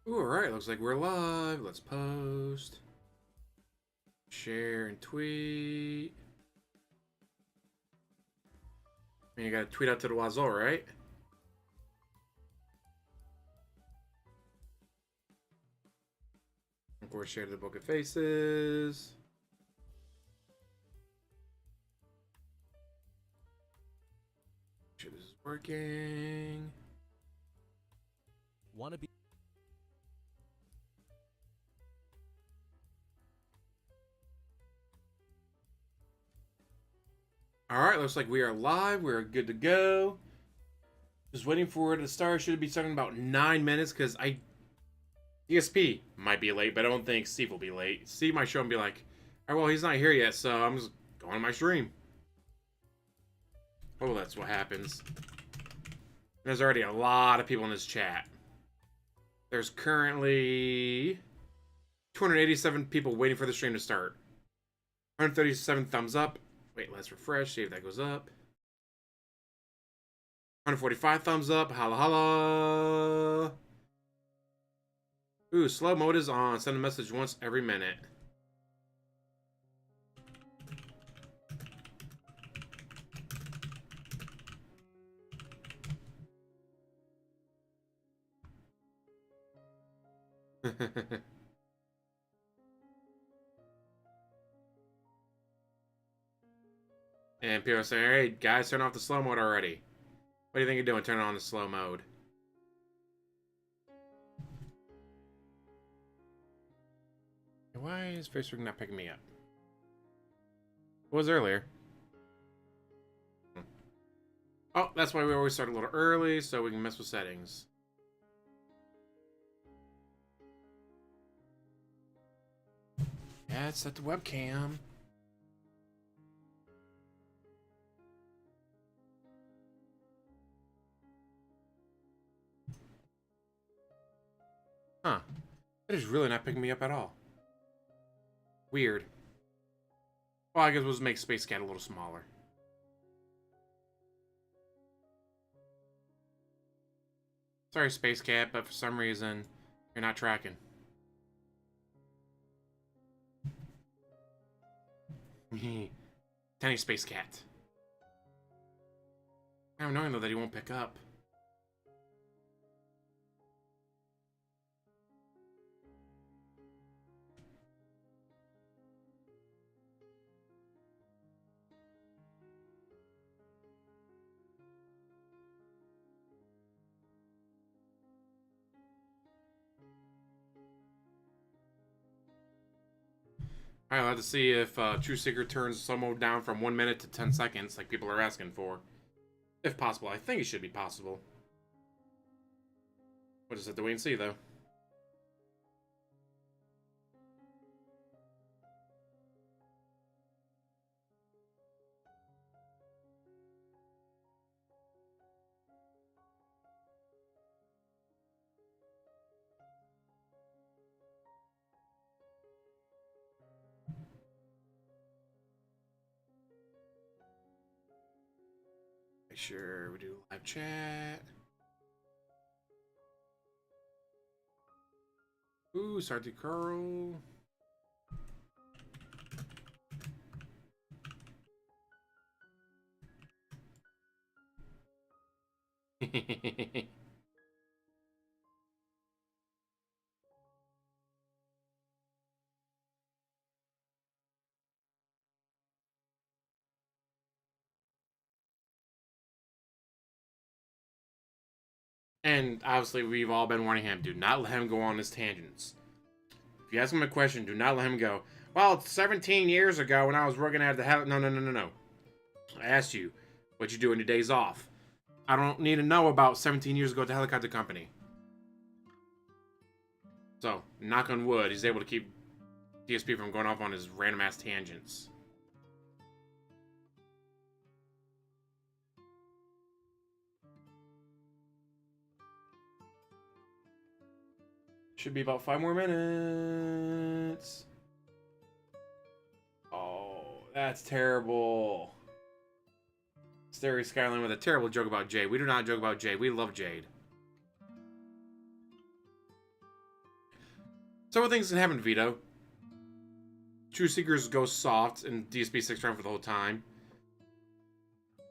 Ooh, alright, looks like we're live. Let's post. Share and tweet. And you gotta tweet out to the wazoo, right? Of course, share to the Book of Faces. Make sure this is working. Wanna be Alright, looks like we are live. We're good to go. Just waiting for it to start. Should be starting in about 9 minutes because DSP might be late, but I don't think Steve will be late. Steve might show and be like, "Oh, well, he's not here yet, so I'm just going on my stream." Oh, that's what happens. There's already a lot of people in this chat. There's currently 287 people waiting for the stream to start. 137 thumbs up. Wait, let's refresh, see if that goes up. 145 thumbs up. Holla holla. Ooh, slow mode is on. Send a message once every minute. And people are saying, "Hey, guys, turn off the slow mode already." What do you think you're doing? Turn on the slow mode. Why is Facebook not picking me up? It was earlier. Oh, that's why we always start a little early, so we can mess with settings. Yeah, it's set the webcam. Huh. It is really not picking me up at all. Weird. Well, I guess we'll just make Space Cat a little smaller. Sorry, Space Cat, but for some reason, you're not tracking. Tiny Space Cat. I'm knowing though that he won't pick up. Alright, I'll have to see if True Seeker turns slow mode down from 1 minute to 10 seconds, like people are asking for. If possible. I think it should be possible. We'll just have to wait and see, though. Make sure we do live chat. Ooh, Sarty Curl. And obviously, we've all been warning him, do not let him go on his tangents. If you ask him a question, do not let him go, "Well, it's 17 years ago when I was working at the hell." No, no, no, no, no. I asked you what you do in your days off. I don't need to know about 17 years ago at the helicopter company. So, knock on wood, he's able to keep DSP from going off on his random ass tangents. Should be about 5 more minutes. Oh, that's terrible. Starry Skyline with a terrible joke about Jade. We do not joke about Jade. We love Jade. Several things can happen, Vito. True Seekers go soft and DSP sticks around for the whole time.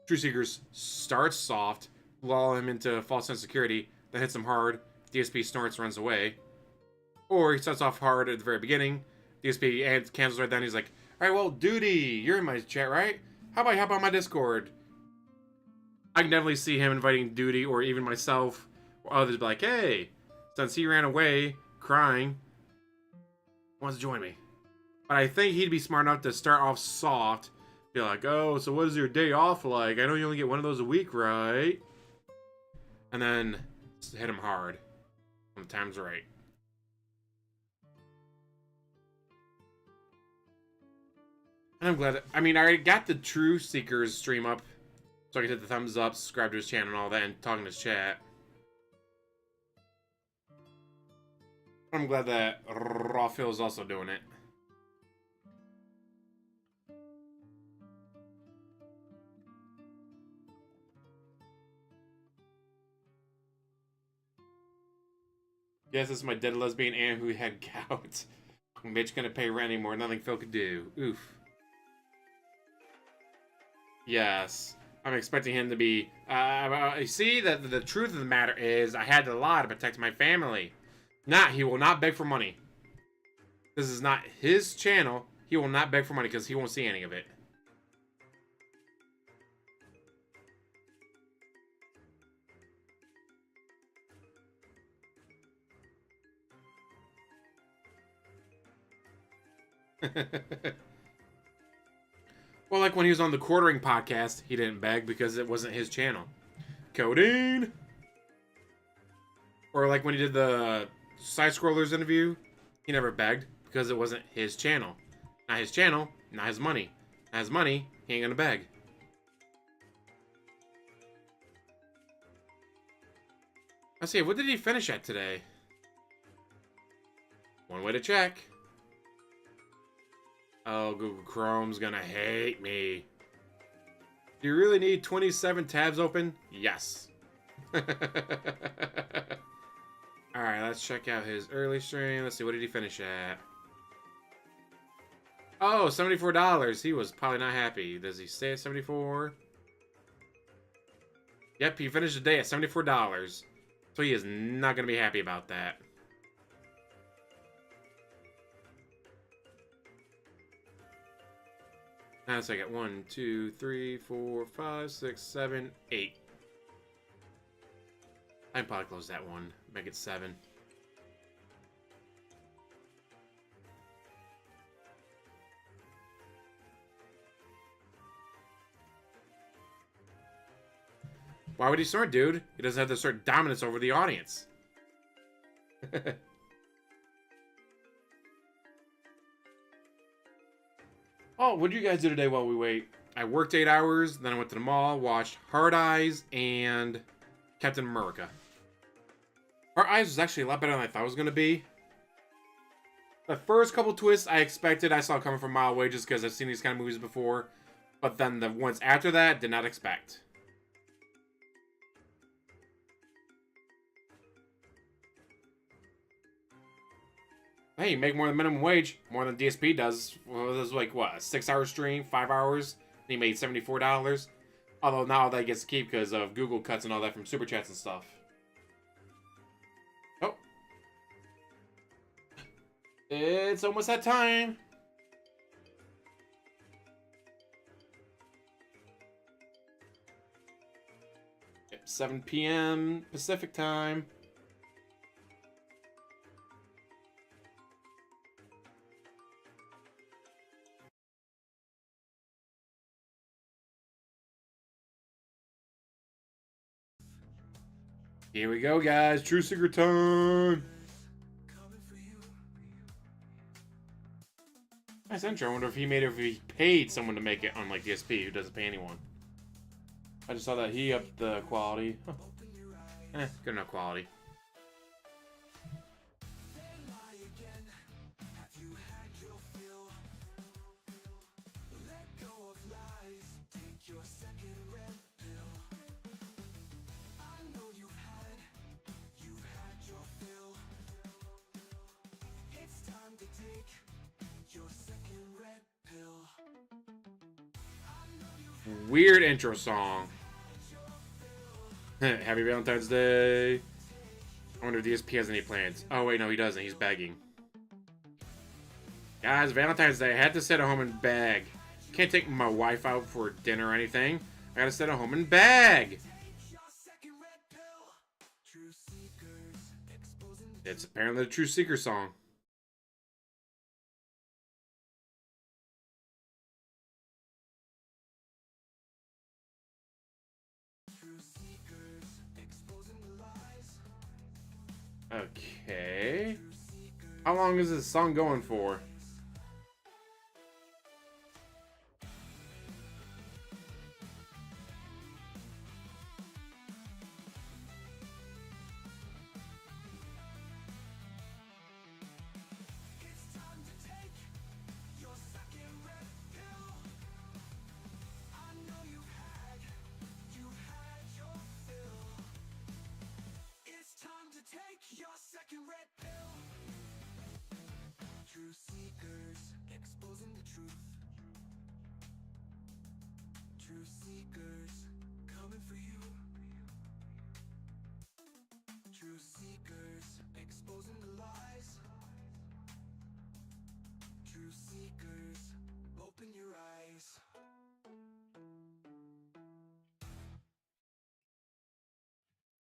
True Seekers starts soft, lull him into false sense of security, then hits him hard, DSP snorts, runs away. Or he starts off hard at the very beginning, DSP cancels right then, he's like, alright, well, Duty, you're in my chat, right? How about you hop on my Discord? I can definitely see him inviting Duty, or even myself, or others, be like, hey, since he ran away, crying, wants to join me. But I think he'd be smart enough to start off soft, be like, oh, so what is your day off like? I know you only get one of those a week, right? And then hit him hard when the time's right. And I'm glad that, I mean, I already got the True Seekers stream up, so I can hit the thumbs up, subscribe to his channel and all that, and talk in his chat. I'm glad that Rawphil is also doing it. Yes, this is my dead lesbian aunt who had gout. Mitch gonna pay rent anymore, nothing Phil could do. Oof. Yes. I'm expecting him to be... you see, the truth of the matter is, I had to lie to protect my family. He will not beg for money. This is not his channel. He will not beg for money because he won't see any of it. Well, like when he was on the Quartering podcast, he didn't beg because it wasn't his channel. Codeine! Or like when he did the Side Scrollers interview, he never begged because it wasn't his channel. Not his channel, not his money. Not his money, he ain't gonna beg. Let's see, what did he finish at today? One way to check. Oh, Google Chrome's gonna hate me. Do you really need 27 tabs open? Yes. Alright, let's check out his early stream. Let's see, what did he finish at? Oh, $74. He was probably not happy. Does he stay at 74? Yep, he finished the day at $74. So he is not going to be happy about that. Now, so I got 1, 2, 3, 4, 5, 6, 7, 8. I can probably close that one. Make it 7. Why would he snort, dude? He doesn't have to assert dominance over the audience. Oh, what did you guys do today while we wait? I worked 8 hours, then I went to the mall, watched Hard Eyes and Captain America. Hard Eyes was actually a lot better than I thought it was going to be. The first couple twists I expected, I saw coming from a mile away just because I've seen these kind of movies before. But then the ones after that, did not expect. Hey, you make more than minimum wage, more than DSP does. Well, it was like, what, a 6-hour stream, 5 hours? And he made $74. Although now that gets to keep because of Google cuts and all that from Super Chats and stuff. Oh. It's almost that time. Yep, 7 p.m. Pacific time. Here we go, guys. True Secret time. Nice intro. I wonder if he made it, if he paid someone to make it, unlike DSP, who doesn't pay anyone. I just saw that he upped the quality. Huh. Good enough quality. Weird intro song. Happy Valentine's Day. I wonder if DSP has any plans. Oh, wait, no, he doesn't. He's begging. Guys, Valentine's Day. I had to sit at home and beg. Can't take my wife out for dinner or anything. I gotta sit at home and beg. It's apparently the True Seeker song. Okay. How long is this song going for?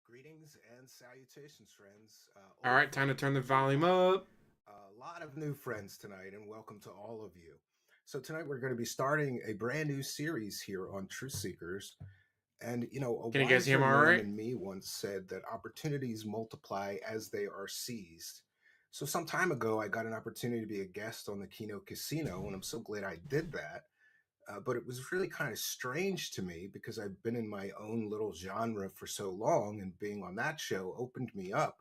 Greetings and salutations, friends. All right, time to turn the volume up. A lot of new friends tonight, and welcome to all of you. So, tonight we're going to be starting a brand new series here on Truth Seekers. And, a Can you guys hear wiser me all man right? than me once said that opportunities multiply as they are seized. So, some time ago, I got an opportunity to be a guest on the Kino Casino, and I'm so glad I did that. But it was really kind of strange to me because I've been in my own little genre for so long, and being on that show opened me up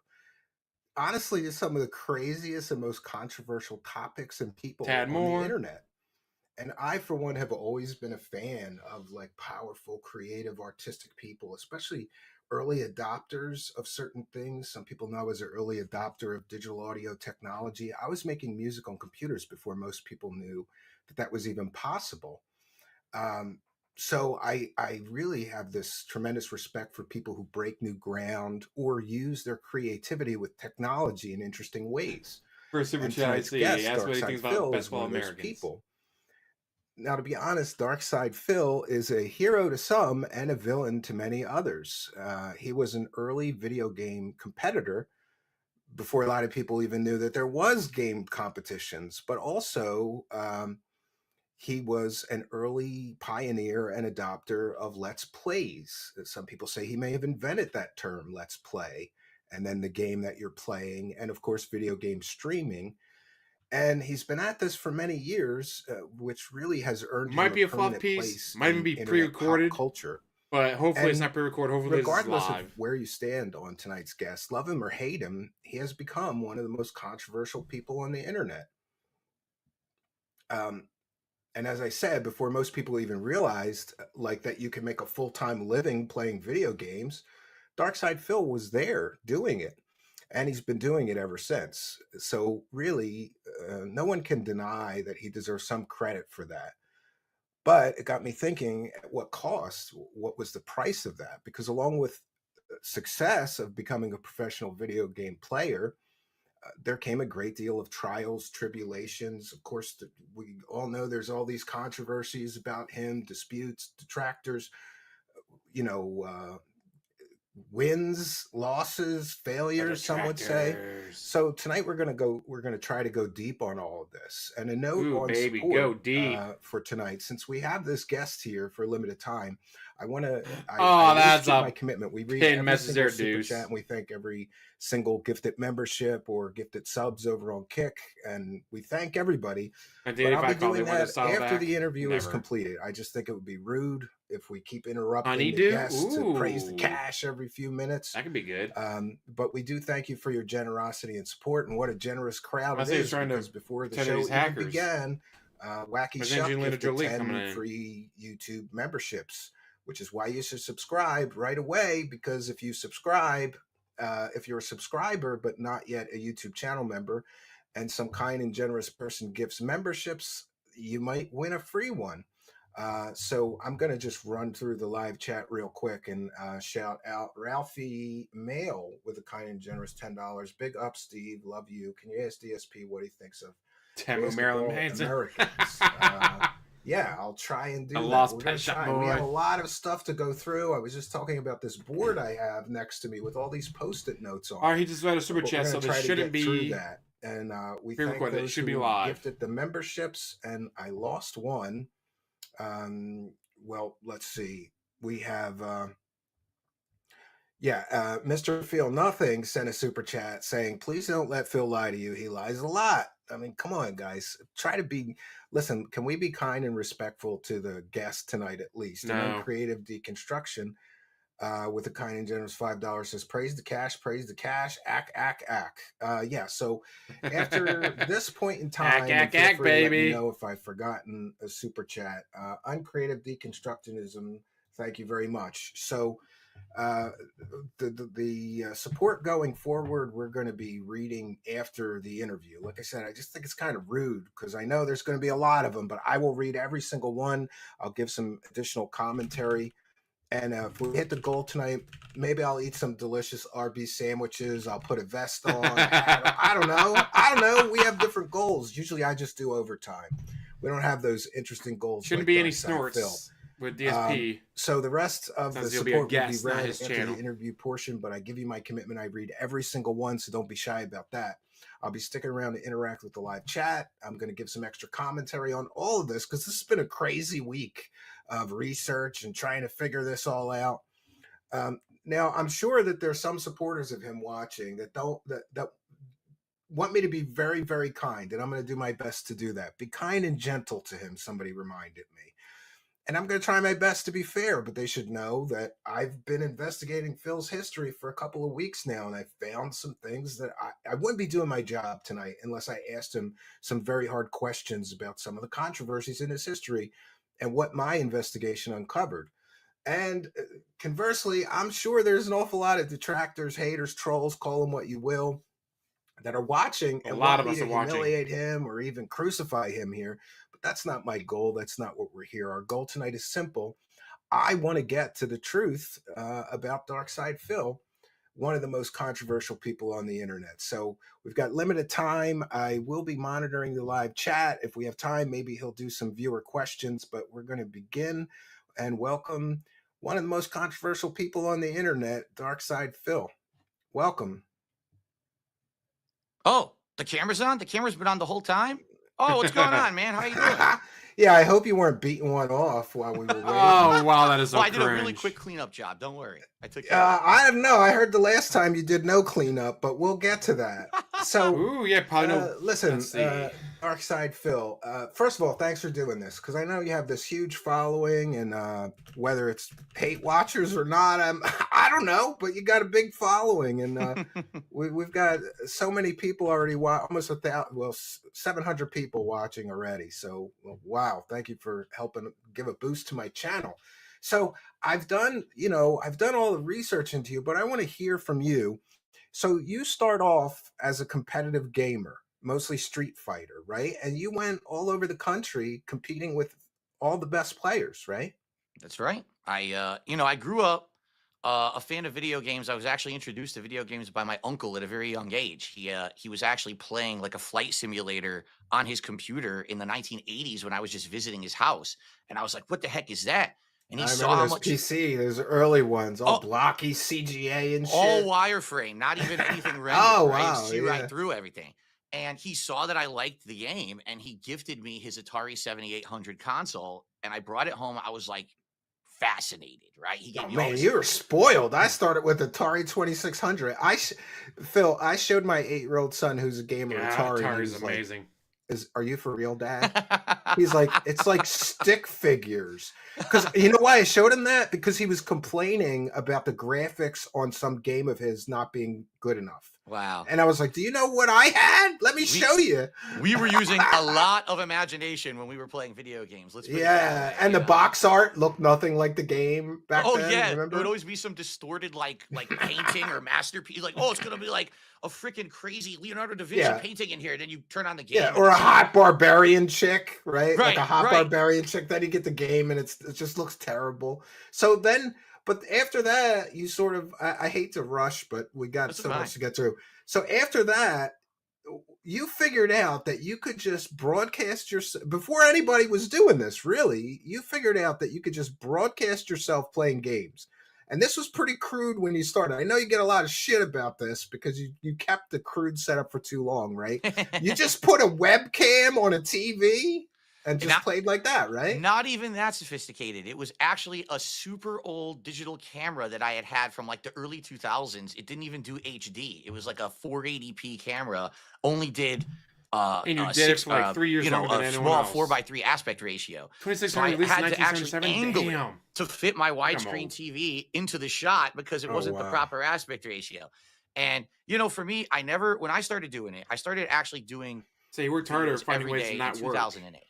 honestly to some of the craziest and most controversial topics and people Tad on the more. internet. And I, for one, have always been a fan of like powerful, creative, artistic people, especially early adopters of certain things. Some people know I was an early adopter of digital audio technology. I was making music on computers before most people knew that that was even possible. Um, so I really have this tremendous respect for people who break new ground or use their creativity with technology in interesting ways. For a super And chat, I tonight's see. guest, Ask what he Darkside thinks about Phil, is basketball one of those Americans. people. Now, to be honest, Darkside Phil is a hero to some and a villain to many others. He was an early video game competitor before a lot of people even knew that there was game competitions, but also he was an early pioneer and adopter of Let's Plays. Some people say he may have invented that term, Let's Play, and then the game that you're playing, and of course, video game streaming. And he's been at this for many years, which really has earned him Might a be a fluff permanent piece. place Might even in be internet pop pre-recorded. culture. But hopefully it's And not pre-recorded. Hopefully this is regardless of live. where you stand on tonight's guest, love him or hate him, he has become one of the most controversial people on the internet. Um, and as I said before, most people even realized like that you can make a full-time living playing video games. Darkside Phil was there doing it, and he's been doing it ever since. So really, no one can deny that he deserves some credit for that. But it got me thinking: at what cost? What was the price of that? Because along with success of becoming a professional video game player, there came a great deal of trials, tribulations. Of course, we all know there's all these controversies about him, disputes, detractors, you know, wins, losses, The failures, some would say. detractors. So tonight we're going to try to go deep on all of this. And a note Ooh, on baby, go support deep. for tonight, since we have this guest here for a limited time, I Oh, always that's keep my a commitment. We read pin every message single there, super chat Deuce. and we thank every single gifted membership or gifted subs over on Kick. And we thank everybody. But I'll be 1985 call. They doing want to that style after back? the interview is Never. completed. I just think it would be rude if we keep interrupting the Honeydew? guests to praise the Ooh. cash every few minutes. That could be good. But we do thank you for your generosity and support, and what a generous crowd I it say he's is, trying to because before the pretend that show he's even hackers. began, Wacky There's Shuck Angelina gifted Jolie coming 10 in. free YouTube memberships, which is why you should subscribe right away, because if you subscribe, if you're a subscriber but not yet a YouTube channel member, and some kind and generous person gives memberships, you might win a free one. So I'm going to just run through the live chat real quick and shout out Ralphie Mail with a kind and generous $10. Big up, Steve. Love you. Can you ask DSP what he thinks of Temu Marilyn basketball Manson. Americans? Yeah, I'll try and do A that. lost We're pet going to shop try. We have a boy. lot of stuff to go through. I was just talking about this board I have next to me with all these Post-it notes on. All right, he just read a super But chat, we're so going to this try to shouldn't get through be that. And we thank pre-recorded. It those should be who live. gifted the memberships. And I lost one. Well, let's see. We have, Mr. Feel Nothing sent a super chat saying, please don't let Phil lie to you. He lies a lot. I mean, come on, guys. Try to be, listen, can we be kind and respectful to the guest tonight at least? No. And then Creative Deconstruction with a kind and generous $5 says, praise the cash, ack. Yeah, so after this point in time, ack, baby. Let me know if I've forgotten a super chat. Uncreative Deconstructionism, thank you very much. So the support going forward, we're going to be reading after the interview. Like I said, I just think it's kind of rude because I know there's going to be a lot of them, but I will read every single one. I'll give some additional commentary. And if we hit the goal tonight, maybe I'll eat some delicious RB sandwiches. I'll put a vest on. I don't know. We have different goals. Usually I just do overtime. We don't have those interesting goals. Shouldn't be any snorts with DSP. So the rest of the support will be read after channel. The interview portion, but I give you my commitment. I read every single one, so don't be shy about that. I'll be sticking around to interact with the live chat. I'm going to give some extra commentary on all of this because this has been a crazy week of research and trying to figure this all out. Now, I'm sure that there's some supporters of him watching that want me to be very, very kind, and I'm going to do my best to do that. Be kind and gentle to him, somebody reminded me. And I'm going to try my best to be fair, but they should know that I've been investigating Phil's history for a couple of weeks now, and I found some things that I wouldn't be doing my job tonight unless I asked him some very hard questions about some of the controversies in his history and what my investigation uncovered. And conversely, I'm sure there's an awful lot of detractors, haters, trolls, call them what you will, that are watching and want me to humiliate him or even crucify him here. But that's not my goal. That's not what we're here. Our goal tonight is simple. I want to get to the truth about Darkside Phil, one of the most controversial people on the internet. So we've got limited time. I will be monitoring the live chat. If we have time, maybe he'll do some viewer questions, but we're going to begin and welcome one of the most controversial people on the internet, Darkside Phil. Welcome. Oh, the camera's on? The camera's been on the whole time? Oh, what's going on, man? How you doing? Yeah, I hope you weren't beating one off while we were waiting. Oh, wow, that is so I did a really quick cleanup job. Don't worry. I took care of it. I don't know. I heard the last time you did no cleanup, but we'll get to that. So, ooh, yeah, probably no. Listen, Darkside Phil, first of all, thanks for doing this, because I know you have this huge following, and whether it's hate watchers or not, I don't know, but you got a big following, and we've got so many people already, almost 700 people watching already. So, wow, thank you for helping give a boost to my channel. So I've done all the research into you, but I want to hear from you. So you start off as a competitive gamer, mostly Street Fighter, right? And you went all over the country competing with all the best players, right? That's right. I grew up a fan of video games. I was actually introduced to video games by my uncle at a very young age. He was actually playing like a flight simulator on his computer in the 1980s when I was just visiting his house. And I was like, what the heck is that? And he saw how much PC, those early ones, all blocky CGA and shit. All wireframe, not even anything rendered. Oh, right? Wow. See right through everything. And he saw that I liked the game, and he gifted me his Atari 7800 console, and I brought it home. I was like fascinated, right? He gave me man, you were spoiled. I started with Atari 2600. Phil, I showed my 8-year-old son, who's a gamer, Atari. Atari's amazing. Are you for real, Dad? He's like, it's like stick figures. Because you know why I showed him that? Because he was complaining about the graphics on some game of his not being good enough. Wow. And I was like, do you know what I had? Let me show you. We were using a lot of imagination when we were playing video games. Let's put it that Yeah, way, and the box art looked nothing like the game back Oh then. yeah, it Remember? would always be some distorted like painting or masterpiece. Like, oh, it's gonna be like a freaking crazy Leonardo da Vinci Yeah. painting in here. Then you turn on the game. Yeah, and or a it's- hot barbarian chick, right? Like a Right, hot right. barbarian chick. Then you get the game, and it just looks terrible. So then, but after that, you sort of I hate to rush, but we got That's so fine. much to get through. So after that, you figured out that you could just broadcast yourself before anybody was doing this. Really, you figured out that you could just broadcast yourself playing games. And this was pretty crude when you started. I know you get a lot of shit about this because you kept the crude setup for too long, right? You just put a webcam on a TV and just played like that, right? Not even that sophisticated. It was actually a super old digital camera that I had from like the early 2000s. It didn't even do HD. It was like a 480p camera. Only did And you did it for like 3 years longer than a anyone small else. 4:3 aspect ratio. 2600 So I released in had to actually 1977. angle it to fit my widescreen old. TV into the shot because it wasn't the wow. proper aspect ratio. And for me, when I started doing it, I started actually doing So you worked harder videos finding every ways day to in not work. 2008.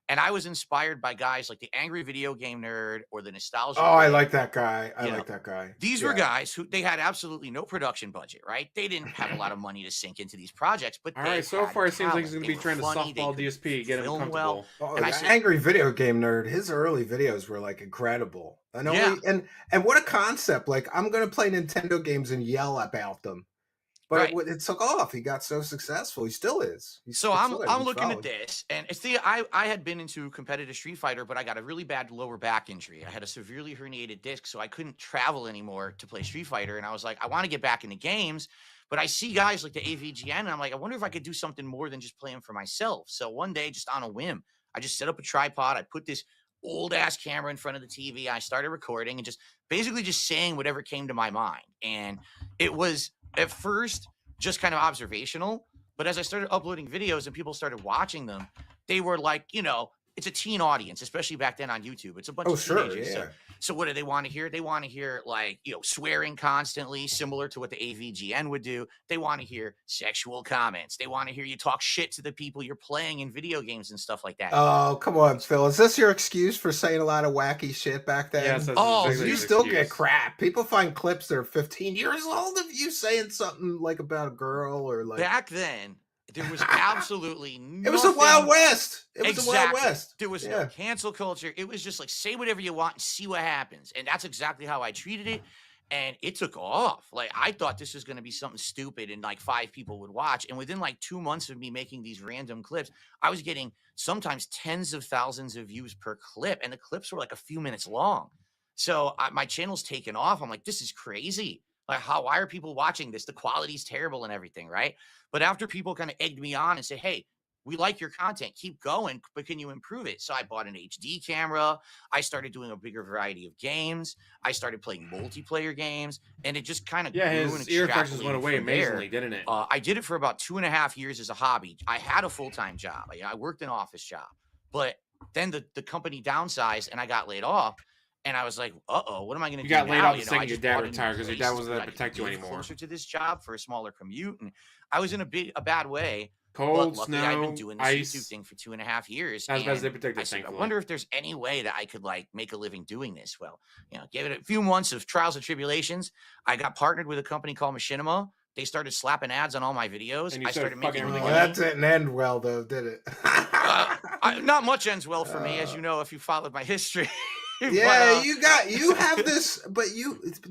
And I was inspired by guys like the Angry Video Game Nerd or the Nostalgia. Oh, I like that guy. I like that guy. These were guys who they had absolutely no production budget, right? They didn't have a lot of money to sink into these projects, but All right, so far it seems like he's going to be trying to funny, softball DSP, get him comfortable. Oh, And I the said- Angry Video Game Nerd, his early videos were like incredible. And and what a concept. Like, I'm going to play Nintendo games and yell about them. But it took off. He got so successful. He still is. So I'm looking at this, and it's I had been into competitive Street Fighter, but I got a really bad lower back injury. I had a severely herniated disc, so I couldn't travel anymore to play Street Fighter. And I was like, I want to get back into games, but I see guys like the AVGN, and I'm like, I wonder if I could do something more than just playing for myself. So one day, just on a whim, I just set up a tripod. I put this old ass camera in front of the TV. I started recording and just basically just saying whatever came to my mind. And it was at first just kind of observational, but as I started uploading videos and people started watching them, they were like, it's a teen audience, especially back then on YouTube. It's a bunch of teenagers. So what do they want to hear? They want to hear swearing constantly, similar to what the AVGN would do. They want to hear sexual comments. They want to hear you talk shit to the people you're playing in video games and stuff like that. Oh, come on, Phil. Is this your excuse for saying a lot of wacky shit back then? Yes, you still get crap. People find clips that are 15 years old of you saying something like about a girl or like back then. There was absolutely nothing. It was the Wild West. It was the Wild West. There was no cancel culture. It was just like, say whatever you want and see what happens. And that's exactly how I treated it. And it took off. Like, I thought this was going to be something stupid and like 5 people would watch. And within like 2 months of me making these random clips, I was getting sometimes tens of thousands of views per clip. And the clips were like a few minutes long. So my channel's taken off. I'm like, this is crazy. Like, why are people watching this? The quality's terrible and everything, right? But after people kind of egged me on and said, hey, we like your content, keep going, but can you improve it? So I bought an HD camera. I started doing a bigger variety of games. I started playing multiplayer games, and it just kind of grew and his ear infections went away amazingly, didn't it? I did it for about 2.5 years as a hobby. I had a full-time job. I worked an office job, but then the company downsized and I got laid off. And I was like, uh-oh, what am I going to do now? You got laid off the second your dad retired because your dad wasn't there to protect you anymore. Closer to this job for a smaller commute. And I was in a bad way. Cold, luckily, snow, I've been doing this ice. YouTube thing for 2.5 years. As best they and protect I us, said, I thankfully. wonder if there's any way that I could like make a living doing this. Well, give it a few months of trials and tribulations. I got partnered with a company called Machinima. They started slapping ads on all my videos. And you I started making fucking money. That didn't end well, though, did it? Not much ends well for me, as you know, if you followed my history. Yeah, you have this, but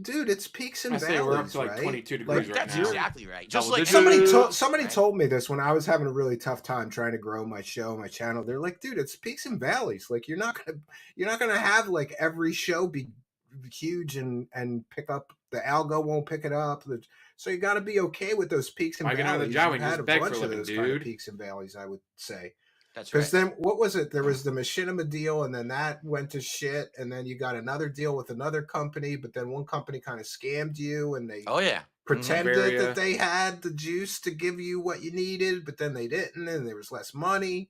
dude, it's peaks and I valleys. say we're up to like right? 22 degrees right That's now. exactly right. Just like somebody told me this when I was having a really tough time trying to grow my show, my channel. They're like, dude, it's peaks and valleys. Like you're not gonna have like every show be huge and pick up. The algo won't pick it up. So you got to be okay with those peaks and I get out of valleys. the job You've and had just a beg bunch for a of living, those kind of dude. peaks and valleys, I would say. That's right. Because then what was it? There was the Machinima deal, and then that went to shit, and then you got another deal with another company, but then one company kind of scammed you, and they pretended that they had the juice to give you what you needed, but then they didn't, and there was less money,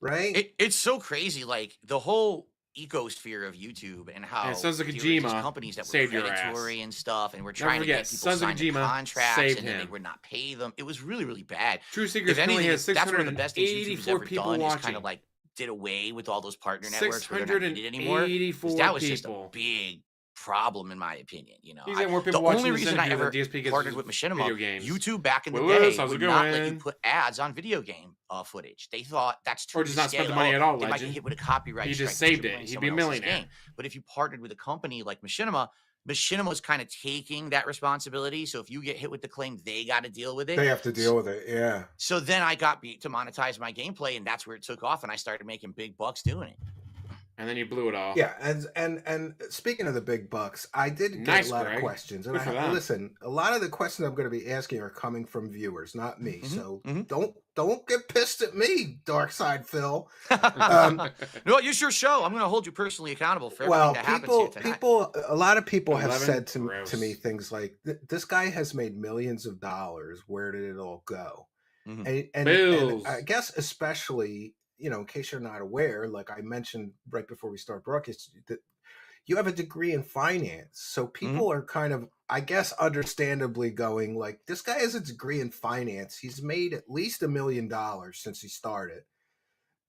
right? It's so crazy. Like the whole ecosphere of YouTube and And how Sons of there were these Kojima companies that were saved your ass. predatory and stuff, and were Never trying to get forget, people Sons of signed to Kojima contracts, saved and then they him. would not pay them. It was really, really bad. True If Secrets currently anything, has that's one of the best things YouTube has 684 ever people done is watching. kind of like did away with all those partner networks where they're not needed anymore. 684 That was just a people. big problem in my opinion. You know, He's got more people the watching only this reason I interview than ever DSP gets partnered with Machinima, video games. YouTube back in the Willis, day how's it would not let you going? put ads on video game footage. They thought that's too Or just not spend the risque. money at all, They might get legend. hit with a copyright He strike just because saved you're it. playing He'd be a someone else's millionaire. game. But if you partnered with a company like Machinima, Machinima's kind of taking that responsibility. So if you get hit with the claim, they got to deal with it. They have to deal with it. Yeah. So then I got to monetize my gameplay, and that's where it took off, and I started making big bucks doing it. And then you blew it all. Yeah, and speaking of the big bucks, I did get Nice, a lot Greg. of questions, and Good for them. listen, a lot of the questions I'm going to be asking are coming from viewers, not me. Mhm, So mhm. don't get pissed at me, Dark Side Phil. No, it's your show. I'm going to hold you personally accountable for everything Well, that happens here tonight. a lot of people have 11? said to Gross. me things like, "This guy has made millions of dollars. Where did it all go?" Mhm. And Bills. I guess especially, you know, in case you're not aware, like I mentioned right before we start broadcast, that you have a degree in finance. So people are kind of, I guess, understandably going like, this guy has a degree in finance. He's made at least $1 million since he started,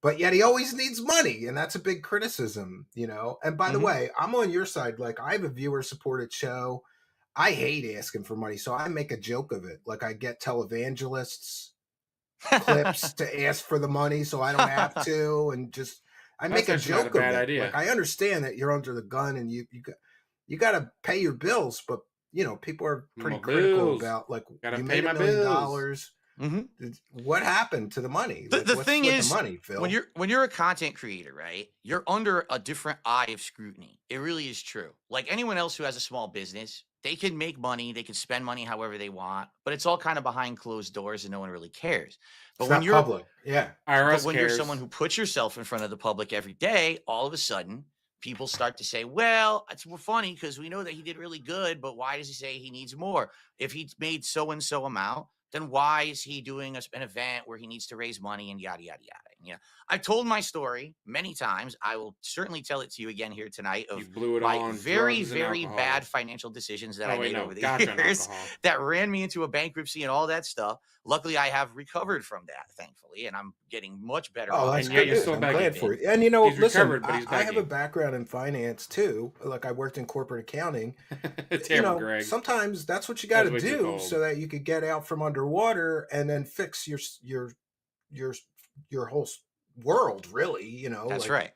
but yet he always needs money. And that's a big criticism, you know? And by the way, I'm on your side. Like, I have a viewer supported show. I hate asking for money. So I make a joke of it. Like, I get televangelists clips to ask for the money so I don't have to, and just I That's make a actually not a joke of bad it. idea. Like, I understand that you're under the gun and you got to pay your bills, but you know, people are pretty My critical bills. about like, Gotta you pay made my $1 million. bills. What happened to the money? The, Like, the what's thing with is, the money, Phil? when you're a content creator, right, you're under a different eye of scrutiny. It really is true. Like anyone else who has a small business, they can make money, they can spend money however they want, but it's all kind of behind closed doors and no one really cares. But It's when not you're public. Yeah. IRS when you're cares. someone who puts yourself in front of the public every day, all of a sudden people start to say, well, it's more funny because we know that he did really good, but why does he say he needs more? If he made so and so amount, then why is he doing an event where he needs to raise money and yada yada yada? And, yeah, I've told my story many times. I will certainly tell it to you again here tonight You of blew it my all on very drugs and very alcohol. bad financial decisions that I Oh, wait, made no. over the Gotcha on years alcohol. that ran me into a bankruptcy and all that stuff. Luckily, I have recovered from that, thankfully, and I'm getting much better. Oh, off that's And yet good you're news. still I'm begging. glad for you. And you know, He's listen, recovered, but he's I have a begging. background in finance too. Like, I worked in corporate accounting. You Terrible, know, Greg. sometimes that's what you got That's to way too do cold. so that you could get out from underwater and then fix your whole world, really, you know. That's like, right.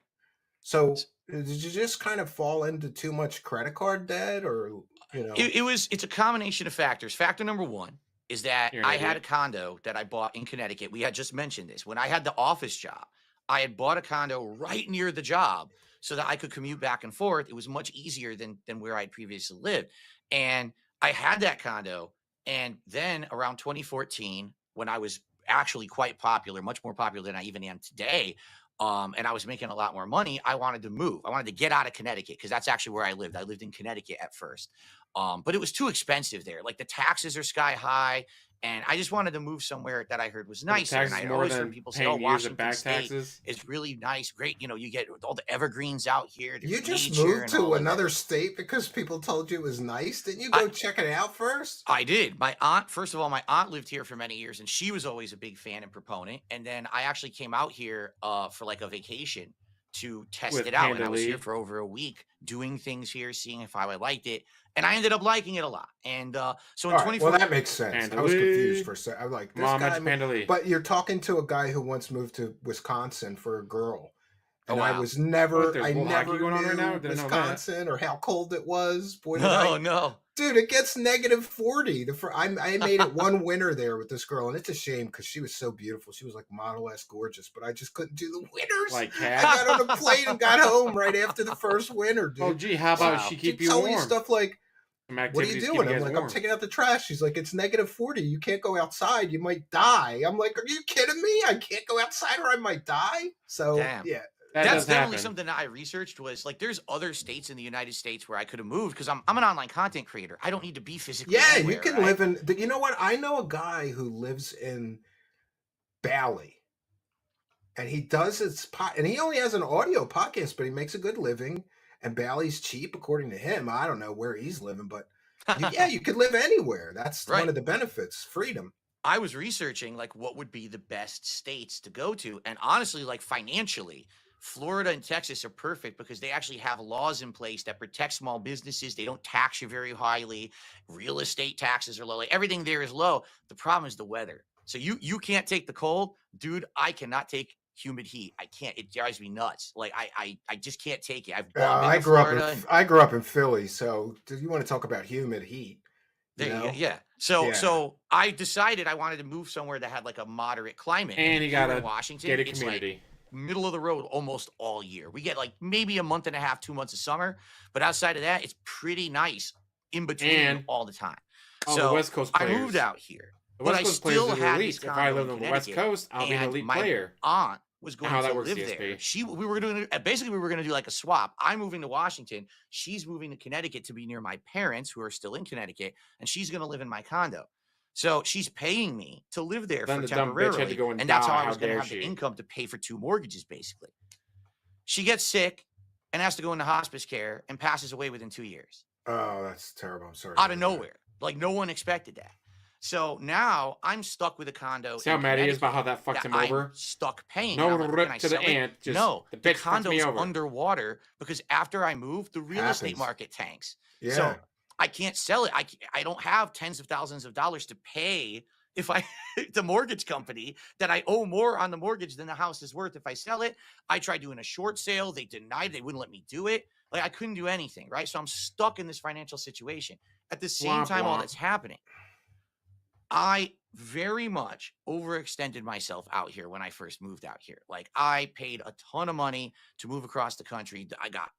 So did you just kind of fall into too much credit card debt, or, you know? It's a combination of factors. Factor number one is that You're an I had a idiot. condo that I bought in Connecticut. We had just mentioned this. When I had the office job, I had bought a condo right near the job so that I could commute back and forth. It was much easier than where I'd previously lived. And I had that condo. And then around 2014, when I was actually quite popular, much more popular than I even am today, and I was making a lot more money, I wanted to move. I wanted to get out of Connecticut because that's actually where I lived. I lived in Connecticut at first. But it was too expensive there. Like the taxes are sky high. And I just wanted to move somewhere that I heard was The nicer. And taxes I more always heard than people say, oh, paying years of Washington back State taxes. is really nice. Great. You know, you get all the evergreens out here. You There's just nature moved and to all of that. another state because people told you it was nice. Didn't you go check it out first? I did. My aunt, first of all, my aunt lived here for many years and she was always a big fan and proponent. And then I actually came out here for like a vacation to test With it out. And Panda I was here Lee. for over a week doing things here, seeing if I liked it. And I ended up liking it a lot. And so in All right, well, 2014, that makes sense. Panda I was confused Lee. for a second. I'm like, this Mom, guy, that's Panda Lee. but you're talking to a guy who once moved to Wisconsin for a girl. Oh, And I wow. was What, never, there's I a little hockey never going on right now? knew Didn't know that. Wisconsin or how cold it was. Boy, did No, I, no. dude, it gets negative 40. I made it one winter there with this girl, and it's a shame because she was so beautiful. She was like Model-esque gorgeous, but I just couldn't do the winters. Like I cat. got on a plane and got home right after the first winter, dude. Oh, gee, how about Wow. she She keep you tell me warm? stuff like, Some what are activities you keep doing? you I'm guys like, warm. I'm taking out the trash. She's like, it's negative 40. You can't go outside. You might die. I'm like, are you kidding me? I can't go outside or I might die. So, Damn. yeah. That That's does definitely happen. something that I researched was like there's other states in the United States where I could have moved because I'm an online content creator. I don't need to be physically Yeah, anywhere, you can right? live in, you know what? I know a guy who lives in Bali. and he does his and he only has an audio podcast, but he makes a good living. And Bally's cheap, according to him. I don't know where he's living, but you could live anywhere. That's one Right. of the benefits, freedom. I was researching like what would be the best states to go to, and honestly, like financially, Florida and Texas are perfect because they actually have laws in place that protect small businesses. They don't tax you very highly. Real estate taxes are low. Like everything there is low. The problem is the weather. So you can't take the cold, dude. I cannot take humid heat. I can't. It drives me nuts. Like I just can't take it. I've been I to grew up Florida. I grew up in Philly, so do you want to talk about humid heat? There you know? go. Yeah. So Yeah. so I decided I wanted to move somewhere that had like a moderate climate. And you Here in gotta Washington, get a it's like community. middle of the road almost all year. We get like maybe a month and a half, 2 months of summer, but outside of that, it's pretty nice in between And all the time. all the So West Coast I players. moved out here, The but West I Coast players still are the had elite. this If I condo lived in on the West Connecticut, Coast, I'll be an and elite my player. aunt was going How to that works, live DSP. there. We were doing basically we were going to do like a swap. I'm moving to Washington. She's moving to Connecticut to be near my parents who are still in Connecticut, and she's going to live in my condo. So she's paying me to live there Then for the dumb bitch had to temporarily, go and and that's how die. I How was going to dare have the she? income to pay for 2 mortgages, basically. She gets sick and has to go into hospice care and passes away within 2 years. Oh, that's terrible. I'm sorry. Out of nowhere. Like no one expected that. So now I'm stuck with a condo. See how in mad he is about Connecticut how that fucked him I'm over? stuck paying. No And I'm like, rip "Can I to the sell it?" ant. Just No, the the bitch fucked me condo's over. underwater because after I moved, the real estate Happens. market tanks. Yeah. So I can't sell it. I don't have tens of thousands of dollars to pay if I the mortgage company that I owe more on the mortgage than the house is worth if I sell it. I tried doing a short sale. They denied. They wouldn't let me do it. Like I couldn't do anything, right? So I'm stuck in this financial situation. At the same Womp time, all womp. that's happening, I very much overextended myself out here when I first moved out here. Like I paid a ton of money to move across the country. I got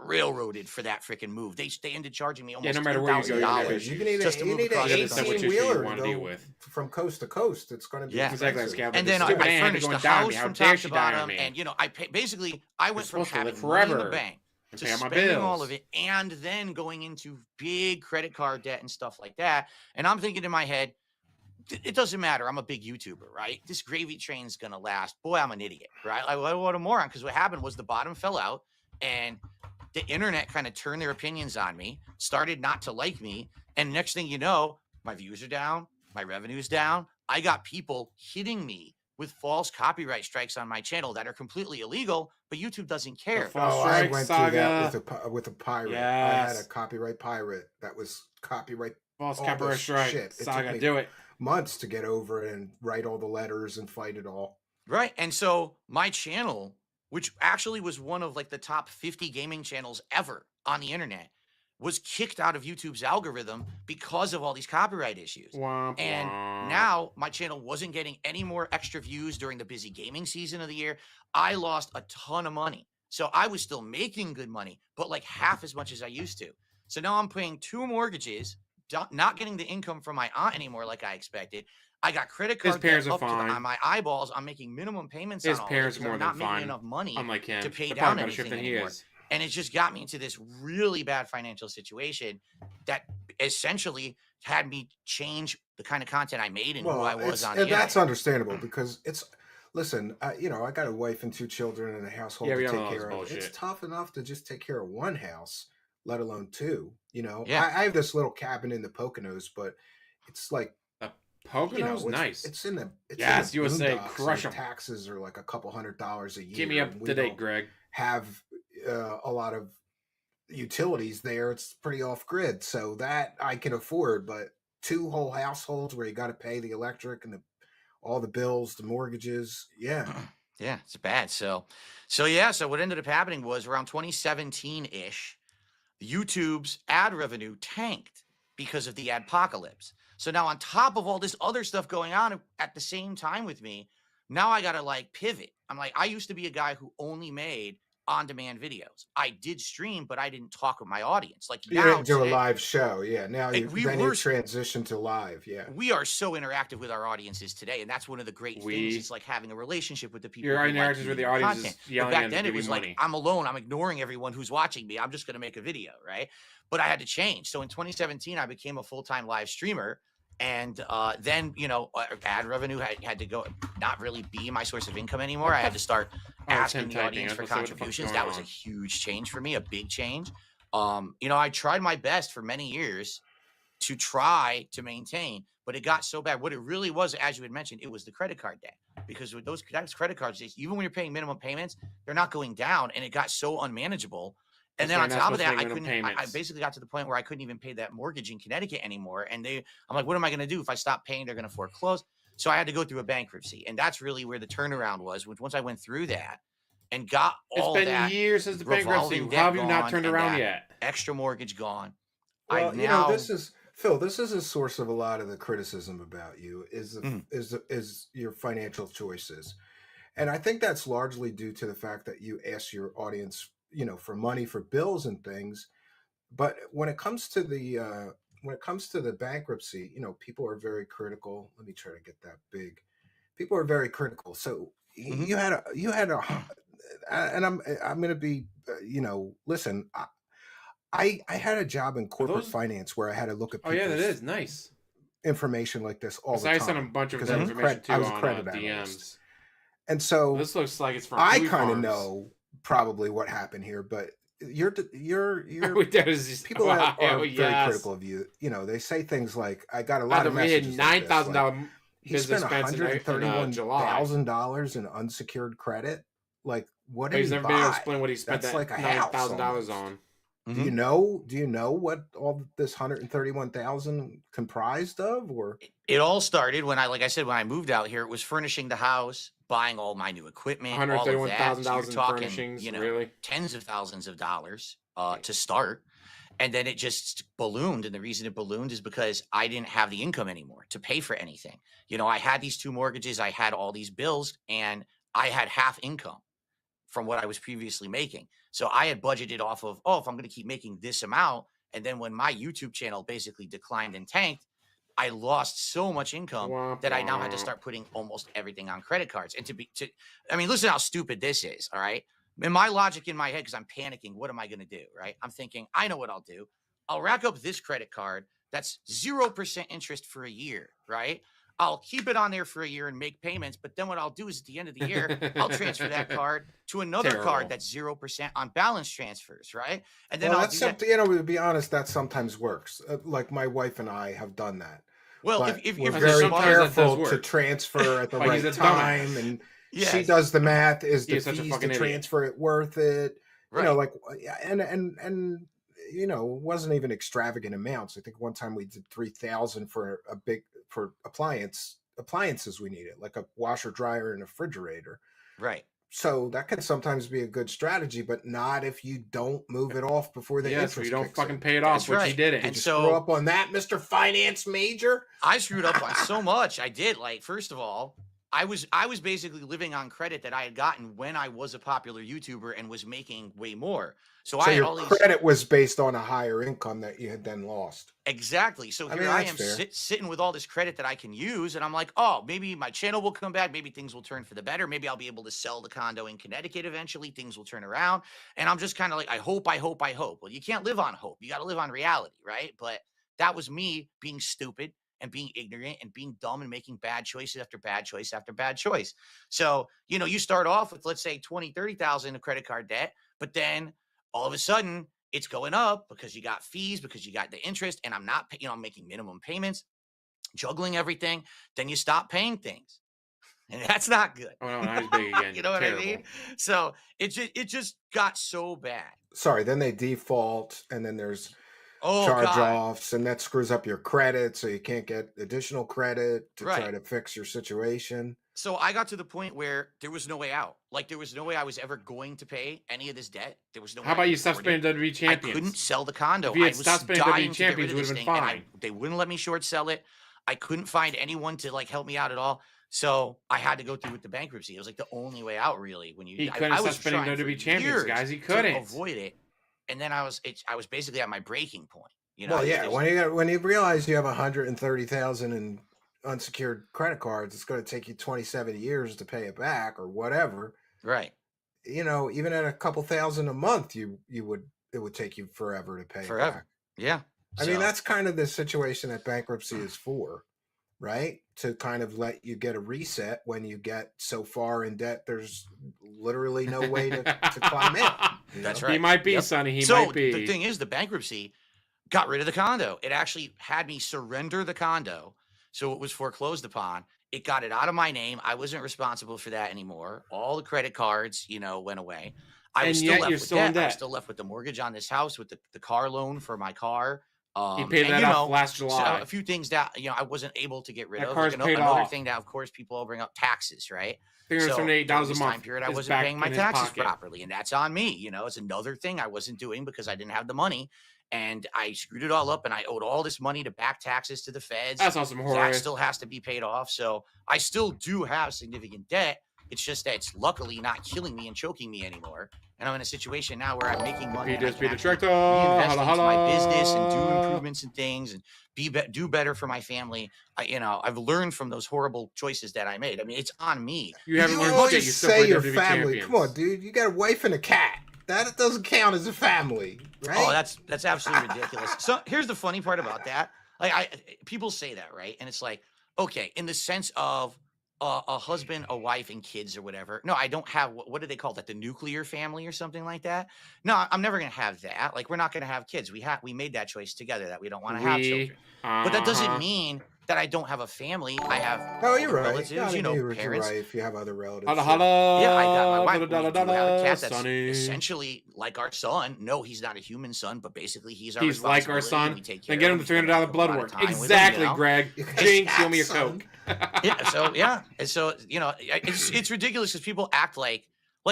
railroaded for that freaking move. They ended charging me almost no matter where you go, you're gonna $10,000 pay You need just to move an across the That's what country. you 18-wheeler want to to deal go with. from coast to coast. It's going to be Yeah. Exactly, expensive. Scab. And then Stupid I aunt had to furnished go the and die on house me. How from dare top she to die on bottom, me? and I basically I went from supposed to live having money in the forever bank and to pay all my spending all bills. of it, and then going into big credit card debt and stuff like that. And I'm thinking in my head, it doesn't matter. I'm a big YouTuber, right? This gravy train's gonna last. Boy, I'm an idiot, right? Like what a moron. Because what happened was the bottom fell out, and the internet kind of turned their opinions on me, started not to like me, and next thing you know, my views are down, my revenue's down. I got people hitting me with false copyright strikes on my channel that are completely illegal, but YouTube doesn't care. false Oh, I strike went saga. through that with a pirate. I had a Yes. copyright pirate that was copyright False all copyright this strike shit. It saga. took me Do it. months to get over it and write all the letters and fight it all. Right. And so my channel, which actually was one of like the top 50 gaming channels ever on the internet, was kicked out of YouTube's algorithm because of all these copyright issues. Womp And womp. now my channel wasn't getting any more extra views during the busy gaming season of the year. I lost a ton of money. So I was still making good money, but like half as much as I used to. So now I'm paying 2 mortgages, not getting the income from my aunt anymore like I expected. I got credit His card parents debt are up to fine. my eyeballs. I'm making minimum payments His on all parents of are it more because I'm than not fine. making enough money Unlike him, to pay they're down probably better shape anything than he anymore. is. And it just got me into this really bad financial situation that essentially had me change the kind of content I made and who I was on the and that's internet. understandable because listen, I got a wife and 2 children and a household Yeah, to we all take know care it's of. bullshit. It's tough enough to just take care of one house, let alone 2. Yeah. I have this little cabin in the Poconos, but it's like The Poconos, it's, nice. It's in the Yes, in the USA, boondocks, crush and 'em. taxes are like a couple $100 a year. Get me up and we to date, don't Greg. have a lot of utilities there. It's pretty off grid, so that I can afford. But 2 whole households where you got to pay the electric and all the bills, the mortgages, yeah. Yeah, it's bad. So what ended up happening was around 2017-ish, YouTube's ad revenue tanked because of the adpocalypse. So now on top of all this other stuff going on at the same time with me, now I got to like pivot. I'm like, I used to be a guy who only made on-demand videos. I did stream, but I didn't talk with my audience. Like You now didn't do a today, live show, yeah. Now Like, you transition to live, yeah. we are so interactive with our audiences today, and that's one of the great things. It's like having a relationship with the people. Your who like interactions you with the and your audience is content. But yelling back at them then to it give was you like money. I'm alone. I'm ignoring everyone who's watching me. I'm just going to make a video, right? But I had to change. So in 2017, I became a full-time live streamer, And then, ad revenue had to go, not really be my source of income anymore. I had to start Oh, it's asking him the typing. audience I for was supposed to say, what the fuck's contributions. going That was a on? huge change for me, a big change. I tried my best for many years to try to maintain, but it got so bad. What it really was, as you had mentioned, it was the credit card debt. Because with those credit cards, even when you're paying minimum payments, they're not going down, and it got so unmanageable. And That's then why on you're not top of supposed to that, make I minimum couldn't. I payments. basically got to the point where I couldn't even pay that mortgage in Connecticut anymore. And I'm like, what am I going to do if I stop paying? They're going to foreclose. So I had to go through a bankruptcy, and that's really where the turnaround was. Once I went through that and got It's all been that years since the bankruptcy. revolving How debt have you not gone turned and around that yet? extra mortgage gone, Well, I've now. this is Phil. This is a source of a lot of the criticism about you is your financial choices, and I think that's largely due to the fact that you ask your audience, for money for bills and things. But when it comes to the bankruptcy, people are very critical. Let me try to get that big. People are very critical. So Mhm. you had a, and I'm going to be, listen. I had a job in corporate those- finance where I had to look at Oh yeah, that people's is nice. information like this all So the I sent a time bunch of because information I too was a on credit analyst, DMs. and so This looks like it's from I Kiwi kind of Farms. know probably what happened here. But you're people Wow, are very yes. critical of you. They say things like, I got a By lot the of way, he had messages like this, like, $9,000 he business spent expense in July. $131,000 in unsecured credit. Like, what But did he's he never been able to buy? explain what he spent That's that like a house $9,000 almost. on. Do you know what all this 131,000 comprised of? Or It all started when like I said, when I moved out here, it was furnishing the house, buying all my new equipment, all of that. So you're $131,000 in talking, furnishings, really? tens of thousands of dollars to start. And then it just ballooned. And the reason it ballooned is because I didn't have the income anymore to pay for anything. I had these 2 mortgages, I had all these bills, and I had half income from what I was previously making. So I had budgeted off of, if I'm going to keep making this amount. And then when my YouTube channel basically declined and tanked, I lost so much income that I now had to start putting almost everything on credit cards. And listen how stupid this is. All right. In my logic in my head, because I'm panicking, what am I going to do? Right. I'm thinking, I know what I'll do. I'll rack up this credit card that's 0% interest for a year. Right. I'll keep it on there for a year and make payments. But then what I'll do is at the end of the year, I'll transfer that card to another card that's 0% on balance transfers. Right. And then that's something, to be honest, that sometimes works. Like my wife and I have done that. Well, but if we're you're very sometimes that does careful to work. transfer at the But he's right a time, dumbass. and Yes. she does the math. Is He the is such a fees fucking to idiot. transfer it worth it? Right. Like, and it wasn't even extravagant amounts. I think one time we did 3,000 for appliances we needed, like a washer, dryer, and a refrigerator. Right. So that can sometimes be a good strategy, but not if you don't move it off before the interest if you don't kicks fucking in. pay it off, That's which right. he didn't. Did And you so- screw up on that, Mr. Finance Major? I screwed up on so much. I did. Like, first of all, I was basically living on credit that I had gotten when I was a popular YouTuber and was making way more. So I had your all these credit was based on a higher income that you had then lost. Exactly. So I here mean, I that's am fair. sitting with all this credit that I can use. And I'm like, maybe my channel will come back. Maybe things will turn for the better. Maybe I'll be able to sell the condo in Connecticut eventually. Things will turn around. And I'm just kind of like, I hope. Well, you can't live on hope. You got to live on reality, right? But that was me being stupid and being ignorant and being dumb and making bad choices after bad choice after bad choice. So, you start off with, let's say, 20, 30,000 of credit card debt, but then all of a sudden it's going up because you got fees, because you got the interest, and I'm not, I'm making minimum payments, juggling everything. Then you stop paying things, and that's not good. Oh no, now he's big again. You know what Terrible. I mean? So it just got so bad. Sorry, then they default, and then there's Oh, God. charge-offs, and that screws up your credit, so you can't get additional credit to try Right. to fix your situation. So I got to the point where there was no way out. Like, there was no way I was ever going to pay any of this debt. There was no way. How about I you could stop afford it. spending WWE I champions? couldn't sell the condo. If you I had was stopped spending dying WWE to get champions, rid you of would this have thing, been and fine. they wouldn't let me short sell it. I couldn't find anyone to help me out at all. So I had to go through with the bankruptcy. It was like the only way out, really. When He I couldn't was stop spending trying for WWE champions, years guys. He to couldn't. avoid it, and then I was basically at my breaking point. Well, yeah, when you realize you have 130,000 in unsecured credit cards, it's going to take you 27 years to pay it back or whatever. Right. Even at a couple thousand a month, it would take you forever to pay it back. Yeah. I mean, So that's kind of the situation that bankruptcy is for, right? To kind of let you get a reset when you get so far in debt, there's literally no way to climb out. You that's know? He right. might be, Yep. Sonny. He So might the be. thing is, the bankruptcy got rid of the condo. It actually had me surrender the condo. So it was foreclosed upon. It got it out of my name. I wasn't responsible for that anymore. All the credit cards, went away. I was And still yet you're left with still in debt. I was debt. still left with the mortgage on this house, with the car loan for my car. He paid And that off last so a July. few things that I wasn't able to get rid That of. car's Like paid another off. thing that, of course, people all bring up, taxes, right? So $378 during a this month time period, I is wasn't paying back my in his taxes pocket. properly, and that's on me. It's another thing I wasn't doing because I didn't have the money, and I screwed it all up, and I owed all this money to back taxes to the feds. That's awesome, That Jorge. still has to be paid off. So I still do have significant debt. It's just that it's luckily not killing me and choking me anymore. And I'm in a situation now where I'm making money and I DSP can the actually tractor. reinvest Holla, into my business and do holla. improvements and things and do better for my family. I've learned from those horrible choices that I made. I mean, it's on me. You haven't You learned always shit. You still say play your WWE family. Come on, champions. dude. You got a wife and a cat. That doesn't count as a family, right? Oh, that's absolutely ridiculous. So here's the funny part about that. Like people say that, right? And it's like, okay, in the sense of a husband, a wife, and kids or whatever. No, I don't have what do they call that? The nuclear family or something like that. No, I'm never gonna have that. Like we're not gonna have kids. We made that choice together that we don't want to have children. But that doesn't mean that I don't have a family. I have Oh, all you're the right. relatives, Got your parents. wife. You have other relatives. Holla, Sure. holla. Yeah, I got my wife. Da, da, We da, do have a da, cat that's Sonny. essentially like our son. No, he's not a human son, but basically he's our He's like our responsibility. son. We take care Then get of him him. the We spend a $300 heck of a blood lot of work. time with him, Exactly, Greg. You guys Jinx, got owe me a son. Coke. Yeah. So yeah, and so it's ridiculous because people act like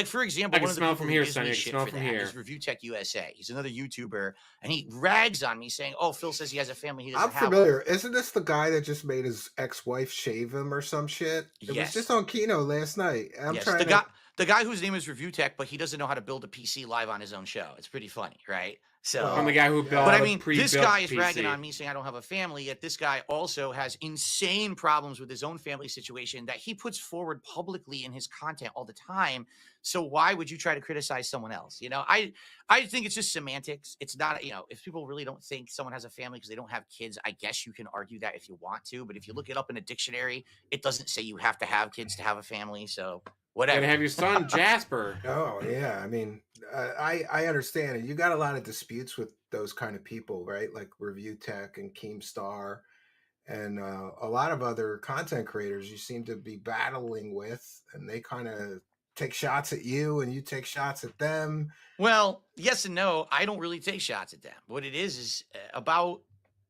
for example, I can one of the smell people from who here, gives Sonny. me I can shit smell for from that here. is Review Tech USA. He's another YouTuber, and he rags on me saying, "Oh, Phil says he has a family. He doesn't I'm have one." familiar. Isn't this the guy that just made his ex-wife shave him or some shit? It was just Yes. on Kino last night. I'm Yes, trying to. the guy whose name is Review Tech, but he doesn't know how to build a PC live on his own show. It's pretty funny, right? So From the Well, guy who yeah. built but I a mean, this pre-built guy is PC. ragging on me saying I don't have a family, yet this guy also has insane problems with his own family situation that he puts forward publicly in his content all the time. So why would you try to criticize someone else? I think it's just semantics. It's not, if people really don't think someone has a family because they don't have kids, I guess you can argue that if you want to. But if you look it up in a dictionary, it doesn't say you have to have kids to have a family. So whatever. Gotta have your son, Jasper. Oh yeah, I mean, I understand, and you got a lot of disputes with those kind of people, right? Like Review Tech and Keemstar, and a lot of other content creators. You seem to be battling with, and they kind of take shots at you, and you take shots at them. Well, yes and no. I don't really take shots at them. What it is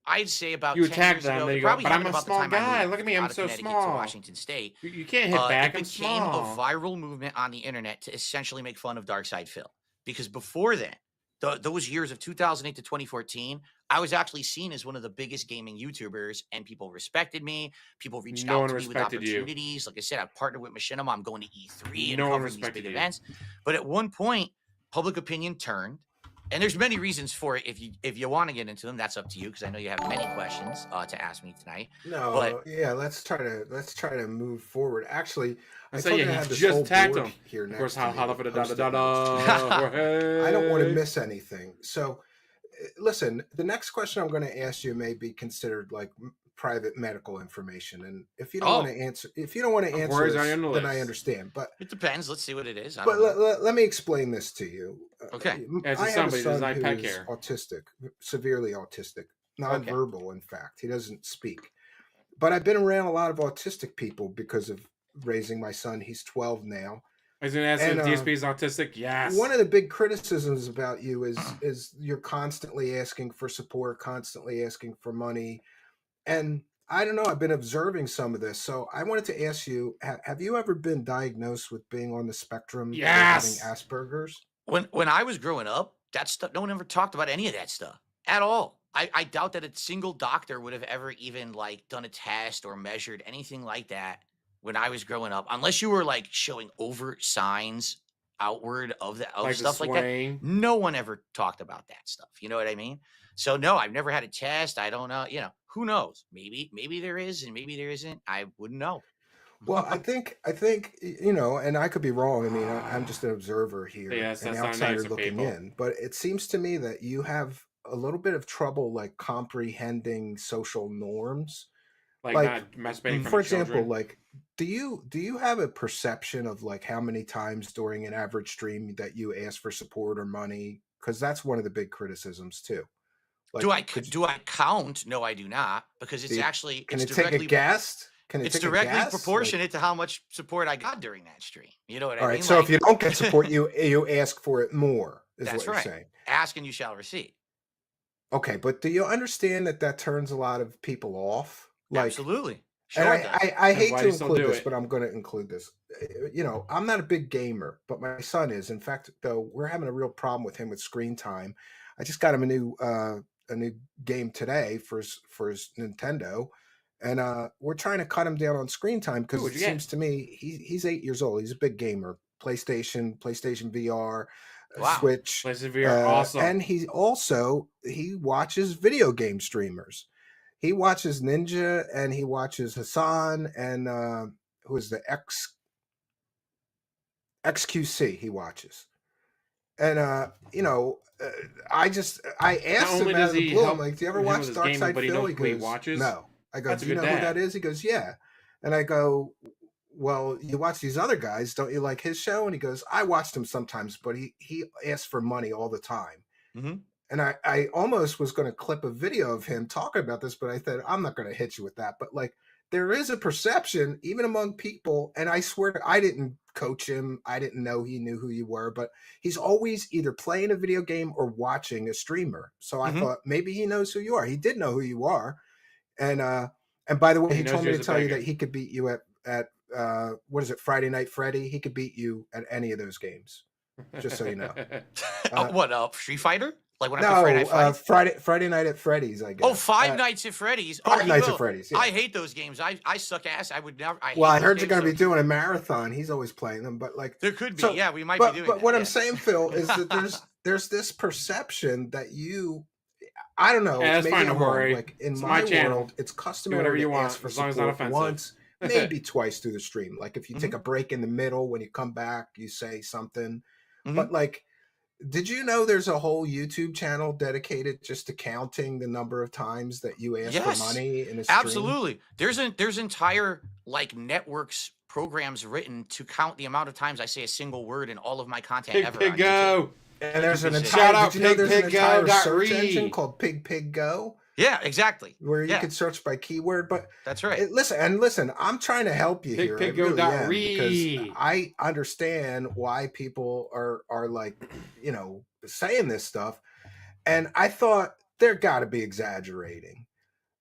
I'd say about You 10 attack years them, ago. then It you go, probably but I'm happened a about the small time I guy. moved Look at me, I'm out of so Connecticut to small. Washington State. You can't hit back. It I'm became a small. viral movement on the internet to essentially make fun of Darkside Phil. Because before then, those years of 2008 to 2014, I was actually seen as one of the biggest gaming YouTubers, and people respected me. People reached No out one to me with respected you. opportunities. Like I said, I've partnered with Machinima. I'm going to E3 and No one covering these respected big you. events. But at one point, public opinion turned. And there's many reasons for it. If you want to get into them, that's up to you, because I know you have many questions to ask me tonight. No, But yeah, let's try to move forward. Actually, I So told yeah, you I he had this just whole attacked board him. here Of next course, to me holla with for the da da post-it da notes. da. I don't want to miss anything. So, listen, the next question I'm going to ask you may be considered like private medical information, and if you don't want to answer, Warriors this, are on the then I list. understand. But it depends. Let's see what it is. I but don't know. let me explain this to you. Okay. As I a have a somebody, son does I who pet is care? autistic, severely autistic, Okay. nonverbal. In fact, he doesn't speak. But I've been around a lot of autistic people because of raising my son. He's 12 now. I was gonna ask you And if DSP is autistic. Yes. one of the big criticisms about you is you're constantly asking for support, constantly asking for money. And I don't know, I've been observing some of this. So I wanted to ask you, have you ever been diagnosed with being on the spectrum or having Yes. Asperger's? When I was growing up, that stuff, no one ever talked about any of that stuff at all. I doubt that a single doctor would have ever even like done a test or measured anything like that when I was growing up, unless you were like showing overt signs outward of Like the stuff like that. swaying. No one ever talked about that stuff. You know what I mean? So no, I've never had a test. I don't know. Who knows? Maybe there is and maybe there isn't. I wouldn't know. Well, I think and I could be wrong. I mean, I'm just an observer here, Yes, an that's not nice outsider of looking people. in. But it seems to me that you have a little bit of trouble like comprehending social norms. Like Like, not masturbating in front for of example, children. like do you have a perception of like how many times during an average stream that you ask for support or money? Because that's one of the big criticisms too. Like, could you, Do I count? No, I do not, because do it's you, actually can you take a guess? Can you it's take a directly guess? Like, proportionate to how much support I got during that stream. You know what all I right. mean? So if Like you don't get support, you ask for it more, is what that's you're right. saying. Ask and you shall receive. Okay, but do you understand that that turns a lot of people off? Like, Absolutely. and Sure it does. I And hate why do to you still include do this, it? but I'm going to include this. You know, I'm not a big gamer, but my son is. In fact, though, we're having a real problem with him with screen time. I just got him a new game today for his Nintendo, and we're trying to cut him down on screen time Ooh, because what'd it you get? seems to me he's 8 years old. He's a big gamer. PlayStation VR, Wow. Switch, PlayStation VR, awesome. and he watches video game streamers. He watches Ninja and he watches Hassan and who is the XQC he watches. And you know, I Not asked only him out does of the he blue, I'm help like, "Do you ever him with watch his Dark gaming, Side but he Phil?" knows He who he goes, watches. "No." I go, That's "Do a you good know who that dad. is?" He goes, "Yeah." And I go, "Well, you watch these other guys, don't you like his show?" And he goes, "I watched him sometimes, but he asks for money all the time." Hmm. And I almost was going to clip a video of him talking about this, but I thought I'm not going to hit you with that. But like, there is a perception, even among people, and I swear I didn't coach him. I didn't know he knew who you were, but he's always either playing a video game or watching a streamer. So I Hmm. thought maybe he knows who you are. He did know who you are, and by the way, And he he knows told you me as to a tell you beggar. that he could beat you at what is it, Friday Night Freddy? He could beat you at any of those games. Just so you know. What up? Street Fighter? Like when I play Friday No, Night Fights? Friday Night at Freddy's, I Oh, guess. Five Nights at Freddy's. Oh, Five he Nights at will. Freddy's. Yeah. I hate those games. I suck ass. I would never. I Well, hate I those heard you're games. going to So be doing a marathon. He's always playing them, but like, there could be. so, Yeah, we might be doing that. what I'm Yeah. saying, Phil, is that there's this perception that I don't know, Yeah, that's maybe fine. Don't I'm wrong. worry. Like in It's my my channel. world, it's Do whatever customary you to ask want, for as long as it's not support offensive. once, maybe twice through the stream. Like if you take Mhm. a break in the middle, when you come back, you say something. Mhm. But like, did you know there's a whole YouTube channel dedicated just to counting the number of times that you ask for Yes, money in a stream? absolutely. There's entire like networks programs written to count the amount of times I say a single word in all of my content Pig ever Pig on YouTube. Go. And there's an Shout entire. out Did you know there's an entire search pigpiggo.re. engine called Pig Pig Go, Yeah, exactly. where you Yeah, could search by keyword? But that's right. listen. I'm trying to help you here. I really am, because Pigpiggo.re. I understand why people are like, you know, saying this stuff, and I thought they're got to be exaggerating.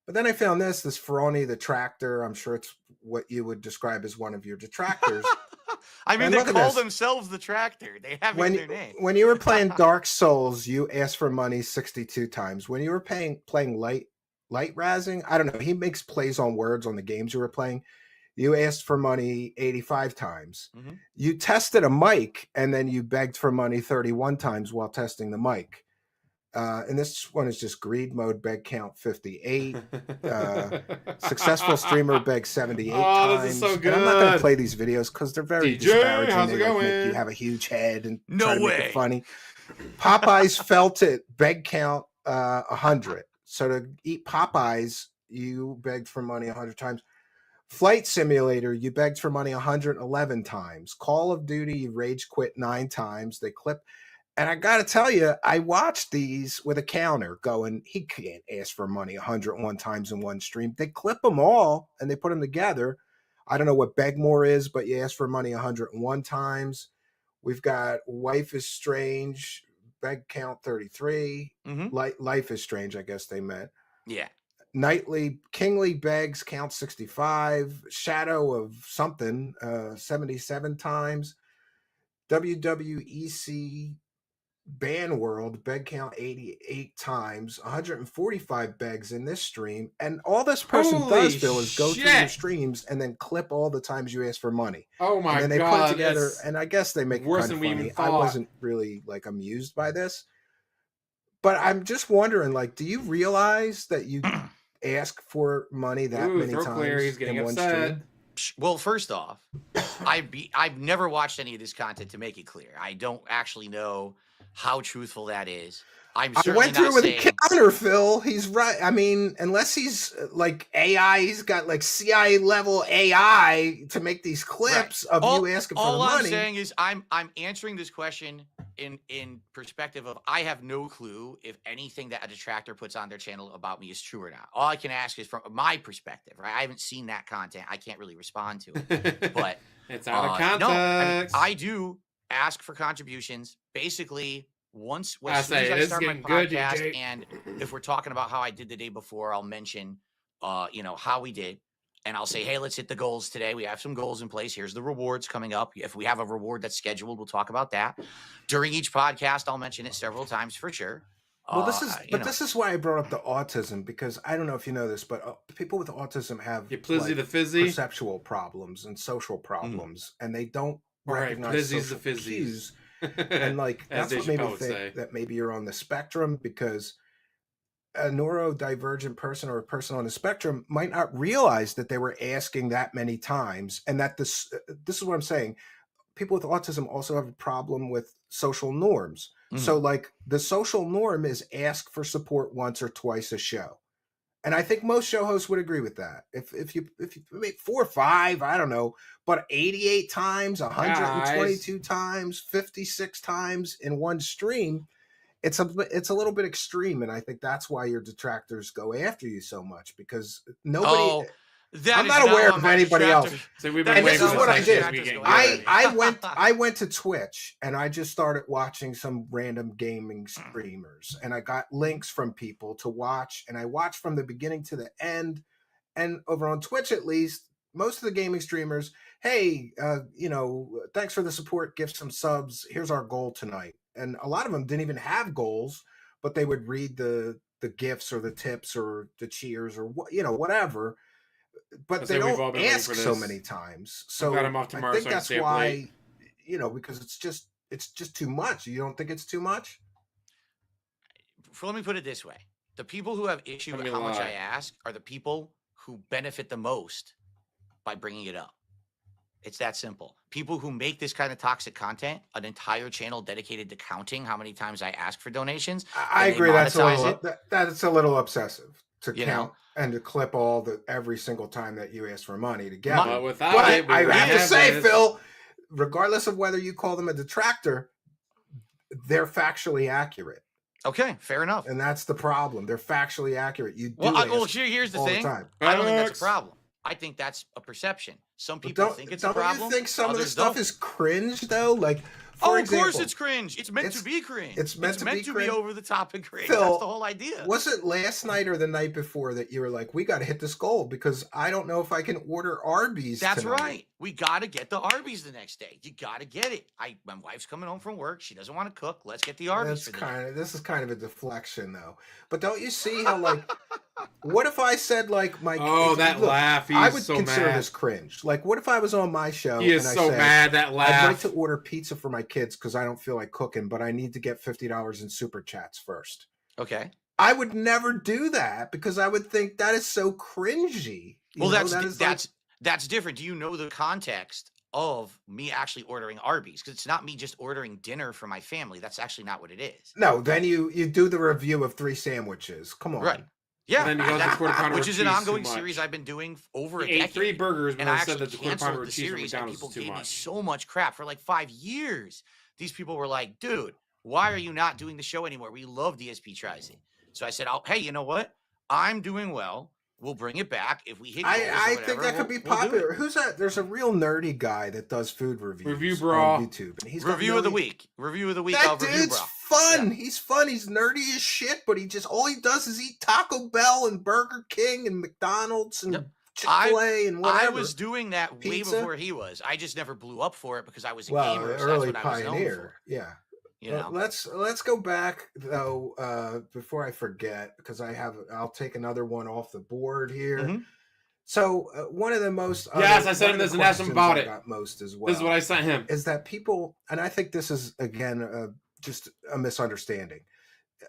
But then I found this Ferroni the tractor. I'm sure it's what you would describe as one of your detractors. I mean, And they look at call this. themselves the Tractor. They have it in their name. When you were playing Dark Souls, you asked for money 62 times. When you were playing light razzing, I don't know. He makes plays on words on the games you were playing. You asked for money 85 times. Mhm. You tested a mic and then you begged for money 31 times while testing the mic. And this one is just greed mode, beg count 58. Successful streamer beg 78 Oh, times. this is so And I'm not going to good. play these videos because they're very DJ, disparaging. how's They it like make you going? have a huge head and No try to make way. it funny. Popeyes felt it, beg count 100. So to eat Popeyes, you begged for money 100 times. Flight Simulator, you begged for money 111 times. Call of Duty, you rage quit 9 times. They clip. And I got to tell you, I watched these with a counter going, he can't ask for money 101 times in one stream. They clip them all and they put them together. I don't know what beg more is, but you ask for money 101 times. We've got Wife is Strange, beg count 33. Mhm. Life is Strange, I guess they meant. Yeah. Nightly Kingly begs count 65. Shadow of something 77 times. WWEC Ban World beg count 88 times, 145 begs in this stream, and all this person Holy does, Phil, is go through your shit. streams and then clip all the times you ask for money. Oh And my then they put it god. together, It's and I guess they make it worse kind of than we even funny. I thought. wasn't really like amused by this, but I'm just wondering, like, do you realize that you ask for money that Ooh, many throat clear. times He's getting in one upset. stream? Well, first off, I've never watched any of this content to make it clear. I don't actually know how truthful that is. I'm I certainly went through not with a saying. counter, Phil. He's right. I mean, unless he's like AI, he's got like CIA level AI to make these Right. clips of you asking for the All I'm money. saying is I'm answering this question in perspective of I have no clue if anything that a detractor puts on their channel about me is true or not. All I can ask is from my perspective, right? I haven't seen that content. I can't really respond to it. But It's out of context. no, I mean, I do ask for contributions. Basically, as soon as I start my podcast, and if we're talking about how I did the day before, I'll mention, how we did. And I'll say, hey, let's hit the goals today. We have some goals in place. Here's the rewards coming up. If we have a reward that's scheduled, we'll talk about that. During each podcast, I'll mention it several times for sure. Well, this is why I brought up the autism, because I don't know if you know this, but people with autism have perceptual problems and social problems, and they don't recognize social cues. And like that's what made me think that maybe you're on the spectrum, because a neurodivergent person or a person on the spectrum might not realize that they were asking that many times, and that this is what I'm saying. People with autism also have a problem with social norms. So like the social norm is ask for support once or twice a show. And I think most show hosts would agree with that. If you make 4 or 5, I don't know, but 88 times, 122 times, 56 times in one stream, it's a little bit extreme, and I think that's why your detractors go after you so much, because nobody. I'm not aware of anybody else. So we've been this is what I did. I went to Twitch and I just started watching some random gaming streamers, and I got links from people to watch, and I watched from the beginning to the end. And over on Twitch, at least, most of the gaming streamers, hey, thanks for the support, give some subs. Here's our goal tonight. And a lot of them didn't even have goals, but they would read the gifts or the tips or the cheers or whatever. But they don't ask so many times. So I think that's why, because it's just too much. You don't think it's too much? Let me put it this way. The people who have issue with how much I ask are the people who benefit the most by bringing it up. It's that simple. People who make this kind of toxic content, an entire channel dedicated to counting how many times I ask for donations. I agree. That's a little obsessive to count and to clip every single time that you ask for money to get it. But I have to say, Phil, regardless of whether you call them a detractor, they're factually accurate. Okay, fair enough. And that's the problem. They're factually accurate. You do here's the thing. I don't think that's a problem. I think that's a perception. Some people think it's a problem. Don't you think some of the stuff is cringe, though? Like, of course it's cringe. It's meant to be cringe. It's meant to be over the top and cringe. Phil, that's the whole idea. Was it last night or the night before that you were like, we got to hit this goal because I don't know if I can order Arby's That's tonight. right. We got to get the Arby's the next day. You got to get it. My wife's coming home from work. She doesn't want to cook. Let's get the Arby's This is kind of a deflection, though. But don't you see how, like, what if I said, like, laugh. I would consider this cringe. Like, what if I was on my show and I said, mad, that laugh. I'd like to order pizza for my kids because I don't feel like cooking, but I need to get $50 in super chats first. Okay. I would never do that because I would think that is so cringy. That's different. Do you know the context of me actually ordering Arby's? Because it's not me just ordering dinner for my family. That's actually not what it is. No, then you do the review of 3 sandwiches. Come on. Right. Yeah, which is an ongoing series I've been doing over a decade. 3 burgers, and I actually canceled the series, and people gave me so much crap for like 5 years. These people were like, dude, why are you not doing the show anymore? We love DSP Tries It. So I said, hey, you know what? I'm doing well. We'll bring it back if we hit goals I think that could be popular. Who's that? There's a real nerdy guy that does food reviews on YouTube. And he's Review of the week. That dude's fun. Yeah. He's fun. He's nerdy as shit, but all he does is eat Taco Bell and Burger King and McDonald's and Chick-fil-A and whatever. I was doing that way before he was. I just never blew up for it because I was a gamer. So early that's what pioneer. I was known for. Yeah. Let's go back though before I forget, because I'll take another one off the board here. Mm-hmm. So one of the most I sent him this and asked him about it. Got most as well. This is what I sent him. Is that people, and I think this is again just a misunderstanding.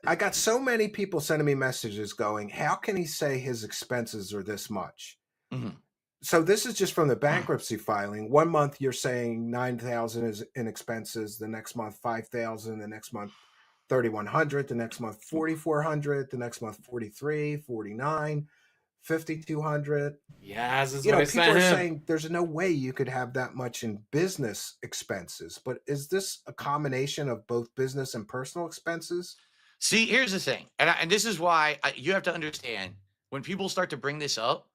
I got so many people sending me messages going, "How can he say his expenses are this much?" Mm-hmm. So this is just from the bankruptcy filing. 1 month you're saying $9,000 is in expenses, the next month $5,000, the next month $3,100, the next month $4,400, the next month 43, 49, 5,200. Yeah, this is You what know, I people sent are him. saying there's no way you could have that much in business expenses, but is this a combination of both business and personal expenses? See, here's the thing, and this is why you have to understand when people start to bring this up,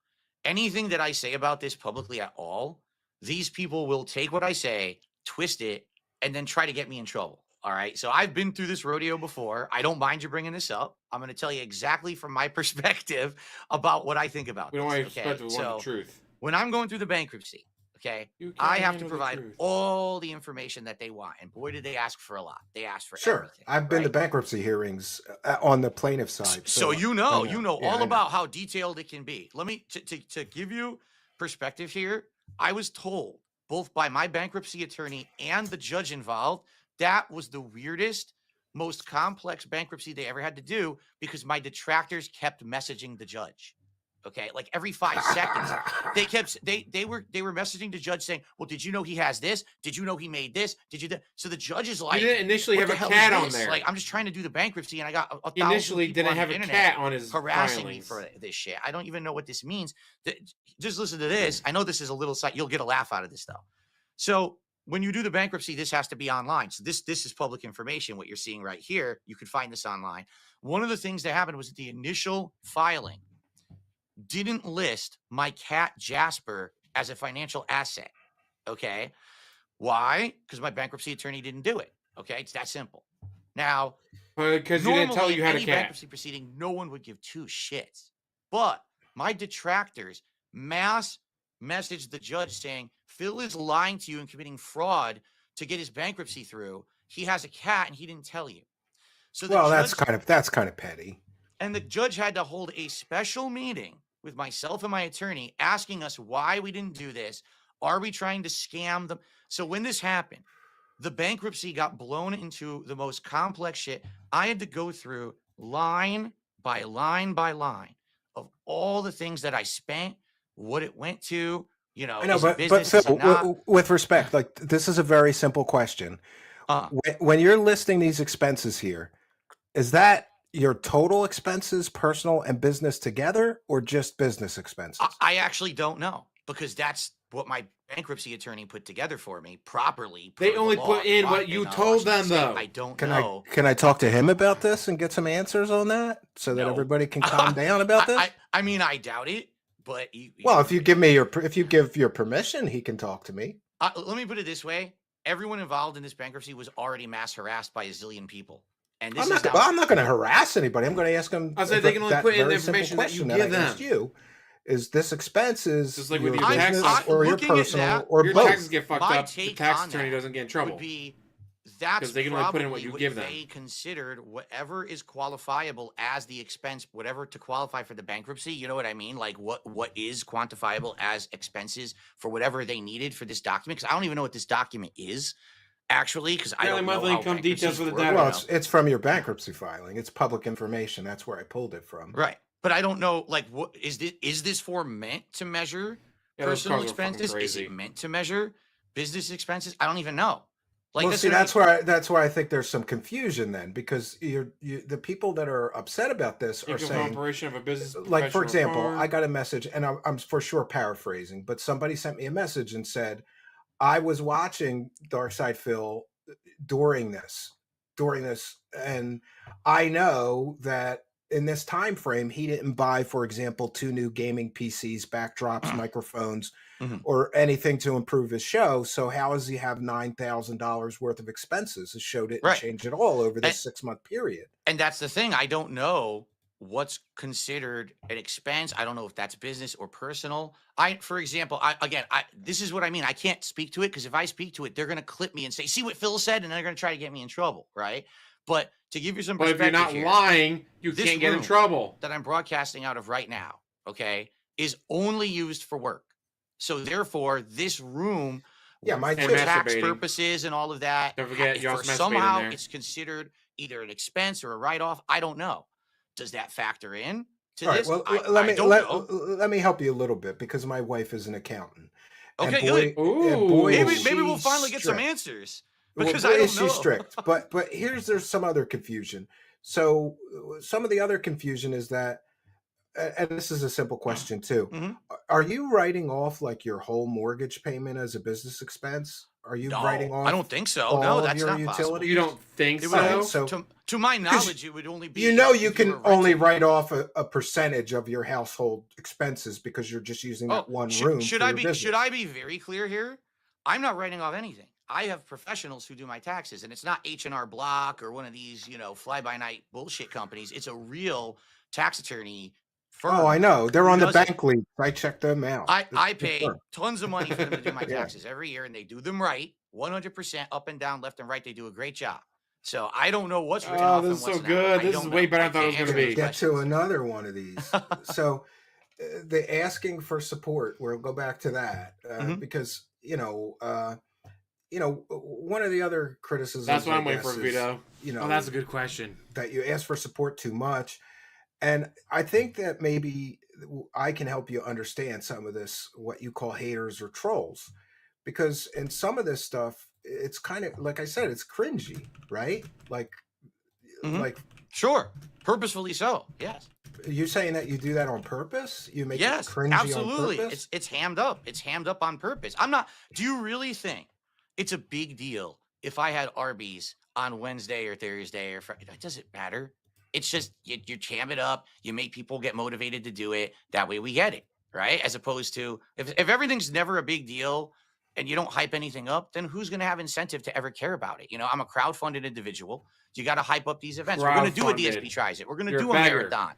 anything that I say about this publicly at all, these people will take what I say, twist it, and then try to get me in trouble. All right. So I've been through this rodeo before. I don't mind you bringing this up. I'm going to tell you exactly from my perspective about what I think about We don't this. want to Okay. expect to want the So truth. when I'm going through the bankruptcy, okay, You I can't have to handle the provide truth. all the information that they want. And boy, did they ask for a lot. They asked for Sure. everything. I've been to right? bankruptcy hearings on the plaintiff side. So you I know Yeah, all I know. about how detailed it can be. Let me to give you perspective here. I was told both by my bankruptcy attorney and the judge involved that was the weirdest, most complex bankruptcy they ever had to do because my detractors kept messaging the judge. Okay, like every 5 seconds, they were messaging the judge saying, "Well, did you know he has this? Did you know he made this? Did you?" So the judge is like, He didn't initially "What have the a hell is cat on this? there. Like, I'm just trying to do the bankruptcy, and I got a He thousand initially people didn't on have the a internet cat on his harassing me filings. for this shit. I don't even know what this means. Just listen to this. I know this is a little side. You'll get a laugh out of this though. So when you do the bankruptcy, this has to be online. So this is public information. What you're seeing right here, you could find this online. One of the things that happened was that the initial filing didn't list my cat Jasper as a financial asset. Okay. Why? Because my bankruptcy attorney didn't do it. Okay. It's that simple. Now, Because you didn't tell normally you in had a any cat. bankruptcy proceeding, no one would give two shits. But my detractors mass messaged the judge saying, Phil is lying to you and committing fraud to get his bankruptcy through. He has a cat and he didn't tell you. So the Well, judge that's kind of petty. and the judge had to hold a special meeting with myself and my attorney asking us why we didn't do this. Are we trying to scam them? So when this happened, the bankruptcy got blown into the most complex shit. I had to go through line by line by line of all the things that I spent, what it went to, I know, is it but business, Phil, is it not? with respect, like this is a very simple question. Uh, When you're listing these expenses here, is that your total expenses, personal and business together, or just business expenses? I actually don't know because that's what my bankruptcy attorney put together for me properly. They per the only law, put in what you law, told should I them, say. though. I don't Can know. can I talk to him about this and get some answers on that so that No. everybody can calm down about this? I mean, I doubt it, but Well, if you give your permission, he can talk to me. let me put it this way: everyone involved in this bankruptcy was already mass harassed by a zillion people, and this I'm not going to harass anybody. I'm going to ask him. I said they can only that put in the very simple information that you question give I them. asked you. Is this expense Just like with your your business taxes. or your Looking at personal that, or Your both? taxes get fucked My up. The take tax on attorney that doesn't get in trouble. would be that's 'Cause they can only put in what probably you what give them. they considered whatever is qualifiable as the expense, whatever to qualify for the bankruptcy. You know what I mean? Like what is quantifiable as expenses for whatever they needed for this document? Because I don't even know what this document is actually. Because I Daily don't know monthly how income details for the bankruptcies work, debtor. Well, it's from your bankruptcy filing. It's public information. That's where I pulled it from. right? But I don't know. Like, what is this? Is this form meant to measure Yeah, those personal cards are fucking expenses? Is crazy. it meant to measure business expenses? I don't even know. Like, Well, that's see, what I mean. that's where I think there's some confusion then, because the people that are upset about this are Income from saying, operation of a business. like, for profession, or example, farm. I got a message, and I'm for sure paraphrasing, but somebody sent me a message and said, I was watching Dark Side Phil during this, and I know that in this time frame, he didn't buy, for example, 2 new gaming PCs, backdrops, microphones, Mhm. or anything to improve his show. So how does he have $9,000 worth of expenses? His show didn't Right. change at all over this And- 6-month period. And that's the thing. I don't know what's considered an expense. I don't know if that's business or personal. For example, this is what I mean. I can't speak to it because if I speak to it, they're going to clip me and say, see what Phil said, and they're going to try to get me in trouble, right? But to give you some But if perspective you're not here, lying, you this can't get in room trouble. that I'm broadcasting out of right now, okay, is only used for work. So therefore, this room, Yeah, mine for too. tax Masturbating. purposes and all of that, Don't forget, if you for also masturbate in somehow there. it's considered either an expense or a write-off. I don't know. Does that factor in to All right, this? well, I don't know. let me help you a little bit, because my wife is an accountant. Okay, and boy, good. Ooh. and boy, Maybe is we'll she finally get some strict. answers. because Well, I don't is she know. strict? But there's some other confusion. So some of the other confusion is that, and this is a simple question too. Mhm. Are you writing off like your whole mortgage payment as a business expense? Are you writing No, I off don't think so. No, all of that's your not possible. You utilities? don't think It would All right, only, so? so to my because knowledge, it would only be you know you if you can were only renting. write off a percentage of your household expenses because you're just using that Oh, one room should for I your be business. very clear here? I'm not writing off anything. I have professionals who do my taxes, and it's not H&R Block or one of these, fly by night bullshit companies. It's a real tax attorney Oh, I firm know. They're who on the does it. bank league. I checked them out. It's I a good pay firm. tons of money for them to do my Yeah. taxes every year, and they do them right, 100% up and down, left and right. They do a great job. So I don't know what's written Oh, off this and is so what's not. good. I This is don't way know. better I than I thought it was can't going to answer be. those Get to questions. another one of these. So the asking for support, we'll go back to that Mhm. because one of the other That's criticisms, what I I'm waiting for, guess, is Vito. Oh, that's a good question. that you ask for support too much. And I think that maybe I can help you understand some of this, what you call haters or trolls, because in some of this stuff, it's kind of like I said, it's cringy, right? Mhm. Like Sure. Purposefully so. Yes. you saying that you do that on purpose? You make it Yes, cringy on absolutely. purpose? It's hammed up. It's hammed up on purpose. I'm not. Do you really think it's a big deal if I had Arby's on Wednesday or Thursday or Friday? It doesn't matter. It's just you jam it up. You make people get motivated to do it. That way we get it, right? As opposed to if everything's never a big deal and you don't hype anything up, then who's going to have incentive to ever care about it? I'm a crowdfunded individual. You got to hype up these events. We're going to do a DSP Crowdfunded. tries it. We're going to You're a do a beggar. marathon.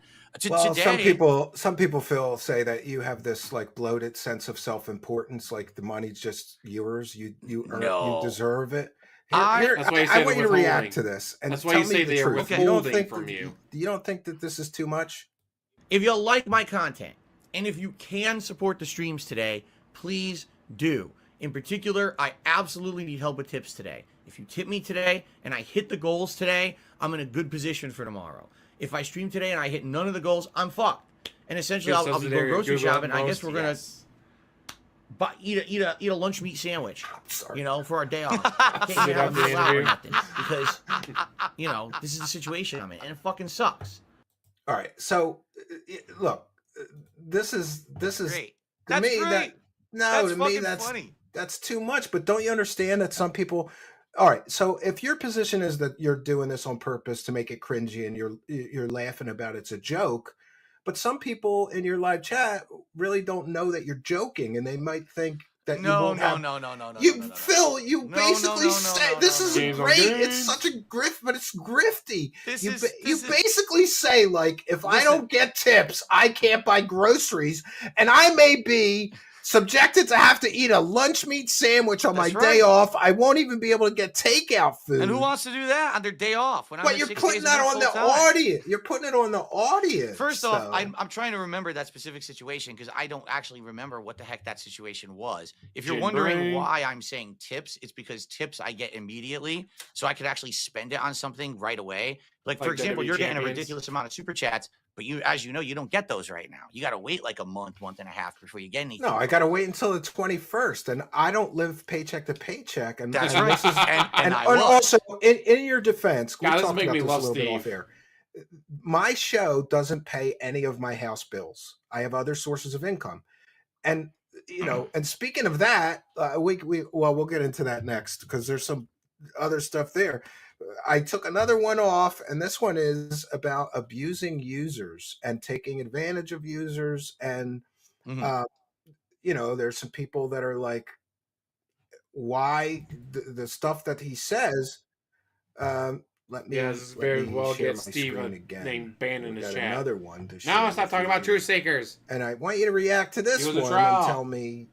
Well, Today, some people say that you have this like bloated sense of self-importance, like the money's just yours. You no. deserve it. I That's why you I say want they're you to react withholding. to this and That's why tell you me say the they are truth. withholding from you. You don't think that this is too much? If you like my content and if you can support the streams today, please do. In particular, I absolutely need help with tips today. If you tip me today and I hit the goals today, I'm in a good position for tomorrow. If I stream today and I hit none of the goals, I'm fucked. And essentially, I'll be going grocery shopping. I guess we're gonna eat a lunch meat sandwich, for our day off. I can't even have a meal out or nothing because, this is the situation I'm in, and it fucking sucks. All right. So look, this is great. to That's me great. that no That's to me fucking that's funny. that's too much. But don't you understand that some people? All right. So if your position is that you're doing this on purpose to make it cringy and you're laughing about it's a joke, but some people in your live chat really don't know that you're joking, and they might think that you won't have. No. Phil, you basically say this is Games on great. It's games. such a grift, but it's grifty. This You is basically say like, if I Listen. don't get tips, I can't buy groceries, and I may be subjected to have to eat a lunch meat sandwich on my That's day right. off. I won't even be able to get takeout food. And who wants to do that on their day off? When I'm But in you're 6 putting days that a week on the full time? audience. You're putting it on the audience. First off, so. I'm trying to remember that specific situation because I don't actually remember what the heck that situation was. If you're Gin wondering brain. why I'm saying tips, it's because tips I get immediately, so I could actually spend it on something right away. Like for Like example, WWE you're getting a champions. ridiculous amount of super chats, but as you know, you don't get those right now. You got to wait like a month and a half before you get anything. No, I got to wait until the 21st, and I don't live paycheck to paycheck. And That's and right. this is- And I and was. also, in your defense, we God, this is talked making about me this a love little bit Steve. off air. My show doesn't pay any of my house bills. I have other sources of income, and and speaking of that, we'll get into that next because there's some other stuff there. I took another one off, and this one is about abusing users and taking advantage of users. And Mhm. there's some people that are like, why the stuff that he says. Let me Yeah, this is let very me well share get my Steve screen again. named banned in We the got chat. another one to Now share let's stop with talking about you. truth seekers. And I want you to react to this He was a one troll. and tell me,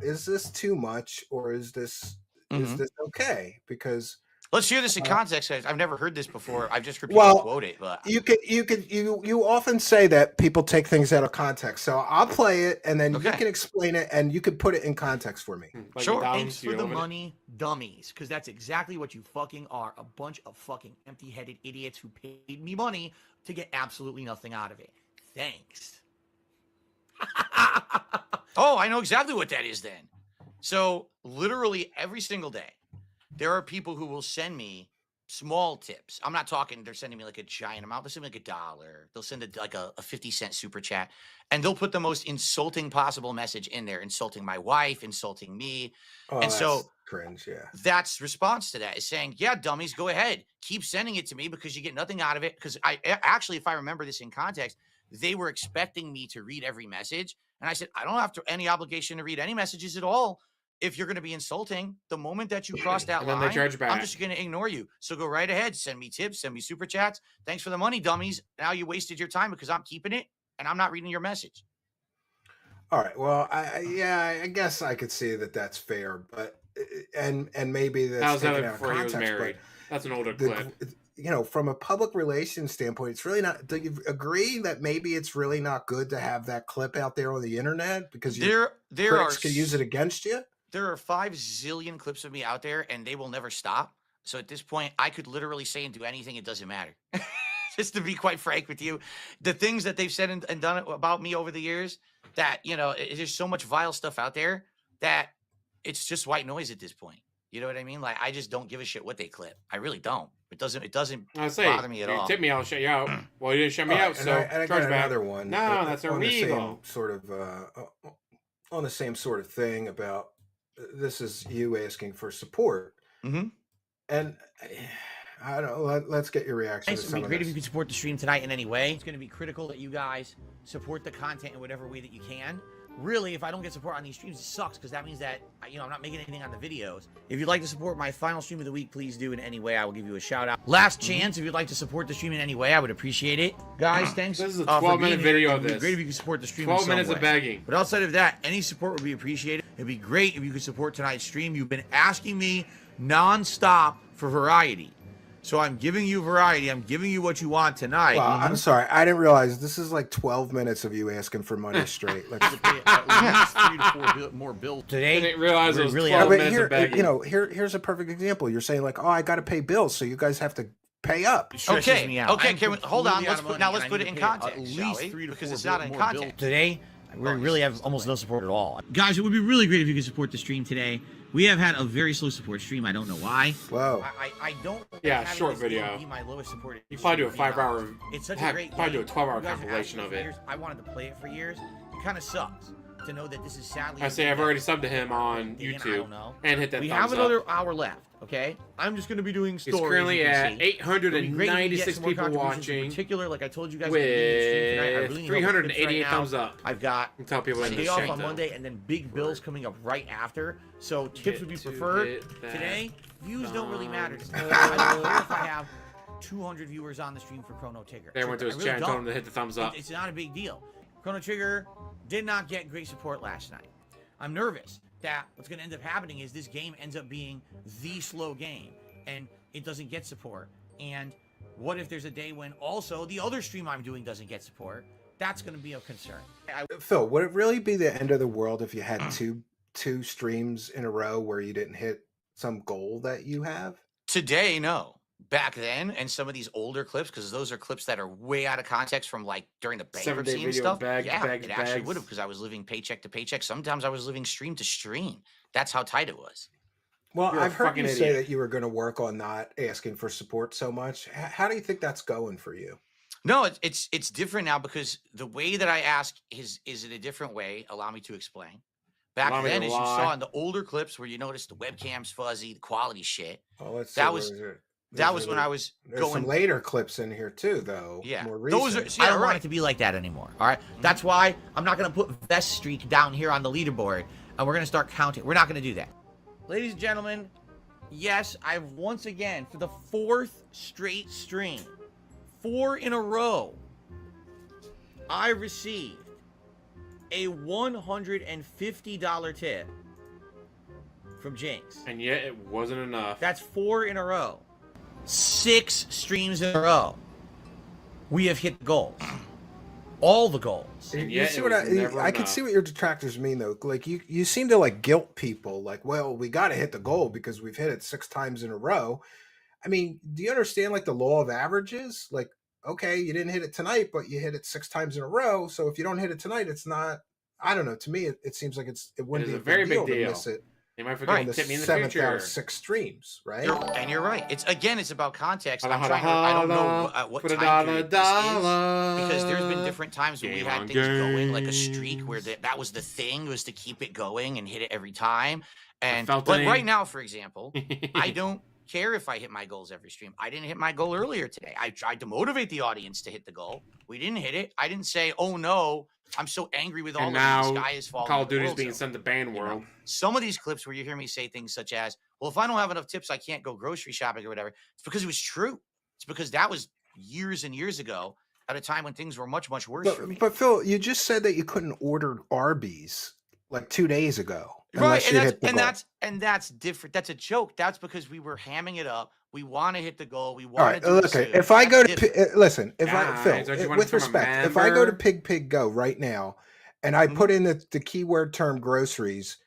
is this too much or is this Mhm. okay? Because Let's hear this in context. Guys. I've never heard this before. I've just heard people quote it, but you often say that people take things out of context. So I'll play it and then you Okay. can explain it and you can put it in context for me. Like Sure. McDonald's, Thanks you for the open it. money, dummies, because that's exactly what you fucking are. A bunch of fucking empty-headed idiots who paid me money to get absolutely nothing out of it. Thanks. Oh, I know exactly what that is then. So literally every single day, there are people who will send me small tips. I'm not talking they're sending me like a giant amount. They'll send me like $1. They'll send like a 50-cent super chat, and they'll put the most insulting possible message in there, insulting my wife, insulting me. Oh, And that's so cringe. Yeah. that's response to that is saying, yeah, dummies, go ahead. Keep sending it to me because you get nothing out of it. Because actually, if I remember this in context, they were expecting me to read every message. And I said, I don't have any obligation to read any messages at all. If you're going to be insulting, the moment that you cross that And then line, they charge back. I'm just going to ignore you. So go right ahead. Send me tips, send me super chats. Thanks for the money, dummies. Now you wasted your time because I'm keeping it and I'm not reading your message. All right. Well, I guess I could see that that's fair, but and maybe That that's was taken how out of before he was context. married. That's an older But clip. from a public relations standpoint, it's really not. Do you agree that maybe it's really not good to have that clip out there on the internet because there critics could use it against you? There are 5 zillion clips of me out there and they will never stop. So at this point, I could literally say and do anything. It doesn't matter. Just to be quite frank with you, the things that they've said and done about me over the years that, there's so much vile stuff out there that it's just white noise at this point. You know what I mean? Like, I just don't give a shit what they clip. I really don't. It doesn't bother me at all. Tip me, I'll shut you out. Well, you didn't shut me out, so and I charge got back. another one. No, that's on the illegal. same sort of on the same sort of thing about this is you asking for support, Mm-hmm. and I don't know. Let's get your reaction. It would be great if you could support the stream tonight in any way. It's going to be critical that you guys support the content in whatever way that you can. Really, if I don't get support on these streams, it sucks because that means that I'm not making anything on the videos. If you'd like to support my final stream of the week, please do in any way. I will give you a shout out. Last chance, if you'd like to support the stream in any way, I would appreciate it. Guys, thanks. This is a for 12-minute being video here. of It'd be this. great if you could support the stream. 12 in some minutes way. of begging. But outside of that, any support would be appreciated. It'd be great if you could support tonight's stream. You've been asking me non-stop for variety. So I'm giving you variety. I'm giving you what you want tonight. Well, I'm sorry. I didn't realize this is like 12 minutes of you asking for money straight. Like, At least 3 to 4 more bills today. I didn't realize it was really 12 but minutes of begging. here's a perfect example. You're saying like, oh, I got to pay bills, so you guys have to pay up. It stresses Okay, me out. okay, I'm can we- hold on, completely out of money, let's and put I it in need to pay context, At shall least we? 3 to Because 4 it's not in more context. bills. Today, we really have almost no support at all. Guys, it would be really great if you could support the stream today. We have had a very slow support stream. I don't know why. Whoa. I don't. Yeah, having short this game video. Be my lowest supported. You probably do a stream 5-hour. It's such a heck, great probably do a game. 12-hour You guys have compilation asked me of for it. years. I wanted to play it for years. It kind of sucks to know that this is sadly. I say I've already subbed to him on Again, I YouTube don't know. and hit that We thumbs have up. another hour left. Okay, I'm just going to be doing stories. He's currently you can at see. It'd be great if you get 896 some more people contributions. In watching particular, like I told you guys, at the beginning of the stream tonight, I with really need help with tips 388 right now. thumbs up. I've got And tell people my in the day off chat, on though. Monday and then big bills coming up right after. So tips would be Get to preferred. hit that Today, views don't really matter. thumbs I don't care if I have 200 viewers on the stream for Chrono Trigger. They went to his I really chat and told don't. him to hit the thumbs up. It's not a big deal. Chrono Trigger did not get great support last night. I'm nervous that what's going to end up happening is this game ends up being the slow game and it doesn't get support. And what if there's a day when also the other stream I'm doing doesn't get support? That's going to be a concern. Phil, would it really be the end of the world if you had two streams in a row where you didn't hit some goal that you have? Today, no. Back then, and some of these older clips, because those are clips that are way out of context from like during the 7-day bankruptcy and video, stuff. bags, it actually bags. would have, because I was living paycheck to paycheck. Sometimes I was living stream to stream. That's how tight it was. Well, You're a I've heard fucking you say idiot. that you were going to work on not asking for support so much. How do you think that's going for you? No, it's different now because the way that I ask is in a different way. Allow me to explain. Back Allow me then, to as you lie. saw in the older clips where you noticed the webcam's fuzzy, the quality shit. Oh, let's That see, was- where is it? That There's was a- when I was There's going. some later clips in here too, though. Yeah, more those are- recent. see, I Yeah, don't want right. it to be like that anymore. All right. That's why I'm not going to put Vest Streak down here on the leaderboard and we're going to start counting. We're not going to do that. Ladies and gentlemen, yes, I've once again, for the 4th straight stream, 4 in a row, I received a $150 tip from Jinx. And yet it wasn't enough. That's 4 in a row. 6 streams in a row. We have hit the goals. All the goals. And You yet see it what was never I can enough. see what your detractors mean though. Like you seem to like guilt people. Like, well, we got to hit the goal because we've hit it 6 times in a row. I mean, do you understand like the law of averages? Like, okay, you didn't hit it tonight, but you hit it 6 times in a row. So if you don't hit it tonight, it's not. I don't know. To me, it seems like it wouldn't It be is a very big to deal. miss it They might forget Right. to on the tip me in the 7th out future. of 6 streams, right? And you're right. It's about context. Holla, I'm holla, trying to. I don't know holla, what put a time dollar, period this is, dollar. because there's been different times when we Game had on things going, like a streak where games. that was the thing, was to keep it going and hit it every time. And felt like it right in. now, for example, I don't care if I hit my goals every stream. I didn't hit my goal earlier today. I tried to motivate the audience to hit the goal. We didn't hit it. I didn't say, "Oh no, I'm so angry with all And of you. The now sky is falling." Call of the Duty's world's being over." sent to ban You know, world. some of these clips where you hear me say things such as, "Well, if I don't have enough tips, I can't go grocery shopping or whatever," it's because it was true. It's because that was years and years ago, at a time when things were much, much worse for me. But Phil, you just said that you couldn't order Arby's like 2 days ago Right, unless you hit the goal. that's different. That's a joke. That's because we were hamming it up. We want to hit the goal. We All want right, to do it look, soon. if I go That's to different. listen, if Guys, Phil, don't you wanna with become a respect, if I go to member? Pig Go right now and I Mhm. put in the keyword term groceries,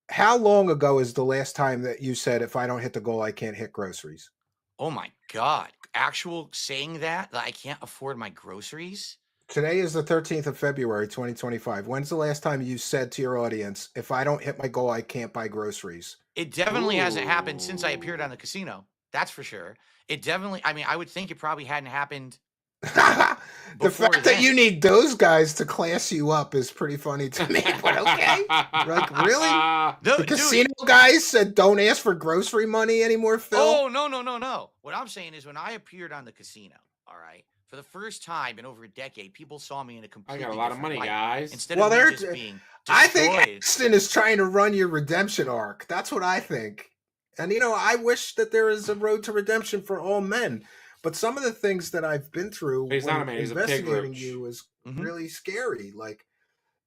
how long ago is the last time that you said if I don't hit the goal, I can't hit groceries? Oh my God. Actual saying that I can't afford my groceries? Today is the 13th of February, 2025. When's the last time you said to your audience, if I don't hit my goal, I can't buy groceries? It definitely hasn't happened since I appeared on Ooh. the casino. That's for sure. It definitely, I mean, I would think it probably hadn't happened The before fact that you then. need those guys to class you up is pretty funny to me, but okay. Like, really? No, The dude. casino guys said don't ask for grocery money anymore, Phil? Oh, no. What I'm saying is, when I appeared on the casino, all right, for the first time in over a decade, people saw me in a I completely got a lot of different money, light. guys. Instead Well, of me they're just being I think destroyed. Axton is trying to run your redemption arc. That's what I think. And I wish that there is a road to redemption for all men. But some of the things that I've been through He's not a when man, he's a pig investigating roach. you is Mhm. really scary. Like,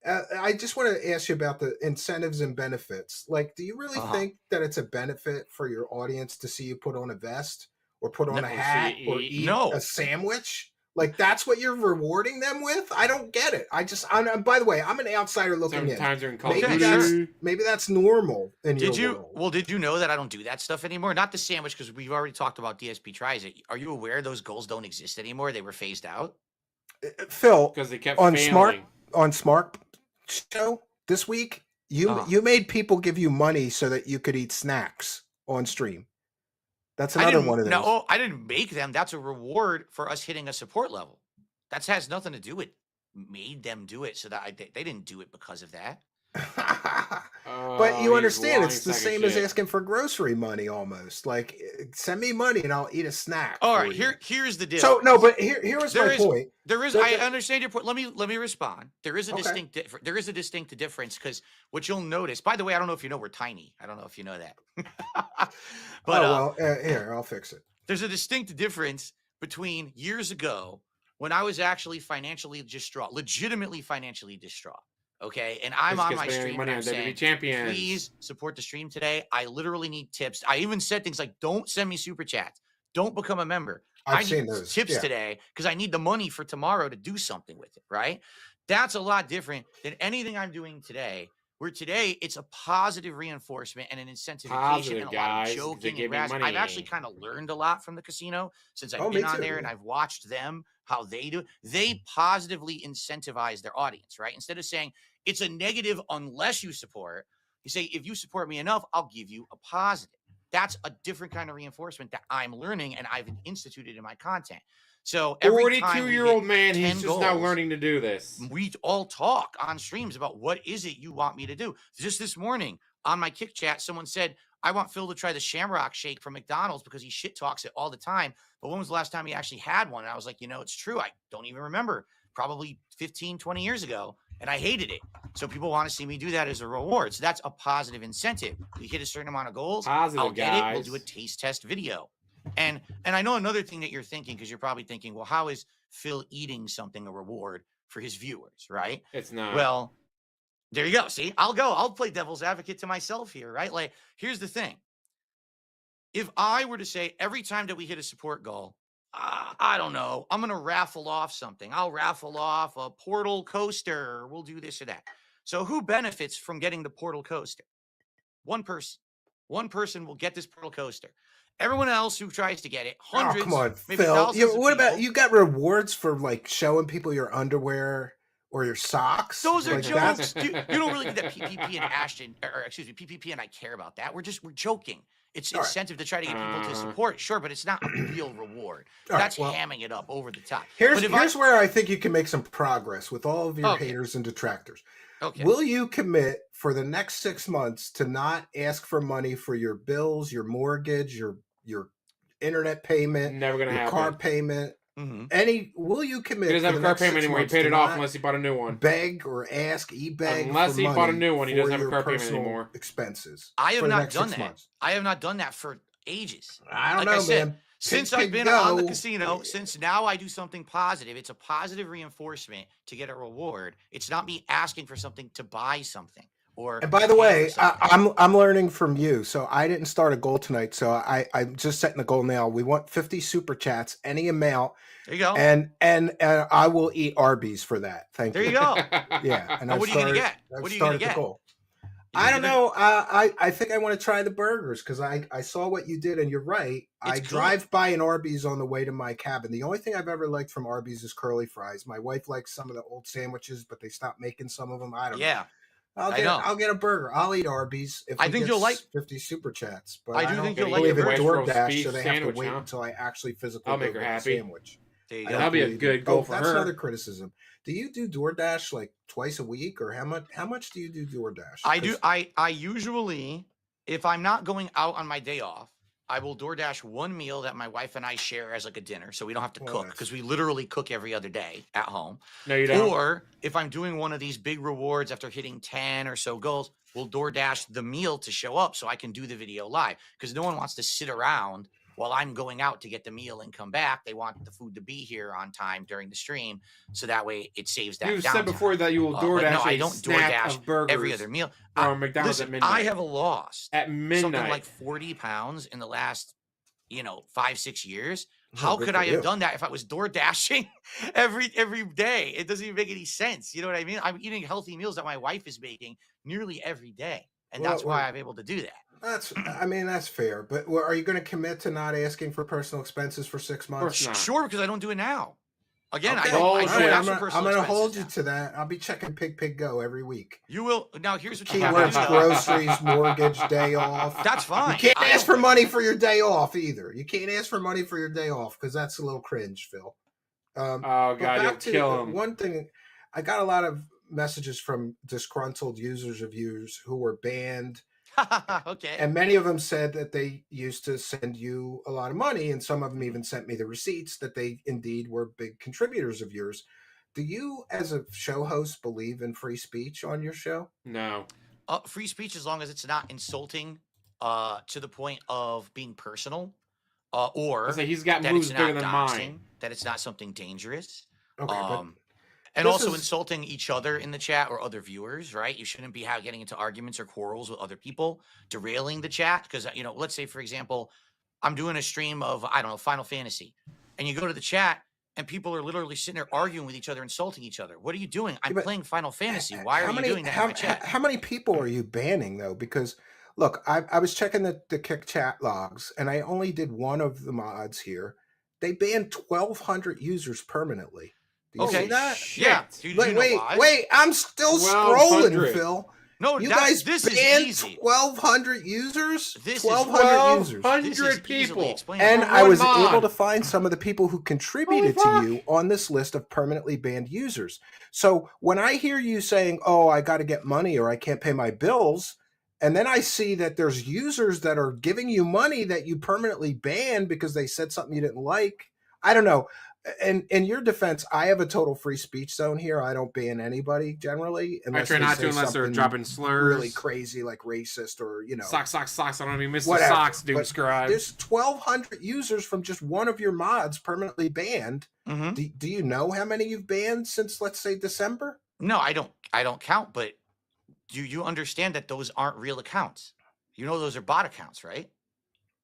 I just want to ask you about the incentives and benefits. Like, do you really Uh-huh. think that it's a benefit for your audience to see you put on a vest or put on No, a Or hat see or eat. eat a no. sandwich? Like, that's what you're rewarding them with? I don't get it. By the way, I'm an outsider looking in. Sometimes during Call of Okay, Duty. Maybe that's normal in Did your you? world. Well, did you know that I don't do that stuff anymore? Not the sandwich, because we've already talked about DSP tries it. Are you aware those goals don't exist anymore? They were phased out. Phil, Because they kept on failing. Smart Show this week, Uh-huh. you made people give you money so that you could eat snacks on stream. That's I another didn't. one of those. No, I didn't make them. That's a reward for us hitting a support level. That has nothing to do with made them do it. So that they didn't do it because of that. But you he's understand, lying it's the sack of same as shit. asking for grocery money almost. Like, send me money and I'll eat a snack. All for right, you. here's the deal. So no, but here was my point. There is. The- I the- understand your point. Let me respond. There is a Okay. distinct difference, because what you'll notice. By the way, I don't know if you know we're tiny. I don't know if you know that. But here, I'll fix it. there's a distinct difference between years ago, when I was actually financially distraught, legitimately financially distraught. Okay, and I'm Just on get my spending stream money and I'm on WWE saying, champions. please support the stream today. I literally need tips. I even said things like, don't send me super chats. Don't become a member. I've I seen need those. tips Yeah. today because I need the money for tomorrow to do something with it, right? That's a lot different than anything I'm doing today, where today it's a positive reinforcement and an incentivization Positive, and a lot guys, of 'cause they joking give and me razzing. I've actually money. kind of learned a lot from the casino since I've Oh, me been on too, there, and yeah. I've watched them, how they do. They positively incentivize their audience, right? Instead of saying it's a negative unless you support, you say, if you support me enough, I'll give you a positive. That's a different kind of reinforcement that I'm learning and I've instituted in my content. So every time we 42-year-old hit man, 10 he's just now goals, learning to do this. we all talk on streams about what is it you want me to do. Just this morning on my kick chat, someone said, I want Phil to try the Shamrock Shake from McDonald's because he shit talks it all the time. But when was the last time he actually had one? And I was like, it's true. I don't even remember. Probably 15, 20 years ago. And I hated it. So people want to see me do that as a reward. So that's a positive incentive. We hit a certain amount of goals. Positive, I'll get it. We'll guys. do a taste test video. And I know another thing that you're thinking, because you're probably thinking, well, how is Phil eating something a reward for his viewers, right? It's not. Well, there you go. See, I'll play devil's advocate to myself here, right? Like, here's the thing. If I were to say every time that we hit a support goal, I don't know, I'm going to raffle off something. I'll raffle off a portal coaster. We'll do this or that. So who benefits from getting the portal coaster? One person. One person will get this portal coaster. Everyone else who tries to get it, hundreds, come on, maybe Phil. thousands of What about people. you got rewards for like showing people your underwear or your socks. Those are Like, jokes. You don't really get that PPP and Ashton, or excuse me, PPP and I care about that. We're joking. It's All right. incentive to try to get people to support, sure, but it's not a real reward. All right, That's well, hamming it up over the top. Here's But here's where I think you can make some progress with all of your Okay. haters and detractors. Okay. Will you commit for the next 6 months to not ask for money for your bills, your mortgage, your internet payment, Never gonna your happen. car payment? Mhm. Will you commit? He doesn't have for a the car next payment 6 anymore. He months paid to it off not unless he bought a new one. beg or ask, beg Unless for he money bought a new one, he for doesn't have a your car payment personal anymore. expenses. I have for the not next done 6 that. months. I have not done that for ages. I don't Like know, I said, man. since Pig, I've pig, been on the go. casino, since now I do something positive, it's a positive reinforcement to get a reward. It's not me asking for something to buy something or. And by the pay for way, something. I'm learning from you. So I didn't start a goal tonight. So I'm just setting the goal now. We want 50 super chats, any amount, There you go. and I will eat Arby's for that. Thank There you. you go. Yeah, and What are you gonna get? I've What are you gonna started the get? goal. You I gonna don't get know. I think I want to try the burgers because I saw what you did, and you're right. I It's good. drive by an Arby's on the way to my cabin. The only thing I've ever liked from Arby's is curly fries. My wife likes some of the old sandwiches, but they stopped making some of them. I don't know. Yeah, I I'll know. get a burger. I'll eat Arby's if I we think get you'll like. 50 super chats. But I I do don't think you'll Gonna like eat it believe in a very. rice roast DoorDash, beef so they have to sandwich, wait huh? until I actually physically I'll go make her get the happy. sandwich. There you I go. don't That'll be a believe in- good goal for that's her. another criticism. Do you do DoorDash like twice a week, or how much do you do DoorDash? I do. 'Cause- I usually, if I'm not going out on my day off, I will DoorDash one meal that my wife and I share as like a dinner, so we don't have to Well, cook that's- because we literally cook every other day at home. No, you don't. Or if I'm doing one of these big rewards after hitting 10 or so goals, we'll DoorDash the meal to show up so I can do the video live because no one wants to sit around while I'm going out to get the meal and come back. They want the food to be here on time during the stream, so that way it saves that. You said before that you will but DoorDash no, I a don't snack DoorDash of burgers every other meal. from McDonald's Listen, at midnight. I have lost at something midnight. like 40 pounds in the last 5-6 years. Oh, How good could for I have you. done that if I was door dashing every day? It doesn't even make any sense. You know what I mean? I'm eating healthy meals that my wife is making nearly every day, and that's why I'm able to do that. That's fair. But are you going to commit to not asking for personal expenses for 6 months? course not. Sure, because I don't do it now. Again, Okay. I don't All ask right, for I'm personal going to hold expenses you now. to that. I'll be checking Pig Go every week. You will. Now, here's what you have to Keywords, do, though. groceries, mortgage, day off. That's fine. You can't I ask don't- for money for your day off either. You can't ask for money for your day off because that's a little cringe, Phil. Oh But god, you'll back to kill him. one thing. I got a lot of messages from disgruntled users of yours who were banned, Okay. and many of them said that they used to send you a lot of money, and some of them even sent me the receipts that they indeed were big contributors of yours. Do you, as a show host, believe in free speech on your show? No. Free speech, as long as it's not insulting to the point of being personal, or So he's got that moves it's bigger not than doxing, mine. that it's not something dangerous. Okay, but And this also is- insulting each other in the chat or other viewers, right? You shouldn't be getting into arguments or quarrels with other people, derailing the chat. Because, let's say, for example, I'm doing a stream of, I don't know, Final Fantasy, and you go to the chat and people are literally sitting there arguing with each other, insulting each other. What are you doing? I'm but playing Final Fantasy. Why are you doing that in my chat? How many people are you banning though? Because look, I was checking the kick chat logs, and I only did one of the mods here. They banned 1,200 users permanently. Do you see that? Yeah. Do you know why? Wait! I'm still 1,200. scrolling, Phil. No, You guys this is banned easy. 1,200 users. This is 1,200 users. 1,200 This is easily people. explainable. And For I one was mod. able to find some of the people who contributed Holy to you on this list of permanently banned users. So when I hear you saying, "Oh, I got to get money or I can't pay my bills," and then I see that there's users that are giving you money that you permanently banned because they said something you didn't like, I don't know. And in your defense, I have a total free speech zone here. I don't ban anybody generally, I unless try they not say to unless they're something dropping slurs. really crazy, like racist or Socks. I don't want to be Mr. Whatever. Socks, But Doomscribe. There's 1,200 users from just one of your mods permanently banned. Mhm. Do you know how many you've banned since, let's say, December? No, I don't count, but do you understand that those aren't real accounts? You know those are bot accounts, right?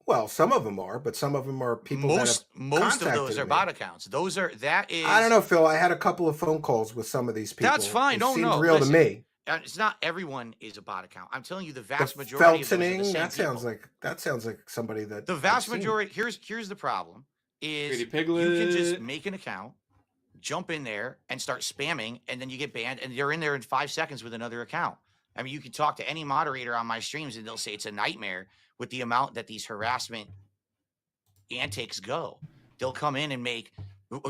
Well, some of them are, but some of them are people that have Most of those contacted are me. bot accounts. That is I don't know, Phil. I had a couple of phone calls with some of these people. That's fine. It No, seemed no, real listen. to me. It's not everyone is a bot account. I'm telling you, the The vast majority of those are the Feltoning, same that sounds like somebody that the I've vast seen. majority. Here's the problem: is Pretty you can just Piglet. make an account, jump in there and start spamming, and then you get banned, and you're in there in 5 seconds with another account. I mean, you can talk to any moderator on my streams, and they'll say it's a nightmare with the amount that these harassment antics go. They'll come in and make.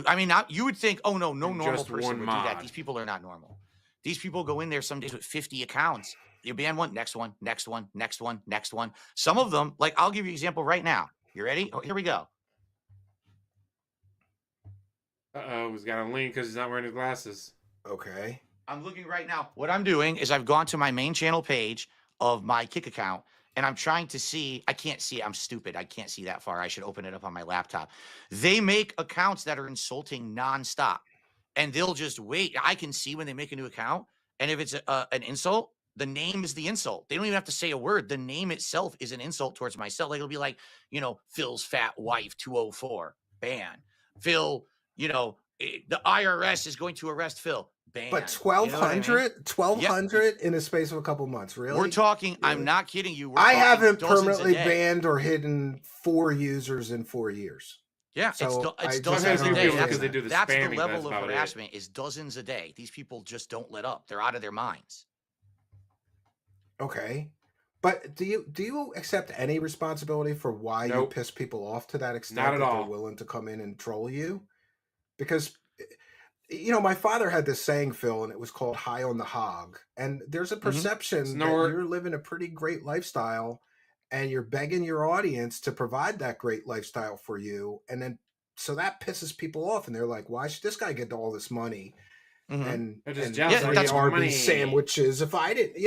I mean, you would think, oh no, no And normal just person one would do that. mod. These people are not normal. These people go in there some days with 50 accounts. You ban one, next one, next one, next one, next one. Some of them, like I'll give you an example right now. You ready? Oh, here we go. Uh-oh, he's got a link because he's not wearing his glasses. Okay. I'm looking right now. What I'm doing is I've gone to my main channel page of my Kick account, and I'm trying to see. I can't see. I'm stupid. I can't see that far. I should open it up on my laptop. They make accounts that are insulting nonstop, and they'll just wait. I can see when they make a new account, and if it's an insult, the name is the insult. They don't even have to say a word. The name itself is an insult towards myself. Like it'll be like, Phil's fat wife 204 ban. Phil, the IRS is going to arrest Phil. Ban. But 1,200 in a space of a couple months, really? We're talking. Really? I'm not kidding you. I haven't permanently banned or hidden 4 users in 4 years. Yeah, So it's I dozens just a day. don't That's, they do the that's the spamming, level that's of about it. harassment is dozens a day. These people just don't let up. They're out of their minds. Okay. But do you accept any responsibility for why you Nope. piss people off to that extent Not at that all. they're willing to come in and troll you? Because my father had this saying, Phil, and it was called high on the hog. And there's a perception that Snort. you're living a pretty great lifestyle and you're begging your audience to provide that great lifestyle for you. And then so that pisses people off and they're like, why should this guy get all this money? Mhm. And They're just and jealous of free your Arby's money. sandwiches if I didn't,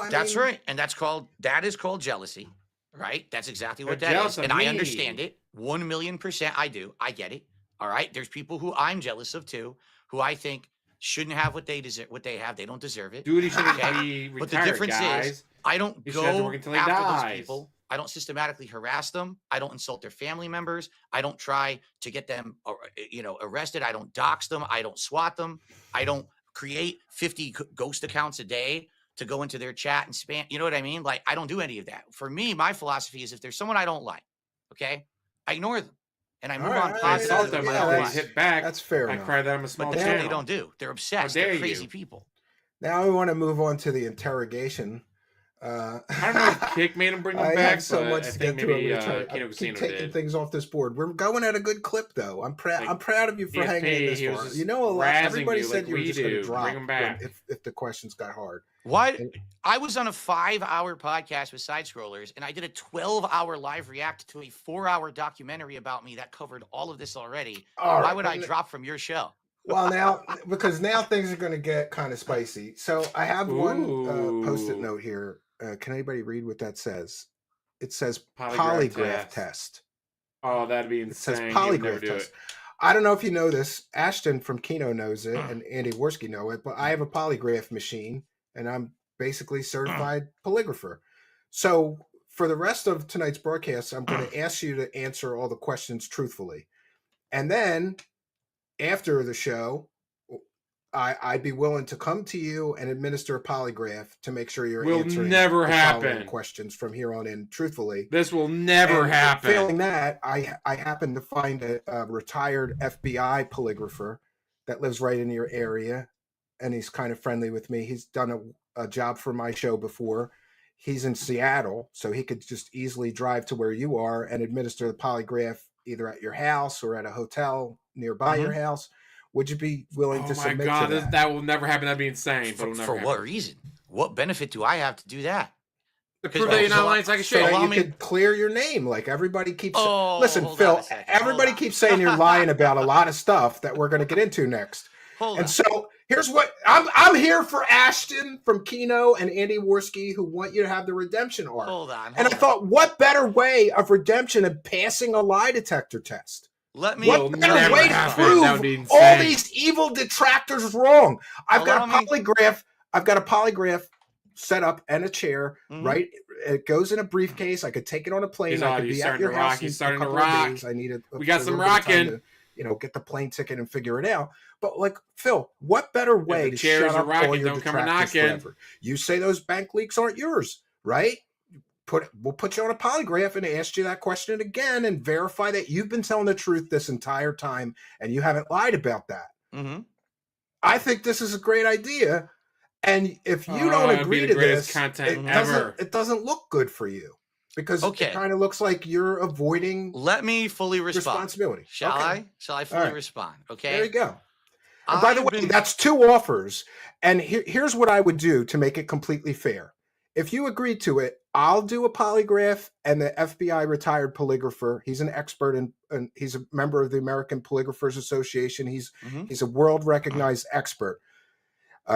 That's mean, right, and that is called jealousy, right? That's exactly what They're that jealous is, of and I me. understand it 1,000,000%. I do. I get it. All right. There's people who I'm jealous of too, who I think shouldn't have what they deserve. What they have, they don't deserve it. Dude, he shouldn't Okay? be But the retired, difference guys. is, I don't He should have to go work until he after dies. those people. I don't systematically harass them. I don't insult their family members. I don't try to get them, arrested. I don't dox them. I don't swat them. I don't create 50 ghost accounts a day to go into their chat and spam. You know what I mean? Like, I don't do any of that. For me, my philosophy is if there's someone I don't like, okay, I ignore them and I move All on right, I positive insult with them, my I own always life. hit back. that's fair I enough. cry that I'm a small But that's what channel. they don't do. They're obsessed. dare They're you. crazy people. Now we want to move on to the interrogation. I don't know if Kick made him bring him I back, have so but much I to think get to. maybe I Kino keep Casino taking did. things off this board. We're going at a good clip, though. I'm Like, proud of you for hanging in DSP, this he was far. just A lot. razzing Everybody you said like you were we just going to do. drop Bring 'em back. if the questions got hard. What? And- I was on a 5-hour podcast with Side Scrollers, and I did a 12-hour live react to a 4-hour documentary about me that covered all of this already. All Why right, would I drop from your show? Well, now because now things are going to get kind of spicy. So I have one post-it Ooh. note here. Can anybody read what that says? It says Polygraph polygraph test. test. Oh, that'd be It says insane. He would never polygraph do test. it. I don't know if you know this. Ashton from Kino knows it, and Andy Worski know it. But I have a polygraph machine, and I'm basically certified polygrapher. So for the rest of tonight's broadcast, I'm going to ask you to answer all the questions truthfully, and then after the show, I'd be willing to come to you and administer a polygraph to make sure you're Will answering never the following happen. questions from here on in truthfully. This will never And happen. Failing that, I happen to find a retired FBI polygrapher that lives right in your area, and he's kind of friendly with me. He's done a job for my show before. He's in Seattle, so he could just easily drive to where you are and administer the polygraph either at your house or at a hotel nearby your house. Would you be willing Oh to my submit god, to that? that will never happen. That'd be insane. But For, it'll never for happen. what reason? What benefit do I have to do that? To Because prove that you're so- not lying, it's like a So shit. that Allow you me- could clear your name, like everybody keeps. Oh, Listen, hold Phil. on a second. Everybody Hold on. keeps saying you're lying about a lot of stuff that we're going to get into next. Hold And on. so here's what I'm here for: Ashton from Kino and Andy Worski, who want you to have the redemption arc. Hold on. And I thought, what better way of redemption than passing a lie detector test? Let me. Will What better never way to happen. That would be prove all insane. these evil detractors wrong? I've got Allow a me- polygraph. I've got a polygraph set up and a chair. Mhm. Right, it goes in a briefcase. I could take it on a plane. He's I all- could he's be at starting your to rock. house. He's in starting a to couple of rock. days. I need We got a some little bit of time rocking. to, get the plane ticket and figure it out. But like Phil, what better way the to chairs shut are up rocking, all your don't come a detractors knocking. forever? You say those bank leaks aren't yours, right? We'll put you on a polygraph and ask you that question again and verify that you've been telling the truth this entire time and you haven't lied about that. Mm-hmm. I think this is a great idea. And if you don't it'd be agree the to greatest this, content ever. it doesn't look good for you because Okay. it kind of looks like you're avoiding Let me fully respond. responsibility. Shall Okay. I? Shall I fully right. respond? Okay. There you go. And by the way, that's 2 offers. And here's what I would do to make it completely fair. If you agree to it, I'll do a polygraph, and the FBI retired polygrapher. He's an expert and he's a member of the American Polygraphers Association. He's a world recognized expert.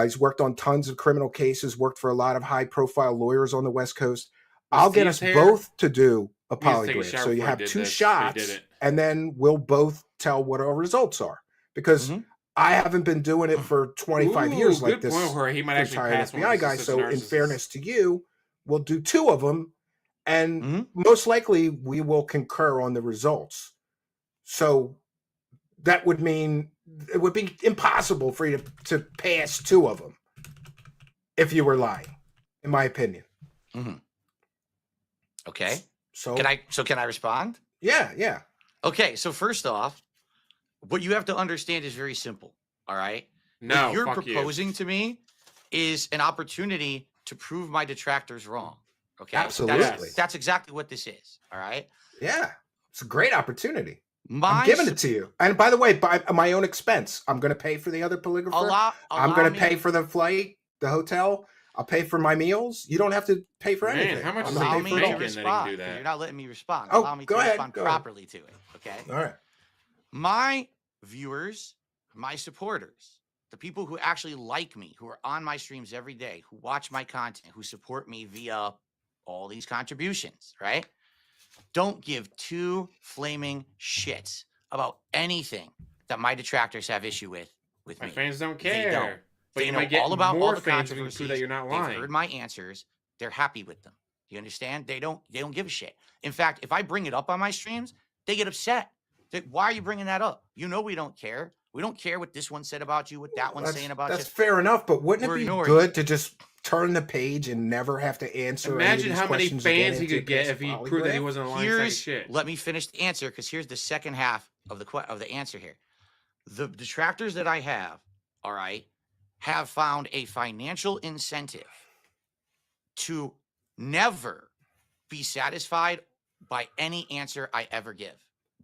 He's worked on tons of criminal cases, worked for a lot of high profile lawyers on the West Coast. I'll get us both to do a polygraph. So you have 2 shots, and then we'll both tell what our results are. Because I haven't been doing it for 25 years like this. He might actually pass FBI guy. So in fairness to you, we'll do 2 of them, and most likely we will concur on the results. So that would mean it would be impossible for you to pass 2 of them if you were lying, in my opinion. Okay. So can I respond? Yeah. Okay. So first off, what you have to understand is very simple. All right. No, what you're proposing to me is an opportunity to prove my detractors wrong. Okay. Absolutely. That's exactly what this is. All right. Yeah. It's a great opportunity. I'm giving it to you. And by the way, by my own expense, I'm going to pay for the other polygrapher. I'm going to pay for the flight, the hotel. I'll pay for my meals. You don't have to pay for anything. How much is allow me to respond? You're not letting me respond. Oh, allow me go to ahead. respond properly to it. Okay. All right. My viewers, my supporters, the people who actually like me, who are on my streams every day, who watch my content, who support me via all these contributions, right? Don't give 2 flaming shits about anything that my detractors have issue with me. My fans don't care. They don't. But they know all about all the controversies. That you're not lying. They've heard my answers. They're happy with them. You understand? They don't give a shit. In fact, if I bring it up on my streams, they get upset. Why are you bringing that up? You know we don't care. We don't care what this one said about you, what that one's saying about you. That's fair enough, but wouldn't it be good to just turn the page and never have to answer? Imagine how many fans he could get if he proved that he wasn't lying. Shit. Let me finish the answer, because here's the second half of the answer here. The detractors that I have, all right, have found a financial incentive to never be satisfied by any answer I ever give,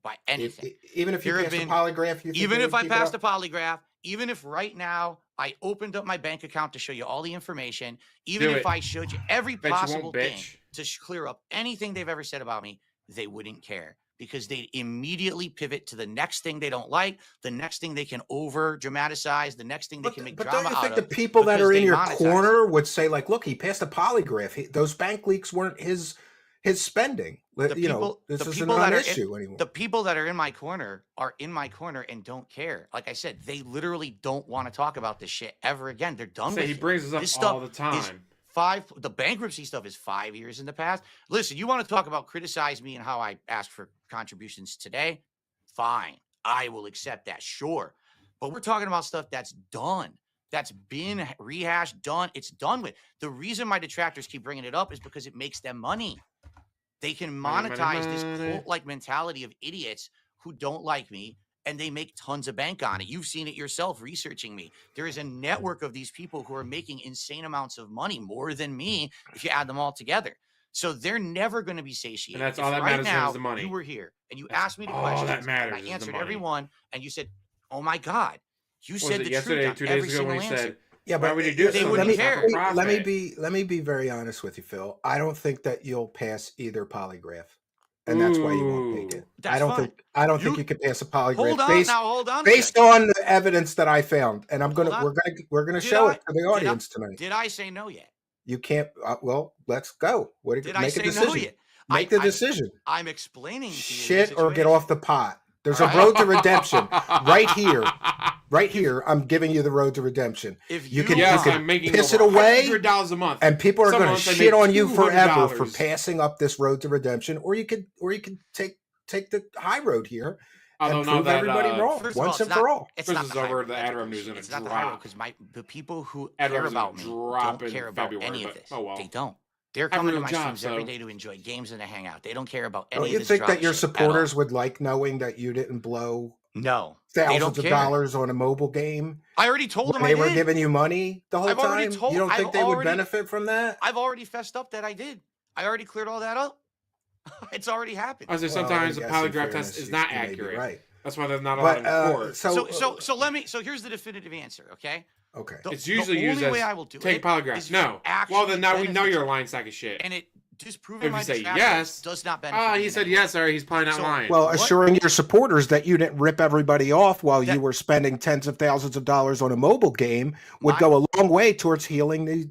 by anything. Even if you pass a polygraph, even if I passed a polygraph, even if right now I opened up my bank account to show you all the information, even if I showed you every possible thing to clear up anything they've ever said about me, they wouldn't care. Because they immediately pivot to the next thing they don't like, the next thing they can over dramatize, the next thing they can make drama out of. But don't you think the people that are in your corner would say, like, look, he passed a polygraph. Those bank leaks weren't his spending. This isn't an issue anymore. The people that are in my corner and don't care. Like I said, they literally don't want to talk about this shit ever again. They're done with it. He brings us up all the time. The bankruptcy stuff is 5 years in the past. Listen, you want to talk about criticize me and how I asked for contributions today? Fine. I will accept that. Sure. But we're talking about stuff that's done. That's been rehashed, done. It's done with. The reason my detractors keep bringing it up is because it makes them money. They can monetize this cult-like mentality of idiots who don't like me, and they make tons of bank on it. You've seen it yourself researching me. There is a network of these people who are making insane amounts of money, more than me, if you add them all together. So they're never going to be satiated. And that's all that matters is the money. You were here and you asked me the questions. That matters. And I answered every one, and you said, "Oh my God, you said the yesterday, truth 2 on days every ago single when he answer." said, yeah, but they wouldn't care. Let me be very honest with you, Phil. I don't think that you'll pass either polygraph. And that's why you won't take it. I don't think you can pass a polygraph. Hold on. Based on the evidence that I found, and we're gonna show it to the audience tonight. Did I say no yet? You can't. Well, let's go. Did I say no yet? Make the decision. I'm explaining to you. Shit or get off the pot. There's a road to redemption right here. Right here, I'm giving you the road to redemption. If you can making piss it away, $100 a month, and people are going to shit on you forever for passing up this road to redemption. Or you could take the high road here and prove everybody wrong once and for all. It's not over the ad revenue is It's not the high road, because the people who care about me don't care about any of this. They don't. They're coming to my streams every day to enjoy games and to hang out. They don't care about any of this. Don't you think that your supporters would like knowing that you didn't blow No, they don't Thousands of care. dollars on a mobile game? I already told them When I they were did. giving you money the whole I've already time? told- You don't I've think they would already- benefit from that? I've already fessed up that I did. I already cleared all that up. It's already happened. I was like, Well, sometimes I the guess in polygraph fairness, test is you- not you may be accurate. right. That's why they're not But allowed in court. So here's the definitive answer, okay? Okay. It's usually the used only as way I will do take it polygraph. is No. actually Well, then now we know benefit you're a you. lying sack of shit. And it disproving If my you say detractors yes, does not benefit. he me said in any yes, way. or he's probably not So- lying. Well, What? assuring your supporters that you didn't rip everybody off while you That- were spending tens of thousands of dollars on a mobile game would My- go a long way towards healing the,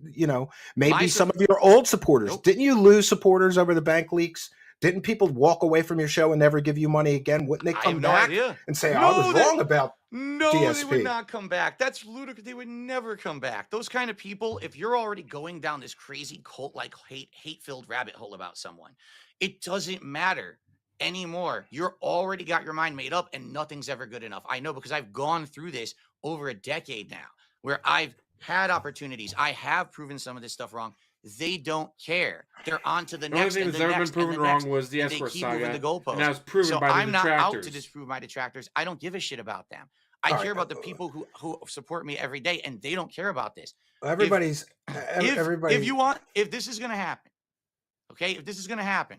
maybe My some sup- of your old supporters. Nope. Didn't you lose supporters over the bank leaks? Didn't people walk away from your show and never give you money again? Wouldn't they I come have no back idea. and say, No, I was they- wrong about No, they DSP? would not come back. That's ludicrous. They would never come back. Those kind of people, if you're already going down this crazy cult-like hate-filled rabbit hole about someone, it doesn't matter anymore. You're already got your mind made up and nothing's ever good enough. I know because I've gone through this over a decade now where I've had opportunities. I have proven some of this stuff wrong. They don't care. They're on to the The only next thing and that's the ever been next and proven the wrong next. was the and they escort keep moving saga, the goalposts. and that was proven So by the I'm not out to detractors. disprove my detractors. I don't give a shit about them. I All care right, about the people who support me every day, and they don't care about this. everybody's everybody. If this is going to happen, okay, if this is going to happen,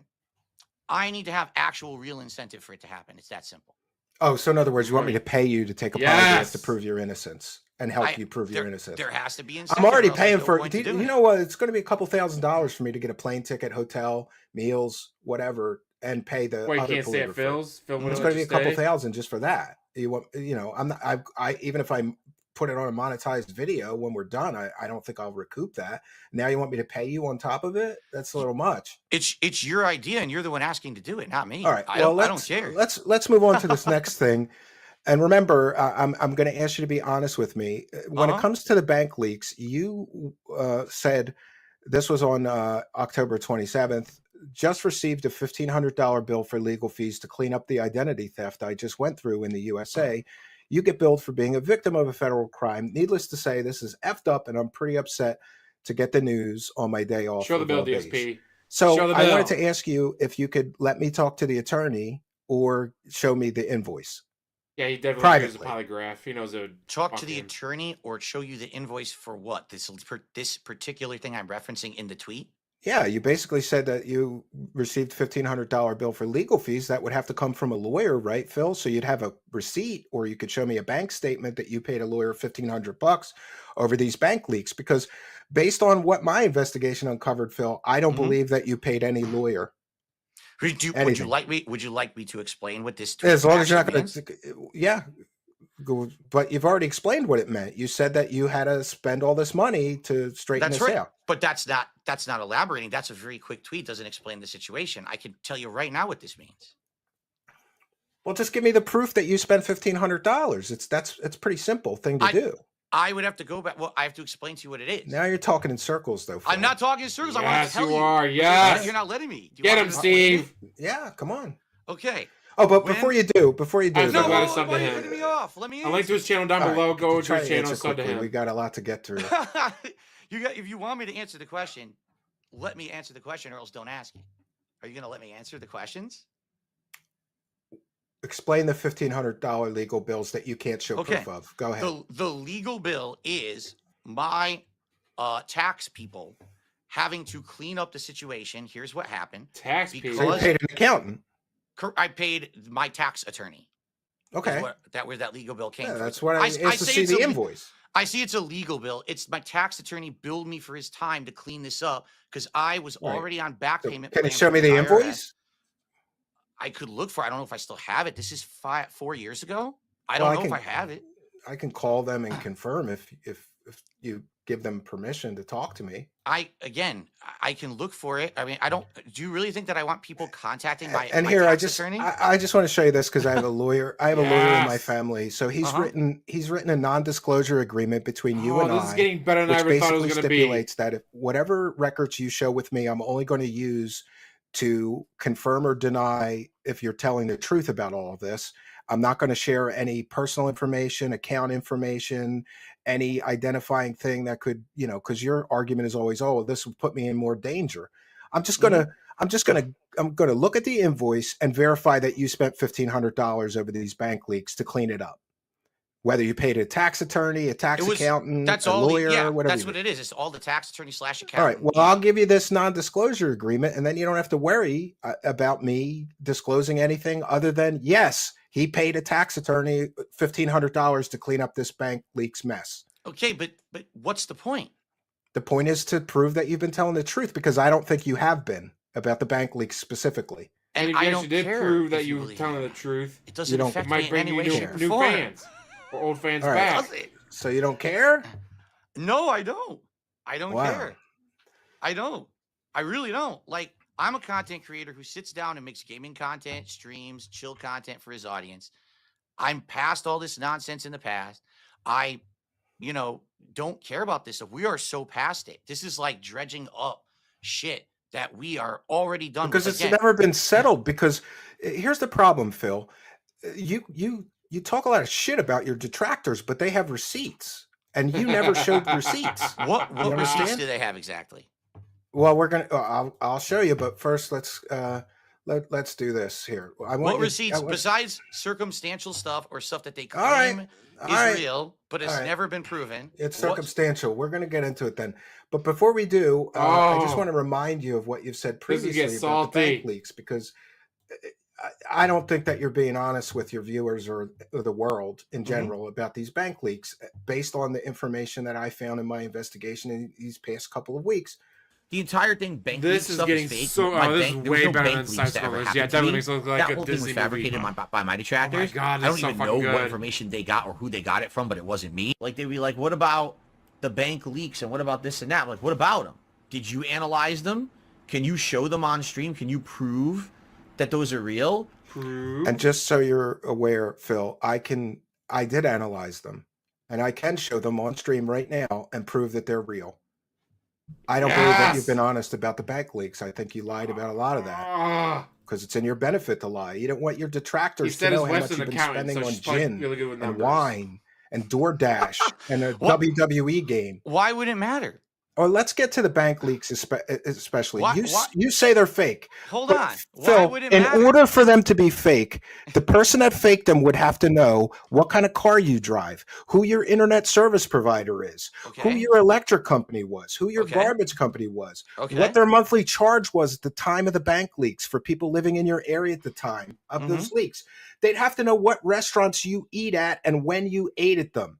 I need to have actual real incentive for it to happen. It's that simple. Oh, so in other words, you want me to pay you to take a polygraph Yes. to prove your innocence and help you prove your innocence? There has to be incentive. I'm already or else there's paying no for point it. to doing You it. know what? It's going to be a couple $1,000s for me to get a plane ticket, hotel, meals, whatever, and pay the Wait, you other can't stay at polygrapher. Phil's? Phil It's wouldn't going to let be you a couple stay? thousand just for that. I'm not. I even if I put it on a monetized video when we're done, I don't think I'll recoup that. Now you want me to pay you on top of it? That's a little much. It's your idea, and you're the one asking to do it, not me. All right. I Well, don't care. Let's move on to this next thing. And remember, I'm going to ask you to be honest with me. When it Uh-huh. comes to the bank leaks, you said this was on October 27th. Just received a $1,500 bill for legal fees to clean up the identity theft I just went through in the USA. You get billed for being a victim of a federal crime. Needless to say, this is effed up, and I'm pretty upset to get the news on my day off. Show the of bill, all days. DSP. So Show the I wanted bill. to ask you if you could let me talk to the attorney or show me the invoice. Yeah, he definitely Privately. uses a polygraph. He knows it. Talk to the fucking- attorney or show you the invoice for what? This particular thing I'm referencing in the tweet? Yeah, you basically said that you received $1,500 bill for legal fees. That would have to come from a lawyer, right, Phil? So you'd have a receipt, or you could show me a bank statement that you paid a lawyer $1,500 over these bank leaks. Because based on what my investigation uncovered, Phil, I don't Mhm. believe that you paid any lawyer. Would you Anything. like me to explain what this tweet As long as you're not actually going means? to, yeah. But you've already explained what it meant. You said that you had to spend all this money to straighten That's this right. out. But that's not elaborating. That's a very quick tweet. Doesn't explain the situation. I can tell you right now what this means. Well, just give me the proof that you spent $1,500. It's a pretty simple thing to do. I would have to go back. Well, I have to explain to you what it is. Now you're talking in circles, though. Phil. I'm not talking in circles. I want to Yes, tell you you. are. But Yes. You're not letting me. Do you Get want him, me to explain it? Steve. Yeah, come on. Okay. Oh, but When- before you do, I was No, so glad why to sub are to you him. cutting me off? Let me A link to his channel down All right, below. Go try to his channel, answer sub to quickly. him. We got a lot to get through. If you want me to answer the question, let me answer the question, or else don't ask it. Are you going to let me answer the questions? Explain the $1,500 legal bills that you can't show Okay. proof of. Go ahead. The legal bill is my tax people having to clean up the situation. Here's what happened. Tax Because- So you people. paid an accountant. I paid my tax attorney. is Okay. where that legal bill came Yeah, from. that's what I asked to say see it's the a- invoice. I see it's a legal bill. It's my tax attorney billed me for his time to clean this up because I was Right. already on back So payment. can you plan show with me the IRS. invoice? I could look for. I don't know if I still have it. This is 4 years ago. I Well, don't I know if can- I have it. I can call them and confirm if you give them permission to talk to me. I can look for it. I mean, I don't. Do you really think that I want people contacting my And my here tax attorney? I just want to show you this because I have a lawyer. I have a lawyer in my Yes. family. So he's Uh-huh. written a non-disclosure agreement between you Oh, and this I. is getting better than I which ever thought it was basically going to be. stipulates that if whatever records you show with me, I'm only going to use to confirm or deny if you're telling the truth about all of this. I'm not going to share any personal information, account information, any identifying thing that could, because your argument is always, oh, this would put me in more danger. I'm just gonna going to look at the invoice and verify that you spent $1,500 over these bank leaks to clean it up. Whether you paid a tax attorney, a tax accountant, that's a all lawyer, whatever. That's what it is. It's all the tax attorney / accountant. All right. Well, I'll give you this non-disclosure agreement, and then you don't have to worry about me disclosing anything other than, yes, he paid a tax attorney $1,500 to clean up this bank leaks mess. Okay, but what's the point? The point is to prove that you've been telling the truth, because I don't think you have been about the bank leaks specifically. And if I you don't actually did care prove that if you were believe telling it. the truth, It doesn't don't- affect it me might in bring any you way, shape, or new form. fans or old fans All right. back. So you don't care? No, I don't. I don't Wow. care. I don't. I really don't. Like, I'm a content creator who sits down and makes gaming content, streams, chill content for his audience. I'm past all this nonsense in the past. I, don't care about this stuff. We are so past it. This is like dredging up shit that we are already done Because with. it's never been settled. Because here's the problem, Phil. You talk a lot of shit about your detractors, but they have receipts, and you never showed receipts. What You receipts understand? do they have exactly? Well, we're gonna. I'll show you, but first let's do this here. What receipts besides circumstantial stuff or stuff that they All right. claim All is right. real, but it's All right. never been proven? It's What- circumstantial. We're going to get into it then. But before we do, I just Oh. want to remind you of what you've said This is previously get about the bank salty. leaks, because I don't think that you're being honest with your viewers or the world in general about these bank leaks, based on the information that I found in my investigation in these past couple of weeks. The entire thing, bank This leak is stuff getting is fake. so. My Oh, this bank, is there was way no better bank than leaks Side that ever Scrollers. happened Yeah, to definitely me. makes it look like That a whole thing was Disney fabricated movie. by my detractors. God, I don't it's so even fucking know what good. information they got or who they got it from, but it wasn't me. Like, they'd be like, what about the bank leaks and what about this and that? I'm like, what about them? Did you analyze them? Can you show them on stream? Can you prove that those are real? And just so you're aware, Phil, I did analyze them, and I can show them on stream right now and prove that they're real. I don't believe that you've been honest about the bank leaks. I think you lied about a lot of that, because it's in your benefit to lie. You don't want your detractors to know how much you've been spending on gin and wine and DoorDash and a What? WWE game. Why would it matter? Or let's get to the bank leaks, especially. Why- You say they're fake. Hold But on. Why Phil, would it in matter? order for them to be fake, the person that faked them would have to know what kind of car you drive, who your internet service provider is, who Okay. your electric company was, who your Okay. garbage company was, Okay. what their monthly charge was at the time of the bank leaks for people living in your area at the time of those leaks. They'd have to know what restaurants you eat at and when you ate at them.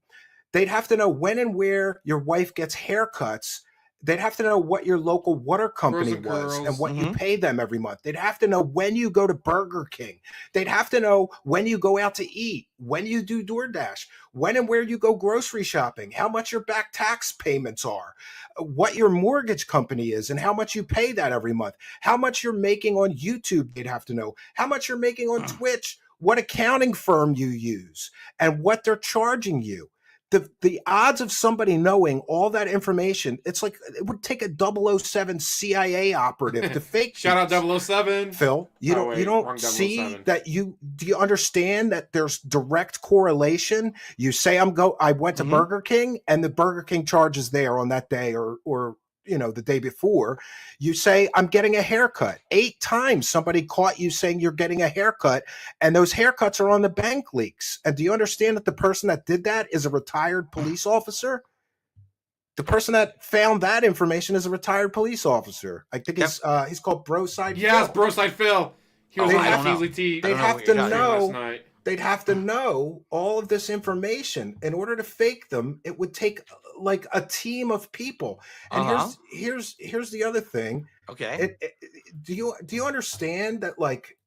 They'd have to know when and where your wife gets haircuts. They'd have to know what your local water company Girls are was girls. and what you pay them every month. They'd have to know when you go to Burger King. They'd have to know when you go out to eat, when you do DoorDash, when and where you go grocery shopping, how much your back tax payments are, what your mortgage company is and how much you pay that every month, how much you're making on YouTube. They'd have to know how much you're making on Twitch, what accounting firm you use, and what they're charging you. The odds of somebody knowing all that information, it's like it would take a 007 CIA operative to fake. Shout out these. 007. Phil, you don't wrong see 007. that do you understand that there's direct correlation? You say I went to Burger King and the Burger King charge is there on that day or the day before. You say I'm getting a haircut. 8 times somebody caught you saying you're getting a haircut, and those haircuts are on the bank leaks. And do you understand that the person that did that is a retired police officer? The person that found that information is a retired police officer. I think he's called Broside. Yes, Phil. Broside Phil. He was Oh, on I don't know. Easily T. They'd know have what to you're talking know. last night. They'd have to know all of this information. In order to fake them, it would take like a team of people. And here's the other thing. Okay. Do you understand that like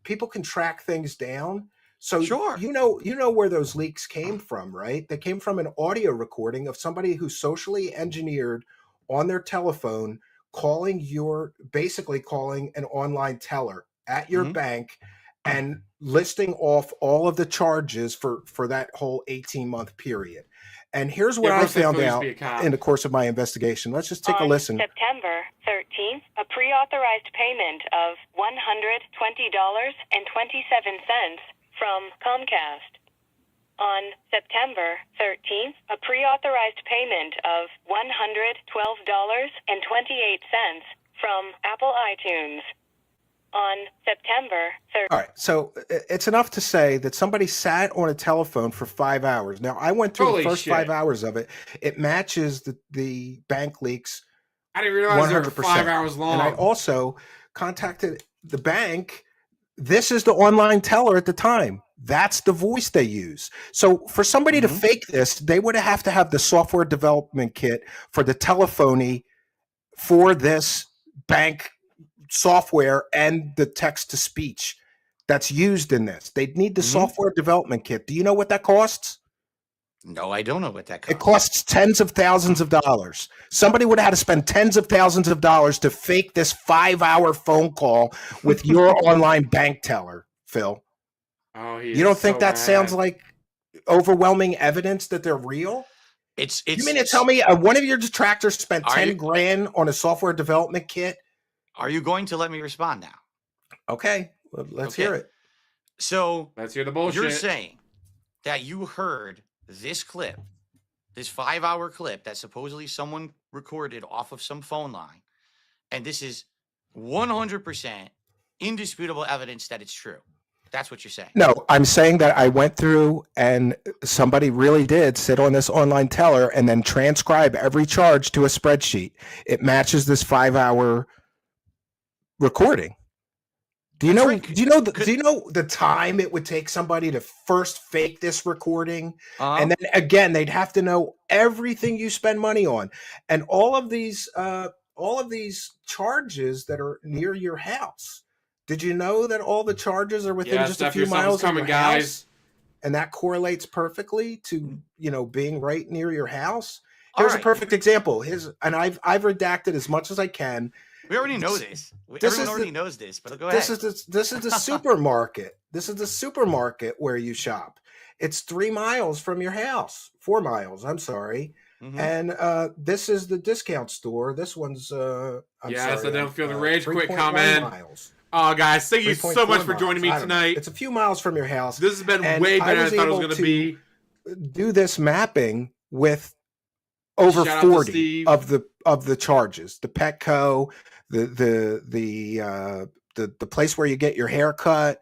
people can track things down? So Sure. you know where those leaks came from, right? They came from an audio recording of somebody who socially engineered on their telephone basically calling an online teller at your bank and listing off all of the charges for that whole 18-month period. And here's what I found out in the course of my investigation. Let's just take a listen. On September 13th, a pre-authorized payment of $120.27 from Comcast. On September 13th, a pre-authorized payment of $112.28 from Apple iTunes. on September 3rd. All right, so it's enough to say that somebody sat on a telephone for 5 hours. Now, I went through Holy the first shit. 5 hours of it. It matches the bank leaks I didn't realize they were 100%. 5 hours long. And I also contacted the bank. This is the online teller at the time. That's the voice they use. So for somebody to fake this, they would have to have the software development kit for the telephony for this bank software and the text to speech that's used in this. They'd need the software development kit. Do you know what that costs? No, I don't know what that costs. It costs tens of thousands of dollars. Somebody would have had to spend tens of thousands of dollars to fake this 5-hour phone call with your online bank teller, Phil. Oh, You don't think so that bad. sounds like overwhelming evidence that they're real? It's You mean to tell me one of your detractors spent Are 10 you- grand on a software development kit? Are you going to let me respond now? Okay, let's Okay. hear it. So Let's hear the bullshit. you're saying that you heard this clip, this 5-hour clip that supposedly someone recorded off of some phone line, and this is 100% indisputable evidence that it's true. That's what you're saying. No, I'm saying that I went through and somebody really did sit on this online teller and then transcribe every charge to a spreadsheet. It matches this 5-hour recording. Do you That's know? right. Do you know? Do you know the time it would take somebody to first fake this recording, and then again they'd have to know everything you spend money on, and all of these charges that are near your house. Did you know that all the charges are within just a few miles of your house, and that correlates perfectly to being right near your house? Here's a perfect example. And I've redacted as much as I can. We already know this. Everyone already knows this, but go ahead. This is the supermarket. This is the supermarket where you shop. It's 3 miles from your house. 4 miles, I'm sorry. And this is the discount store. This one's I don't feel the rage quit comment. Miles. Oh, guys, thank you so much for joining me tonight. It's a few miles from your house. This has been way better than I thought it was going to be. Do this mapping with over 40 of the charges. The Petco, the place where you get your hair cut.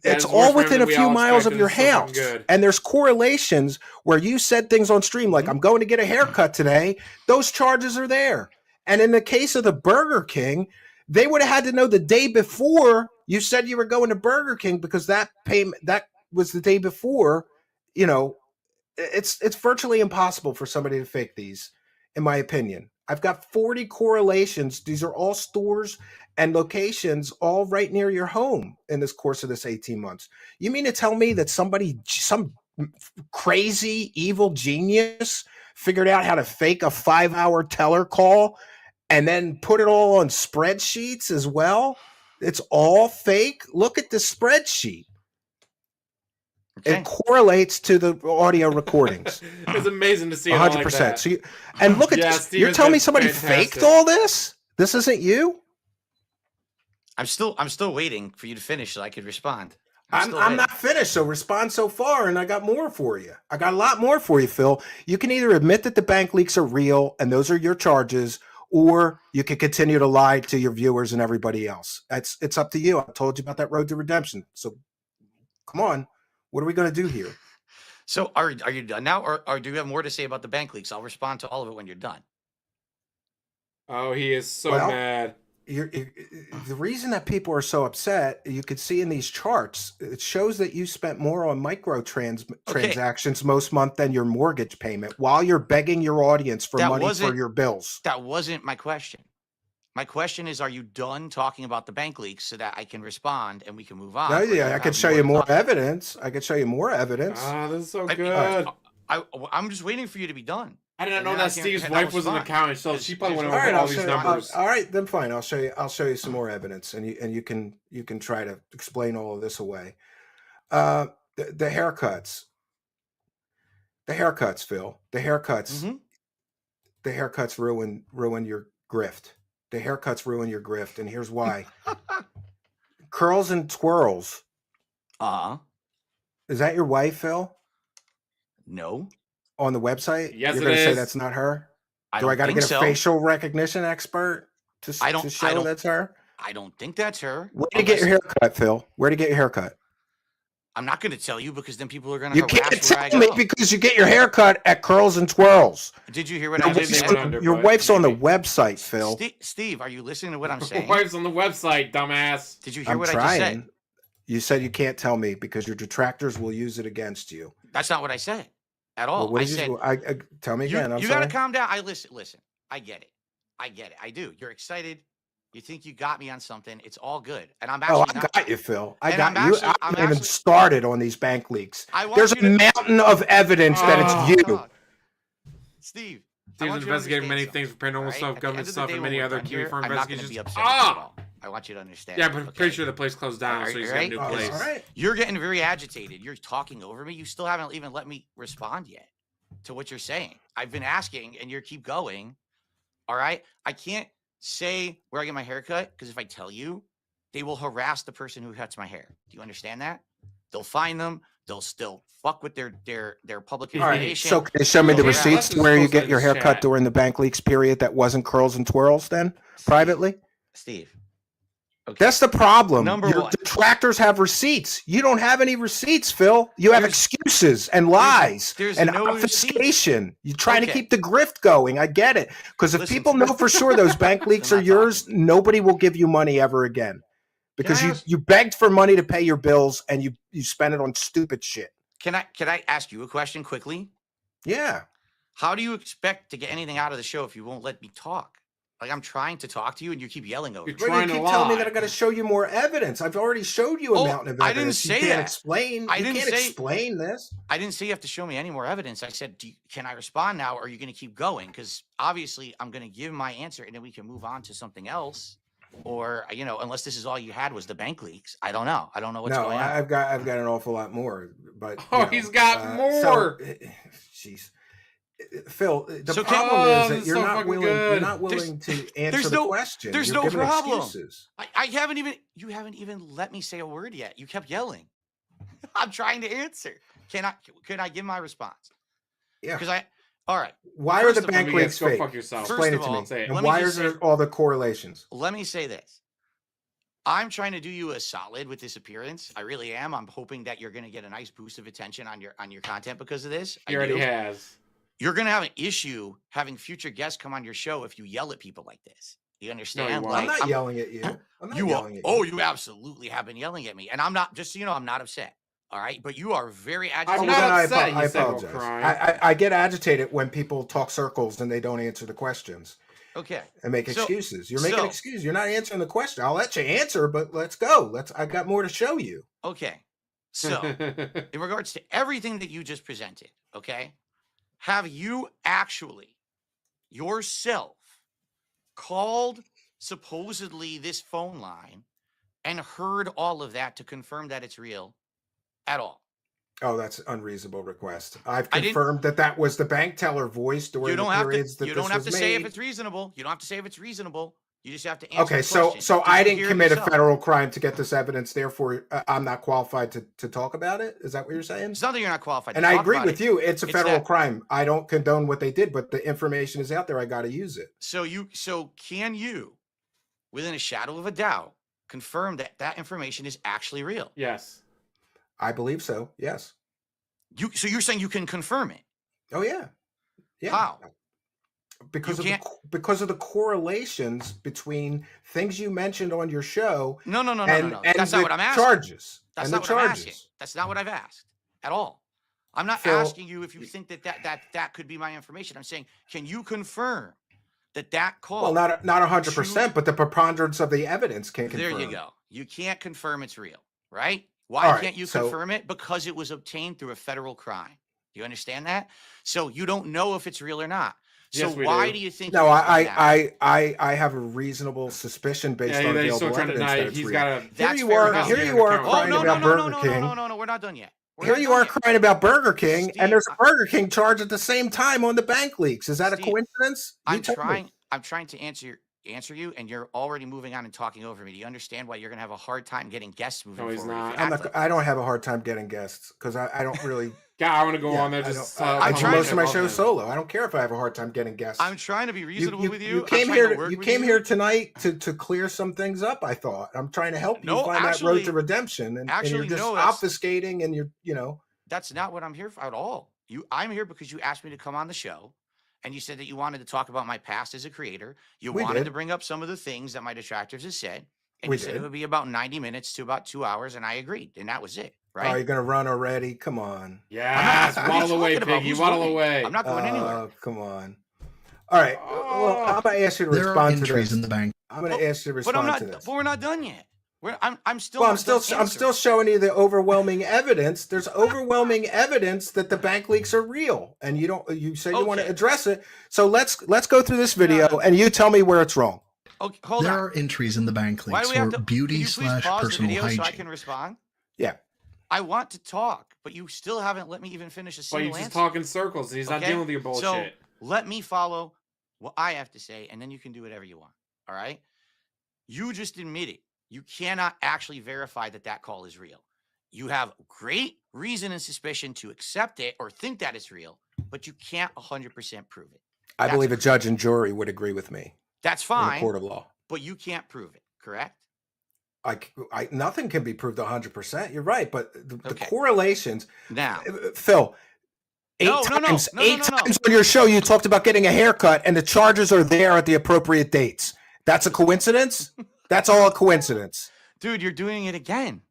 It's all within a few miles of your house. And there's correlations where you said things on stream like, I'm going to get a haircut today. Those charges are there. And in the case of the Burger King, they would have had to know the day before you said you were going to Burger King because that was the day before. It's virtually impossible for somebody to fake these, in my opinion. I've got 40 correlations. These are all stores and locations all right near your home in this course of this 18 months. You mean to tell me that some crazy evil genius figured out how to fake a 5-hour teller call and then put it all on spreadsheets as well? It's all fake. Look at the spreadsheet. Okay. It correlates to the audio recordings. It's amazing to see 100%. Like that. So and look at this. You're telling me somebody faked all this? This isn't you? I'm still waiting for you to finish so I could respond. I'm not finished, so respond so far, and I got more for you. I got a lot more for you, Phil. You can either admit that the bank leaks are real and those are your charges, or you can continue to lie to your viewers and everybody else. It's up to you. I told you about that road to redemption. So come on. What are we going to do here? So are you done now, or do you have more to say about the bank leaks? I'll respond to all of it when you're done. Oh, he is so mad. The reason that people are so upset, you could see in these charts, it shows that you spent more on transactions most month than your mortgage payment while you're begging your audience for money for your bills. That wasn't my question. My question is, are you done talking about the bank leaks so that I can respond and we can move on? No, yeah, I could show you more evidence. I could show you more evidence. Oh, this is so good. I'm just waiting for you to be done. I didn't know that Steve's wife was an accountant, so she probably went over all these numbers. All right, then fine. I'll show you some more evidence, and you can try to explain all of this away. The haircuts. The haircuts, Phil. The haircuts. Mm-hmm. The haircuts ruin your grift. The haircuts ruin your grift, and here's why. Curls and twirls. Is that your wife, Phil? No. On the website? Yes, you're going to say that's not her? Do I got to get a facial recognition expert to show that's her? I don't think that's her. Where to get your haircut, Phil? Where to get your haircut? I'm not going to tell you because then people are going to You harass can't where I tell me go. because you get your haircut at Curls and Twirls. Did you hear what Your I just they said? went under, your but wife's on the maybe. website, Phil. Steve, are you listening to what I'm saying? Wife's on the website, dumbass. Did you hear I'm what I just said? trying. You said you can't tell me because your detractors will use it against you. That's not what I said at all. Well, what I did said, you tell me again. you got to calm down. Listen. I get it. I do. You're excited. You think you got me on something. It's all good. And I'm actually I got you, Phil. I And got I'm you. actually- I I'm haven't even actually- started on these bank leaks. There's a you to- mountain of evidence that Oh, it's you. God. Steve, I Steve's want you to investigating many understand things for paranormal something, stuff, all right? At the government end of the stuff, day, and when many we're other done here, uniform I'm not going to investigations. be upset with you at all. I want you to understand. Yeah, but I'm okay? pretty sure the place closed down, so he's got a new right? place. All right. You're getting very agitated. You're talking over me. You still haven't even let me respond yet to what you're saying. I've been asking, and you keep going. All right. I can't say where I get my hair cut because if I tell you, they will harass the person who cuts my hair. Do you understand that? They'll find them. They'll still fuck with their public All right. information. So can you show me the Yeah, receipts let's to just where you post get in your this haircut chat. during the bank leaks period that wasn't Curls and Twirls then privately? Steve. Okay. That's the problem. Number Your one. detractors have receipts. You don't have any receipts, Phil. You have excuses and lies there's and no obfuscation. You're trying to Okay. keep the grift going. I get it. Because if Listen, people know for sure those bank leaks I'm are not yours, talking. nobody will give you money ever again. Because I ask- you begged for money to pay your bills and you spent it on stupid shit. Can I ask you a question quickly? Yeah. How do you expect to get anything out of the show if you won't let me talk? Like I'm trying to talk to you and you keep yelling over You're me. Well, trying you to keep telling me lie. that I got to show you more evidence. I've already showed you a mountain of I didn't evidence. say you can't that. explain. I you didn't can't say- explain this. I didn't say you have to show me any more evidence. I said, can I respond now or are you going to keep going? Because obviously I'm going to give my answer and then we can move on to something else. Or, unless this is all you had was the bank leaks. I don't know. I don't know what's going on. I've got an awful lot more. But He's got more. Jeez. Phil, the So problem is this that is you're so not fucking willing. You're good. not willing to answer there's the no- question. there's You're no giving problem. excuses. You haven't even let me say a word yet. You kept yelling. I'm trying to answer. Can I give my response? Yeah. Because all right. Why are First the of all, bank Let me leaks go fake? fuck yourself. Explain it First to of me. all, say it. And let me why just are there say- all the correlations? Let me say this. I'm trying to do you a solid with this appearance. I really am. I'm hoping that you're going to get a nice boost of attention on your content because of this. He already has. You're going to have an issue having future guests come on your show if you yell at people like this. You understand? won't. I'm not yelling at you. I'm not You yelling are, at you. oh, you absolutely have been yelling at me, and I'm not. Just so you know, I'm not upset. All right, but you are very agitated. I'm Well, not then upset, I you said, apologize. while crying. I get agitated when people talk circles and they don't answer the questions Okay. and make So- excuses. You're making so- excuses. You're not answering the question. I'll let you answer, but let's go. I got more to show you. Okay. So, in regards to everything that you just presented, okay, have you actually yourself called supposedly this phone line and heard all of that to confirm that it's real at all? Oh, that's an unreasonable request. I've I didn't- confirmed that was the bank teller voice during You don't the have periods to. that You this don't have was to say if made. it's reasonable. You don't have to say if it's reasonable. You just have to answer. Okay, the so question. so Did I you didn't hear it commit a yourself? federal crime to get this evidence. Therefore, I'm not qualified to talk about it. Is that what you're saying? It's not that you're not qualified. And to I talk agree about with it. you. It's a It's federal that- crime. I don't condone what they did, but the information is out there. I got to use it. So can you, within a shadow of a doubt, confirm that that information is actually real? Yes. I believe so. Yes. So you're saying you can confirm it? Oh yeah. Yeah. How? Because You of because of the correlations between things you mentioned on your show No. and That's the not what I'm asking. charges. That's and not the what I'm charges. asking. That's not what I've asked at all. I'm not Phil, asking you if you think that could be my information. I'm saying, can you confirm that call? Well, not 100%, but the preponderance of the evidence can confirm. There you go. You can't confirm it's real, right? Why All right, can't you so- confirm it? Because it was obtained through a federal crime. Do you understand that? So you don't know if it's real or not. So Yes, we why do. do you think? No, you would find out? I have a reasonable suspicion based Yeah, on he's available still trying to evidence deny that it. it's He's real. got a. Here That's you fair are. enough. Here you are Oh, crying about Burger King. No, we're not done yet. We're Here not you done are yet. crying about Burger King, Steve, and there's a Burger King charge at the same time on the bank leaks. Is that a Steve, coincidence? You tell me. I'm trying to answer answer you, and you're already moving on and talking over me. Do you understand why you're going to have a hard time getting guests moving No, he's forward? not. I don't have a hard time getting guests because I don't really. God, I want to go Yeah, on there I just. don't- I do trying most to of my love shows him. solo. I don't care if I have a hard time getting guests. I'm trying to be reasonable with you. You came I'm trying here. to work You with came here tonight to clear some things up. I thought I'm trying to help you No, find that actually- road to redemption, and you're actually, just no, that's- obfuscating, and you're. That's not what I'm here for at all. I'm here because you asked me to come on the show, and you said that you wanted to talk about my past as a creator. You We wanted did. to bring up some of the things that my detractors have said, and We you said did. it would be about 90 minutes to about 2 hours, and I agreed, and that was it, right? Oh, you're gonna run already? Come on. Yes, What are you waddle away, talking about? piggy, Who's waddle running? away. I'm not going anywhere. Oh, come on. All right. Well, I'm gonna ask you to There are respond to entries this. in the bank. I'm gonna ask you to But I'm respond not. to this. But we're not done yet. I'm still. Well, not I'm done still answering. showing you the overwhelming evidence. There's overwhelming evidence that the bank leaks are real, and you say you want to Okay. address it. So let's go through this video, and you tell me where it's wrong. Okay, hold There on. are entries in the bank Why leaks do we have for to? beauty Can you please / pause the personal video hygiene. so I can respond? Yeah. I want to talk, but you still haven't let me even finish a Well, single you just answer. talk in circles. He's not Okay? dealing with your bullshit. So let me follow what I have to say, and then you can do whatever you want. All right? You just admitted you cannot actually verify that call is real. You have great reason and suspicion to accept it or think that it's real, but you can't 100% prove it. I That's believe a correct. judge and jury would agree with me That's in a fine, court of law. but you can't prove it, correct? Nothing can be proved 100%. You're right, but the Okay. correlations. Now, Phil, eight No, times no. on your show you talked about getting a haircut, and the charges are there at the appropriate dates. That's a coincidence? That's all a coincidence. dude, you're doing it again.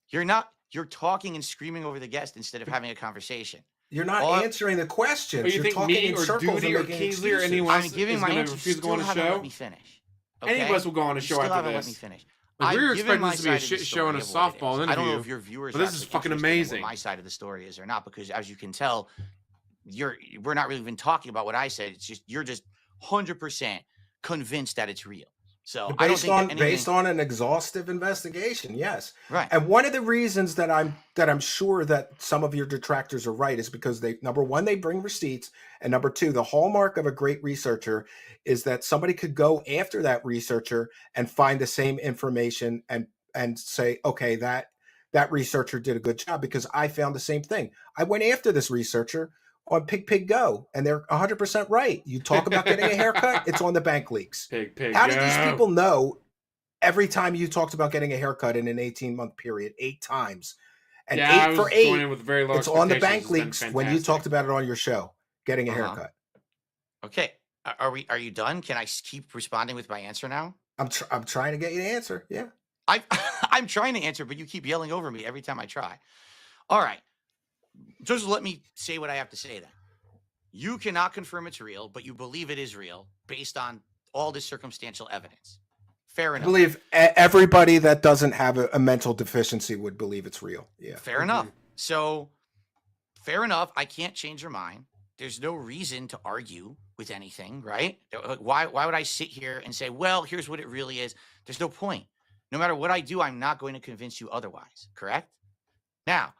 You're talking and screaming over the guest instead of having a conversation. You're not Well, answering the questions. But you You're think talking me in or circles Duty and or making Kingsley or excuses. anyone I'm else giving is my gonna answer. refuse to go Still on the haven't show? let me finish. Any of okay? us will go on a You show still after haven't let me this. finish. Like, we were I've given expecting my this to be a side of the shit show and a story of what it softball is. I don't know interview, if your viewers but are this is actually fucking interested in amazing. what my side of the story is or not, because as you can tell, we're not really even talking about what I said. It's just you're just 100% convinced that it's real. So I don't Based think on that based anything, on an exhaustive investigation, yes. right. And one of the reasons that I'm sure that some of your detractors are right is because they, number one, they bring receipts, and number two, the hallmark of a great researcher is that somebody could go after that researcher and find the same information and say, okay, that researcher did a good job because I found the same thing. I went after this researcher on Pig Go, and they're 100% right. You talk about getting a haircut, it's on the bank leaks. Pig, How did these go. people know every time you talked about getting a haircut in an 18-month period, 8 times? And Yeah, I 8 for was going 8, in with very low it's on the bank expectations. It's been leaks when you fantastic. talked about it on your show, getting a Uh-huh. haircut. Okay. Are you done? Can I keep responding with my answer now? I'm trying to get you to answer. Yeah. I'm trying to answer, but you keep yelling over me every time I try. All right. Just let me say what I have to say then. You cannot confirm it's real, but you believe it is real based on all this circumstantial evidence. Fair I enough. believe everybody that doesn't have a mental deficiency would believe it's real. Yeah. Fair enough. So, fair enough. I can't change your mind. There's no reason to argue with anything, right? Why would I sit here and say, well, here's what it really is? There's no point. No matter what I do, I'm not going to convince you otherwise, correct? Now,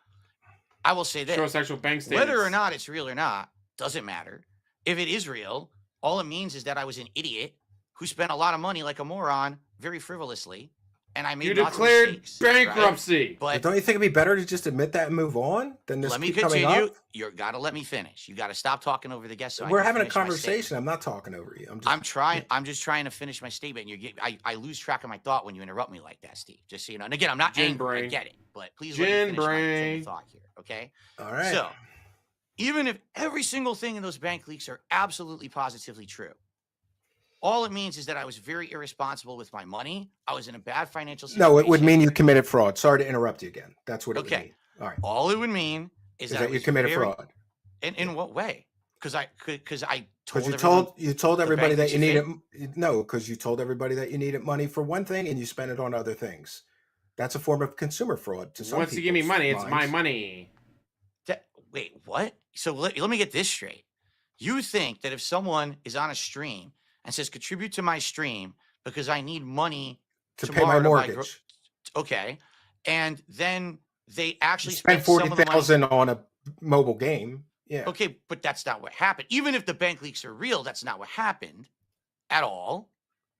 I will say this. Show us actual bank statements. Whether or not it's real or not doesn't matter. If it is real, all it means is that I was an idiot who spent a lot of money like a moron very frivolously, and I made You lots of declared mistakes, right? bankruptcy. But But don't you think it'd be better to just admit that and move on than this let me keep coming continue. up? You got to let me finish. You got to stop talking over the guest. So I We're can having a finish my conversation. statement. I'm not talking over you. I'm just trying to finish my statement. I lose track of my thought when you interrupt me like that, Steve. Just so you know. And again, I'm not Gin angry. I brain. get it, but please Gin let me finish my train brain. of thought here. Okay. All right. So, even if every single thing in those bank leaks are absolutely positively true, all it means is that I was very irresponsible with my money. I was in a bad financial situation. No, it would mean you committed fraud. Sorry to interrupt you again. That's what it would Okay. mean. All right. All it would mean is Is that, I that you was committed very- fraud? In what way? Because I Because told you everyone- told everybody bank that you leaks needed because you told everybody that you needed money for one thing and you spent it on other things. That's a form of consumer fraud to some Once you give me people's money, it's my minds. money. Wait, what? So let me get this straight. You think that if someone is on a stream and says contribute to my stream because I need money to pay my tomorrow to mortgage. okay, and then they actually Spend some of the money- $40,000 on a mobile game. Yeah. Okay, but that's not what happened. Even if the bank leaks are real, that's not what happened at all.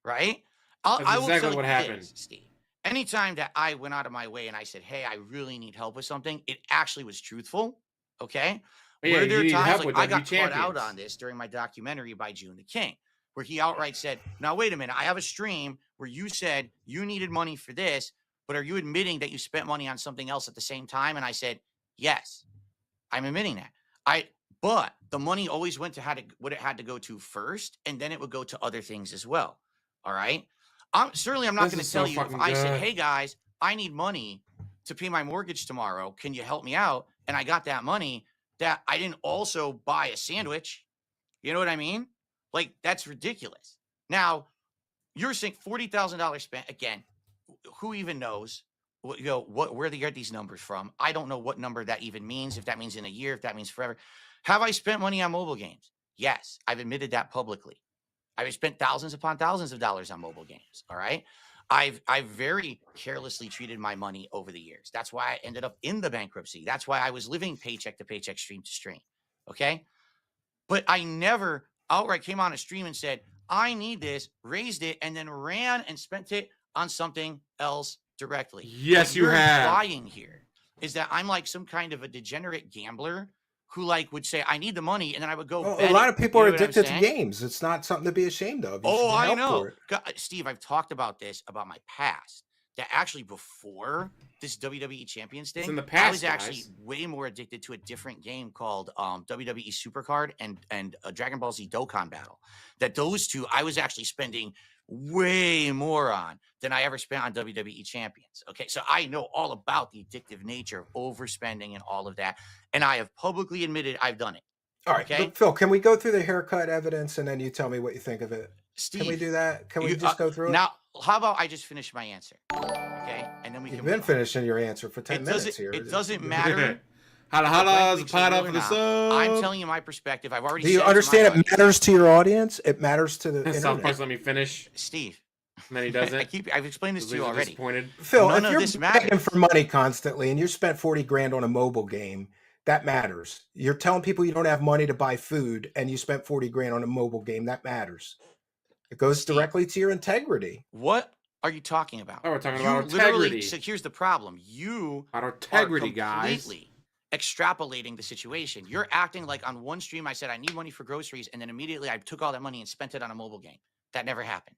right? That's I will exactly tell what you happened. this, Steve. Anytime that I went out of my way and I said, hey, I really need help with something, it actually was truthful. Okay. But yeah, Were there you need times help like with I WWE got caught out champions. on this during my documentary by June the King, where he outright said, now, wait a minute, I have a stream where you said you needed money for this, but are you admitting that you spent money on something else at the same time? And I said, yes, I'm admitting that. But the money always went to what it had to go to first, and then it would go to other things as well. All right. I'm not This going is to tell so you if fucking I said, good. hey guys, I need money to pay my mortgage tomorrow. Can you help me out? And I got that money that I didn't also buy a sandwich. You know what I mean? Like, that's ridiculous. Now, you're saying $40,000 spent again. Who even knows? Where they get these numbers from? I don't know what number that even means. If that means in a year, if that means forever. Have I spent money on mobile games? Yes, I've admitted that publicly. I've spent thousands upon thousands of dollars on mobile games. All right. I've very carelessly treated my money over the years. That's why I ended up in the bankruptcy. That's why I was living paycheck to paycheck, stream to stream. Okay. But I never outright came on a stream and said, I need this, raised it, and then ran and spent it on something else directly. Yes, What you you're have. implying here is that I'm like some kind of a degenerate gambler who like would say, I need the money, and then I would go Well, bet a lot it. of people You are know what I'm addicted to saying? games. It's not something to be ashamed of. You should Oh, get I help know. for it. Steve, I've talked about this, about my past, that actually before this WWE Champions It's thing, in the I past, was actually guys. way more addicted to a different game called WWE Supercard and Dragon Ball Z Dokkan Battle. That those two, I was actually spending way more on than I ever spent on WWE Champions. Okay, so I know all about the addictive nature of overspending and all of that, and I have publicly admitted I've done it. All right, Okay, but Phil, can we go through the haircut evidence and then you tell me what you think of it? Steve, Can we do that? Can we you, just go through it? now? How about I just finish my answer? Okay, and then we You've can been move on. finishing your answer for 10 minutes here. It doesn't matter. Holla if the blank holla, weeks pot are up real for or the not. sub. I'm telling you my perspective. I've already Do you said it to my understand it audience. matters to your audience? It matters to the South internet. Park's let me finish. Steve, And then he doesn't. I've explained this to you already. Disappointed. Phil, None of if this you're begging matters. for money constantly and you spent 40 grand on a mobile game, that matters. You're telling people you don't have money to buy food and you spent 40 grand on a mobile game, that matters. It goes Steve, directly to your integrity. What are you talking about? Oh, we're talking You about literally- integrity. So here's the problem. You About are integrity, guys. completely extrapolating the situation. You're acting like on one stream I said I need money for groceries, and then immediately I took all that money and spent it on a mobile game. That never happened.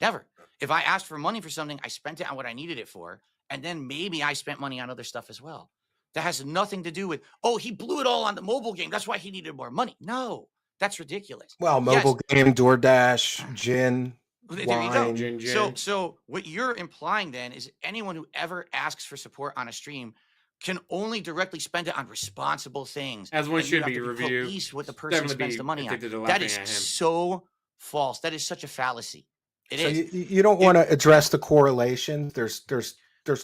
Never. If I asked for money for something, I spent it on what I needed it for, and then maybe I spent money on other stuff as well. That has nothing to do with, oh, he blew it all on the mobile game. That's why he needed more money. No, that's ridiculous. Well, mobile game, DoorDash, gin, There you wine. go. Gin. So what you're implying then is anyone who ever asks for support on a stream can only directly spend it on responsible things. As one and you should have be, to review. police what the person Definitely spends be the money on. addicted to That laughing is at him. so false. That is such a fallacy. It So is. you don't want to address the correlation. There's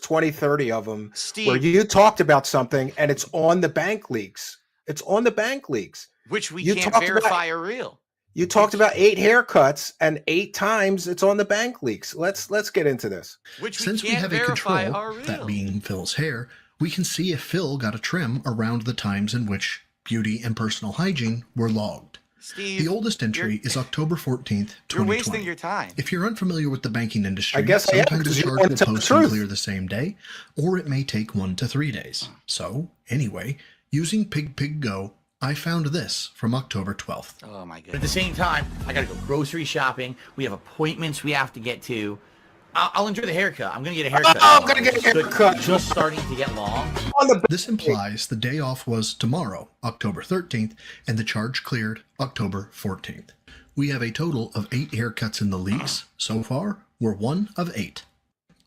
20, 30 of them Steve, where you talked about something and it's on the bank leaks. It's on the bank leaks. which we you can't talked about- verify are real. You talked about 8 haircuts and 8 times it's on the bank leaks. Let's get into this. Which we Since we can't have a verify control, are real. that being Phil's hair, we can see if Phil got a trim around the times in which beauty and personal hygiene were logged. Steve, The oldest entry is October 14th, you're 2020. wasting your time. If you're unfamiliar with the banking industry, I guess I am, sometimes because a you charge want will to tell the post and truth. clear the same day, or it may take 1 to 3 days. So, anyway, using Pig Go, I found this from October 12th. Oh my But at goodness. the same time, I gotta go grocery shopping. We have appointments we have to get to. I'll enjoy the haircut. I'm gonna get a haircut. I'm gonna get a It's good. haircut. Just starting to get long. On the This implies the day off was tomorrow, October 13th, and the charge cleared October 14th. We have a total of 8 haircuts in the leaks. So far, we're 1 of 8.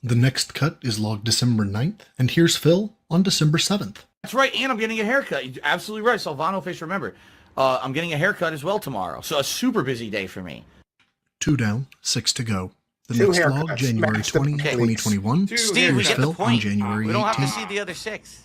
The next cut is logged December 9th, and here's Phil on December 7th. That's right, and I'm getting a haircut. You're absolutely right. Salvano Fish, remember. I'm getting a haircut as well tomorrow. So a super busy day for me. 2 down, 6 to go. The 2 next haircuts, log, January match the 20, leaks. 2021. Two Steve, we Here's get the Phil on point. January We don't have to 18th. see the other 6.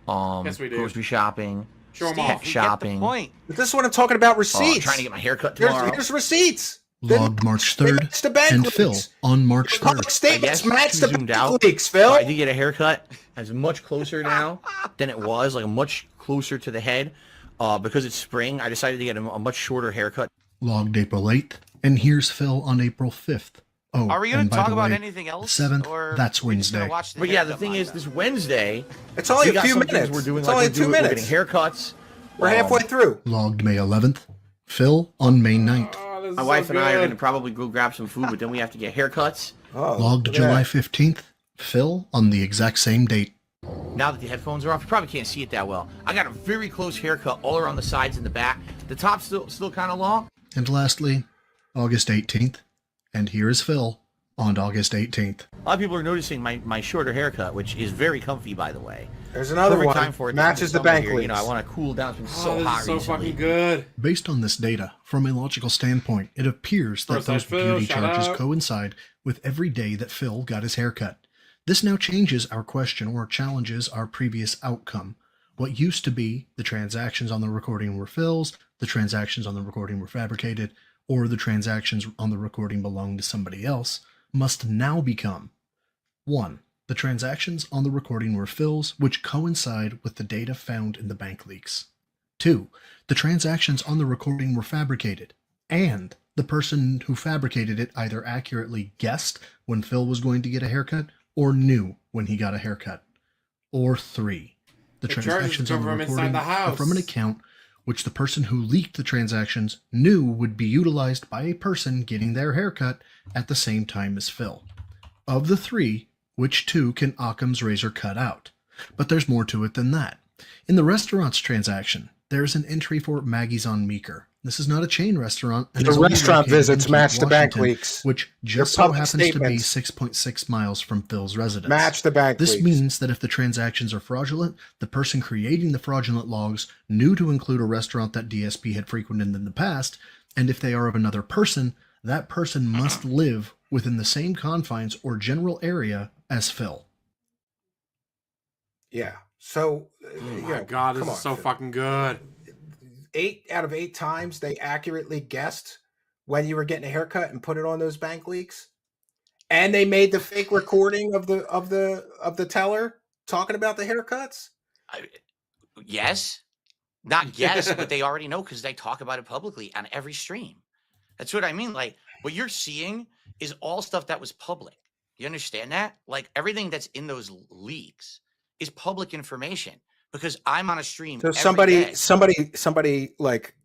Yes, we do. Grocery shopping. Show 'em Steve, off. we get the shopping. point. This is what I'm talking about, receipts. Trying to get my haircut tomorrow. Here's receipts. Logged March 3rd, It's the bank and Phil leaks. on March Public 3rd. statements I guess match too the zoomed bank out. leaks, So Phil. I did get a haircut. It's much closer now than it was, like a much closer to the head. Because it's spring, I decided to get a much shorter haircut. Logged April 8th, And here's Phil on April 5th. Oh, Are we going and to by talk the about way, anything else? 7th, or that's we just gonna Wednesday. watch But yeah, the haircut thing is, montage? this Wednesday, It's only we a got few some things minutes. we're doing. It's Like only we're 2 getting minutes. haircuts. We're halfway through. Logged May 11th. Phil on May 9th. Oh, this My is wife so and I are good. going to probably go grab some food, but then we have to get haircuts. Oh, Logged look at July that. 15th. Phil on the exact same date. Now that the headphones are off, you probably can't see it that well. I got a very close haircut all around the sides and the back. The top's still kind of long. And lastly, August 18th. And here is Phil on August 18th. A lot of people are noticing my shorter haircut, which is very comfy, by the way. There's another Perfect one. time for it. Matches the Summer bank here. leaks. You know, I want to cool down. It's been so this hot is so recently. fucking good. Based on this data, from a logical standpoint, it appears that First those side Phil, beauty shout charges out. coincide with every day that Phil got his haircut. This now changes our question or challenges our previous outcome. What used to be the transactions on the recording were Phil's, the transactions on the recording were fabricated, or the transactions on the recording belonged to somebody else, must now become 1. The transactions on the recording were Phil's, which coincide with the data found in the bank leaks. 2. The transactions on the recording were fabricated, and the person who fabricated it either accurately guessed when Phil was going to get a haircut or knew when he got a haircut. Or 3. The The charges transactions come on the from inside recording the are house. from an account which the person who leaked the transactions knew would be utilized by a person getting their haircut at the same time as Phil. Of the 3, which 2 can Occam's razor cut out? But there's more to it than that. In the restaurant's transaction, there's an entry for Maggie's on Meeker. This is not a chain restaurant. And The is only restaurant located visits in match Keith, the bank Washington, leaks. which They're just so public happens to be statements. 6.6 miles from Phil's residence. Match the bank This leaks. means that if the transactions are fraudulent, the person creating the fraudulent logs knew to include a restaurant that DSP had frequented in the past, and if they are of another person, that person must live within the same confines or general area as Phil. Yeah. So, Oh my god, this is so fucking good. 8 out of 8 times they accurately guessed when you were getting a haircut and put it on those bank leaks, and they made the fake recording of the teller talking about the haircuts. Yes, not yes, but they already know because they talk about it publicly on every stream. That's what I mean. Like what you're seeing is all stuff that was public. You understand that? Like everything that's in those leaks is public information because I'm on a stream. So every day. somebody like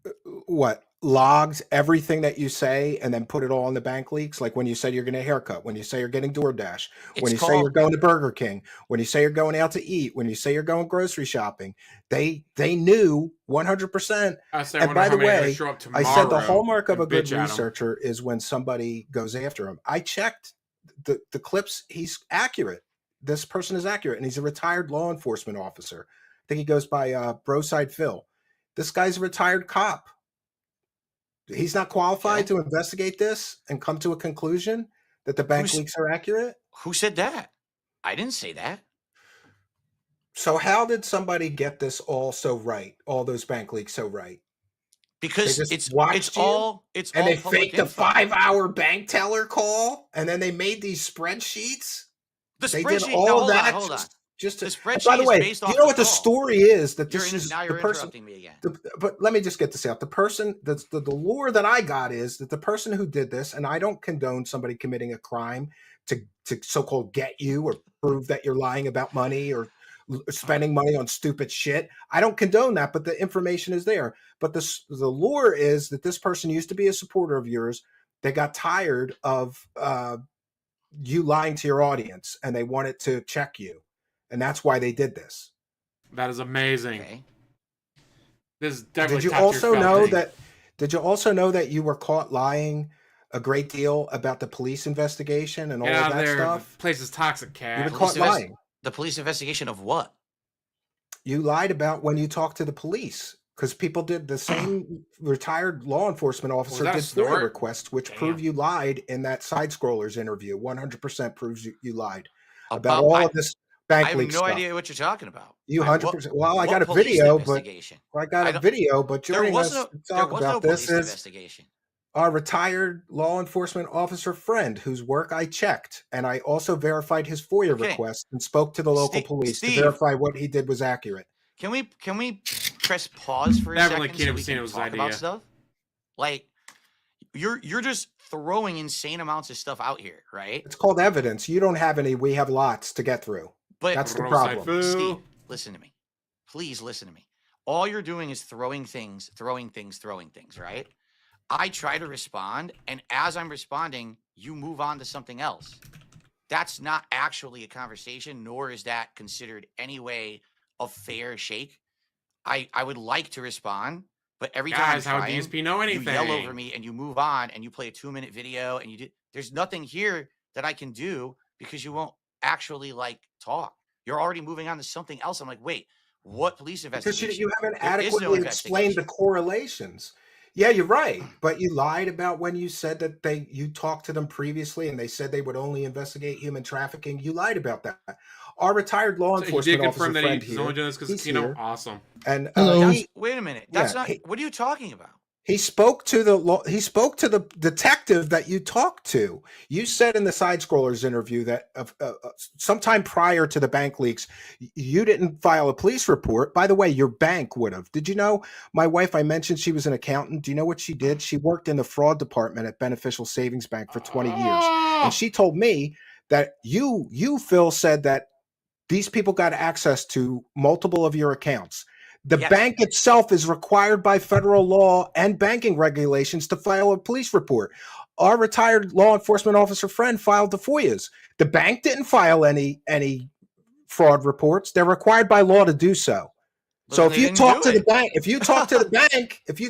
what logs everything that you say and then put it all in the bank leaks. Like when you say you're getting a haircut, when you say you're getting DoorDash, when you say you're going to Burger King, when you say you're going out to eat, when you say you're going grocery shopping, they knew 100%. And by the way, I said the hallmark of a good researcher is when somebody goes after him. I checked the clips. He's accurate. This person is accurate, and he's a retired law enforcement officer. I think he goes by Broside Phil. This guy's a retired cop. He's not qualified to investigate this and come to a conclusion that the bank leaks are accurate. Who said that? I didn't say that. So how did somebody get this all so right? All those bank leaks so right? Because it's all they faked a 5-hour bank teller call, and then they made these spreadsheets. They did all of that. Hold on. Just to, the spreadsheet by the way, is based do you off know what the the story is? That this is now the you're person. Interrupting me again. But let me just get this out. The person that's the lore that I got is that the person who did this, and I don't condone somebody committing a crime to so-called get you or prove that you're lying about money or spending money on stupid shit. I don't condone that, but the information is there. But the lore is that this person used to be a supporter of yours. They got tired of you lying to your audience, and they wanted to check you. And that's why they did this. That is amazing. Okay. This is definitely. Did you also know that you were caught lying a great deal about the police investigation and all of that stuff? The place is toxic, Cat. You were caught lying. The police investigation of what? You lied about when you talked to the police because people did the same. Retired law enforcement officer did FOIA requests, which prove you lied in that side scrollers interview. 100% proves you lied about all of this. I have no idea what you're talking about. You 100%. Well, I got a video, but joining us to talk about this is our retired law enforcement officer friend whose work I checked, and I also verified his FOIA request and spoke to the local police to verify what he did was accurate. Can we press pause for a second so we can talk about stuff? Like, you're just throwing insane amounts of stuff out here, right? It's called evidence. You don't have any. We have lots to get through. But That's the Roadside problem. food. Steve, listen to me. Please listen to me. All you're doing is throwing things, right? I try to respond, and as I'm responding, you move on to something else. That's not actually a conversation, nor is that considered any way a fair shake. I would like to respond, but every Guys, time how I'm DSP know trying, you yell anything? over me and you move on and you play a 2-minute video and you do. There's nothing here that I can do because you won't actually like talk. You're already moving on to something else. I'm like, wait, what police Because investigation? you haven't There is no adequately explained the investigation. correlations. Yeah, you're right. But you lied about when you said that you talked to them previously and they said they would only investigate human trafficking. You lied about that. Our retired law So he enforcement did officer confirm that friend he's only here, doing this because he's casino. here, Awesome. and Hello. Wait a minute. That's Yeah, not. he- What are you talking about? he spoke to the detective that you talked to. You said in the side scrollers interview that sometime prior to the bank leaks, you didn't file a police report. By the way, your bank would have. Did you know? My wife, I mentioned she was an accountant. Do you know what she did? She worked in the fraud department at Beneficial Savings Bank for 20 years, Oh! and she told me that you Phil said that these people got access to multiple of your accounts. The Yes. bank itself is required by federal law and banking regulations to file a police report. Our retired law enforcement officer friend filed the FOIAs. The bank didn't file any fraud reports. They're required by law to do so. But So then if they you didn't talk do to the it. bank, if you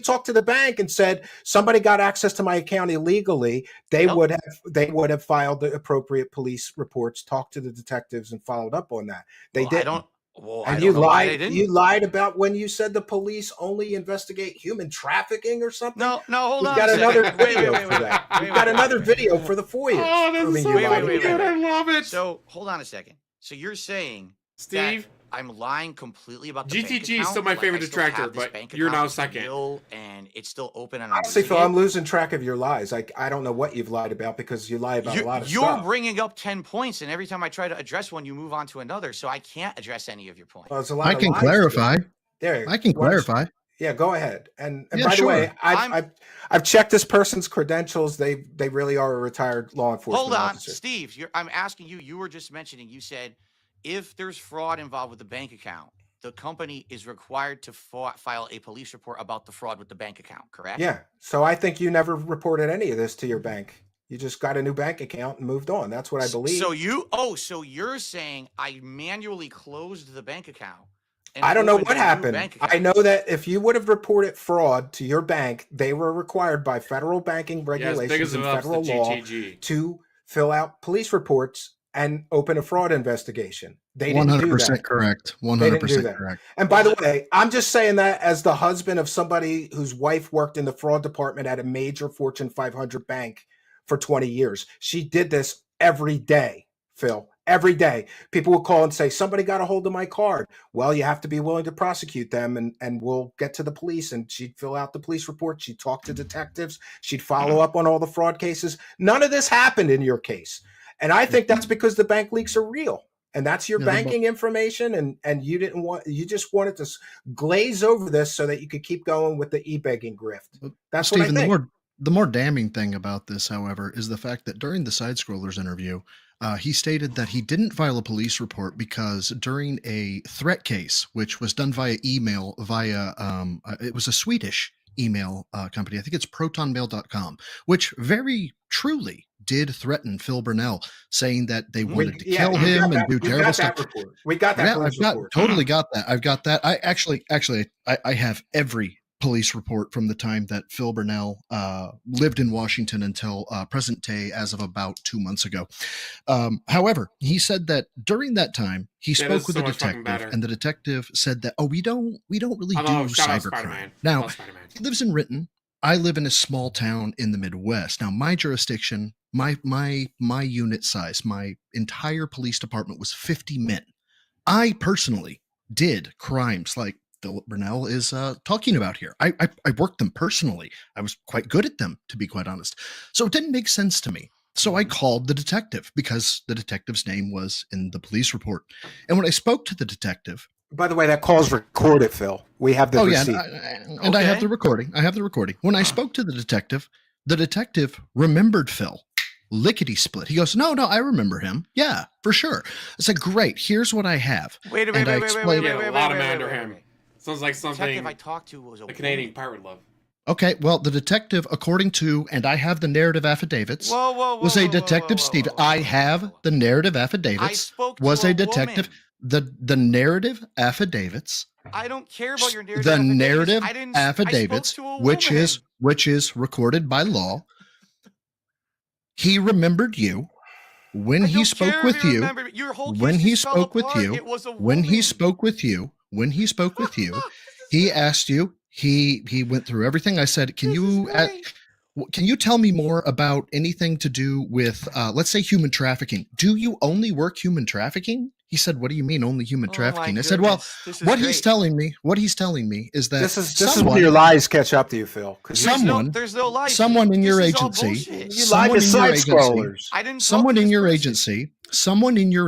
talk to the bank and said somebody got access to my account illegally, they Yep. would have filed the appropriate police reports, talked to the detectives, and followed up on that. They Well, didn't. I And don't know why they you didn't. lied about when you said the police only investigate human trafficking or something. No, hold We've on. got a another second. Wait, video wait, for wait, that. wait, We've wait, got wait, another wait, video wait. for the FOIAs. Oh, this proving is you so Wait, lied. wait, good. wait. I love it. So hold on a second. So you're saying Steve, that I'm lying completely about the bank GTG is account? still my Like, favorite I still have detractor, this but bank you're account now that's second. real and it's still open and Honestly, I'm Phil, using I'm it? losing track of your lies. I don't know what you've lied about because you lie about a lot of You're stuff. bringing up 10 points, and every time I try to address one, you move on to another. So I can't address any of your points. Well, there's a lot I of can lies to it. clarify. There, I can why don't you- clarify. Yeah, go ahead. And Yeah, by the sure. way, I've checked this person's credentials. They really are a retired law enforcement Hold on, officer. Steve. I'm asking you. You were just mentioning. You said if there's fraud involved with the bank account, the company is required to file a police report about the fraud with the bank account. Correct? Yeah. So I think you never reported any of this to your bank. You just got a new bank account and moved on. That's what I believe. So you're saying I manually closed the bank account. And I don't know opened what a new happened. bank I account. know that if you would have reported fraud to your bank, they were required by federal banking Yeah, as big regulations as and it ups federal the law GTG. to fill out police reports and open a fraud investigation. They didn't do 100% that. correct. They didn't do 100% that. correct. And by the way, I'm just saying that as the husband of somebody whose wife worked in the fraud department at a major Fortune 500 bank for 20 years. She did this every day, Phil. Every day. People would call and say, somebody got a hold of my card. Well, you have to be willing to prosecute them and we'll get to the police. And she'd fill out the police report. She'd talk to detectives. She'd follow up on all the fraud cases. None of this happened in your case. And I think that's because the bank leaks are real. And that's your Yeah, they're banking information. And you just wanted to glaze over this so that you could keep going with the e-begging grift. That's what I Stephen, think. the more damning thing about this, however, is the fact that during the Side Scrollers interview, he stated that he didn't file a police report because during a threat case, which was done via email, it was a Swedish email company. I think it's protonmail.com, which very truly did threaten Phil Burnell, saying that they wanted to kill him and do terrible stuff. We got that police report. Totally got that. I've got that. I actually, I have every police report from the time that Phil Burnell lived in Washington until present day, as of about 2 months ago. However, he said that during that time he spoke with a detective, and the detective said that, we don't really do cybercrime. Now, he lives in Renton. I live in a small town in the Midwest. Now, my jurisdiction, my unit size, my entire police department was 50 men. I personally did crimes like Philip Burnell is talking about here. I worked them personally. I was quite good at them, to be quite honest. So it didn't make sense to me. So I called the detective because the detective's name was in the police report. And when I spoke to the detective, by the way, that call's recorded, Phil. We have the receipt. I have the recording. When I spoke to the detective, the detective remembered Phil. Lickety split. He goes, no, I remember him. Yeah, for sure. I said, great. Here's what I have. Wait, And I explained- Yeah, a lot of men under him. Sounds like Detective something I talked to was a the Canadian woman. pirate love. Okay, well, the detective, according to, and I have the narrative affidavits, was a detective Steve. I have the narrative I affidavits. spoke to Was a a detective. woman. The narrative affidavits. I don't care about your narrative. The narrative I spoke affidavits, to a which woman. is recorded by law. He remembered you when I he don't spoke care if with he you. remembered. Your whole case When he just fell spoke with apart. you. It was a When he woman. spoke with you. When he spoke with you. He asked you. He went through everything. I said, can you tell me more about anything to do with, let's say, human trafficking? Do you only work human trafficking? He said, what do you mean only human trafficking? I said, well, what he's telling me is that This is where your lies catch up to you, Phil. Because there's no lies. someone in your This is all agency, bullshit. you lied to side scrollers. I didn't. someone in your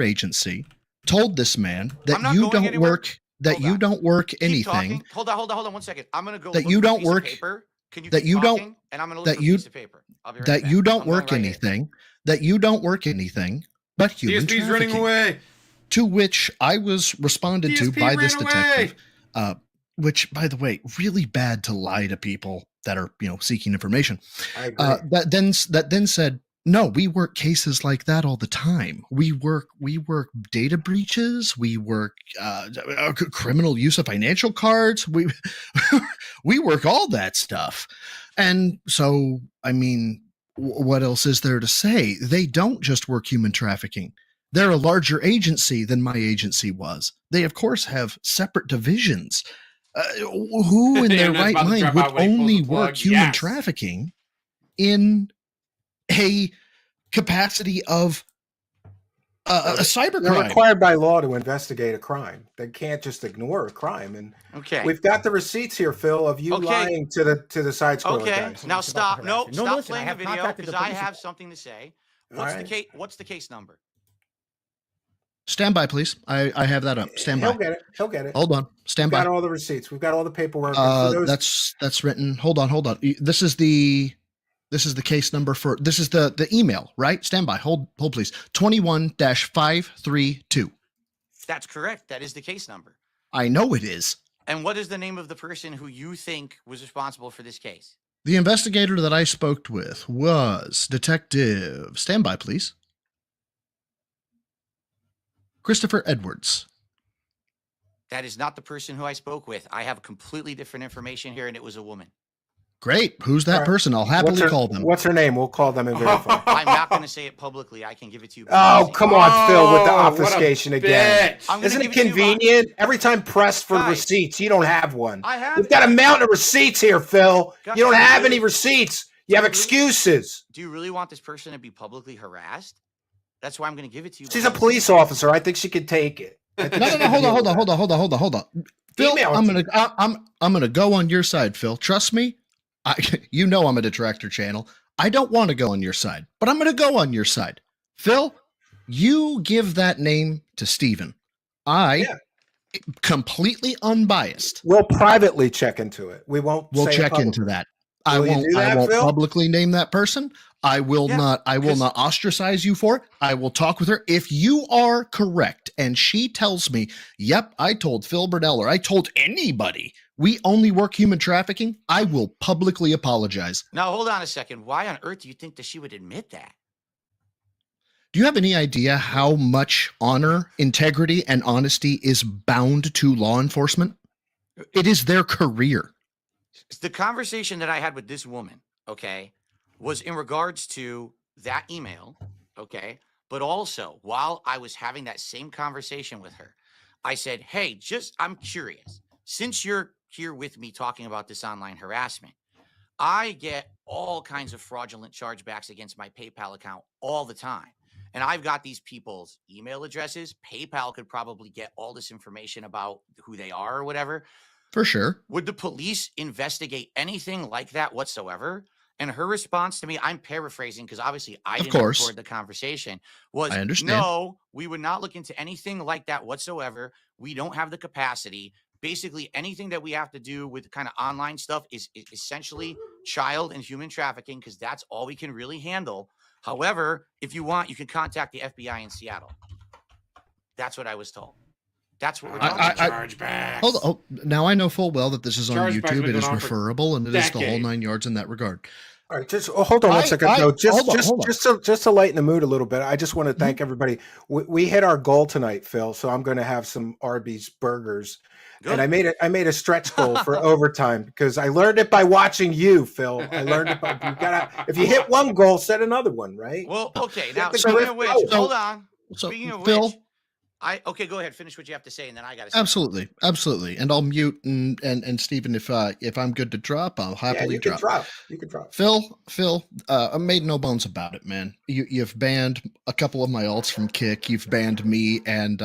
agency told this man that I'm not you going don't anywhere. work, that Hold you on. don't work Keep anything. talking. Hold on 1 second. I'm gonna go. That look you for a don't piece of work- paper. Can you that keep you don't- talking? And I'm gonna look that for a you- piece of paper. I'll be right That back. you don't I'm going work right here. anything, that you don't work anything but human DSP's running trafficking. away. To which I was responded to DSP by ran this detective, away. which, by the way, really bad to lie to people that are, seeking information. I agree. That then said, no, we work cases like that all the time. We work data breaches. We work criminal use of financial cards. We we work all that stuff. And so, I mean, what else is there to say? They don't just work human trafficking. They're a larger agency than my agency was. They, of course, have separate divisions. Who in The their internet's right about to mind drop would out when he pulls only the plug. work human Yes. trafficking in a capacity of a They're cybercrime? required by law to investigate a crime. They can't just ignore a crime. And Okay. we've got the receipts here, Phil, of you Okay. lying to the side scroller Okay. guys. Now It's about stop. the No, harassment. No, stop listen, I playing the have video contacted the because I police. have something to say. All What's the right. case? What's the case number? Stand by, please. I have that up. Stand by. He'll get it. He'll get it. Hold on. Stand We've got by. all the receipts. We've got all the paperwork. And for those, That's written. Hold on. This is the case number for this is the email, right? Stand by. Hold please. 21-532. That's correct. That is the case number. I know it is. And what is the name of the person who you think was responsible for this case? The investigator that I spoke with was Detective. Stand by, please. Christopher Edwards. That is not the person who I spoke with. I have completely different information here, and it was a woman. Great. Who's that All right. person? I'll happily call them. What's her name? We'll call them and verify. I'm not going to say it publicly. I can give it to you. Oh, privacy. come on, Phil, with the Oh, what a obfuscation again. bitch. I'm gonna Isn't it give it to you by- convenient? Every time pressed for Guys. receipts, you don't have one. I have. We've got a mountain of receipts here, Phil. Guys, You don't do you have really- any receipts. You have do you really- excuses. Do you really want this person to be publicly harassed? That's why I'm going to give it to you. She's a police officer. I think she could take it. No. Hold on. Phil, Email it I'm gonna go on your side, Phil. Trust me. I'm a detractor channel. I don't want to go on your side, but I'm gonna go on your side. Phil, you give that name to Steven. Completely unbiased, We'll privately check into it. We won't. will say it check publicly. into that. I Will you won't. do that, I won't Phil? publicly name that person. I will Yeah, not. I will 'cause- not ostracize you for it. I will talk with her. If you are correct, and she tells me, "Yep, I told Phil Burdell, or I told anybody we only work human trafficking," I will publicly apologize. Now, hold on a second. Why on earth do you think that she would admit that? Do you have any idea how much honor, integrity, and honesty is bound to law enforcement? It is their career. The conversation that I had with this woman, okay, was in regards to that email, okay, but also while I was having that same conversation with her, I said, hey, I'm curious. Since you're here with me talking about this online harassment, I get all kinds of fraudulent chargebacks against my PayPal account all the time. And I've got these people's email addresses. PayPal could probably get all this information about who they are or whatever. For sure. Would the police investigate anything like that whatsoever? And her response to me, I'm paraphrasing because obviously I didn't course. record the conversation, was I understand. no, we would not look into anything like that whatsoever. We don't have the capacity basically anything that we have to do with kind of online stuff is essentially child and human trafficking, because that's all we can really handle. However, if you want, you can contact the FBI in Seattle. That's what I was told. That's what we're talking about. Chargebacks. Hold on. Now I know full well that this is on Chargebacks YouTube. been It is going on for referable, and it is the whole decades. 9 yards in that regard. All right, just hold on one second. No, hold on. just to lighten the mood a little bit, I just want to thank everybody. We hit our goal tonight, Phil. So I'm going to have some Arby's burgers, and I made a stretch goal for overtime because I learned it by watching you, Phil. I learned it by if you hit one goal, set another one, right? Well, okay. Now, the speaking grip of which, going. hold on. So, Speaking of Phil, which, okay, go ahead. Finish what you have to say, and then I got to say. absolutely. And I'll mute and Stephen, if I'm good to drop, I'll happily drop. You can drop. Phil, I made no bones about it, man. You've banned a couple of my alts from Kick. You've banned me and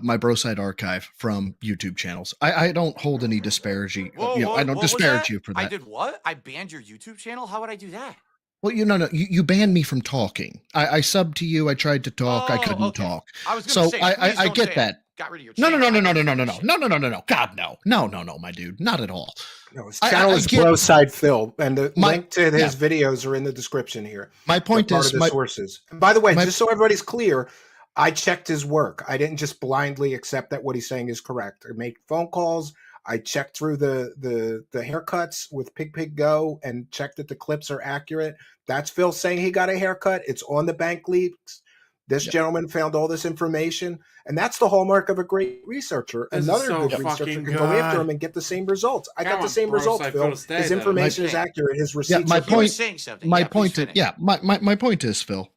my Broside archive from YouTube channels. I don't hold any disparity. I don't disparage you for that. I did what? I banned your YouTube channel? How would I do that? Well, you banned me from talking. I subbed to you. I tried to talk. I couldn't talk. I was going to say, I get that. Got rid of your No, channel. no. God, no, my dude, not at all. No, his channel is Broside Phil, and the link to his videos are in the description here. My point is, the sources. And by the way, just so everybody's clear, I checked his work. I didn't just blindly accept that what he's saying is correct. I made phone calls. I checked through the haircuts with Pig Go and checked that the clips are accurate. That's Phil saying he got a haircut. It's on the bank leaks. This gentleman found all this information, and that's the hallmark of a great researcher. Another good researcher can go after him and get the same results. I got the same results, Phil. His information is accurate. His receipts. My point. My point is, Phil,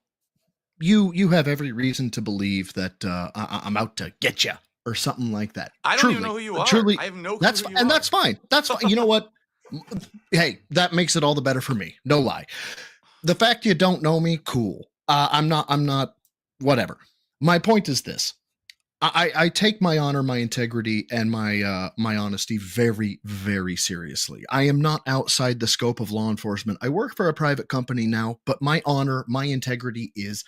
you have every reason to believe that I'm out to get you or something like that. I don't even know who you are. Truly, I have no clue that's who you and are. that's fine. That's fine. You know what? Hey, that makes it all the better for me. No lie. The fact you don't know me, cool. I'm not. Whatever. My point is this. I take my honor, my integrity, and my honesty very, very seriously. I am not outside the scope of law enforcement. I work for a private company now, but my honor, my integrity is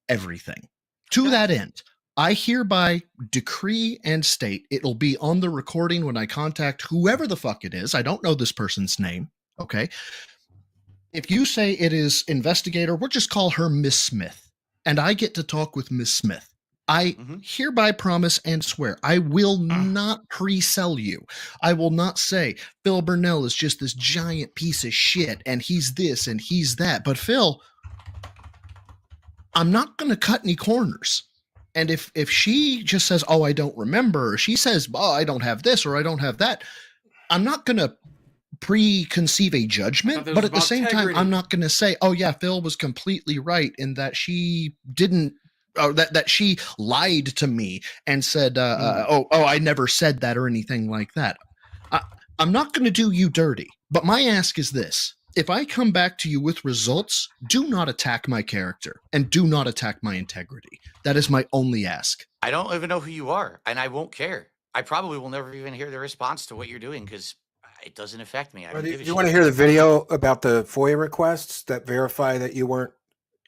everything. To that end, I hereby decree and state, it'll be on the recording when I contact whoever the fuck it is. I don't know this person's name. Okay. If you say it is investigator, we'll just call her Miss Smith, and I get to talk with Miss Smith. I hereby promise and swear I will not pre-sell you. I will not say Phil Burnell is just this giant piece of shit and he's this and he's that. But Phil, I'm not going to cut any corners. And if she just says, oh, I don't remember, or she says, oh, I don't have this or I don't have that, I'm not going to preconceive a judgment. But at the same time, I'm not going to say, oh, yeah, Phil was completely right in that she didn't, or that she lied to me and said, I never said that or anything like that. I'm not going to do you dirty. But my ask is this. If I come back to you with results, do not attack my character and do not attack my integrity. That is my only ask. I don't even know who you are, and I won't care. I probably will never even hear the response to what you're doing because it doesn't affect me. Do you want to hear the video about the FOIA requests that verify that you weren't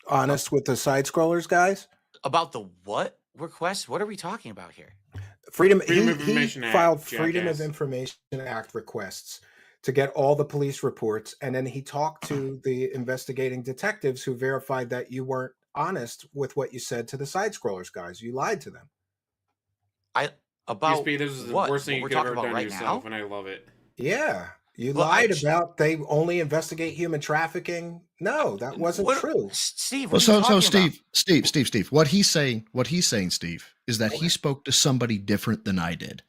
honest with the side scrollers, guys? About the what requests? What are we talking about here? Freedom of Information Act, filed Freedom jackass. of Information Act requests to get all the police reports, and then he talked to the investigating detectives who verified that you weren't honest with what you said to the side scrollers guys. You lied to them. About DSP, this is the what? worst thing you What could we're have ever talking done about to right yourself, now? and I love it. Yeah. You Well, lied about they only investigate human trafficking. No, that wasn't true. Steve, Well, what are you talking Steve, Steve, what he's saying, Steve, is that he spoke to somebody different than I did.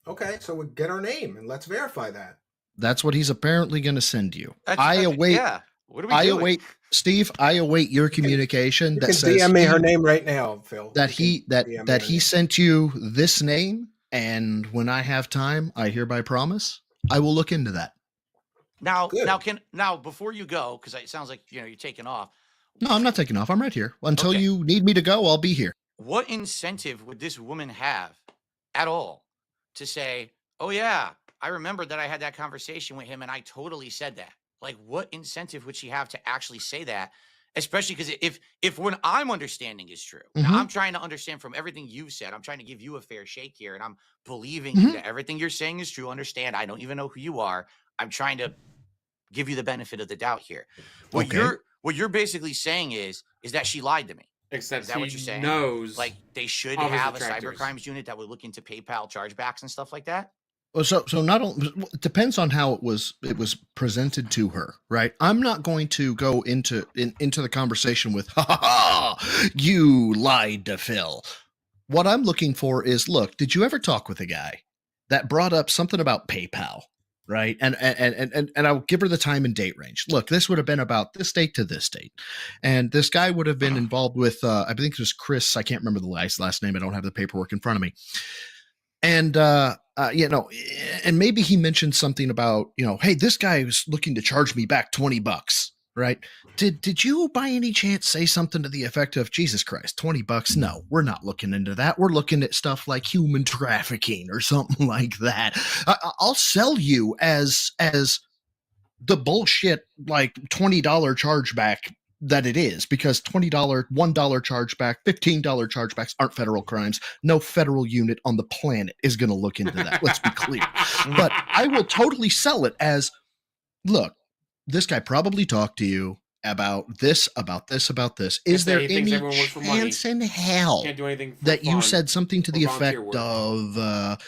Okay, so we get our name and let's verify that. That's what he's apparently going to send you. about? I await. Yeah. What are we doing? await, Steve. I await your communication You that can says DM me her name right now, Phil. that You can DM me her he name. sent you this name, and when I have time, I hereby promise I will look into that. Now, Good. before you go, because it sounds like you're taking off. No, I'm not taking off. I'm right here. Until Okay. you need me to go, I'll be here. What incentive would this woman have at all to say, oh, yeah, I remember that I had that conversation with him and I totally said that? Like, what incentive would she have to actually say that? especially because if what I'm understanding is true, Mhm. now I'm trying to understand from everything you've said. I'm trying to give you a fair shake here, and I'm believing Mhm. you that everything you're saying is true. Understand? I don't even know who you are. I'm trying to give you the benefit of the doubt here. Okay. What you're basically saying is that she lied to me. Except Is that what he you're saying? knows Like they should of his have a detractors. cybercrimes unit that would look into PayPal chargebacks and stuff like that. Well, so not only it depends on how it was presented to her, right? I'm not going to go into the conversation with ha ha ha, you lied to Phil. What I'm looking for is, look, did you ever talk with a guy that brought up something about PayPal, right? And I'll give her the time and date range. Look, this would have been about this date to this date, and this guy would have been involved with I think it was Chris. I can't remember the last name. I don't have the paperwork in front of me. And and maybe he mentioned something about, hey, this guy was looking to charge me back $20, right? Did you by any chance say something to the effect of, Jesus Christ, $20? No, we're not looking into that. We're looking at stuff like human trafficking or something like that. I'll sell you as the bullshit like $20 chargeback that it is, because $20, $1 chargeback, $15 chargebacks aren't federal crimes. No federal unit on the planet is going to look into that. Let's be clear. But I will totally sell it as, look, this guy probably talked to you about this, about this, about this. Is there he thinks any everyone works for money. chance in hell Can't do anything for that you fun said something to or the volunteer effect work. of,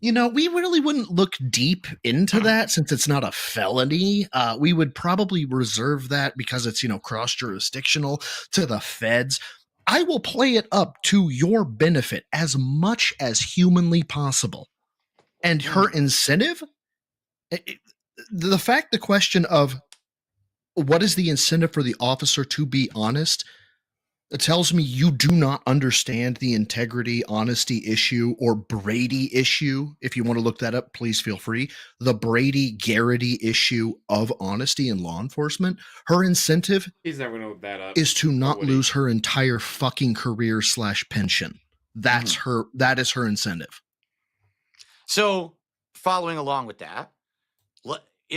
we really wouldn't look deep into that since it's not a felony. We would probably reserve that because it's, cross-jurisdictional to the feds. I will play it up to your benefit as much as humanly possible. And her incentive, the question of what is the incentive for the officer to be honest, it tells me you do not understand the integrity, honesty issue, or Brady issue. If you want to look that up, please feel free. The Brady-Garrity issue of honesty in law enforcement. Her incentive He's never gonna look that up. is to not would he? lose her entire fucking career / pension. That's her. That is her incentive. So, following along with that,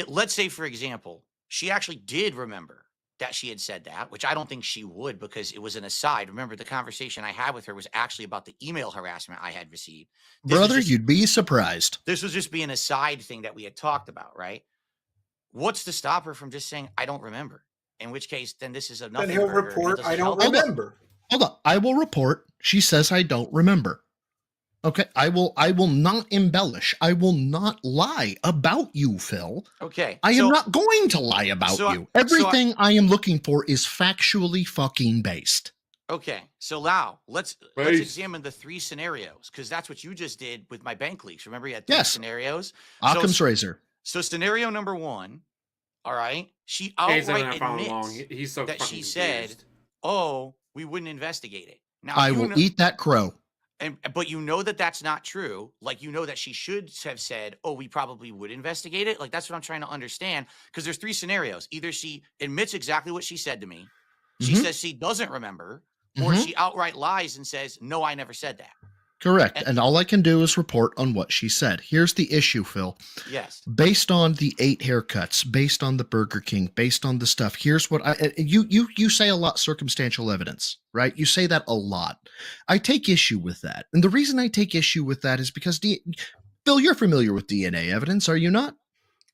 let's say, for example, she actually did remember that she had said that, which I don't think she would because it was an aside. Remember, the conversation I had with her was actually about the email harassment I had received. Brother, you'd be surprised. This was just be an aside thing that we had talked about, right? What's to stop her from just saying, I don't remember? In which case, then this is a nothing. Then he'll burger, and it report, doesn't I don't help. remember. Hold on. I will report. She says I don't remember. Okay. I will not embellish. I will not lie about you, Phil. Okay. I am not going to lie about you. Everything I am looking for is factually fucking based. Okay. So now let's examine the 3 scenarios, because that's what you just did with my bank leaks. Remember, you had 3 scenarios. Occam's razor. So scenario number 1, all right, she outright admits He's so that she confused. said, "Oh, we wouldn't investigate it." Now I will eat that crow. But you know that that's not true. Like, you know that she should have said, "Oh, we probably would investigate it." Like, that's what I'm trying to understand. Because there's 3 scenarios. Either she admits exactly what she said to me, she says she doesn't remember, or she outright lies and says, "No, I never said that." Correct. And all I can do is report on what she said. Here's the issue, Phil. Yes. Based on the 8 haircuts, based on the Burger King, based on the stuff, here's what you say a lot, circumstantial evidence, right? You say that a lot. I take issue with that. And the reason I take issue with that is because, Phil, you're familiar with DNA evidence, are you not?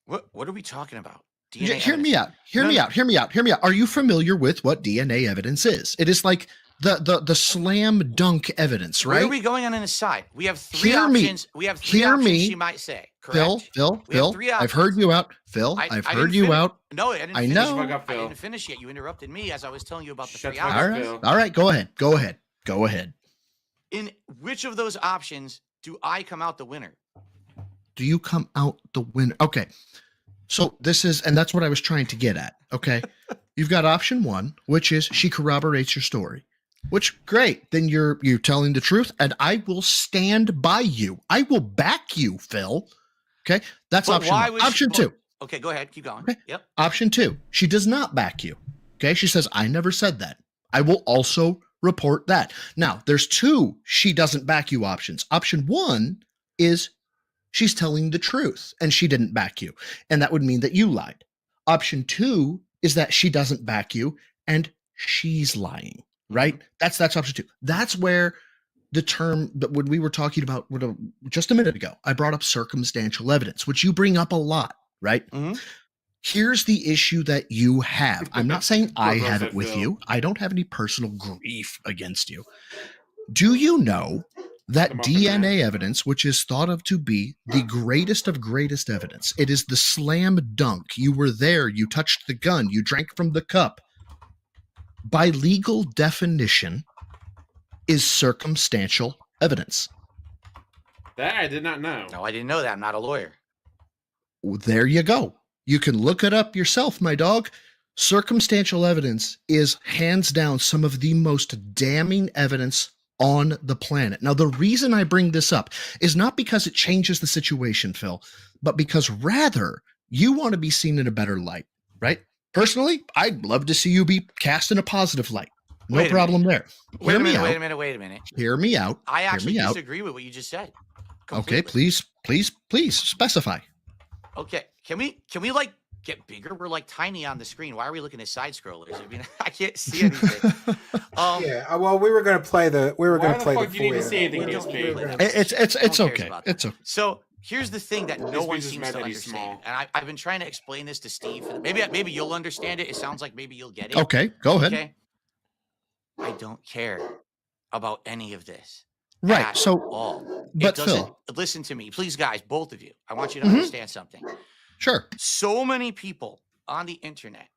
What are we talking about? Hear me out. Hear me out. Are you familiar with what DNA evidence is? It is like the slam dunk evidence, right? Where are we going on an aside? We have 3 options. We have 3 options she might say. Correct? Phil, I've heard you out. Phil, I've heard you out. No, I didn't finish. know. I didn't finish yet. You interrupted me as I was telling you about the 3 up, options. Phil. All right, go ahead. In which of those options do I come out the winner? Do you come out the winner? Okay. So that's what I was trying to get at. Okay. You've got option 1, which is she corroborates your story. Which, great. Then you're telling the truth, and I will stand by you. I will back you, Phil. Okay, that's option 1. Option 2. Okay, go ahead. Keep going. Okay. Yep. Option 2. She does not back you. Okay, she says, I never said that. I will also report that. Now, there's 2 she doesn't back you options. Option 1 is she's telling the truth, and she didn't back you. And that would mean that you lied. Option 2 is that she doesn't back you, and she's lying, right? That's option 2. That's where the term that when we were talking about just a minute ago, I brought up circumstantial evidence, which you bring up a lot, right? Mhm. Here's the issue that you have. I'm not saying I Poor have Rosette it with Phil. you. I don't have any personal grief against you. Do you know that Come up with DNA evidence, which is thought of to be the greatest of greatest evidence, it is the slam dunk. You were there, you touched the gun, you drank from the cup. By legal definition, is circumstantial evidence. That I did not know. No, I didn't know that. I'm not a lawyer. There you go. You can look it up yourself, my dog. Circumstantial evidence is hands down some of the most damning evidence on the planet. Now, the reason I bring this up is not because it changes the situation, Phil, but because rather you want to be seen in a better light, right? Personally, I'd love to see you be cast in a positive light. No Wait a problem there. Wait Hear a me minute. out. Wait a minute. Hear me out. I actually Hear me out. disagree with what you just said. Okay, Completely. please specify. Okay, can we like get bigger? We're like tiny on the screen. Why are we looking at side scrollers? I mean, I can't see anything. Yeah, well, we were going to play the. We were Why going to the play fuck the. do you need to FOIA. see anything, We don't DSP? need to play that. It's No one cares okay. about It's that. okay. So here's the thing that no This one bitch is seems mad to that he's understand, small. and I've been trying to explain this to Steve. Maybe you'll understand it. It sounds like maybe you'll get it. Okay, go ahead. Okay. I don't care about any of this. Right. At So, all. but It doesn't. Phil, Listen to me, please, guys, both of you. I want you to Mhm. understand something. sure. So many people on the internet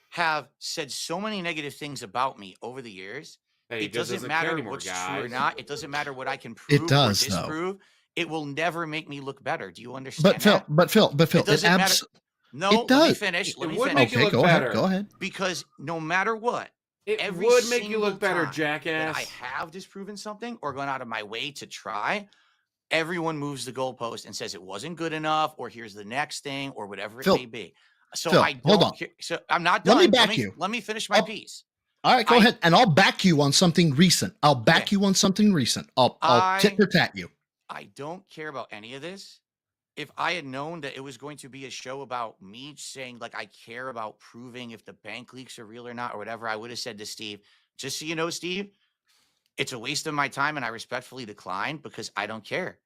have said so many negative things about me over the years. Hey, It just doesn't care matter anymore, what's true or guys. not. It doesn't matter what I can prove does, or though. disprove. It will never make me look better. Do you understand But Phil, that? but Phil, It doesn't matter. No, it let me does. finish. Let It me would finish. make you Okay, look go better. ahead. Go ahead. Because no matter what, It every would make you single look better, time jackass. that I have disproven something or gone out of my way to try, everyone moves the goalpost and says it wasn't good enough, or here's the next thing, or whatever it Phil, may be. So Phil, I hold don't on. care. So I'm not Let done. me back you. Let me finish my I'll- piece. All right, go I- ahead. And I'll back you on something recent. I'll back Okay. you on something recent. I'll tit for tat you. I don't care about any of this. If I had known that it was going to be a show about me saying, like, I care about proving if the bank leaks are real or not, or whatever, I would have said to Steve, just so you know, Steve, it's a waste of my time and I respectfully decline because I don't care.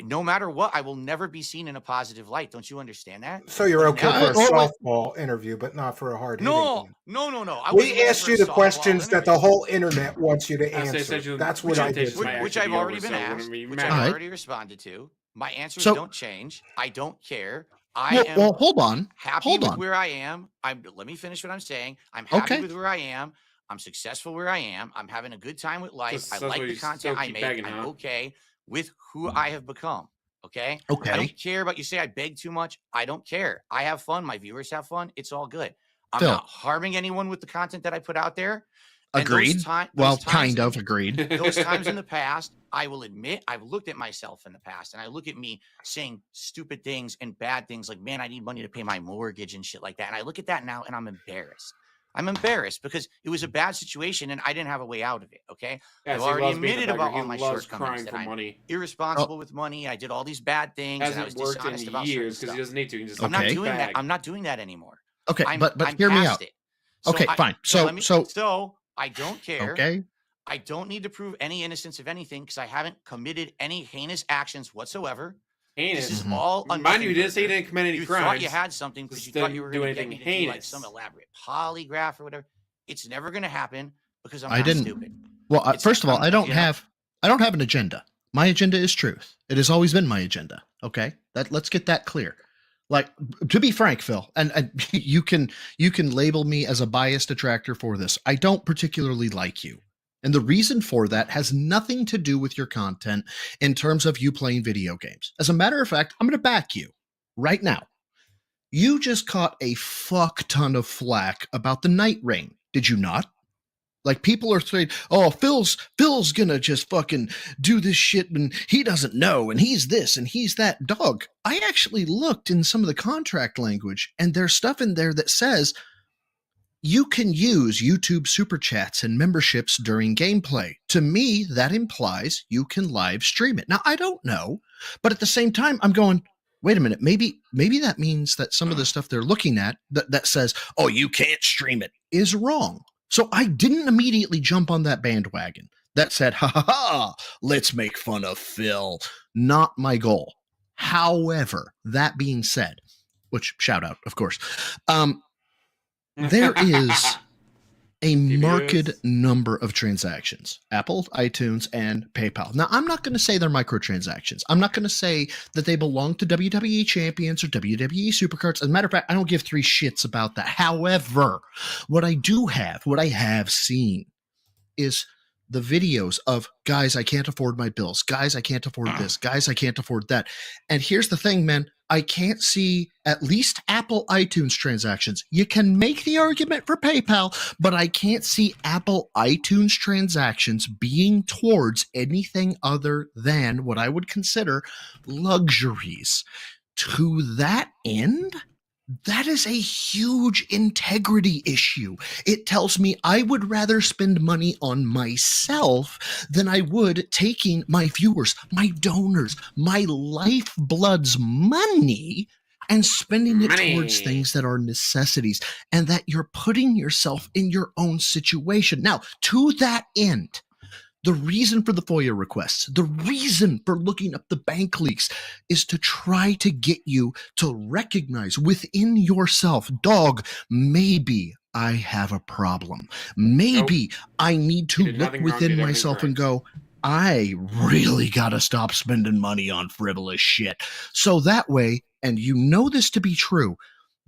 No matter what, I will never be seen in a positive light. Don't you understand that? So you're Like, okay never. for a Well, wait. softball interview, but not for a hard hitting No, one. no, no, no. I wasn't We looking asked for you a the softball questions that the interview. whole internet wants you to I say answer. essentially, That's which what I I did did. to my today. Which actually I've be already over, been so it wouldn't asked, be which mad. I've Alright. already responded to. My answers So- don't change. I don't care. I am Well, hold on. happy Hold with on. where I am. Let me finish what I'm saying. I'm happy Okay. with where I am. I'm successful where I am. I'm having a good time with life. I Successful, like the you still content I keep make. begging, I'm huh? okay with who I have become. Okay. I Okay. don't care about you say I beg too much. I don't care. I have fun. My viewers have fun. It's all good. I'm Phil. not harming anyone with the content that I put out there. And Agreed. those Well, times kind of agreed. those times in the past, I will admit I've looked at myself in the past and I look at me saying stupid things and bad things like, man, I need money to pay my mortgage and shit like that. And I look at that now and I'm embarrassed. I'm embarrassed because it was a bad situation and I didn't have a way out of it. Okay. Yes, I've he already loves being a admitted beggar. about He all my loves shortcomings crying that for I'm money. irresponsible with money. I did all these bad things and I was Hasn't worked dishonest in about certain years because stuff. he doesn't need to. He can just I'm not Okay. doing that. bag. I'm not doing that anymore. Okay, I'm but I'm hear me past out. it. Okay, fine. So I don't care. okay. I don't need to prove any innocence of anything because I haven't committed any heinous actions whatsoever. This is Heinous. all a Mind you, he didn't say he nothing didn't commit any you crimes. thought you had something because Just you thought you didn't were do going to get anything me to do like heinous. some elaborate polygraph or whatever. It's never going to happen because I'm I not didn't. stupid. Well, It's- first of all, I'm- I don't you know- have an agenda. My agenda is truth. It has always been my agenda. Okay, let's get that clear. Like, to be frank, Phil, and you can label me as a biased detractor for this. I don't particularly like you. And the reason for that has nothing to do with your content in terms of you playing video games. As a matter of fact, I'm going to back you right now. You just caught a fuck ton of flack about the Night Rain, did you not? Like, people are saying, "Oh, Phil's gonna just fucking do this shit, and he doesn't know, and he's this and he's that." Dog, I actually looked in some of the contract language, and there's stuff in there that says you can use YouTube super chats and memberships during gameplay. To me, that implies you can live stream it. Now, I don't know, but at the same time, I'm going, wait a minute, maybe that means that some of the stuff they're looking at that says, "Oh, you can't stream it," is wrong. So I didn't immediately jump on that bandwagon that said, ha ha ha, let's make fun of Phil. Not my goal. However, that being said, which shout out, of course, there is a marked number of transactions, Apple, iTunes, and PayPal. Now, I'm not going to say they're microtransactions. I'm not going to say that they belong to WWE champions or WWE supercards. As a matter of fact, I don't give three shits about that. However, what I have seen is the videos of guys, I can't afford my bills. Guys, I can't afford this. Guys, I can't afford that. And here's the thing, man. I can't see at least Apple iTunes transactions. You can make the argument for PayPal, but I can't see Apple iTunes transactions being towards anything other than what I would consider luxuries. To that end, that is a huge integrity issue. It tells me I would rather spend money on myself than I would taking my viewers, my donors, my lifeblood's money and spending it towards things that are necessities, and that you're putting yourself in your own situation. Now, to that end, the reason for the FOIA requests, the reason for looking up the bank leaks is to try to get you to recognize within yourself, dog, maybe I have a problem. Maybe I need to look within myself and go, I really got to stop spending money on frivolous shit. So that way, and you know this to be true,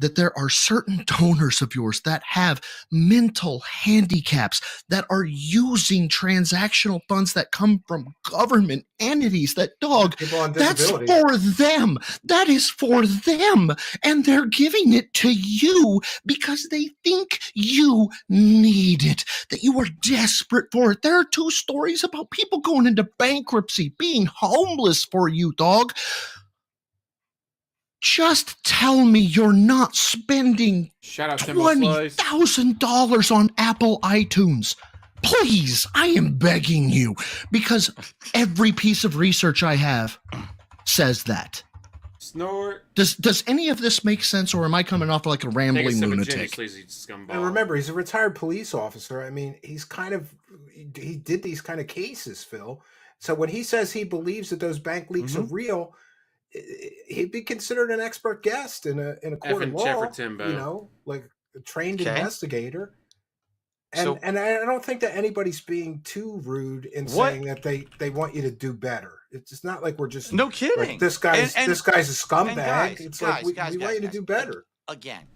that there are certain donors of yours that have mental handicaps, that are using transactional funds that come from government entities, that, dog, that's for them. That is for them. And they're giving it to you because they think you need it, that you are desperate for it. There are 2 stories about people going into bankruptcy, being homeless for you, dog. Just tell me you're not spending $20,000 on Apple iTunes. Please, I am begging you, because every piece of research I have says that. Snort. Does any of this make sense, or am I coming off like a rambling lunatic? And remember, he's a retired police officer. I mean, he did these kind of cases, Phil. So when he says he believes that those bank leaks are real, he'd be considered an expert guest in a court of law, you know, like a trained investigator. And I don't think that anybody's being too rude in saying that they want you to do better. It's not like we're just no kidding. Like, this guy's a scumbag. It's like we want you to do better. Again,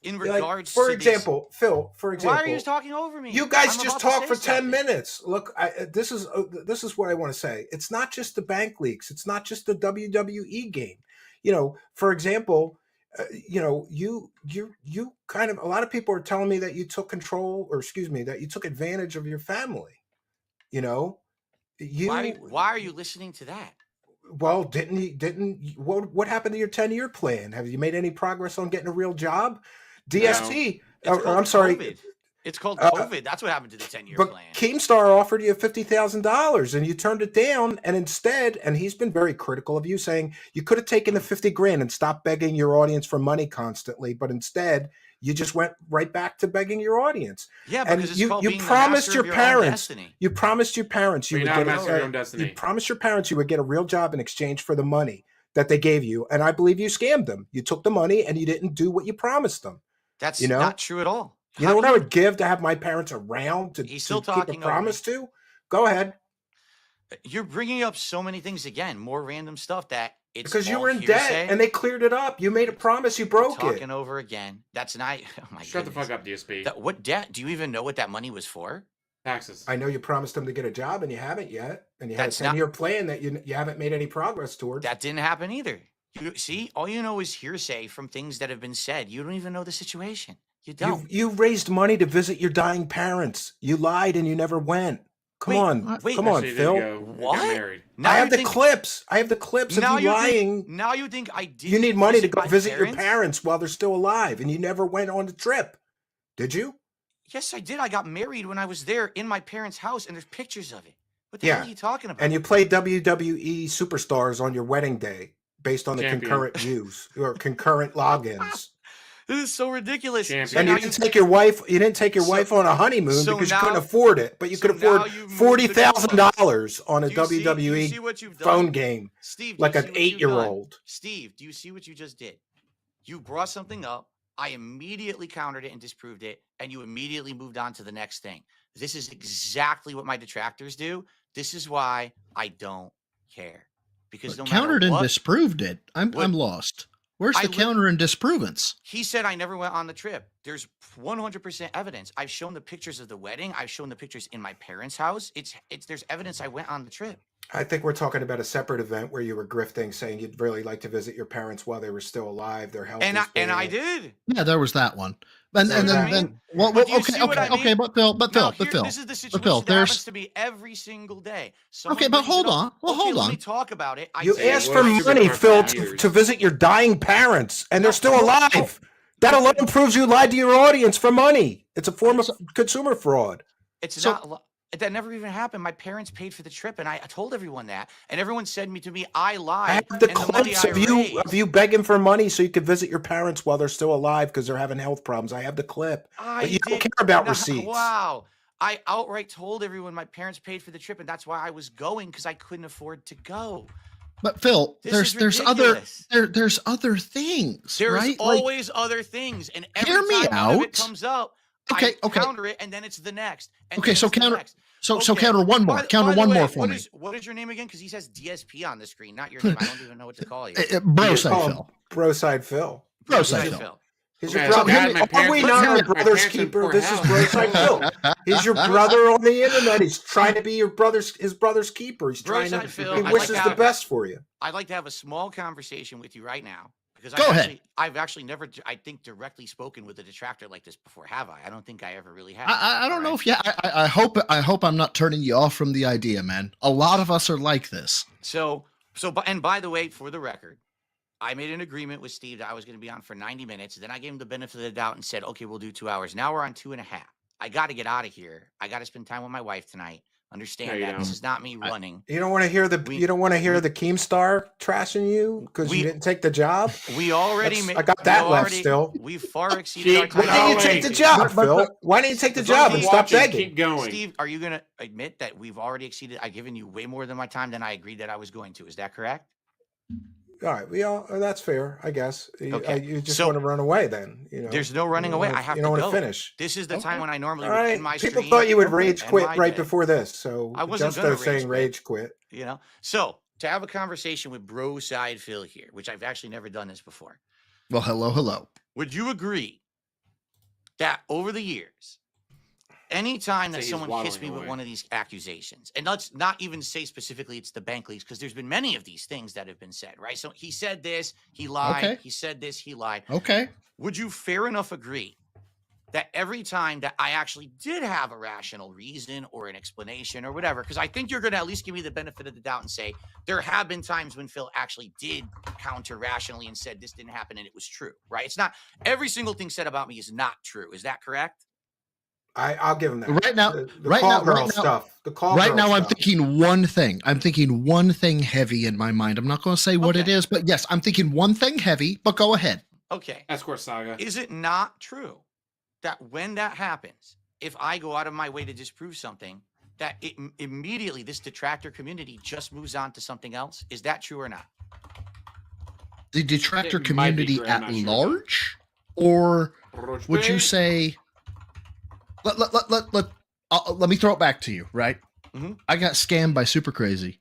in regards, for example, Phil. For example, why are you talking over me? You guys just talk for 10 minutes. Look, this is what I want to say. It's not just the bank leaks. It's not just the WWE game. You know, for example, you know, you kind of, a lot of people are telling me that you took control, or excuse me, that you took advantage of your family. You know, why are you listening to that? Well, what happened to your 10-year plan? Have you made any progress on getting a real job? DSP, I'm sorry. COVID. It's called COVID. That's what happened to the 10-year plan. But Keemstar offered you $50,000 and you turned it down. And instead, and he's been very critical of you, saying you could have taken the $50,000 and stopped begging your audience for money constantly. But instead, you just went right back to begging your audience. Yeah, because and you promised your parents. You promised your parents you would get you promised your parents you would get a real job in exchange for the money that they gave you. And I believe you scammed them. You took the money and you didn't do what you promised them. That's not true at all. You know what I would give to have my parents around to keep a promise to? Go ahead. You're bringing up so many things again, more random stuff that it's because you were in debt and they cleared it up. You made a promise, you broke it. Talking over again. That's not. Oh my Shut the fuck up, DSP. What debt? Do you even know what that money was for? Taxes. I know you promised them to get a job and you haven't yet, and you had a 10-year plan that you haven't made any progress towards. That didn't happen either. You see, all you know is hearsay from things that have been said. You don't even know the situation. You don't. You raised money to visit your dying parents. You lied and you never went. Come on, Phil. What? I have the clips. I have the clips of you lying. Now you think I did? You need money to go visit your parents while they're still alive, and you never went on the trip. Did you? Yes, I did. I got married when I was there in my parents' house, and there's pictures of it. What the hell are you talking about? And you played WWE superstars on your wedding day based on the concurrent views or concurrent logins. This is so ridiculous. Champion. So And now you didn't take your wife. You didn't take your wife on a honeymoon so because you now- couldn't afford it, but you so could afford now you've moved the $40,000 on a Do you see WWE what you've done? phone game, Steve, do like you an see what you've done? 8-year-old. Steve, do you see what you just did? You brought something up. I immediately countered it and disproved it, and you immediately moved on to the next thing. This is exactly what my detractors do. This is why I don't care. Because no Countered matter and what, disproved it. I'm lost. Where's the counter and disprovance? he said I never went on the trip. There's 100% evidence. I've shown the pictures of the wedding. I've shown the pictures in my parents' house. There's evidence I went on the trip. I think we're talking about a separate event where you were grifting, saying you'd really like to visit your parents while they were still alive. Their health And is I bad. did. Yeah, there was that one. And So then well, But do you okay, see what I okay, mean? but Phil, Now, Phil, this is the but situation Phil, that happens there's to me every single day. okay, but hold on. Well, Okay, hold let on. me talk about it. You say- asked well, for it's money, super Phil, computers. to visit your dying parents, and they're No, still no, alive. That alone proves you lied to your audience for money. It's a form of consumer fraud. It's So- not. That never even happened. My parents paid for the trip, and I told everyone that, and everyone said to me, "I lied." I have the and the money clips I of you raised. begging for money so you could visit your parents while they're still alive because they're having health problems. I have the clip, but you don't care about receipts. Wow. I outright told everyone my parents paid for the trip, and that's why I was going, because I couldn't afford to go. But Phil, This there's is other ridiculous. there's other things, There's right? Like, always other things, and every Hear me time one of it out. comes up, Okay, I okay. counter it, and then it's the next. And Okay, then so it's the counter- next. so Okay. counter one more. Counter By the one way, more for me. What is your name again? Because he says DSP on the screen, not your name. I don't even know what to call you. Bro You side call him Phil. Bro side Phil. Bro Sorry, side Phil. He's Okay, your brother. God, my Are parents we were- not my our brother's parents in keeper? poor This is health. Bro side Phil. He's your brother on the internet. He's trying to be his brother's keeper. He's Bro trying side to. Phil, He I'd wishes like to the have- best for you. I'd like to have a small conversation with you right now, because Go ahead. I've actually never, I think, directly spoken with a detractor like this before, have I? I don't think I ever really have. I don't know Alright? if I hope I'm not turning you off from the idea, man. A lot of us are like this. And by the way, for the record, I made an agreement with Steve that I was going to be on for 90 minutes. Then I gave him the benefit of the doubt and said, okay, we'll do 2 hours. Now we're on 2.5. I got to get out of here. I got to spend time with my wife tonight. Understand No, you that this don't. is not me running. You don't want to hear the Keemstar trashing you because you we- didn't take the job. We already That's- made. I got that left still. We far exceeded our Keep time. Why didn't you going. take the job, But- Phil? Why didn't you take the As long as job you and stop watch it, begging? Keep going. Steve, are you going to admit that we've already exceeded? I've given you way more than my time than I agreed that I was going to. Is that correct? All right, that's fair, I guess. Okay. You just So- want to run away then. There's no running away. I have you to don't go. want to finish. This is the Okay. time when I normally All would right. end my People stream. thought you would rage and quit my right day. before this, so I wasn't just gonna saying rage rage quit. So to have a conversation with Bro Side Phil here, which I've actually never done this before. Well, hello. Would you agree that over the years, anytime Say that he's someone hits me waddling with away. one of these accusations, and let's not even say specifically it's the bank leaks, because there's been many of these things that have been said, right? So he said this, he lied. Okay. He said this, he lied. Okay. Would you fair enough agree that every time that I actually did have a rational reason or an explanation or whatever, because I think you're going to at least give me the benefit of the doubt and say there have been times when Phil actually did counter rationally and said this didn't happen and it was true, right? It's not every single thing said about me is not true. Is that correct? I'll give him that. Right now- the right call now- girl right now- stuff. The call Right girl now, I'm stuff. thinking one thing. I'm thinking one thing heavy in my mind. I'm not going to say what it Okay. is, but yes, I'm thinking one thing heavy. But go ahead. Okay. Escort Saga. Is it not true that when that happens, if I go out of my way to disprove something, that it immediately this detractor community just moves on to something else? Is that true or not? The detractor It might be community true, I'm at not sure, large, or would you say? Let me throw it back to you. Right. Mhm. I got scammed by Super Crazy.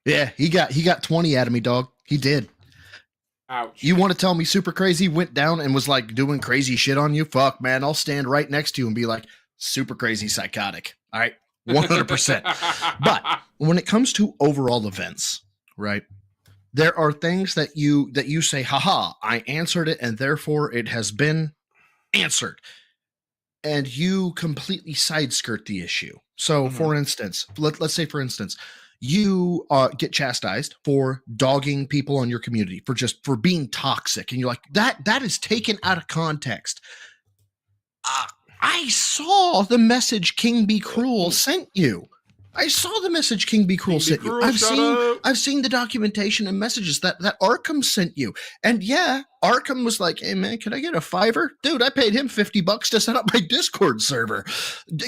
Yeah, he got 20 out of me, dog. He did. Ouch. You want to tell me Super Crazy went down and was like doing crazy shit on you? Fuck, man. I'll stand right next to you and be like, Super Crazy psychotic. All right. 100%. But when it comes to overall events, right? There are things that you say, haha, I answered it and therefore it has been answered. And you completely side skirt the issue. So Mhm. for instance, let's say for instance, you get chastised for dogging people on your community for being toxic, and you're like, that is taken out of context. I saw the message King Be Cruel sent you. I saw the message King Be Cruel King Be sent you. Cruel, shut up. I've seen the documentation and messages that Arkham sent you. And yeah, Arkham was like, "Hey man, can I get a $5? Dude, I paid him $50 to set up my Discord server."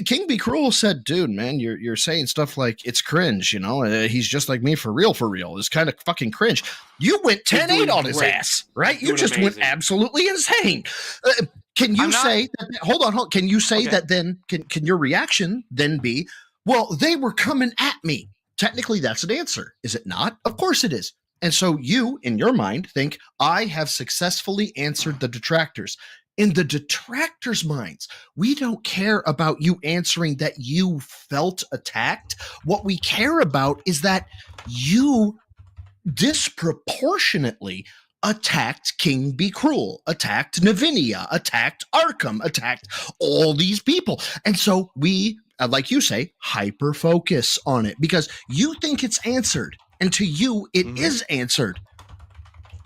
King Be Cruel said, "Dude, man, you're saying stuff like it's cringe, you know? He's just like me for real. It's kind of fucking cringe." You went 10-8 on his ass, right? You just went absolutely insane. Can you say that, hold on, can you say that then can your reaction then be, well, they were coming at me? Technically, that's an answer, is it not? Of course it is. And so you, in your mind, think, I have successfully answered the detractors. In the detractors' minds, we don't care about you answering that you felt attacked. What we care about is that you disproportionately attacked King Be Cruel, attacked Navinia, attacked Arkham, attacked all these people. And so we, like you say, hyper focus on it because you think it's answered. And to you, it is answered.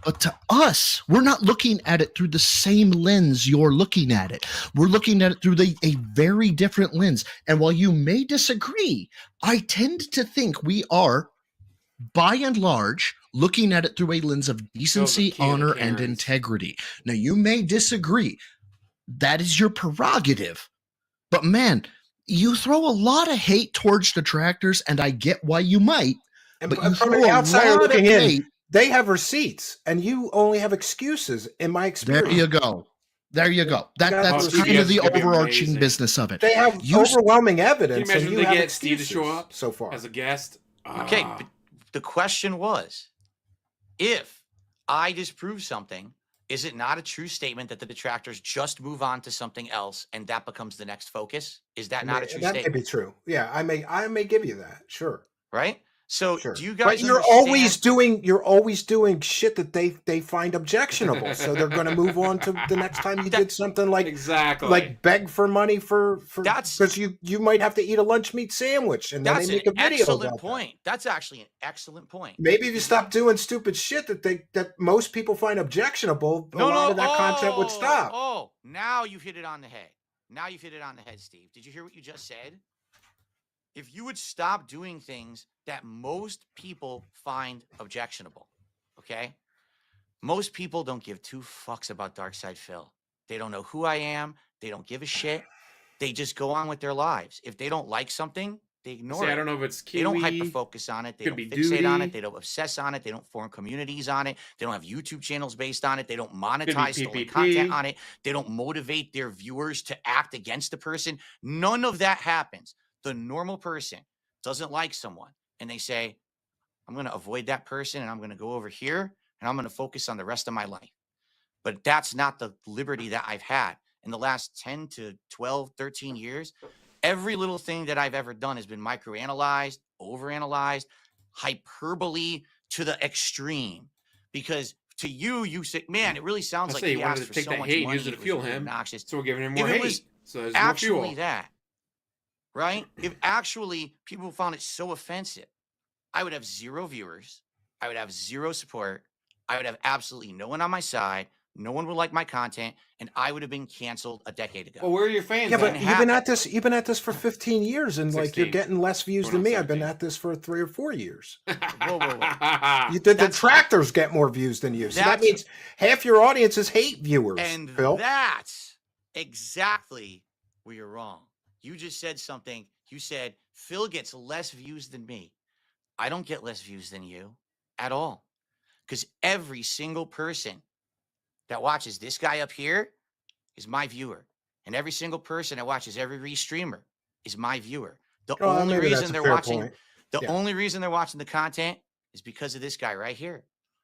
But to us, we're not looking at it through the same lens you're looking at it. We're looking at it through a very different lens. And while you may disagree, I tend to think we are, by and large, looking at it through a lens of decency, honor, and integrity. Now, you may disagree. That is your prerogative. But man, you throw a lot of hate towards detractors, and I get why you might. But you from throw an a outsider lot looking of in, hate. they have receipts, and you only have excuses, in my experience. There you go. There you go. That's kind of the overarching business of it. They have overwhelming evidence. Can you imagine and they have get excuses Steve to show up so far as a guest? Okay, but the question was, if I disprove something, is it not a true statement that the detractors just move on to something else and that becomes the next focus? Is that not a true statement? That may be true. Yeah, I may give you that. Sure. Right? So do you guys But you're always doing shit that they find objectionable. So they're going to move on to the next time you did something like like beg for money for because you might have to eat a lunch meat sandwich and then they make a video. Excellent point. That's actually an excellent point. Maybe if you stop doing stupid shit that most people find objectionable, a lot of that content would stop. Oh, now you've hit it on the head. Now you've hit it on the head, Steve. Did you hear what you just said? If you would stop doing things that most people find objectionable, okay? Most people don't give two fucks about Darkside Phil. They don't know who I am. They don't give a shit. They just go on with their lives. If they don't like something, they ignore it. I don't know if it's Kiwi. They don't hyper-focus on it. They don't fixate on it. They don't obsess on it. They don't form communities on it. They don't have YouTube channels based on it. They don't monetize stolen content on it. They don't motivate their viewers to act against the person. None of that happens. The normal person doesn't like someone and they say, I'm going to avoid that person and I'm going to go over here and I'm going to focus on the rest of my life. But that's not the liberty that I've had in the last 10 to 12, 13 years. Every little thing that I've ever done has been microanalyzed, overanalyzed, hyperbole to the extreme. Because to you, you say, man, it really sounds like he asked for so much money. Use it to fuel him. Obnoxious. So we're giving him more hate. So there's actually more fuel. That. Right? If actually people found it so offensive, I would have 0 viewers. I would have 0 support. I would have absolutely no one on my side. No one would like my content, and I would have been canceled a decade ago. Well, where are your fans? Yeah, but you've been at this for 15 years, and 16. Like you're getting less views than me. 17. I've been at this for 3 or 4 years. Whoa. The detractors get more views than you, so that means half your audience is hate viewers. And Phil. That's exactly where you're wrong. You just said something. You said, Phil gets less views than me. I don't get less views than you at all. Because every single person that watches this guy up here is my viewer. And every single person that watches every restreamer is my viewer. The only reason they're watching only reason they're watching the content is because of this guy right here.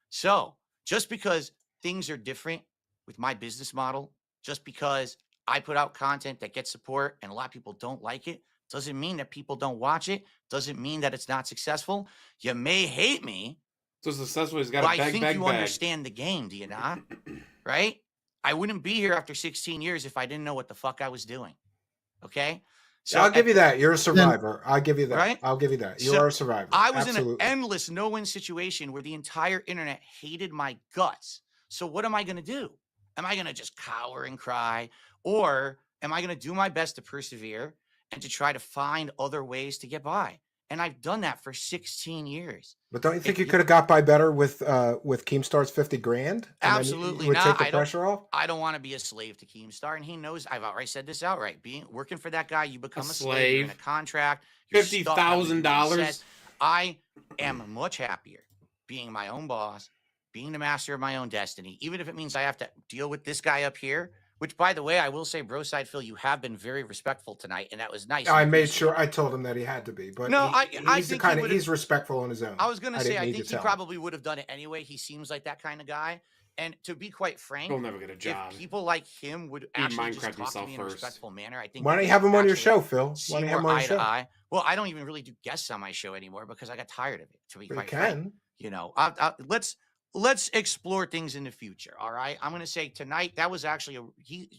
So just because things are different with my business model, just because I put out content that gets support and a lot of people don't like it, doesn't mean that people don't watch it, doesn't mean that it's not successful. You may hate me. So successful, he's got to beg. I think you understand the game, do you not? Right? I wouldn't be here after 16 years if I didn't know what the fuck I was doing. Okay? So I'll give you that. You're a survivor. I'll give you that. Right? I'll give you that. You are a survivor. I was in an endless no-win situation where the entire internet hated my guts. So what am I going to do? Am I going to just cower and cry? Or am I going to do my best to persevere and to try to find other ways to get by? and I've done that for 16 years. But don't you think If you you- could have got by better with Keemstar's 50 grand? And Absolutely then you would not. take the pressure off? I don't want to be a slave to Keemstar, and he knows. I've outright said this outright. Working for that guy, you become a slave. You're in a contract. You're stuck having to do what he $50,000. says. I am much happier being my own boss, being the master of my own destiny, even if it means I have to deal with this guy up here. Which, by the way, I will say, Broside Phil, you have been very respectful tonight, and that was nice. I made sure I told him that he had to be, but No, he's the kind of he's respectful on his own. I was going to say, I didn't need think to he tell him. probably would have done it anyway. He seems like that kind of guy. And to be quite frank, He'll never get a job. if people like him would actually just Minecraft talk to me in a himself respectful manner, I think. Why don't we you have him on your actually show, Phil? Why see don't you have him more on eye your to show? eye. Well, I don't even really do guests on my show anymore because I got tired of it. To be But you quite frank, can. you know, let's explore things in the future. All right, I'm going to say tonight that was actually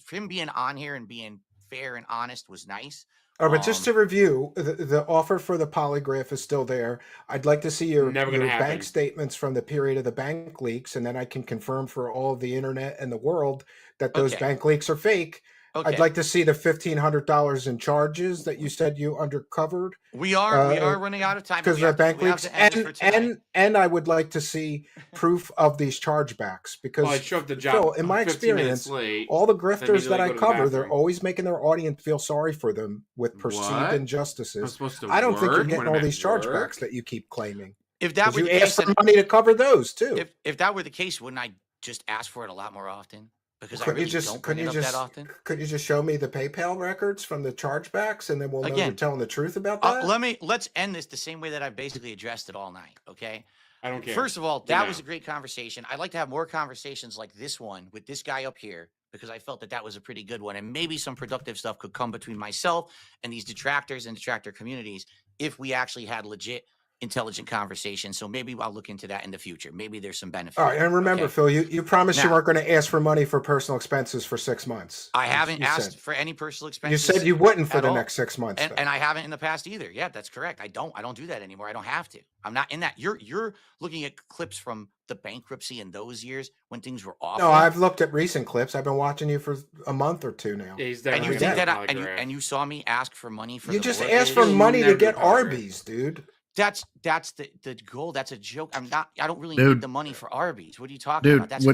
him being on here and being fair and honest was nice. Oh, but just to review, the offer for the polygraph is still there. I'd like to see your bank statements from the period of the bank leaks, and then I can confirm for all the internet and the world that those bank leaks are fake. Okay. I'd like to see the $1,500 in charges that you said you undercovered. We are running out of time because of bank leaks, and I would like to see proof of these chargebacks because I shoved the job. Phil, in my experience, all the grifters that I cover, they're always making their audience feel sorry for them with perceived injustices. I don't think you're getting all these chargebacks that you keep claiming. If that were you the case, ask for money to cover those too. If that were the case, wouldn't I just ask for it a lot more often? Because I really don't bring it up that often. Could you just show me the PayPal records from the chargebacks, and then we'll know you're telling the truth about that? Let's end this the same way that I've basically addressed it all night. Okay. I don't care. First of all, that was a great conversation. I'd like to have more conversations like this one with this guy up here because I felt that was a pretty good one, and maybe some productive stuff could come between myself and these detractors and detractor communities if we actually had legit, intelligent conversation. So maybe I'll look into that in the future. Maybe there's some benefit. All right, and remember, Phil, you promised you weren't going to ask for money for personal expenses for 6 months. I haven't asked for any personal expenses. You said you wouldn't for the next 6 months, and I haven't in the past either. Yeah, that's correct. I don't do that anymore. I don't have to. I'm not in that. You're looking at clips from the bankruptcy in those years when things were awful. No, I've looked at recent clips. I've been watching you for a month or two now. Yeah, he's and you think that and you saw me ask for money for you just asked for money to get Arby's, dude. That's the goal. That's a joke. I don't really need the money for Arby's. What are you talking about? That's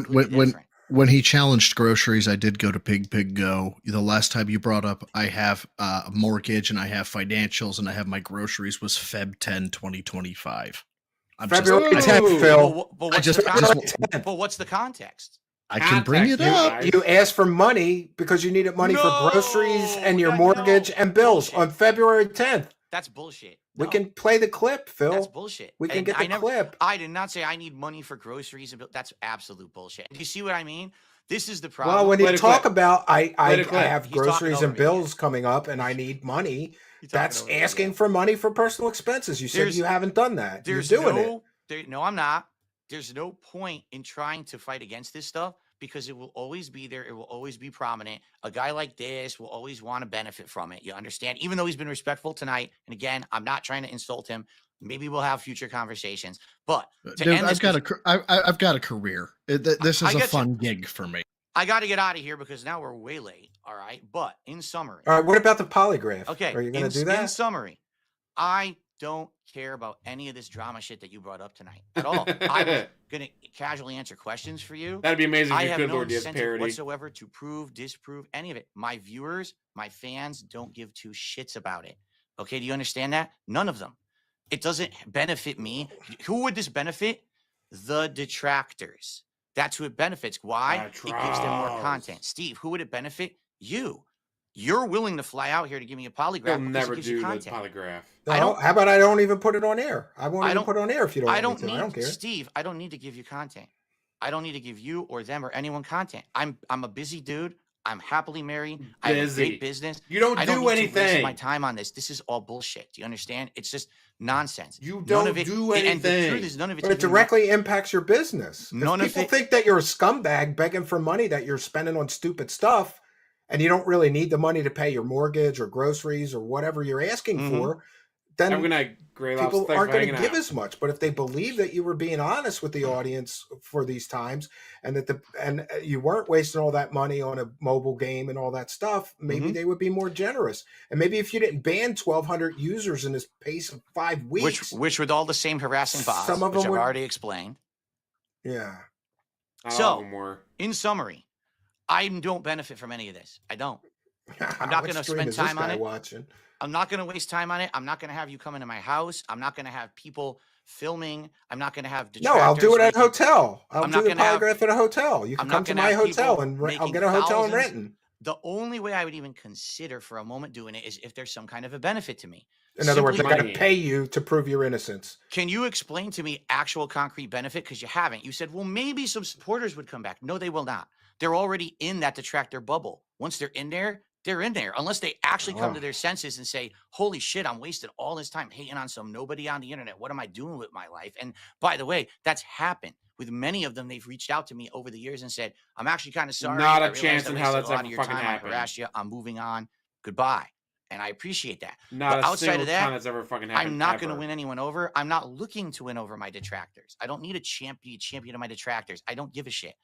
when he challenged groceries, I did go to Pig Go. The last time you brought up, I have a mortgage and I have financials and I have my groceries was Feb 10, 2025. February 10th, Phil. But what's the context? I can bring it up. You asked for money because you needed money for groceries and your mortgage and bills on February 10th. That's bullshit. We can play the clip, Phil. That's bullshit. We can get the clip. I did not say I need money for groceries. That's absolute bullshit. Do you see what I mean? This is the problem. Well, when you talk about I have groceries and bills coming up and I need money, that's asking for money for personal expenses. You said you haven't done that. You're doing it. No, I'm not. There's no point in trying to fight against this stuff because it will always be there. It will always be prominent. A guy like this will always want to benefit from it. You understand? Even though he's been respectful tonight. And again, I'm not trying to insult him. Maybe we'll have future conversations. But I've got a career. This is a fun gig for me. I got to get out of here because now we're way late. All right. But in summary. All right. What about the polygraph? Okay. Are you going to do that? In summary, I don't care about any of this drama shit that you brought up tonight at all. I'm going to casually answer questions for you. That'd be amazing if you could, Lord DS Parody. Whatsoever to prove, disprove any of it. My viewers, my fans don't give two shits about it. Okay, do you understand that? None of them. It doesn't benefit me. Who would this benefit? The detractors. That's who it benefits. Why? It gives them more content. Steve, who would it benefit? You. You're willing to fly out here to give me a polygraph. I'll never do the polygraph. No, how about I don't even put it on air? I won't even put it on air if you don't want me to. I don't care. Steve, I don't need to give you content. I don't need to give you or them or anyone content. I'm a busy dude. I'm happily married. I have a great business. You don't do anything. Waste my time on this. This is all bullshit. Do you understand? It's just nonsense. You don't do anything. And the truth is, none of it. But it directly impacts your business. If people think that you're a scumbag begging for money that you're spending on stupid stuff, and you don't really need the money to pay your mortgage or groceries or whatever you're asking for, then I'm gonna Grey Lobster. people Thanks aren't for going to hanging give out. as much. But if they believe that you were being honest with the audience for these times, and that you weren't wasting all that money on a mobile game and all that stuff, maybe they would be more generous. And maybe if you didn't ban 1,200 users in this pace of 5 weeks, which with all the same harassing bots, some of which them I've would, already explained. yeah. Not all of So, them were. in summary, I don't benefit from any of this. I don't. I'm not going to spend time on it. Watching? I'm not going to waste time on it. I'm not going to have you come into my house. I'm not going to have people filming. I'm not going to have No, I'll do it at a making- hotel. I'll I'm do not the gonna have- polygraph at a hotel. You can I'm come not to gonna my have hotel people and I'll making get a hotel in thousands. Renton. The only way I would even consider for a moment doing it is if there's some kind of a benefit to me. In other words, they Simply got to money. pay you to prove your innocence. Can you explain to me actual concrete benefit? Because you haven't. You said, well, maybe some supporters would come back. No, they will not. They're already in that detractor bubble. Once they're in there, they're in there. Unless they actually come to their senses and say, holy shit, I'm wasting all this time hating on some nobody on the internet. What am I doing with my life? And by the way, that's happened with many of them. They've reached out to me over the years and said, I'm actually kind of sorry. Not I a realized chance I in wasted hell a that's lot ever of your fucking time. I happened. harassed you. I'm moving on. Goodbye. And I appreciate that. Not but a outside single of time that, that's ever fucking happened. I'm not going to ever. win anyone over. I'm not looking to win over my detractors. I don't need a champion of my detractors. I don't give a shit.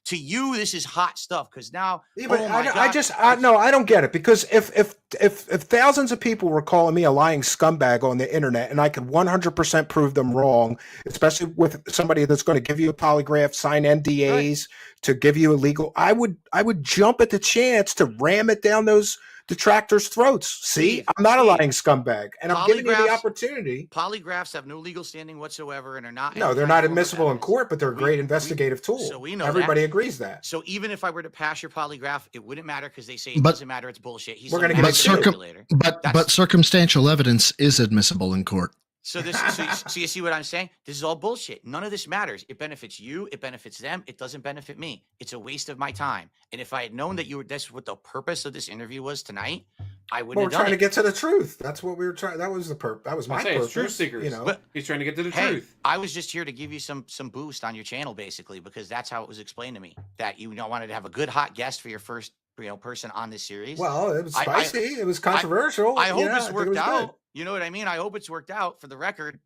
To you, this is hot stuff because now, Yeah, but oh my God, I don't get it, because if thousands of people were calling me a lying scumbag on the internet and I could 100% prove them wrong, especially with somebody that's going to give you a polygraph, sign NDAs to give you a legal, I would jump at the chance to ram it down those detractors' throats. See, I'm not a lying scumbag, and I'm giving you the opportunity. Polygraphs have no legal standing whatsoever and are not. No, they're not admissible in court, but they're a great investigative tool. So we know everybody agrees that. So even if I were to pass your polygraph, it wouldn't matter because they say it But- doesn't matter. It's bullshit. He's We're gonna some get master it sued. manipulator. But circumstantial evidence is admissible in court. So you see what I'm saying? This is all bullshit. None of this matters. It benefits you. It benefits them. It doesn't benefit me. It's a waste of my time. And if I had known that that's what the purpose of this interview was tonight, I wouldn't Well, have we're done trying it. to get to the truth. That's what we were trying. That was the That was my purpose. It's truth seekers. You know, But- He's trying to get to the Hey, truth. I was just here to give you some boost on your channel, basically, because that's how it was explained to me that you wanted to have a good hot guest for your first person on this series. well, it was I- spicy. It was controversial. I hope Yeah, it's think it worked was out. good. You know what I mean? I hope it's worked out. For the record,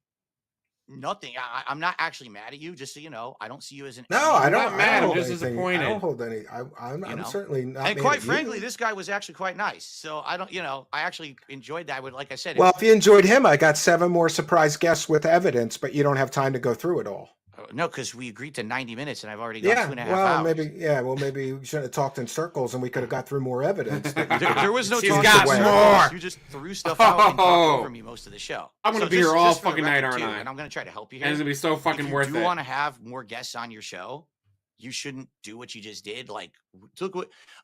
nothing. I'm not actually mad at you, just so you know. I don't see you as an No, enemy. I I'm don't. not I mad, don't I'm hold just anything. I disappointed. don't hold any. I'm You know? certainly not. And mad quite at you. frankly, this guy was actually quite nice. So I don't, I actually enjoyed that. Like I said, Well, if you enjoyed him, I got 7 more surprise guests with evidence, but you don't have time to go through it all. no, because we agreed to 90 minutes and I've already gone 2.5 hours. Maybe we shouldn't have talked in circles and we could have got through more evidence. There was no He's talking got in more. circles. You just threw stuff out and talked over me most of the show. I'm gonna So be just- here all just for the fucking night, record, aren't too, I? And I'm going to try to help you And here. it's gonna be so fucking If worth you do it. want to have more guests on your show, you shouldn't do what you just did. Like,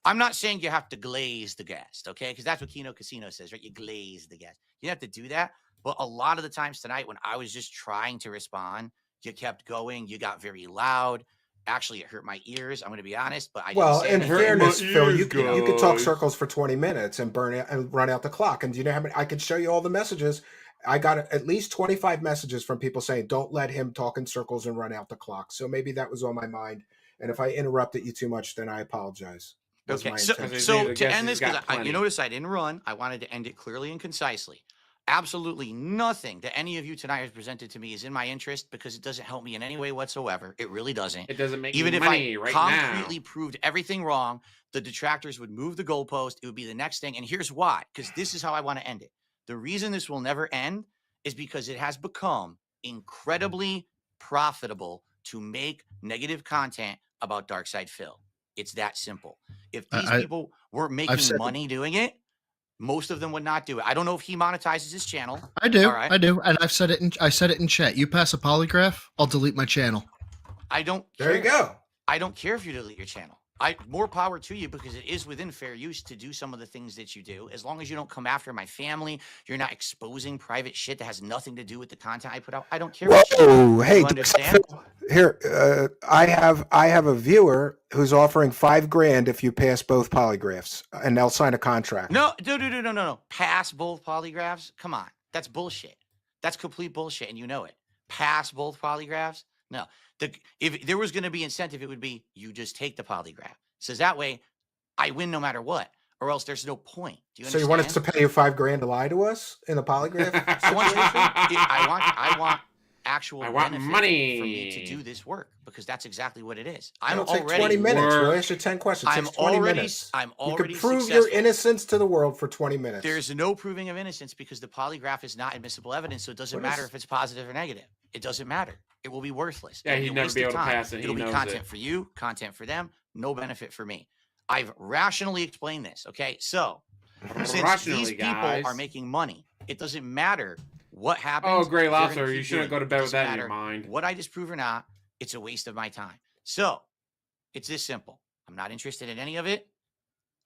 I'm not saying you have to glaze the guest, okay? Because that's what Kino Casino says, right? You glaze the guest. You have to do that. But a lot of the times tonight, when I was just trying to respond, you kept going. You got very loud. Actually, it hurt my ears. I'm going to be honest, but I didn't say in anything. fairness, my Phil, ears, you could talk guys. circles for 20 minutes and run out the clock. And do you know how many? I could show you all the messages. I got at least 25 messages from people saying, "Don't let him talk in circles and run out the clock." So maybe that was on my mind. And if I interrupted you too much, then I apologize. Was Okay, my so, intention. intention. so The to guest end has this, because got you plenty. notice I didn't run. I wanted to end it clearly and concisely. Absolutely nothing that any of you tonight has presented to me is in my interest because it doesn't help me in any way whatsoever. It really doesn't. It doesn't make Even me if money I right concretely now. proved everything wrong, the detractors would move the goalpost. It would be the next thing. And here's why, because this is how I want to end it. The reason this will never end is because it has become incredibly profitable to make negative content about Darkside Phil. It's that simple. If these people were making said- money doing it, most of them would not do it. I don't know if he monetizes his channel. I do. All right. I do. And I said it in chat. You pass a polygraph, I'll delete my channel. I don't There you care. go. I don't care if you delete your channel. More power to you because it is within fair use to do some of the things that you do. As long as you don't come after my family, you're not exposing private shit that has nothing to do with the content I put out. I don't care. what you do. Whoa, hey, You understand? Phil, here, I have a viewer who's offering $5,000 if you pass both polygraphs, and they'll sign a contract. No. Pass both polygraphs? Come on. That's bullshit. That's complete bullshit, and you know it. Pass both polygraphs? No. If there was going to be incentive, it would be you just take the polygraph. So that way, I win no matter what. or else there's no point. Do you So understand? you want us to pay you $5,000 to lie to us in a polygraph I want, situation? I want actual I want benefit money for me to do this work, because that's exactly what it is. It'll I'm take already 20 minutes. We'll Work. ask you 10 questions. It I'm takes 20 already minutes. I'm You already can prove successful. your innocence to the world for 20 minutes. There's no proving of innocence because the polygraph is not admissible evidence, so it doesn't matter if it's positive or negative. It doesn't matter. It will be worthless. Yeah, It'll he'd a never waste be of able to time. pass it. He It'll be knows content it. for you, content for them, no benefit for me. I've rationally explained this. Okay, so since Rationally, these people guys. are making money, it doesn't matter what happens. Oh, Grey they're gonna Lobster, keep you shouldn't doing go to it. bed with Doesn't that in your matter mind. what I disprove or not, it's a waste of my time. So it's this simple. I'm not interested in any of it.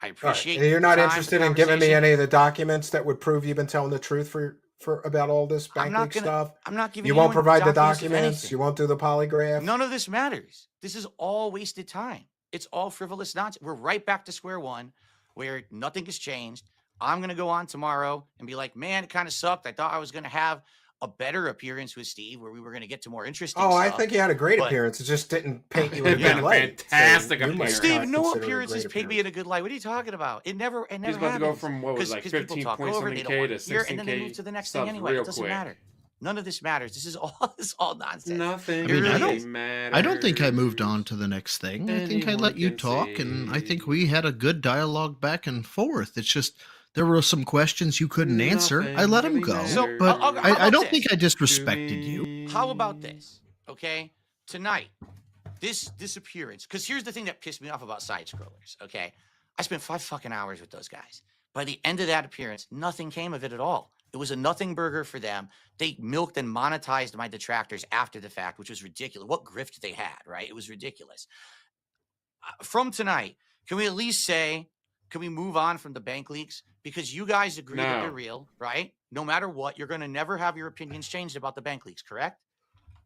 I All right. appreciate And you're not time, interested in giving me conversation. any of the documents that would prove you've been telling the truth for about all this I'm bank not leak gonna. stuff? I'm not giving You won't anyone provide the documents of documents? anything. You won't do the polygraph? None of this matters. This is all wasted time. It's all frivolous nonsense. We're right back to square one where nothing has changed. I'm going to go on tomorrow and be like, man, it kind of sucked. I thought I was going to have a better appearance with Steve where we were going to get to more interesting Oh, stuff. I think you had a great but- appearance. It just didn't paint you in a It'd good been a light. fantastic you might appearance. Steve, not no consider it a appearances great paint me in a good light. What are you talking about? It never He's happens. about to go from, what was 'Cause- like 'cause people 15 talk point over it, something they don't K want to to hear it, and then they 16K move to the next thing subs anyway. It real doesn't quick. matter. None of this matters. This is all nonsense. Nothing It really is. matters. I don't think I moved on to the next thing. I think I Anyone let you can talk, and I think see. we had a good dialogue back and forth. It's just there were some questions you couldn't answer. I Nothing let them really go, So, but how I about don't this? think I to disrespected you. me. How about this? Okay, tonight, this appearance. Because here's the thing that pissed me off about side scrollers. Okay, I spent 5 fucking hours with those guys. By the end of that appearance, nothing came of it at all. It was a nothing burger for them. They milked and monetized my detractors after the fact, which was ridiculous. What grift they had, right? It was ridiculous. From tonight, can we at least say, can we move on from the bank leaks? Because you guys agree that they're No. real, right? No matter what, you're going to never have your opinions changed about the bank leaks, correct?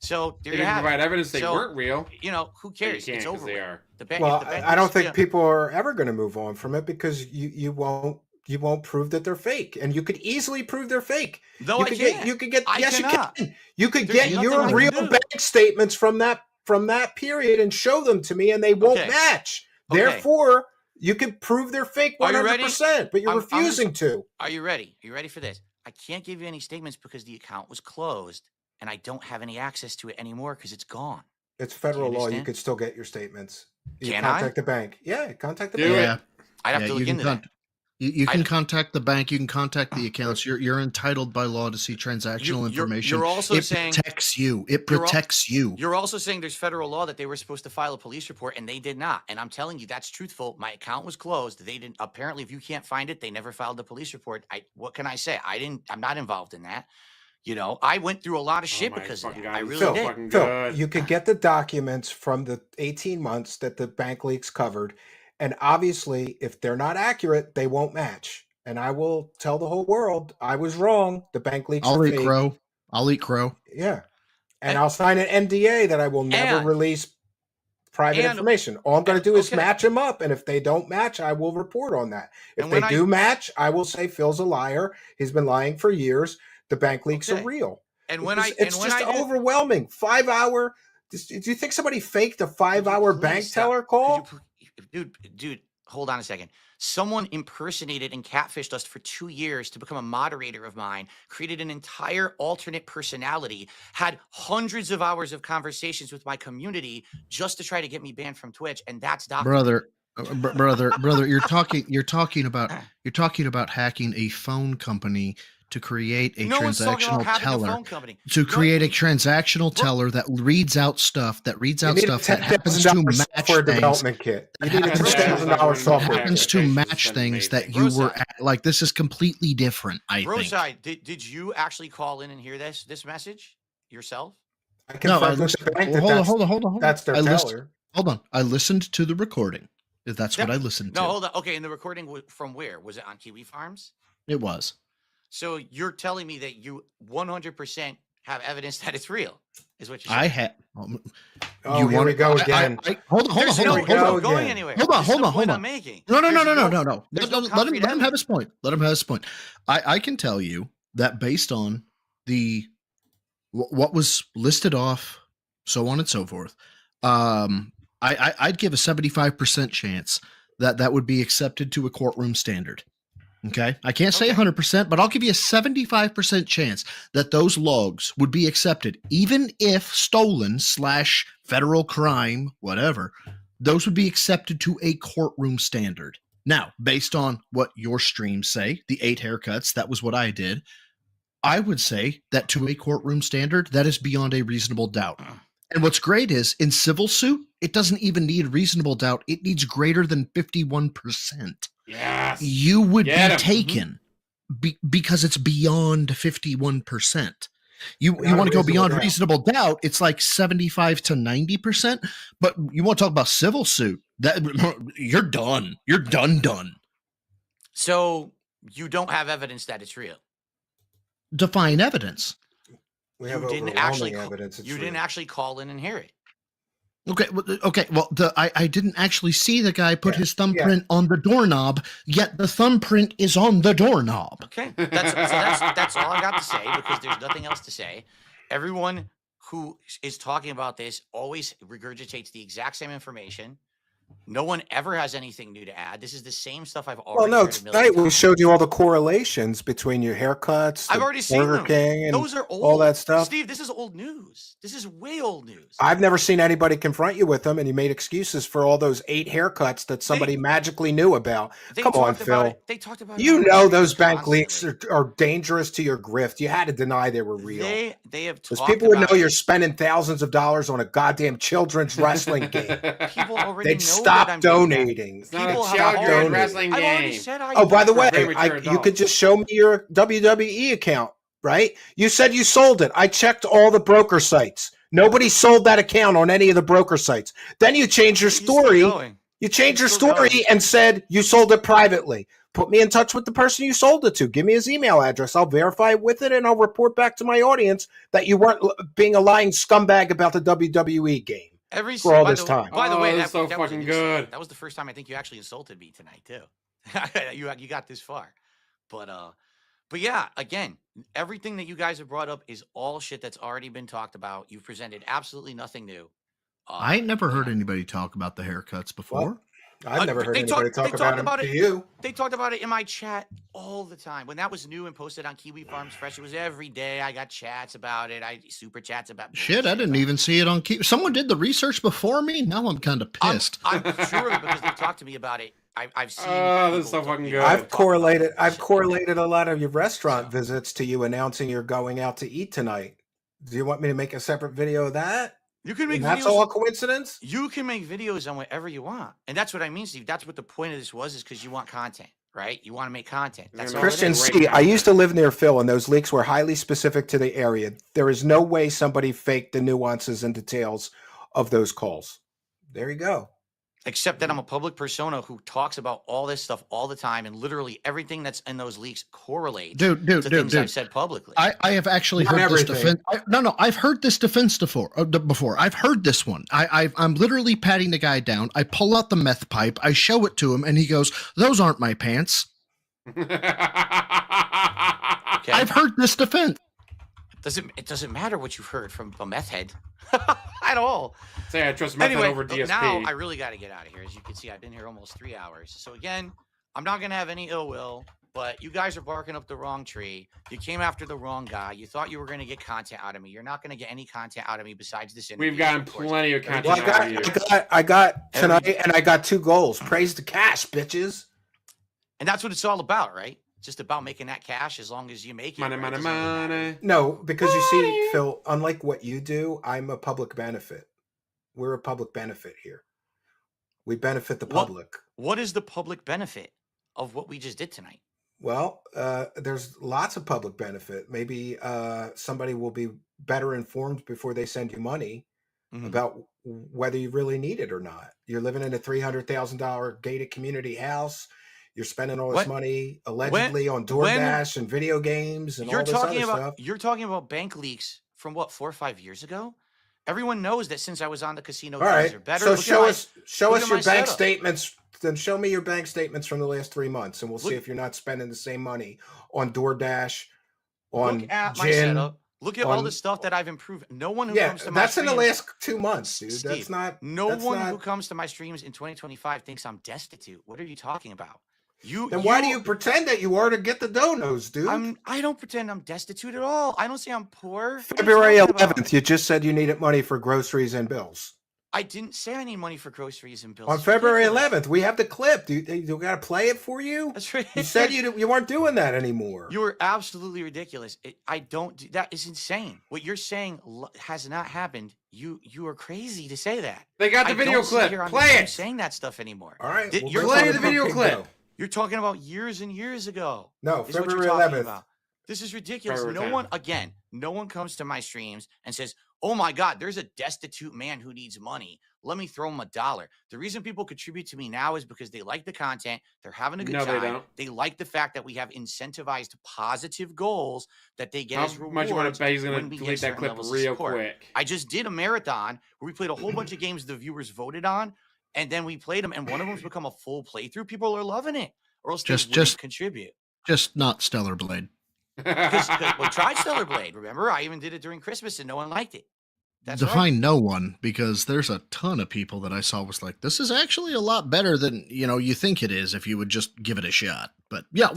So there They you didn't have provide it. evidence they So, weren't real. You know, who But you cares? can't It's 'cause over they with. are. The bank, Well, if the bank I don't leaks, think yeah. people are ever going to move on from it because you won't prove that they're fake, and you could easily prove they're fake. No, you I could can't. you could get I yes cannot. you can. You could There's get nothing your I can real do. bank statements from that period and show them to me, and they won't Okay. match. Okay. Therefore, you could prove they're fake Are you ready? 100%, but you're I'm just- refusing to. Are you ready? Are you ready for this? I can't give you any statements because the account was closed and I don't have any access to it anymore because it's gone. It's federal law. You understand? could still get your statements. You Can I? contact the bank. Yeah, contact the Do bank. it. I'd have Yeah, to you look can into that. You I- can contact the bank. You can contact the accounts. You're entitled by law to see transactional information. You're also it saying protects you. It You're al- protects you. You're also saying there's federal law that they were supposed to file a police report and they did not. And I'm telling you that's truthful. My account was closed. They didn't. Apparently, if you can't find it, they never filed the police report. What can I say? I'm not involved in that. You know, I went through a lot of shit my because of fucking that. God, I it's really so did. fucking Phil, good. you could get the documents from the 18 months that the bank leaks covered. And obviously, if they're not accurate, they won't match. And I will tell the whole world I was wrong. The bank leaks I'll are eat fake. crow. I'll eat crow. Yeah. And And- I'll sign an NDA that I will never and- release private and- information. All I'm going to do is okay. match them up. And if they don't match, I will report on that. If And they when do match, I will say Phil's a liar. He's been lying for years. The bank leaks Okay. are real. And when It's I just do- overwhelming. 5 hour. Do you think somebody faked a Could you 5-hour please bank stop? teller Could call? dude, hold on a second. Someone impersonated and catfished us for 2 years to become a moderator of mine, created an entire alternate personality, had hundreds of hours of conversations with my community just to try to get me banned from Twitch, and that's documented. brother, you're talking about hacking a phone company to create a No one's talking about transactional having a teller. phone company. To create a No, transactional teller that reads out stuff that You need a that happens to $10,000 match software things. development kit. You need a happens to- $10,000 software happens kit. to Applications match has been things that amazing. you were Broside. at, like this is completely different. I think. Broside, did you actually call in and hear this message yourself? I No, I confirmed with listened. the bank Well, that hold on. that's their I listened. teller. Hold on. I listened to the recording. If that's what Yeah. I listened to. No, hold on. Okay, and the recording from where? Was it on Kiwi Farms? It was. So you're telling me that you 100% have evidence that it's real, is what you're saying? I had. Oh, you here want we go again. Hold on. There's Here no, we we're go not going again. anywhere. Hold on, This is hold the on, hold point on. I'm making. No. There's Let there's no him concrete have his evidence. point. Let him have his point. I can tell you that based on the what was listed off, so on and so forth, I'd give a 75% chance that would be accepted to a courtroom standard. Okay. I can't say Okay. 100%, but I'll give you a 75% chance that those logs would be accepted, even if stolen / federal crime, whatever, those would be accepted to a courtroom standard. Now, based on what your streams say, the 8 haircuts, that was what I did. I would say that to a courtroom standard, that is beyond a reasonable doubt. And what's great is in civil suit, it doesn't even need reasonable doubt. It needs greater than 51%. Yes. You would Get be 'em. taken because it's beyond 51%. You Beyond want to go reasonable beyond doubt. reasonable doubt, it's like 75 to 90%. But you want to talk about civil suit, that you're done. You're done. So you don't have evidence that it's real. Define evidence. We have You didn't overwhelming actually evidence. you didn't actually call in and hear it. Okay. Well, I didn't actually see the guy put Yeah, his thumbprint on the doorknob, yet the thumbprint is on the doorknob. Okay, that's all I got to say because there's nothing else to say. Everyone who is talking about this always regurgitates the exact same information. No one ever has anything new to add. This is the same stuff I've Well, already no, heard a million tonight we times. showed you all the correlations between your haircuts, I've the already seen Burger them. King, and Those are old. all that stuff. Steve, this is old news. This is way old news. I've never seen anybody confront you with them, and you made excuses for all those 8 haircuts that somebody magically knew about. They Come on, talked about Phil. it. They talked about it You on know our those streams bank leaks constantly. are dangerous to your grift. You had to deny they were real. They have Because talked people would about know it. you're spending thousands of dollars on a goddamn children's wrestling game. People already They'd know stop that I'm doing that. donating. It's not People a have children's already- wrestling I've already game. said I Oh, by the For way, premature you could adults. just show me your WWE account, right? You said you sold it. I checked all the broker sites. Nobody sold that account on any of the broker sites. Then you changed your You're still story. going. You changed your You're still story going. and said you sold it privately. Put me in touch with the person you sold it to. Give me his email address. I'll verify it with it, and I'll report back to my audience that you weren't being a lying scumbag about the WWE game. For all this time. By the way, that's so was an fucking insult. good. That was the first time I think you actually insulted me tonight too. you got this far, but yeah. Again, everything that you guys have brought up is all shit that's already been talked about. You've presented absolutely nothing new. I ain't never heard anybody talk about the haircuts before. I've never heard they anybody talk- they talk talked about about it it. to you. They talked about it in my chat all the time. When that was new and posted on Kiwi Farms Fresh, it was every day. I got chats about it. I super chats about Shit, I bullshit didn't about even see it on Keep. Someone did the research before me. Now I'm kind of pissed. I'm sure because they've talked to me about it. I've seen. Oh, that's people so fucking people good. I've talk about it. I've correlated a lot of your restaurant visits to you announcing you're going out to eat tonight. Do you want me to make a separate video of that? You can make And that's videos. all a coincidence? You can make videos on whatever you want, and that's what I mean, Steve. That's what the point of this was, is because you want content, right? You want to make content. That's all it Christian is. Great C, I used to content. live near Phil, and those leaks were highly specific to the area. There is no way somebody faked the nuances and details of those calls. There you go. Except that I'm a public persona who talks about all this stuff all the time, and literally everything that's in those leaks correlates to things I've said publicly. I have actually Not heard this everything. defense. No, I've heard this defense before. I've heard this one. I'm literally patting the guy down. I pull out the meth pipe. I show it to him, and he goes, "Those aren't my pants." Okay? I've heard this defense. It doesn't matter what you've heard from a meth head at all. Say I trust method Anyway, over DSP. now I really got to get out of here. As you can see, I've been here almost 3 hours. So again, I'm not going to have any ill will, but you guys are barking up the wrong tree. You came after the wrong guy. You thought you were going to get content out of me. You're not going to get any content out of me besides this interview. We've gotten of course. plenty of Every content day Well, out of you. I got tonight, Every- and I got 2 goals. Praise the cash, bitches. And that's what it's all about, right? It's just about making that cash as long as you make it. Money, right? money, It doesn't really matter. money. No, because you see, Phil, unlike what you do, I'm a public benefit. We're a public benefit here. We benefit the What- public. What is the public benefit of what we just did tonight? Well, there's lots of public benefit. Maybe somebody will be better informed before they send you money Mhm. about whether you really need it or not. You're living in a $300,000 gated community house. You're spending all this What- money allegedly on DoorDash and video games and all this other stuff. You're talking about bank leaks from what, 4 or 5 years ago? Everyone knows that since I was on the casino All games right. are better. So Look at show my- us look at your my bank setup. statements. Then show me your bank statements from the last 3 months, and we'll see Look- if you're not spending the same money on DoorDash, on Look at my gin, setup. Look at all the stuff that I've improved. No one who comes to my that's streams, in the last 2 months, dude. Steve, That's not. no that's one not, who comes to my streams in 2025 thinks I'm destitute. What are you talking about? Then why do you pretend that you are to get the donos, dude? I don't pretend I'm destitute at all. I don't say I'm poor. February 11th, you just said you needed money for groceries and bills. I didn't say I need money for groceries and bills. On February 11th, we have the clip. You got to play it for you? That's right. You said you weren't doing that anymore. You were absolutely ridiculous. That is insane. What you're saying has not happened. You are crazy to say that. They got the video clip. Play it. Saying that stuff anymore. All right. You're play the video clip. You're talking about years and years ago. No, February 11th. This is ridiculous. No one comes to my streams and says, "Oh my God, there's a destitute man who needs money. Let me throw him $1." The reason people contribute to me now is because they like the content. They're having a good time. They don't. They like the fact that we have incentivized positive goals that they get as rewards. How much you want to bet he's going to delete that clip real quick? I just did a marathon where we played a whole bunch of games the viewers voted on, and then we played them, and one of them's become a full playthrough. People are loving it, or else they wouldn't contribute. Just not Stellar Blade. We tried Stellar Blade. Remember, I even did it during Christmas, and no one liked it. That's Define right. no one, because there's a ton of people that I saw was like, this is actually a lot better than you think it is if you would just give it a shot. But yeah,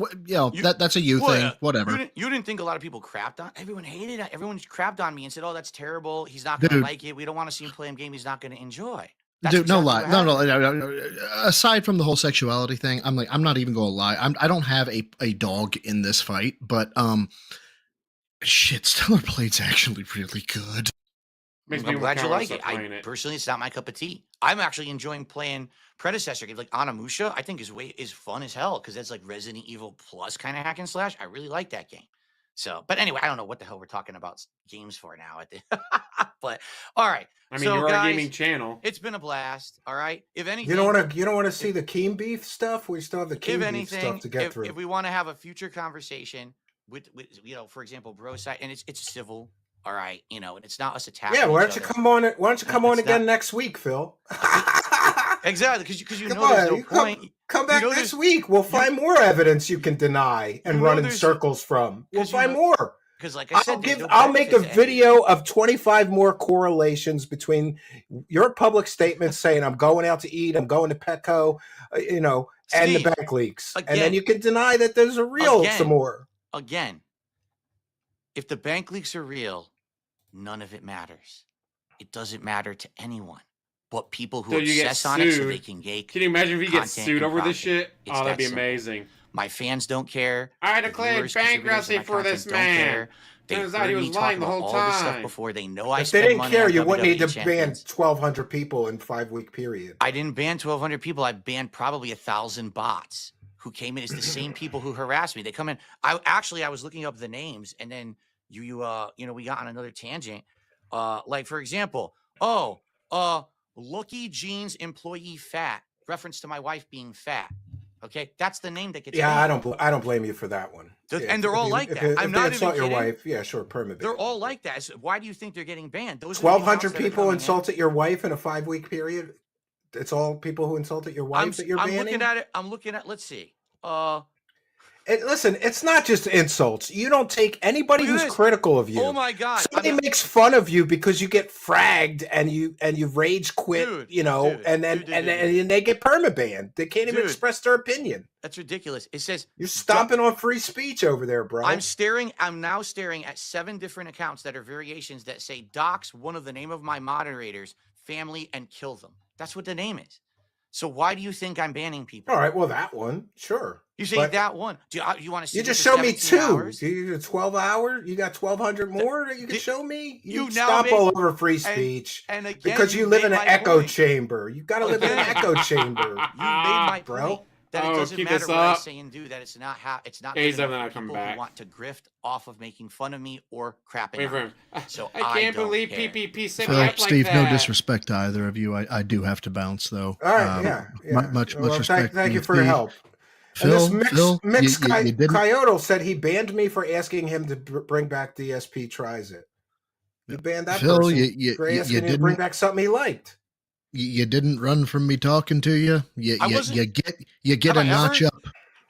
that's a thing. Whatever. You didn't think a lot of people crapped on? Everyone hated it. Everyone crapped on me and said, "Oh, that's terrible. He's not going to like it. We don't want to see him play a game he's not going to enjoy." That's Dude, no lie. No. Aside from the whole sexuality thing, I'm not even going to lie. I don't have a dog in this fight, but shit, Stellar Blade's actually really good. I'm glad you like it. Personally, it's not my cup of tea. I'm actually enjoying playing predecessor games like Onimusha. I think is fun as hell because that's like Resident Evil Plus kind of hack and slash. I really like that game. So, but anyway, I don't know what the hell we're talking about games for now. But all right. I mean, you're a gaming channel. It's been a blast. All right. If anything, you don't want to see the Keem Beef stuff. We still have the Keem Beef stuff to get through. If we want to have a future conversation with for example, bro side, and it's civil. All right, and it's not us attacking. Yeah, why don't you come on? Why don't you come on again next week, Phil? Exactly, because there's no point. Come back next week. We'll find more evidence you can deny and run in circles from. We'll find more. Because, like I said, I'll make a video of 25 more correlations between your public statements saying I'm going out to eat, I'm going to Petco, and the bank leaks, and then you can deny that there's some more. Again, if the bank leaks are real, none of it matters. It doesn't matter to anyone but people who obsess on it so they can get. Can you imagine if he gets sued over this shit? Oh, that'd be amazing. My fans don't care. I declared bankruptcy for this man. Turns out he was lying the whole time. Stuff before they know I if they didn't care, you wouldn't need to ban 1,200 people in 5-week period. I didn't ban 1,200 people. I banned probably 1,000 bots who came in. It's the same people who harassed me. They come in. I was looking up the names, and then we got on another tangent. Like for example, Lucky Jeans employee fat, reference to my wife being fat. Okay, that's the name that gets. Yeah, I don't blame you for that one. And they're all like that. I'm not even kidding. Your wife, yeah, sure, permit. They're all like that. So why do you think they're getting banned? Those 1,200 people insulted your wife in a 5-week period. It's all people who insulted your wife that you're banning. I'm looking at. Let's see. Listen, it's not just insults. You don't take anybody who's critical of you. Oh my God! Somebody makes fun of you because you get fragged and you rage quit, and then they get permabanned. They can't even express their opinion. That's ridiculous. It says you're stomping on free speech over there, bro. I'm now staring at 7 different accounts that are variations that say dox one of the name of my moderators, family, and kill them. That's what the name is. So why do you think I'm banning people? All right, well, that one, sure. You say that one. Do you want to see? You just show me 2. Hours? You 12 hours. You got 1,200 more that you can show me. You stop all over free speech, and again, because you live in an echo chamber. You got to live in an echo chamber. You made my bro. Point that it doesn't matter what I say and do. That it's not it's not good enough for people who want to grift off of making fun of me or crapping on me. So I can't believe PPP said like Steve, that. No disrespect to either of you. I do have to bounce though. All right, yeah. Much respect. Thank you for your help. Phil, and this Coyote said he banned me for asking him to bring back DSP Tries It. You banned that Phil, person for asking him to bring back something he liked. You didn't run from me talking to you. You get a notch up.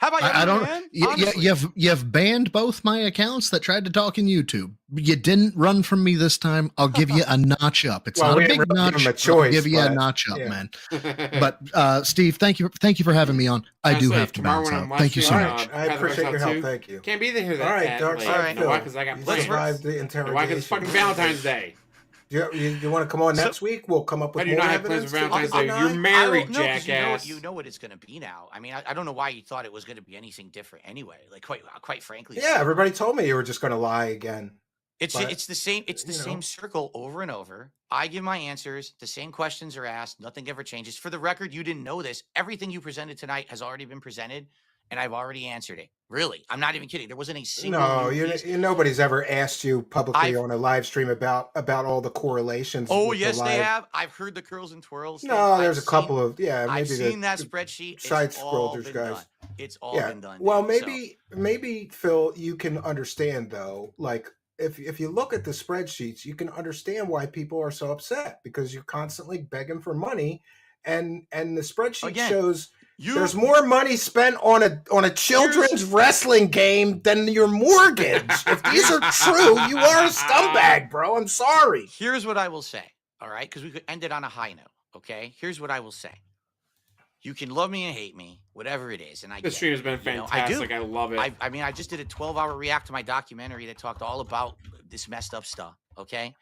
How about I you, don't. man? You've banned both my accounts that tried to talk in YouTube. You didn't run from me this time. I'll give you a notch up. It's Well, not we a didn't big really give notch. him a but I'll choice, give you a but, notch up, yeah. man. But Steve, thank you for having me on. I do have to tomorrow bounce when I'm out. Thank you so watching, much. I appreciate your help. Thank you. Can't be there that. All right, Dark Side no, why? Phil. Because I got You plans. survived the Why? interrogation. Because it's fucking Valentine's Day. You want to come on next week? We'll come up with I do more not have plans evidence. for to Valentine's Day. deny? You're married, No, 'cause jackass. You know what it's going to be now. I mean, I don't know why you thought it was going to be anything different anyway. Like, quite frankly. Yeah, everybody told me you were just going to lie again. It's but, the same. It's the same circle over and over. I give my answers. The same questions are asked. Nothing ever changes. For the record, you didn't know this. Everything you presented tonight has already been presented, and I've already answered it. Really, I'm not even kidding. There wasn't a single. No, nobody's ever asked you publicly on a live stream about all the correlations. Oh, yes, they have. I've heard the curls and twirls. No, there's a couple of maybe I've seen that spreadsheet. Side scrollers, guys. Done. It's all been done. Well, dude, maybe Phil, you can understand though, like. If you look at the spreadsheets, you can understand why people are so upset because you're constantly begging for money, and the spreadsheet shows there's more money spent on a children's wrestling game than your mortgage. If these are true, you are a scumbag, bro. I'm sorry. Here's what I will say, all right? Because we could end it on a high note, okay? Here's what I will say. You can love me and hate me, whatever it is, and This stream has been fantastic. I love it. I mean, I just did a 12-hour react to my documentary that talked all about this messed up stuff. Okay,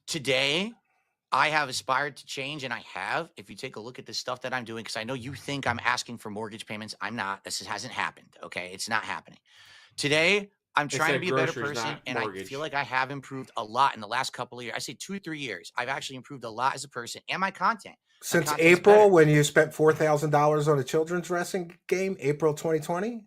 today I have aspired to change, and I have. If you take a look at the stuff that I'm doing, because I know you think I'm asking for mortgage payments, I'm not. This hasn't happened. Okay, it's not happening. Today, I'm trying to be a better person, and I feel like I have improved a lot in the last couple of years. I say 2 or 3 years. I've actually improved a lot as a person and my content. Since April, when you spent $4,000 on a children's wrestling game, April 2020,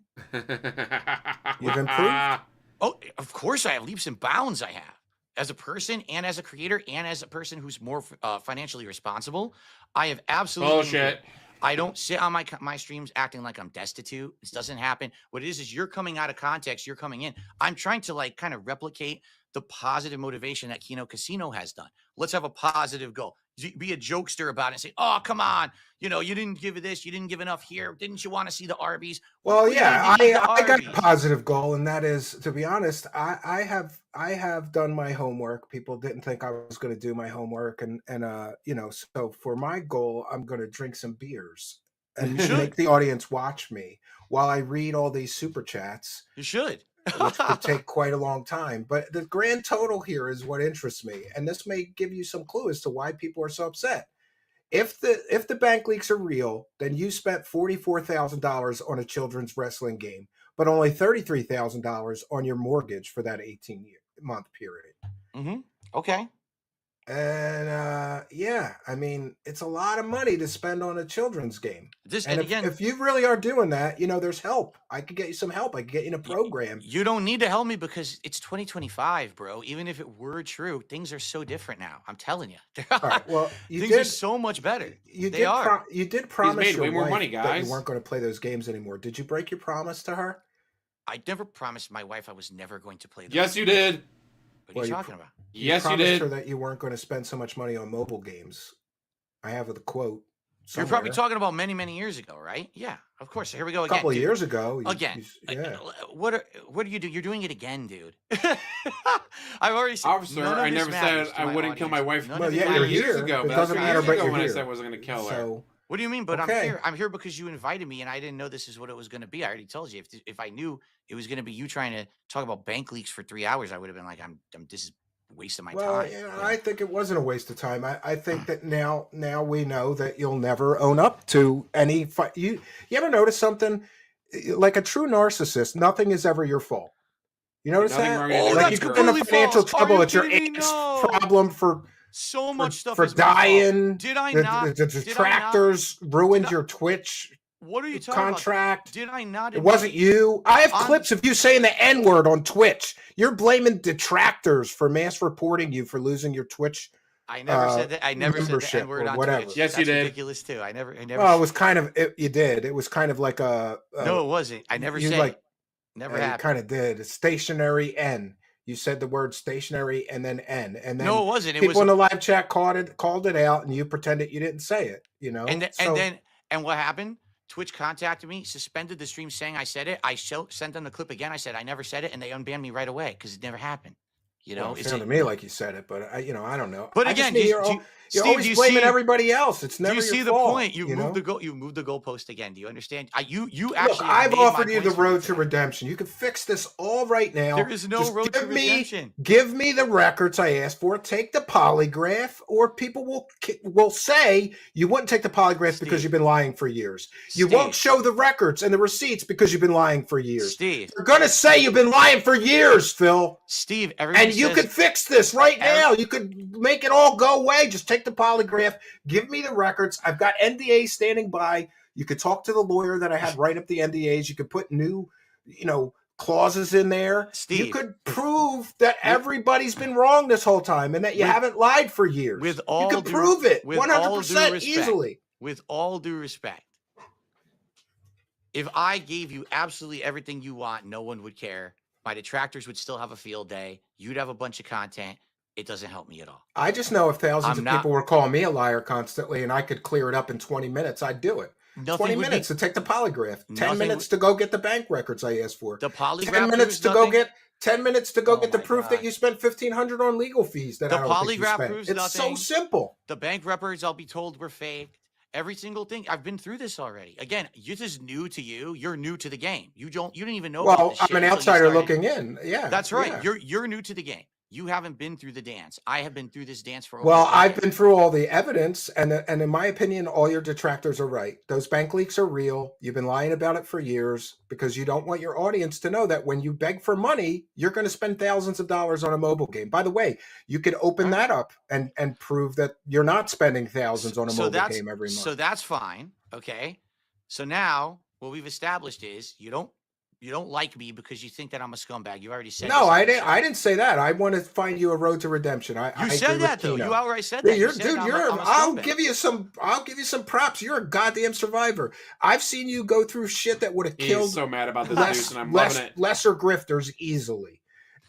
you've improved. Oh, of course I have leaps and bounds. I have as a person and as a creator and as a person who's more financially responsible. I have absolutely bullshit. I don't sit on my streams acting like I'm destitute. This doesn't happen. What it is you're coming out of context. You're coming in. I'm trying to like kind of replicate the positive motivation that Kino Casino has done. Let's have a positive goal. Be a jokester about it and say, oh, come on. You know, you didn't give it this. You didn't give enough here. Didn't you want to see the Arby's? Well, yeah, I got a positive goal. And that is, to be honest, I have done my homework. People didn't think I was going to do my homework. And so for my goal, I'm going to drink some beers and make the audience watch me while I read all these super chats. You should. Which could take quite a long time. But the grand total here is what interests me. And this may give you some clue as to why people are so upset. If the bank leaks are real, then you spent $44,000 on a children's wrestling game, but only $33,000 on your mortgage for that 18-month period. Mm-hmm. Okay. And I mean, it's a lot of money to spend on a children's game. If you really are doing that, there's help. I could get you some help. I could get you in a program. You don't need to help me because it's 2025, bro. Even if it were true, things are so different now. I'm telling you. All right, well, things are so much better. You did promise He's made way more wife money, guys. that you weren't going to play those games anymore. Did you break your promise to her? I never promised my wife I was never going to play those. Yes, you did. What are you talking about? Yes, you promised did. her that you weren't going to spend so much money on mobile games. I have the quote. You're probably talking about many, many years ago, right? Yeah, of course. Here we go again. A couple of years ago. Yeah. What do you do? You're doing it again, dude. I've already said. Officer, I never said I wouldn't kill my wife. Well, yeah, you're years here. ago. It But doesn't matter, but you're when here. I said I wasn't going to kill her. What do you mean? But okay. I'm here because you invited me, and I didn't know this is what it was going to be. I already told you. If I knew it was going to be you trying to talk about bank leaks for 3 hours, I would have been like, this is a waste of my time. I think it wasn't a waste of time. I think that now we know that you'll never own up to any. You ever notice something? Like a true narcissist, nothing is ever your fault. You notice that? Like you get in financial trouble, it's your aunt's problem for so much stuff for dying. Did I not? The detractors ruined your Twitch. What are you talking contract? About? Did I not? It wasn't you. I have clips of you saying the N-word on Twitch. You're blaming detractors for mass reporting you for losing your Twitch. I never said that. I never said the N-word on whatever. Twitch. Yes, That's you did. Ridiculous too. I never. Well, it was kind of. You did. It was kind of like a. No, it wasn't. I never said. Like, never happened. You kind of did. A stationary N. You said the word stationary and then N, and then no, it wasn't. People in the live chat called it out, and you pretended you didn't say it. And what happened? Twitch contacted me, suspended the stream saying I said it. I sent them the clip again. I said I never said it, and they unbanned me right away because it never happened. You know, Well, it sounded to me like you said it, but I don't know. But I again, just you're Steve, always blaming everybody else. It's never do you see your the fault, point? You moved know? you moved the goalpost again. Do you understand? You Look, actually. I've offered you the road to redemption. You can fix this all right now. There is no Just road to redemption. Give me the records I asked for. Take the polygraph, or people will say you wouldn't take the polygraph because you've been lying for years. You won't show the records and the receipts because you've been lying for years. Steve, they're gonna say you've been lying for years, Phil. Steve, and you could fix this right now. You could make it all go away. Just take the polygraph. Give me the records. I've got NDAs standing by. You could talk to the lawyer that I had write up the NDAs. You could put new, clauses in there. Steve, you could prove that everybody's been wrong this whole time and that you haven't lied for years. With all you could prove it 100% easily. With all due respect, if I gave you absolutely everything you want, no one would care. My detractors would still have a field day. You'd have a bunch of content. It doesn't help me at all. I just know if thousands of people were calling me a liar constantly and I could clear it up in 20 minutes, I'd do it. 20 minutes to take the polygraph. 10 minutes to go get the bank records I asked for. The polygraph 10 minutes to go get 10 minutes to go get the proof God. that you spent $1,500 on legal fees that The I don't think you polygraph spent. proves It's nothing. so simple. The bank records, I'll be told, were fake. Every single thing. I've been through this already. Again, this is new to you. You're new to the game. You didn't even know about this Well, shit I'm an until you outsider started. looking in. Yeah. That's right. Yeah. You're new to the game. You haven't been through the dance. I have been through this dance for over Well, a decade. I've been through all the evidence, and in my opinion, all your detractors are right. Those bank leaks are real. You've been lying about it for years because you don't want your audience to know that when you beg for money, you're going to spend thousands of dollars on a mobile game. By the way, you could open that up and prove that you're not spending thousands on a mobile game every month. So that's fine. Okay. So now what we've established is you don't like me because you think that I'm a scumbag. You already said no. I didn't say that. I want to find you a road to redemption. You said that though. You outright said that. I'll give you some props. You're a goddamn survivor. I've seen you go through shit that would have killed. He's so mad about this news, and I'm loving it. Lesser grifters easily.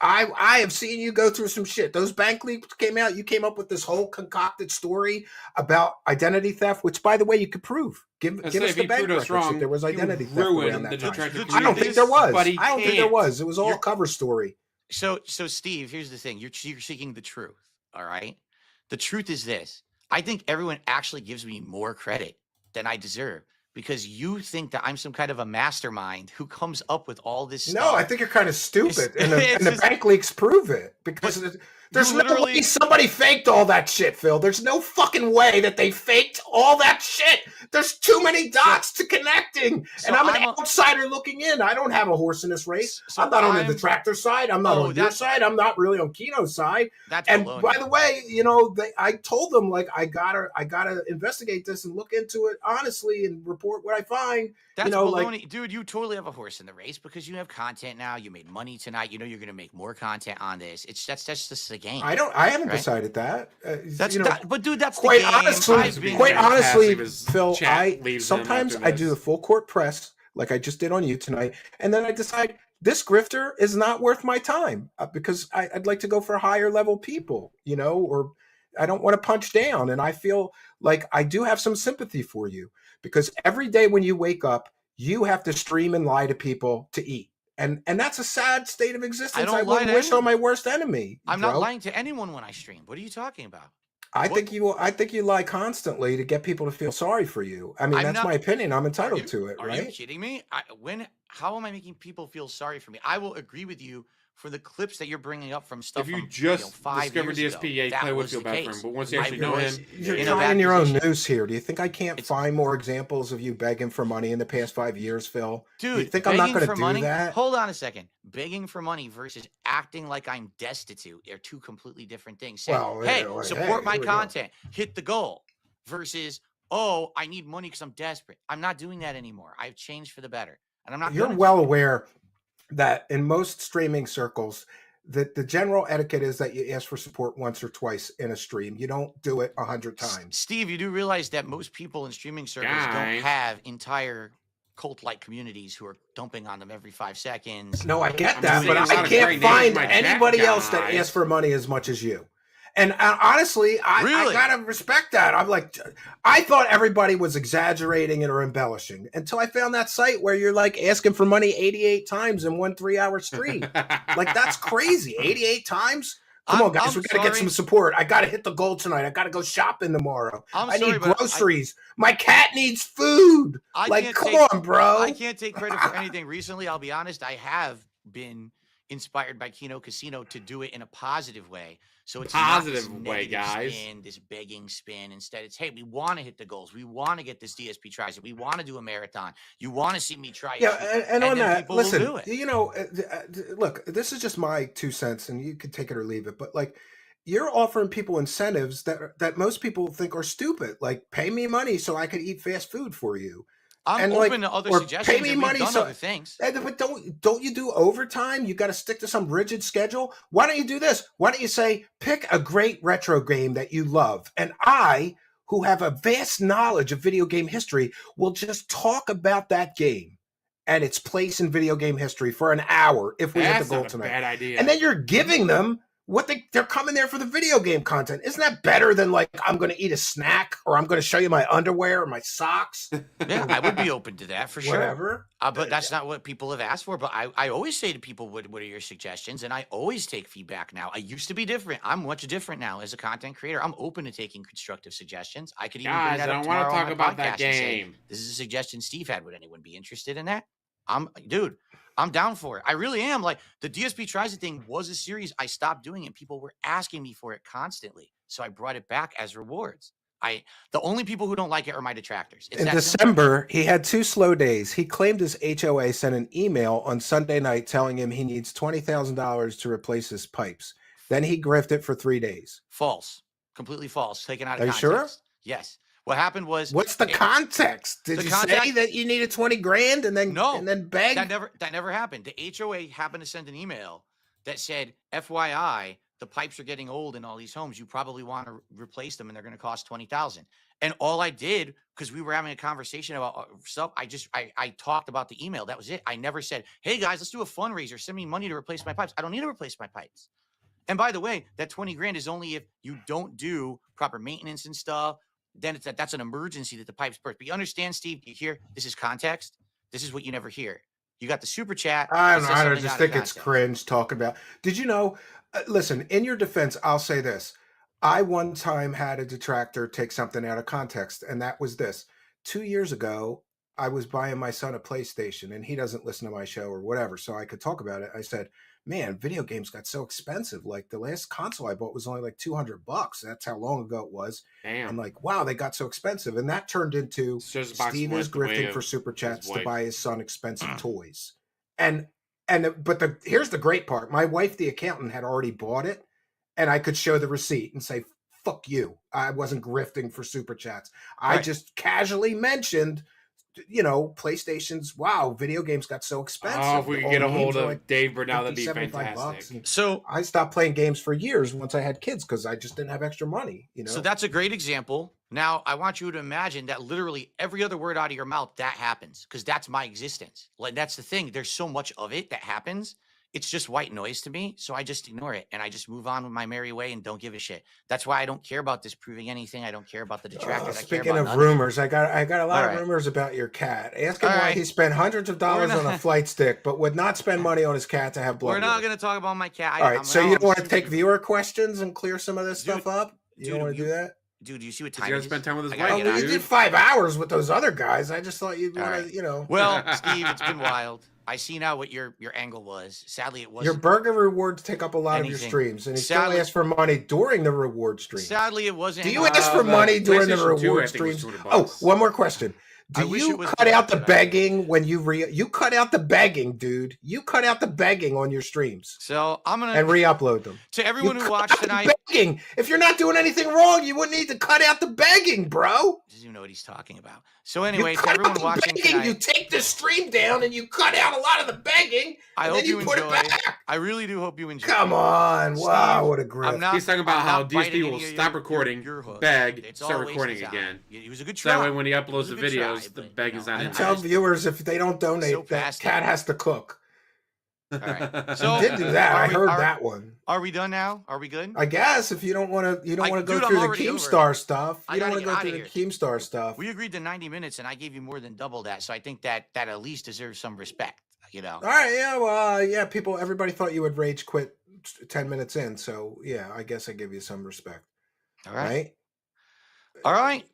I have seen you go through some shit. Those bank leaks came out. You came up with this whole concocted story about identity theft, which, by the way, you could prove. Give us the bank records if there was identity theft around that time. I don't think there was. I don't think there was. It was all a cover story. So Steve, here's the thing. You're seeking the truth. All right. The truth is this. I think everyone actually gives me more credit than I deserve. Because you think that I'm some kind of a mastermind who comes up with all this stuff. No, I think you're kind of stupid. And the bank leaks prove it. Because there's no way somebody faked all that shit, Phil. There's no fucking way that they faked all that shit. There's too many dots to connecting. And I'm an outsider looking in. I don't have a horse in this race. I'm not on the detractor side. I'm not on your side. I'm not really on Kino's side. And by the way, I told them, like, I gotta investigate this and look into it honestly and report what I find. That's baloney. Dude, you totally have a horse in the race because you have content now. You made money tonight. You know you're going to make more content on this. That's just the game. I haven't decided that. But dude, that's quite the game. Quite honestly, Phil, sometimes I do the full court press like I just did on you tonight, and then I decide this grifter is not worth my time because I'd like to go for higher level people, or I don't want to punch down. And I feel like I do have some sympathy for you because every day when you wake up, you have to stream and lie to people to eat. And that's a sad state of existence. I wouldn't wish on my worst enemy. I'm not lying to anyone when I stream. What are you talking about? I think you lie constantly to get people to feel sorry for you. I mean, that's my opinion. I'm entitled to it, right? Are you kidding me? How am I making people feel sorry for me? I will agree with you for the clips that you're bringing up from stuff. If you just discovered DSP, play would feel bad for him. But once you actually know him, you're tying your own news here. Do you think I can't find more examples of you begging for money in the past 5 years, Phil? Dude, you think I'm not going to do that? Hold on a second. Begging for money versus acting like I'm destitute are two completely different things. Saying, support my content, hit the goal, versus, I need money because I'm desperate. I'm not doing that anymore. I've changed for the better, and I'm not. You're well aware that in most streaming circles, that the general etiquette is that you ask for support once or twice in a stream. You don't do it 100 times. Steve, you do realize that most people in streaming circles don't have entire cult-like communities who are dumping on them every 5 seconds. No, I get that, but I can't find anybody else that asks for money as much as you. And honestly, I Really? gotta respect that. I'm like, I thought everybody was exaggerating or embellishing until I found that site where you're like asking for money 88 times in 1 3-hour stream. Like, that's crazy. 88 times? Come on, guys, we gotta get some support. I gotta hit the goal tonight. I gotta go shopping tomorrow. I need groceries. My cat needs food. Come on, bro. I can't take credit for anything. Recently, I'll be honest, I have been inspired by Kino Casino to do it in a positive way. So it's positive not this way, guys. Spin, this begging spin. Instead, it's, hey, we want to hit the goals. We want to get this DSP tries it. We want to do a marathon. You want to see me try it. Yeah, and on that, listen, you know, look, this is just my 2 cents, and you can take it or leave it. But like, you're offering people incentives that most people think are stupid. Like, pay me money so I could eat fast food for you. I'm open to other suggestions. Pay me money so other things. But don't you do overtime? You got to stick to some rigid schedule. Why don't you do this? Why don't you say, pick a great retro game that you love, and I, who have a vast knowledge of video game history, will just talk about that game and its place in video game history for an hour if we hit the goal tonight. Bad idea. And then you're giving them what they're coming there for the video game content. Isn't that better than like, I'm going to eat a snack or I'm going to show you my underwear or my socks? Yeah, I would be open to that for sure. Whatever. But that's not what people have asked for. But I always say to people, what are your suggestions? And I always take feedback now. I used to be different. I'm much different now as a content creator. I'm open to taking constructive suggestions. I could even bring that up tomorrow on my podcast. I don't want to talk about that game. This is a suggestion Steve had. Would anyone be interested in that? I'm down for it. I really am. Like, the DSP Tries It thing was a series. I stopped doing it. People were asking me for it constantly. So I brought it back as rewards. The only people who don't like it are my detractors. In December, he had 2 slow days. He claimed his HOA sent an email on Sunday night telling him he needs $20,000 to replace his pipes. Then he grifted for 3 days. False. Completely false. Taken out of context. Are you sure? Yes. What happened was, what's the context? Did you say that you needed 20 grand and then beg? That never happened. The HOA happened to send an email that said, FYI, the pipes are getting old in all these homes. You probably want to replace them and they're going to cost $20,000. And all I did, because we were having a conversation about stuff, I talked about the email. That was it. I never said, hey guys, let's do a fundraiser. Send me money to replace my pipes. I don't need to replace my pipes. And by the way, that 20 grand is only if you don't do proper maintenance and stuff. Then that's an emergency that the pipes burst. But you understand, Steve, you hear, this is context. This is what you never hear. You got the super chat. I don't know. I just think it's cringe talking about. Did you know? Listen, in your defense, I'll say this. I one time had a detractor take something out of context, and that was this. 2 years ago, I was buying my son a PlayStation, and he doesn't listen to my show or whatever, so I could talk about it. I said, man, video games got so expensive. Like, the last console I bought was only like $200. That's how long ago it was. Damn. I'm like, wow, they got so expensive. And that turned into Steve is grifting for super chats to buy his son expensive toys. But here's the great part. My wife, the accountant, had already bought it, and I could show the receipt and say, fuck you. I wasn't grifting for super chats. I just casually mentioned, PlayStation's, wow, video games got so expensive. Oh, if we could get a hold of Dave Burnell, that'd be fantastic. So I stopped playing games for years once I had kids because I just didn't have extra money. So that's a great example. Now, I want you to imagine that literally every other word out of your mouth, that happens, because that's my existence. Like, that's the thing. There's so much of it that happens. It's just white noise to me, so I just ignore it, and I just move on with my merry way and don't give a shit. That's why I don't care about disproving anything. I don't care about the detractors. Speaking of rumors, I got a lot of rumors about your cat. Ask him why he spent hundreds of dollars on a flight stick, but would not spend money on his cat to have blood. We're not going to talk about my cat. All right, so you don't want to take viewer questions and clear some of this stuff up? You don't want to do that? Dude, do you see what time you it gotta is? spend time with his wife. You did 5 hours with those other guys. I just thought you'd want to, Well, Steve, it's been wild. I see now what your angle was. Sadly, it wasn't. Your burger rewards take up a lot of your streams, and he still asks for money during the reward stream. Sadly, it wasn't. Do you ask for money during the reward streams? Oh, one more question. Do you cut out the begging when you cut out the begging, dude? You cut out the begging on your streams. So I'm gonna and re-upload them to everyone who watched tonight. Begging. If you're not doing anything wrong, you wouldn't need to cut out the begging, bro. Doesn't even know what he's talking about. So anyway, to everyone watching tonight, you take the stream down and you cut out a lot of the begging. I hope you put enjoy. It back. I really do hope you enjoy. Come on, wow, what a grip. He's talking about how DSP will stop recording, beg, start recording again. It was a good try. So that way, when he uploads the videos, the beg is on him. Tell viewers if they don't donate, that cat has to cook. All right. You So did do that. I heard are- that one. Are we done now? Are we good? I guess if you don't want to, go Dude, through I'm the already over. Keemstar stuff. I You don't gotta want to get go through outta the Keemstar stuff. We agreed to 90 minutes, and I gave you more than double that. So I think that at least deserves some respect. You know. All right, yeah, well, yeah, everybody thought you would rage quit 10 minutes in, so yeah, I guess I give you some respect. All right. Right? All right.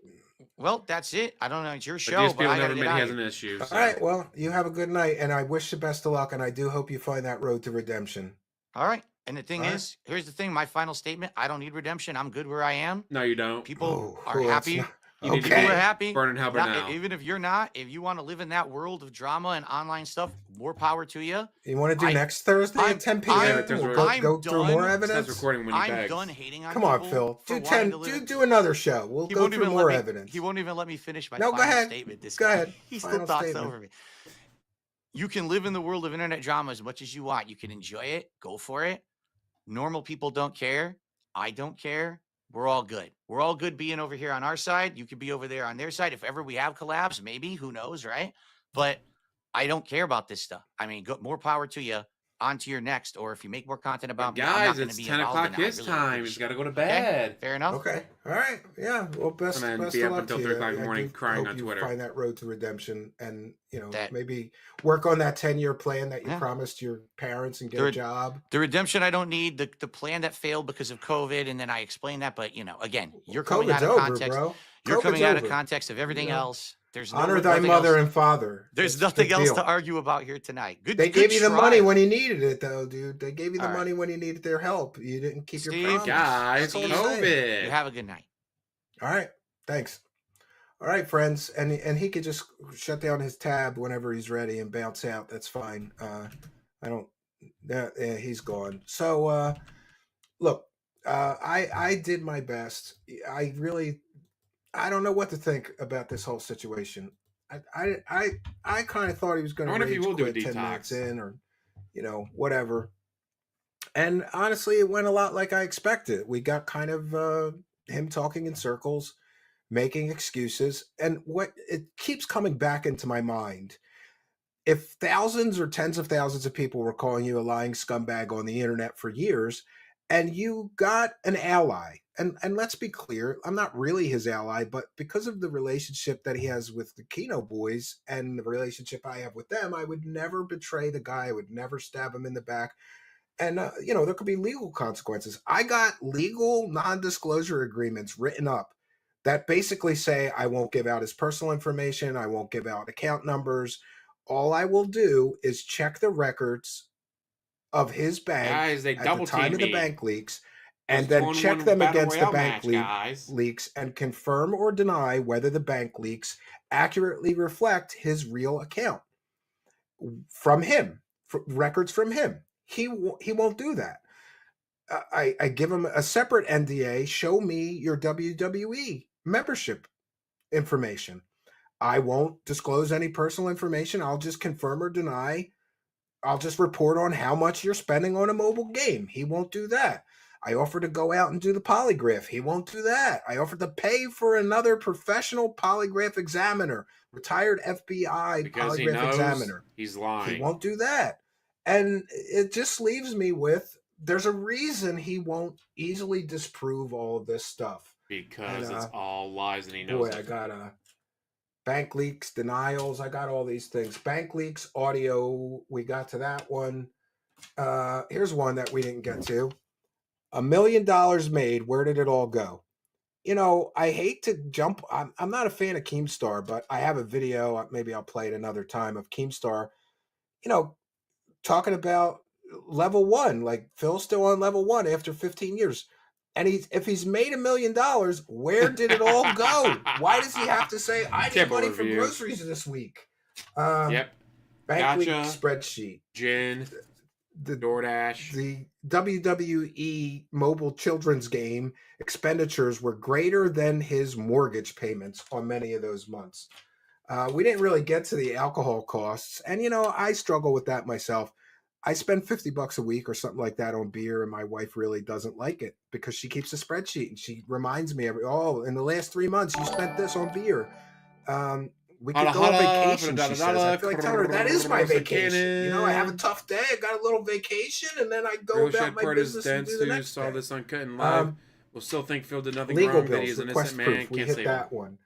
Well, that's it. I don't know. It's your But show, DSP but will I never gotta get admit he out has of an here. issue. All So. right, well, you have a good night, and I wish the best of luck, and I do hope you find that road to redemption. All right. And the thing All right. is, here's the thing. My final statement: I don't need redemption. I'm good where I am. No, you don't. People Oh, are that's happy. not- You need to People be are happy. burning hell by now. Even if you're not, if you want to live in that world of drama and online stuff, more power to you. You want to do I- next Thursday I'm- at 10 I'm- p.m.? We'll I'm go through more done. evidence. Starts recording when he I'm begs. done hating on Come on, people Phil. for Do wanting 10. to live. Do another show. We'll He go won't through even more let me. evidence. He won't even let me finish my No, go final ahead. statement. This Go guy. ahead. He still Final talks statement. over me. You can live in the world of internet drama as much as you want. You can enjoy it. Go for it. Normal people don't care. I don't care. We're all good. We're all good being over here on our side. You could be over there on their side. If ever we have collabs, maybe, who knows, right? But I don't care about this stuff. I mean, more power to you. On to your next. Or if you make more content about me, I'm not Guys, going to it's be 10 involved o'clock in it. I his really don't time. give a He's shit. got to go to Okay? bed. Fair enough. Okay. All right. Yeah. Well, best And then of be up luck until to 3 you. o'clock in the I morning do crying hope on you Twitter. find that road to redemption, and That- maybe work on that 10-year plan that you Yeah. promised your parents and get There- a job. The redemption I don't need. The plan that failed because of COVID, and then I explained that. But again, you're coming COVID's out of over, context. bro. You're COVID's coming out of over. context of everything You know, else. There's Honor thy nothing mother else. and father. There's It's a nothing big else deal. to argue about here tonight. Good. They good gave you the try. money when you needed it, though, dude. They gave you the All right. money when you needed their help. You didn't keep Steve, your promise. Guys, That's all I'm saying. COVID. You have a good night. All right. Thanks. All right, friends. And he could just shut down his tab whenever he's ready and bounce out. That's fine. I don't. Yeah, he's gone. So, look, I did my best. I don't know what to think about this whole situation. I kind of thought he was going I to wonder if he rage will do a quit 10 minutes detox. in, or whatever. And honestly, it went a lot like I expected. We got kind of him talking in circles, making excuses, and what it keeps coming back into my mind. If thousands or tens of thousands of people were calling you a lying scumbag on the internet for years, and you got an ally, and let's be clear, I'm not really his ally, but because of the relationship that he has with the Kino boys and the relationship I have with them, I would never betray the guy. I would never stab him in the back. And, there could be legal consequences. I got legal non-disclosure agreements written up that basically say I won't give out his personal information. I won't give out account numbers. All I will do is check the records of his bank Guys, they at double the time teamed of the me. bank leaks, It was and then 2-on-1 check them battle against the royale bank match, guys. leaks and confirm or deny whether the bank leaks accurately reflect his real account from him, records from him. He won't do that. I give him a separate NDA. Show me your WWE membership information. I won't disclose any personal information. I'll just confirm or deny. I'll just report on how much you're spending on a mobile game. He won't do that. I offered to go out and do the polygraph. He won't do that. I offered to pay for another professional polygraph examiner, retired FBI Because he polygraph knows examiner. he's lying. He won't do that. And it just leaves me with, there's a reason he won't easily disprove all of this stuff. Because And, it's all lies and he knows Boy, it. I got bank leaks, denials. I got all these things. Bank leaks, audio. We got to that one. Here's one that we didn't get to. $1 million made. Where did it all go? I hate to jump. I'm not a fan of Keemstar, but I have a video. Maybe I'll play it another time of Keemstar, talking about level one. Like, Phil's still on level one after 15 years. And if he's made $1 million, where did it all go? Why does he have to say, I need Tip money for review. groceries this week? Yep. Bank leak Gotcha. spreadsheet. Jin, The DoorDash. The WWE mobile children's game expenditures were greater than his mortgage payments on many of those months. We didn't really get to the alcohol costs. And, I struggle with that myself. I spend $50 a week or something like that on beer, and my wife really doesn't like it because she keeps a spreadsheet and she reminds me in the last 3 months you spent this on beer. We could go on vacation, she says. I feel like telling her that is my vacation. You know, I have a tough day. I got a little vacation, and then I go about my business and do the next saw day. this uncut and live. We'll still think Phil did nothing Legal wrong. That bills, he's an request innocent proof. man. We Can't hit save that him. one.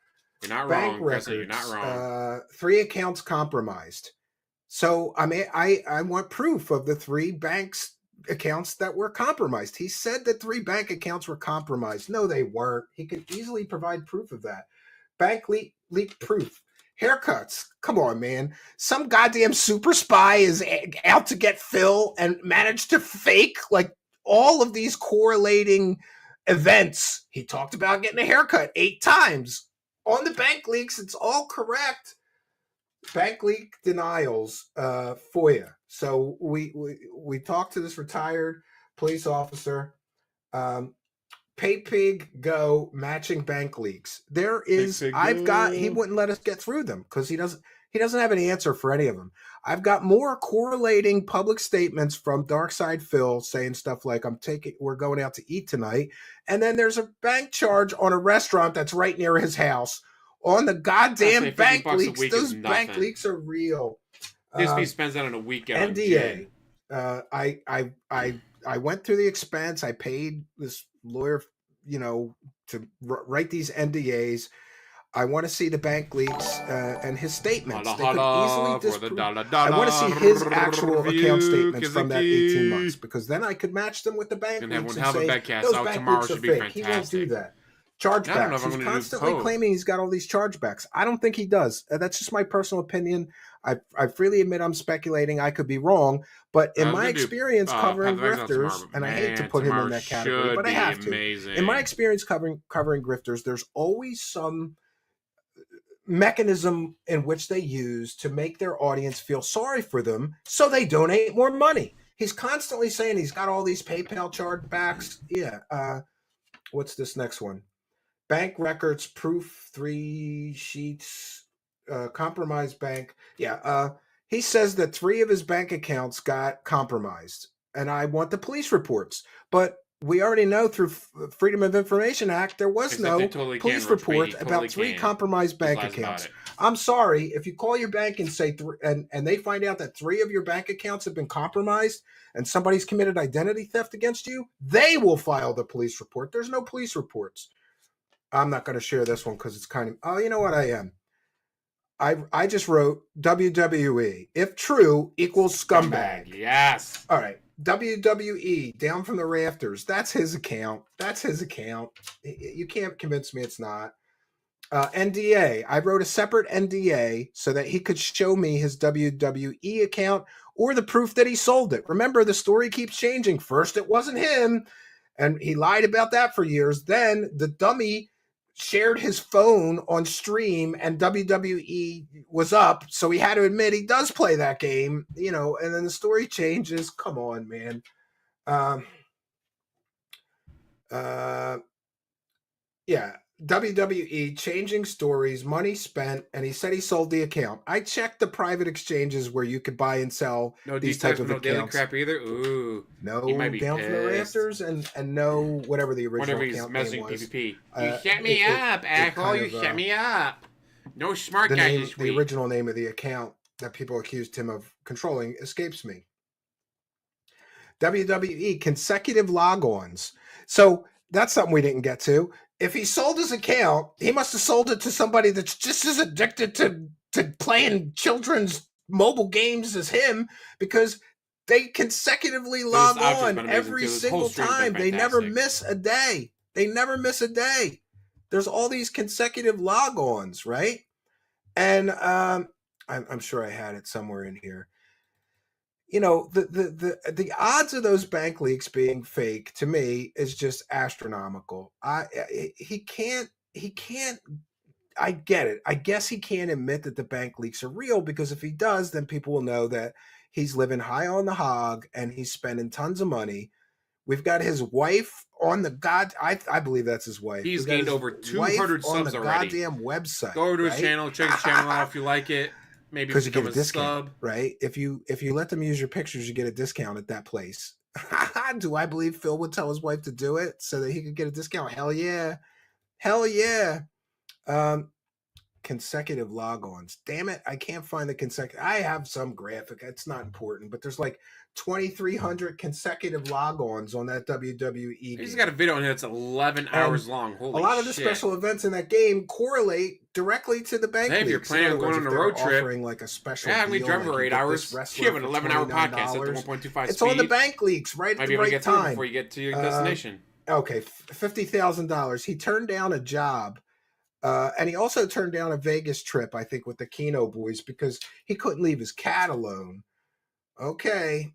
You're not Bank wrong, records. You're not wrong. 3 accounts compromised. So I want proof of the 3 banks accounts that were compromised. He said that 3 bank accounts were compromised. No, they weren't. He could easily provide proof of that. Bank leak proof. Haircuts. Come on, man. Some goddamn super spy is out to get Phil and managed to fake like all of these correlating events. He talked about getting a haircut 8 times. On the bank leaks, it's all correct. Bank leak denials, FOIA. So we talked to this retired police officer. PayPig Go matching bank leaks. There is, he wouldn't let us get through them because he doesn't have an answer for any of them. I've got more correlating public statements from Darkside Phil saying stuff like, we're going out to eat tonight. And then there's a bank charge on a restaurant that's right near his house on the goddamn bank leaks. Those bank leaks are real. DSP spends that on a weekend. NDA. I went through the expense. I paid this lawyer, to write these NDAs. I want to see the bank leaks and his statements. They could easily disprove. I want to see his actual account statements from that 18 months because then I could match them with the bank leaks and say those bank leaks are fake. He won't do that. Chargebacks. He's constantly claiming he's got all these chargebacks. I don't think he does. That's just my personal opinion. I freely admit I'm speculating. I could be wrong, but in my experience covering grifters, and I hate to put him in that category, but I have to. In my experience covering grifters, there's always some mechanism in which they use to make their audience feel sorry for them so they donate more money. He's constantly saying he's got all these PayPal chargebacks. Yeah. What's this next one? Bank records, proof, 3 sheets, compromised bank. Yeah. He says that 3 of his bank accounts got compromised, and I want the police reports. But we already know through Freedom of Information Act, there was no police report about 3 compromised bank accounts. I'm sorry, if you call your bank and say, and they find out that 3 of your bank accounts have been compromised and somebody's committed identity theft against you, they will file the police report. There's no police reports. I'm not going to share this one because it's kind of, oh, you know what I am. I just wrote WWE. If true equals scumbag. Yes. All right. WWE, down from the rafters. That's his account. You can't convince me it's not. NDA. I wrote a separate NDA so that he could show me his WWE account or the proof that he sold it. Remember, the story keeps changing. First, it wasn't him, and he lied about that for years. Then the dummy shared his phone on stream and WWE was up, so he had to admit he does play that game, and then the story changes. Come on, man. Yeah, WWE changing stories, money spent, and he said he sold the account. I checked the private exchanges where you could buy and sell these type of accounts. No daily crap either. Ooh, no down from the rafters, and no whatever the original account name was. PvP. You shut me up, asshole! You shut me up. No smart guy. The original name of the account that people accused him of controlling escapes me. WWE consecutive log-ons. So that's something we didn't get to. If he sold his account, he must have sold it to somebody that's just as addicted to playing children's mobile games as him, because they consecutively log on every single time. They never miss a day. There's all these consecutive log-ons, right? And I'm sure I had it somewhere in here. The odds of those bank leaks being fake to me is just astronomical. He can't. I get it. I guess he can't admit that the bank leaks are real, because if he does, then people will know that he's living high on the hog and he's spending tons of money. We've got his wife on the I believe that's his wife. He's gained over 200 subs already. Goddamn website. Go over to his channel, check his channel out if you like it. Maybe because you get a discount, sub. Right? If you let them use your pictures, you get a discount at that place. Do I believe Phil would tell his wife to do it so that he could get a discount? Hell yeah. consecutive logons. Damn it, I can't find the consecutive. I have some graphic. It's not important, but there's like 2,300 consecutive logons on that WWE He's game. got a video on here that's 11 hours long. Holy a lot of shit. the special events in that game correlate directly to the bank Hey, if you're leagues. planning In on other words, going on if a they're road trip, offering like a special yeah, we deal, drive like for you 8 get hours. this wrestler You have an for 11-hour podcast at $29. the 1.25 It's speed. on the bank leagues right Might at be the able to right get through it time. before you get to your destination. Okay, $50,000. He turned down a job. And he also turned down a Vegas trip, I think, with the Keno boys because he couldn't leave his cat alone. Okay.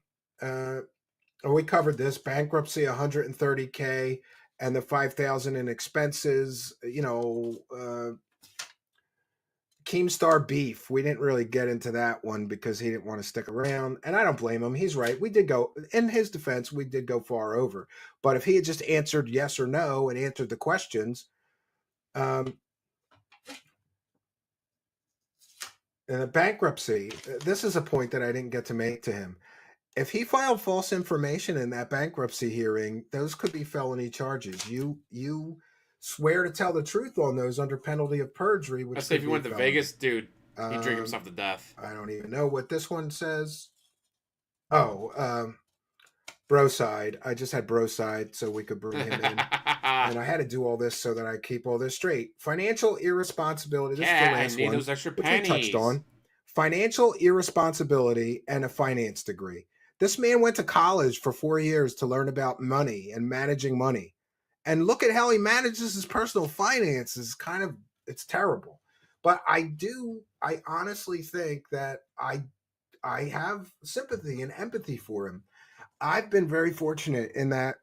We covered this. Bankruptcy, $130K, and the $5,000 in expenses. Keemstar beef. We didn't really get into that one because he didn't want to stick around. And I don't blame him. He's right. We did go, in his defense, we did go far over. But if he had just answered yes or no and answered the questions, and the bankruptcy, this is a point that I didn't get to make to him. If he filed false information in that bankruptcy hearing, those could be felony charges. You swear to tell the truth on those under penalty of perjury. Which Let's say if you went to Vegas, dude, he'd drink himself to death. I don't even know what this one says. Oh, Broside. I just had Broside so we could bring him in. And I had to do all this so that I keep all this straight. Financial irresponsibility. This is the last I need one, those extra which pennies. we touched on. Financial irresponsibility and a finance degree. This man went to college for 4 years to learn about money and managing money. And look at how he manages his personal finances. It's terrible. But I honestly think that I have sympathy and empathy for him. I've been very fortunate in that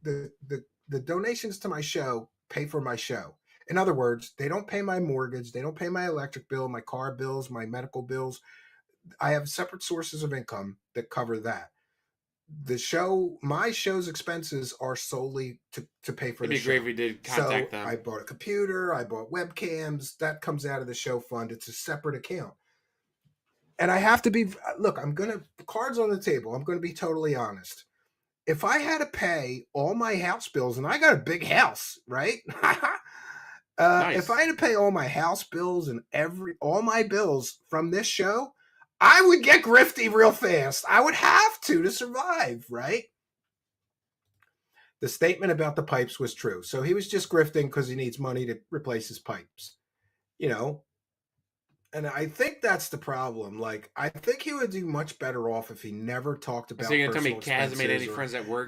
the donations to my show pay for my show. In other words, they don't pay my mortgage, they don't pay my electric bill, my car bills, my medical bills. I have separate sources of income that cover that. My show's expenses are solely to pay for It'd the be show. great if we did contact them. I bought a computer, I bought webcams, that comes out of the show fund. It's a separate account. And I have to be, look, cards on the table, I'm going to be totally honest. If I had to pay all my house bills, and I got a big house, right? Nice. If I had to pay all my house bills and all my bills from this show, I would get grifty real fast. I would have to survive, right? The statement about the pipes was true. So he was just grifting because he needs money to replace his pipes, And I think that's the problem. Like, I think he would do much better off if he never talked about. So you're gonna tell me personal Kaz made any expenses friends at work?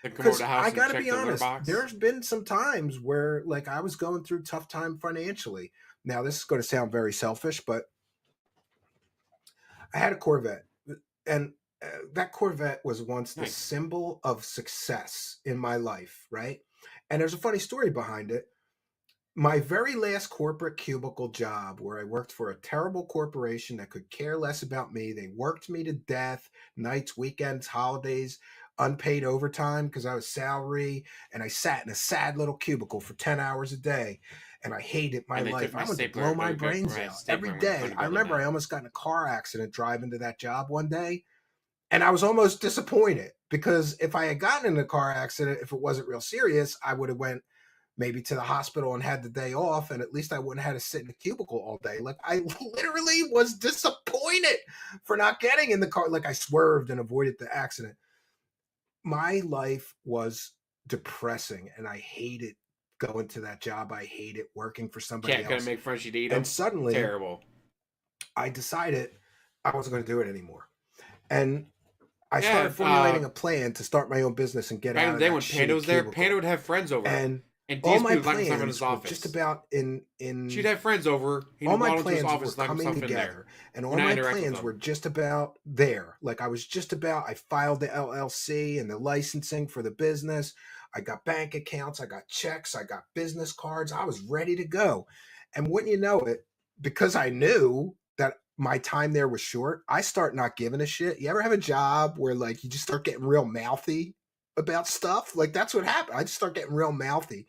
Because I I got to check be the litter honest, box? there's been some times where like I was going through tough time financially. Now this is going to sound very selfish, but I had a Corvette, and that Corvette was once the symbol of success in my life, right? And there's a funny story behind it. My very last corporate cubicle job, where I worked for a terrible corporation that could care less about me. They worked me to death, nights, weekends, holidays, unpaid overtime because I was salary, and I sat in a sad little cubicle for 10 hours a day, and I hated my life. I wanted to blow my brains out every day. I remember I almost got in a car accident driving to that job one day, and I was almost disappointed because if I had gotten in a car accident, if it wasn't real serious, I would have went maybe to the hospital and had the day off, and at least I wouldn't have had to sit in a cubicle all day. Like, I literally was disappointed for not getting in the car. Like, I swerved and avoided the accident. My life was depressing, and I hated going to that job. I hated working for somebody else. Couldn't make friends, you'd eat them. And suddenly, terrible. I decided I wasn't going to do it anymore. And I started formulating a plan to start my own business and get out of that. Back in the day when Panda was there, Panda would have friends over. And DSP all my would lock himself in plans his were office. just about in. She'd have friends over. All my plans were coming together, and all my plans were just about there. Like I filed the LLC and the licensing for the business. I got bank accounts, I got checks, I got business cards. I was ready to go. And wouldn't you know it, because I knew that my time there was short, I start not giving a shit. You ever have a job where like you just start getting real mouthy about stuff? Like that's what happened. I just start getting real mouthy.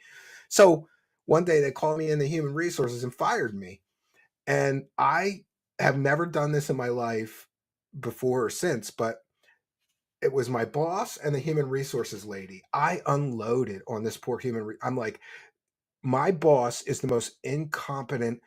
So one day they called me in the human resources and fired me. And I have never done this in my life before or since, but it was my boss and the human resources lady. I unloaded on this poor I'm like, my boss is the most incompetent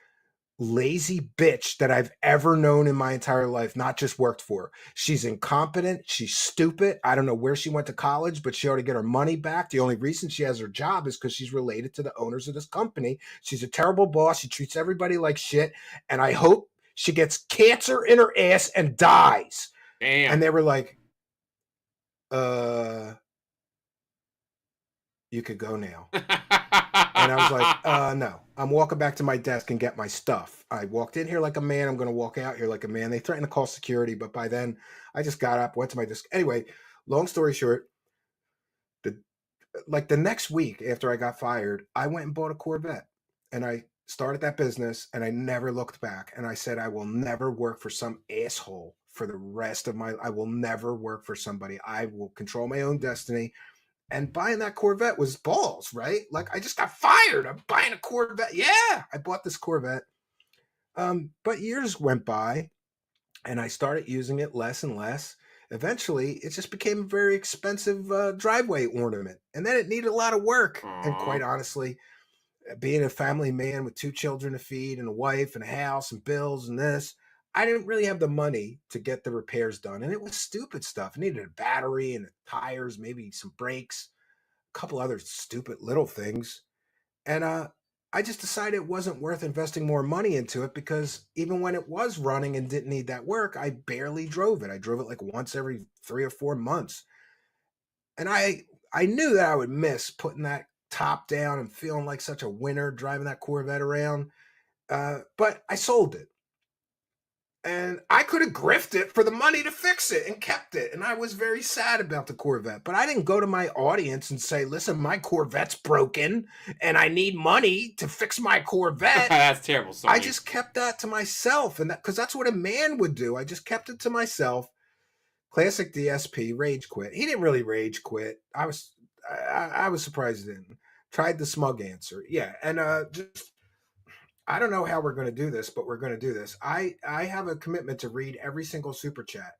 lazy bitch that I've ever known in my entire life, not just worked for. She's incompetent. She's stupid. I don't know where she went to college, but she ought to get her money back. The only reason she has her job is because she's related to the owners of this company. She's a terrible boss. She treats everybody like shit. And I hope she gets cancer in her ass and dies. Damn. And they were like, you could go now. And I was like, no, I'm walking back to my desk and get my stuff. I walked in here like a man. I'm going to walk out here like a man. They threatened to call security, but by then I just got up, went to my desk. Anyway, long story short, the next week after I got fired, I went and bought a Corvette and I started that business and I never looked back. And I said, I will never work for some asshole for the rest of I will never work for somebody. I will control my own destiny. And buying that Corvette was balls, right? Like, I just got fired. I'm buying a Corvette. Yeah, I bought this Corvette. But years went by, and I started using it less and less. Eventually, it just became a very expensive driveway ornament. And then it needed a lot of work. And quite honestly, being a family man with 2 children to feed and a wife and a house and bills and this, I didn't really have the money to get the repairs done. And it was stupid stuff. It needed a battery and tires, maybe some brakes, a couple other stupid little things. And I just decided it wasn't worth investing more money into it because even when it was running and didn't need that work, I barely drove it. I drove it like once every 3 or 4 months. And I knew that I would miss putting that top down and feeling like such a winner driving that Corvette around. But I sold it. And I could have grifted it for the money to fix it and kept it. And I was very sad about the Corvette. But I didn't go to my audience and say, listen, my Corvette's broken and I need money to fix my Corvette. That's terrible. Sorry. I just kept that to myself. And because that's what a man would do. I just kept it to myself. Classic DSP, rage quit. He didn't really rage quit. I was surprised he didn't. Tried the smug answer. Yeah. And just... I don't know how we're going to do this, but we're going to do this. I have a commitment to read every single super chat.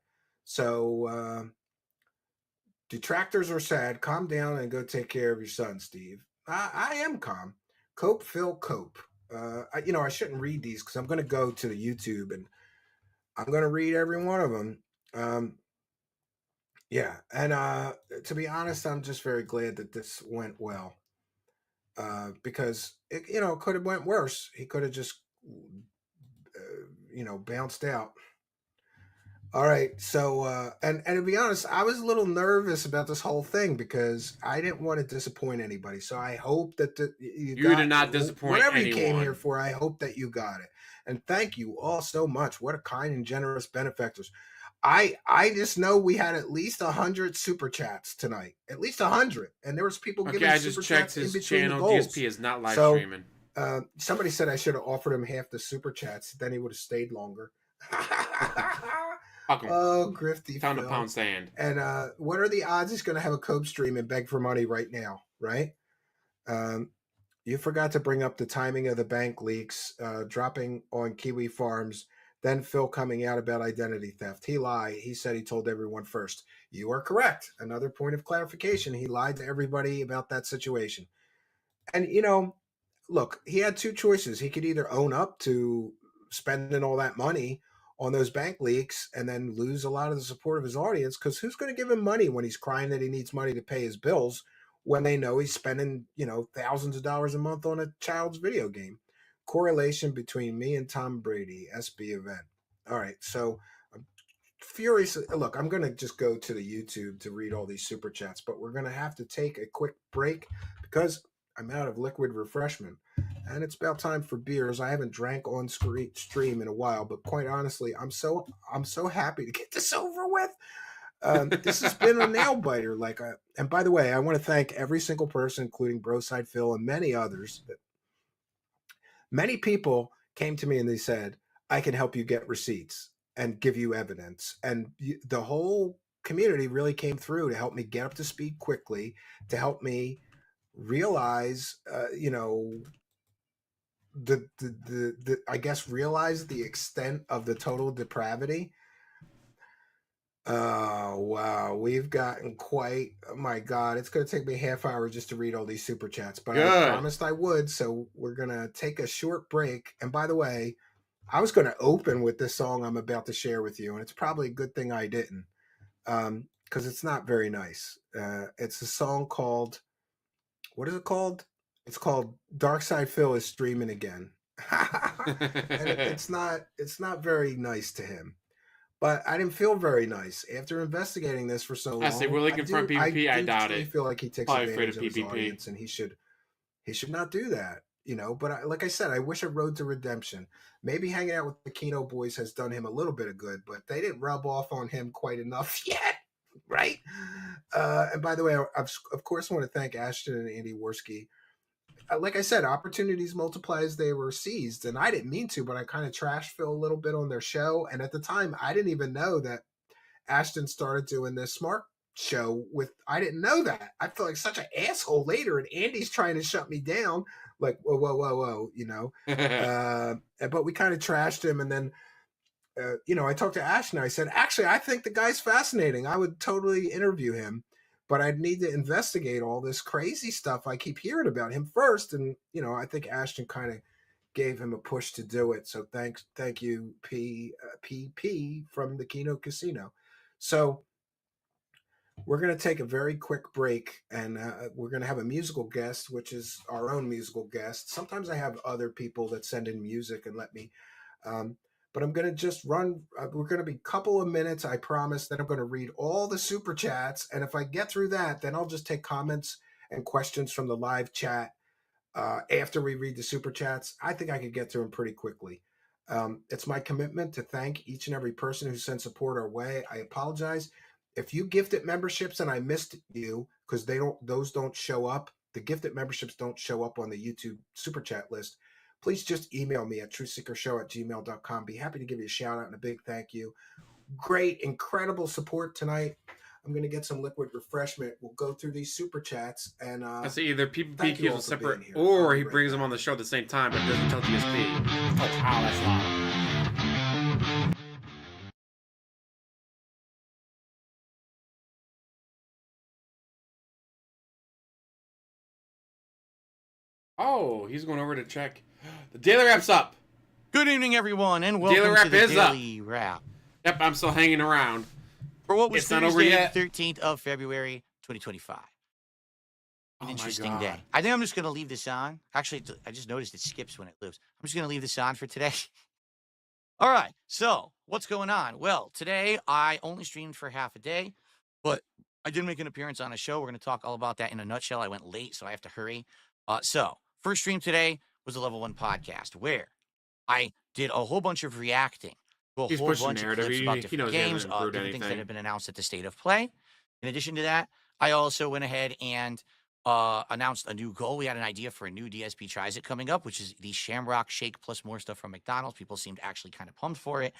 So detractors are sad. Calm down and go take care of your son, Steve. I am calm. Cope, Phil, cope. I shouldn't read these because I'm going to go to the YouTube and I'm going to read every one of them. Yeah. And to be honest, I'm just very glad that this went well. Because it could have went worse. He could have just, bounced out. All right. So, and to be honest, I was a little nervous about this whole thing because I didn't want to disappoint anybody. So I hope that you did not disappoint whatever anyone. You came here for. I hope that you got it. And thank you all so much. What a kind and generous benefactors. I just know we had at least 100 super chats tonight, at least 100, and there was people giving I super just checked chats in his between channel. the goals. DSP is not live streaming. Somebody said I should have offered him half the super chats, then he would have stayed longer. Oh, grifty Found Phil. a pound sand. And what are the odds he's going to have a Cope stream and beg for money right now, right? You forgot to bring up the timing of the bank leaks dropping on Kiwi Farms. Then Phil coming out about identity theft. He lied. He said he told everyone first. You are correct. Another point of clarification. He lied to everybody about that situation. And, look, he had 2 choices. He could either own up to spending all that money on those bank leaks and then lose a lot of the support of his audience, because who's going to give him money when he's crying that he needs money to pay his bills when they know he's spending, thousands of dollars a month on a child's video game? Correlation between me and Tom Brady, SB event. All right, so I'm furious. Look, I'm going to just go to the YouTube to read all these super chats, but we're going to have to take a quick break because I'm out of liquid refreshment, and it's about time for beers. I haven't drank on stream in a while, but quite honestly, I'm so happy to get this over with. This has been a nail biter. And by the way, I want to thank every single person, including Broside Phil and many others. Many people came to me and they said, I can help you get receipts and give you evidence. And the whole community really came through to help me get up to speed quickly, to help me realize, realize the extent of the total depravity. Oh, wow. We've gotten quite, oh my God, it's going to take me a half hour just to read all these super chats, but Good. I promised I would. So we're going to take a short break. And by the way, I was going to open with this song I'm about to share with you, and it's probably a good thing I didn't, because it's not very nice. It's a song called, what is it called? It's called Dark Side Phil is Streaming Again. And it's not very nice to him. But I didn't feel very nice after investigating this for so long. I say, will he confront PvP? I doubt truly it. feel like he takes Probably afraid advantage of of his PvP. audience, and he should not do that. But like I said, I wish a road to redemption. Maybe hanging out with the Kino boys has done him a little bit of good, but they didn't rub off on him quite enough yet, right? And by the way, I of course want to thank Ashton and Andy Worski. Like I said, opportunities multiply as they were seized, and I didn't mean to, but I kind of trashed Phil a little bit on their show. And at the time, I didn't even know that Ashton started doing this smart show with. I didn't know that. I feel like such an asshole later, and Andy's trying to shut me down. Like, whoa, but we kind of trashed him, and then I talked to Ashton. I said, actually, I think the guy's fascinating. I would totally interview him, but I'd need to investigate all this crazy stuff I keep hearing about him first. And I think Ashton kind of gave him a push to do it. So thank you, PP from the Kino Casino. So we're going to take a very quick break, and we're going to have a musical guest, which is our own musical guest. Sometimes I have other people that send in music and let me, but I'm going to just run. We're going to be a couple of minutes, I promise. Then I'm going to read all the super chats, and if I get through that, then I'll just take comments and questions from the live chat after we read the super chats. I think I could get through them pretty quickly. It's my commitment to thank each and every person who sends support our way. I apologize if you gifted memberships and I missed you, because those don't show up. The gifted memberships don't show up on the YouTube super chat list. Please just email me at truthseekershow@gmail.com. Be happy to give you a shout out and a big thank you. Great, incredible support tonight. I'm going to get some liquid refreshment. We'll go through these super chats, and I say either PvP thank you keeps all them for separate, being here. or I'll be he right brings back. them on the show at the same time, but doesn't tell DSP. Oh, wow, that's loud. Oh, he's going over to check. The Daily Wrap's up. Good evening, everyone, and Daily welcome Wrap to the is up. Daily Wrap. Yep, I'm still hanging around. For what was It's not over Thursday, yet. the 13th of February, 2025. An Oh my interesting God. day. I think I'm just going to leave this on. Actually, I just noticed it skips when it loops. I'm just going to leave this on for today. All right, so what's going on? Well, today I only streamed for half a day, but I did make an appearance on a show. We're going to talk all about that in a nutshell. I went late, so I have to hurry. So, first stream today was a Level 1 podcast where I did a whole bunch of reacting to a He's whole pushing bunch of narrative. clips He about knows different he hasn't games, improved different things that anything. have been announced at the State of Play. In addition to that, I also went ahead and announced a new goal. We had an idea for a new DSP Tries It coming up, which is the Shamrock Shake plus more stuff from McDonald's. People seemed actually kind of pumped for it.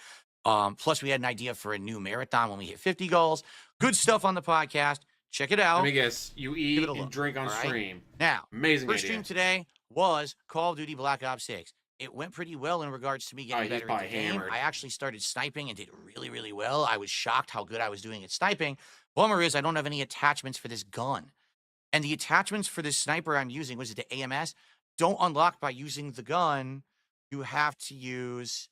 Plus, we had an idea for a new marathon when we hit 50 goals. Good stuff on the podcast. Check it out. Let me guess. You eat it a and look, drink on all right? stream. Now, Amazing first idea. stream today was Call of Duty Black Ops 6. It went pretty well in regards to me getting he's better at the probably game. hammered. I actually started sniping and did really, really well. I was shocked how good I was doing at sniping. Bummer is I don't have any attachments for this gun. And the attachments for this sniper I'm using, was it the AMS, don't unlock by using the gun. You have to use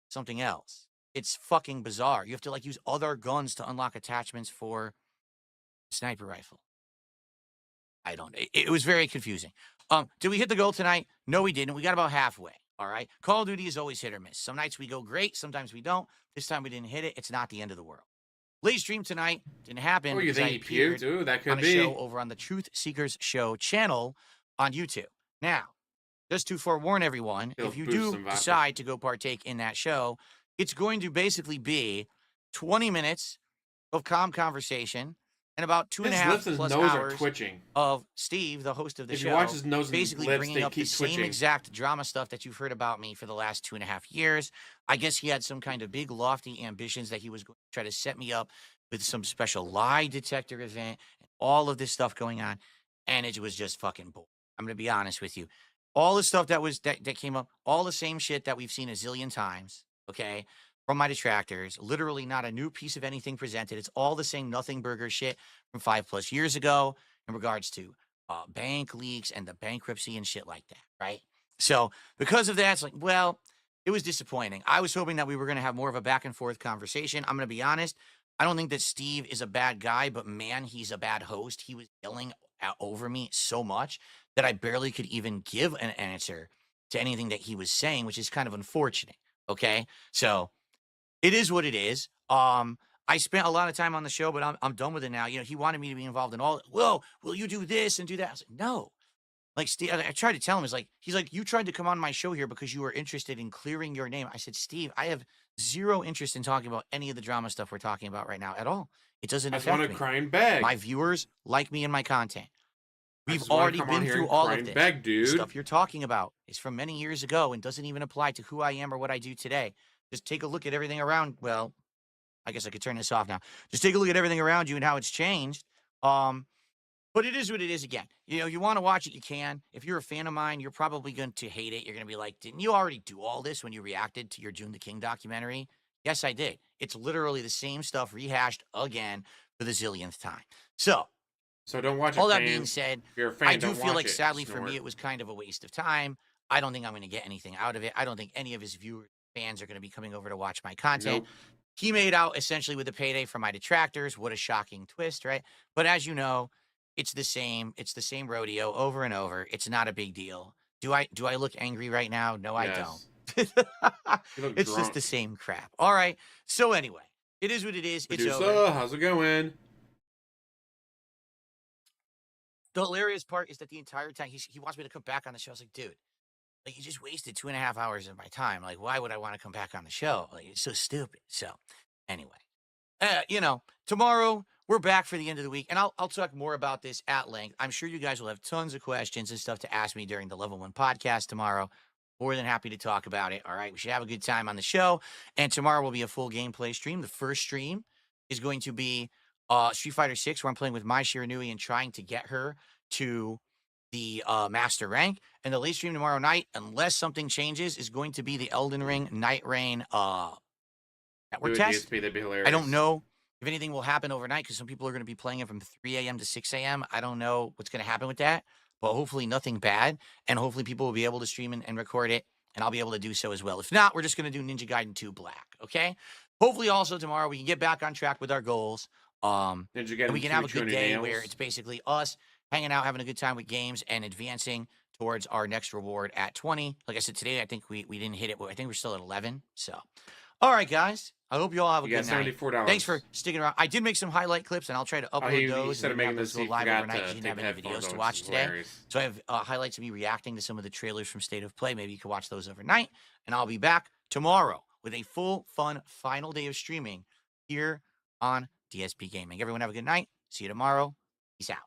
something else. It's fucking bizarre. You have to use other guns to unlock attachments for the sniper rifle. I don't. It was very confusing. Did we hit the goal tonight? No, we didn't. We got about halfway. All right. Call of Duty is always hit or miss. Some nights we go great. Sometimes we don't. This time we didn't hit it. It's not the end of the world. Late stream tonight didn't happen. Oh, you because think I he appeared puked? Ooh, that could on a be. show over on the Truth Seekers Show channel on YouTube. Now, just to forewarn everyone, He'll if you boost do some vodka. decide to go partake in that show, it's going to basically be 20 minutes of calm conversation and about two and a His half lips and plus nose are hours twitching. of Steve, the host of the If show, you watch his nose and basically lips, bringing they up the keep same twitching. exact drama stuff that you've heard about me for the last 2.5 years. I guess he had some kind of big, lofty ambitions that he was going to try to set me up with some special lie detector event and all of this stuff going on. And it was just fucking bull. I'm going to be honest with you. All the stuff that came up, all the same shit that we've seen a zillion times, okay, from my detractors, literally not a new piece of anything presented. It's all the same nothing burger shit from 5+ years ago in regards to bank leaks and the bankruptcy and shit like that, right? So because of that, it's like, well, it was disappointing. I was hoping that we were going to have more of a back and forth conversation. I'm going to be honest. I don't think that Steve is a bad guy, but man, he's a bad host. He was yelling over me so much that I barely could even give an answer to anything that he was saying, which is kind of unfortunate. Okay. So it is what it is. I spent a lot of time on the show, but I'm done with it now. You know, he wanted me to be involved in all, well, will you do this and do that? I was like, no. Like, Steve, I tried to tell him, he's like, you tried to come on my show here because you were interested in clearing your name. I said, Steve, I have zero interest in talking about any of the drama stuff we're talking about right now at all. It doesn't I just affect want me. to cry and beg. My viewers like me and my content. I We've just wanna already come on been here through and all cry of and this. beg, The dude. stuff you're talking about is from many years ago and doesn't even apply to who I am or what I do today. Just take a look at everything around. Well, I guess I could turn this off now. Just take a look at everything around you and how it's changed. But it is what it is again. You know, you want to watch it, you can. If you're a fan of mine, you're probably going to hate it. You're going to be like, didn't you already do all this when you reacted to your June the King documentary? Yes, I did. It's literally the same stuff rehashed again for the zillionth time. So don't watch it, all that fans. being said, If you're a fan, I do don't feel watch like it. sadly for Snort. me, it was kind of a waste of time. I don't think I'm going to get anything out of it. I don't think any of his viewers, fans are going to be coming over to watch my content. Nope. He made out essentially with a payday for my detractors. What a shocking twist, right? But as you know, it's the same rodeo over and over. It's not a big deal. Do I look angry right now? No, I Yes. don't. You look It's just drunk. the same crap. All right. So anyway, it is what it is. It's over. Medusa, how's it going? The hilarious part is that the entire time he wants me to come back on the show. I was like, dude, like you just wasted 2.5 hours of my time. Like, why would I want to come back on the show? Like, it's so stupid. So anyway, you know, tomorrow we're back for the end of the week, and I'll talk more about this at length. I'm sure you guys will have tons of questions and stuff to ask me during the Level 1 podcast tomorrow. More than happy to talk about it. All right, we should have a good time on the show, and tomorrow will be a full gameplay stream. The first stream is going to be Street Fighter 6, where I'm playing with Mai Shiranui and trying to get her to the master rank. And the late stream tomorrow night, unless something changes, is going to be the Elden Ring Night Rain network test. DSP, that'd be hilarious. I don't know if anything will happen overnight because some people are going to be playing it from 3 a.m. to 6 a.m. I don't know what's going to happen with that, but hopefully nothing bad. And hopefully people will be able to stream and record it, and I'll be able to do so as well. If not, we're just going to do Ninja Gaiden 2 Black, okay? Hopefully also tomorrow we can get back on track with our goals. Ninja Gaiden And we can 2 have a good chewing day nails. where it's basically us hanging out, having a good time with games, and advancing towards our next reward at 20. Like I said, today I think we didn't hit it. I think we're still at 11. So, all right, guys. I hope you all have a You got good night. $74. Thanks for sticking around. I did make some highlight clips, and I'll try to upload he those. said and making have this, those he go live forgot overnight to 'cause you take didn't the have any headphones videos on, to which watch is today. hilarious. So I have highlights of me reacting to some of the trailers from State of Play. Maybe you can watch those overnight. And I'll be back tomorrow with a full, fun, final day of streaming here on DSP Gaming. Everyone have a good night. See you tomorrow. Peace out.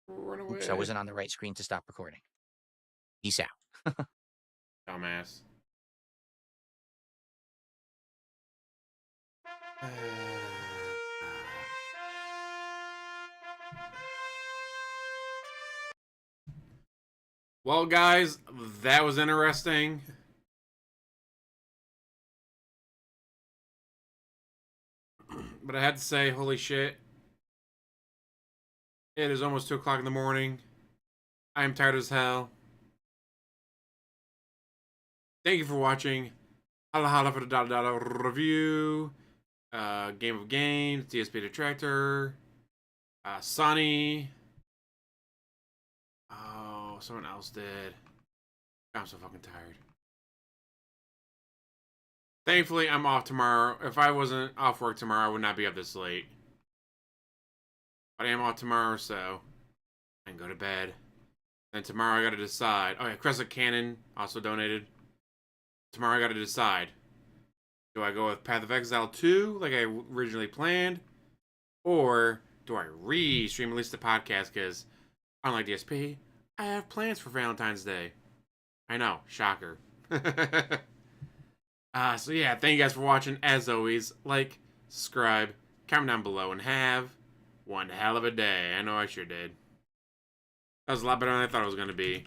Run away. Oops, I wasn't on the right screen to stop recording. Peace out. Dumbass. Well, guys, that was interesting. But I had to say, holy shit. It is almost 2 o'clock in the morning. I am tired as hell. Thank you for watching. Holla holla for the dollar review. Game of Games, DSP Detractor. Sonny. Oh, someone else did. I'm so fucking tired. Thankfully, I'm off tomorrow. If I wasn't off work tomorrow, I would not be up this late. But I am off tomorrow, so I can go to bed. Then tomorrow I gotta decide. Oh yeah, Crescent Cannon also donated. Tomorrow I gotta decide. Do I go with Path of Exile 2, like I originally planned? Or do I re-stream at least the podcast? Because, unlike DSP, I have plans for Valentine's Day. I know, shocker. So yeah, thank you guys for watching. As always, like, subscribe, comment down below, and have one hell of a day. I know I sure did. That was a lot better than I thought it was going to be.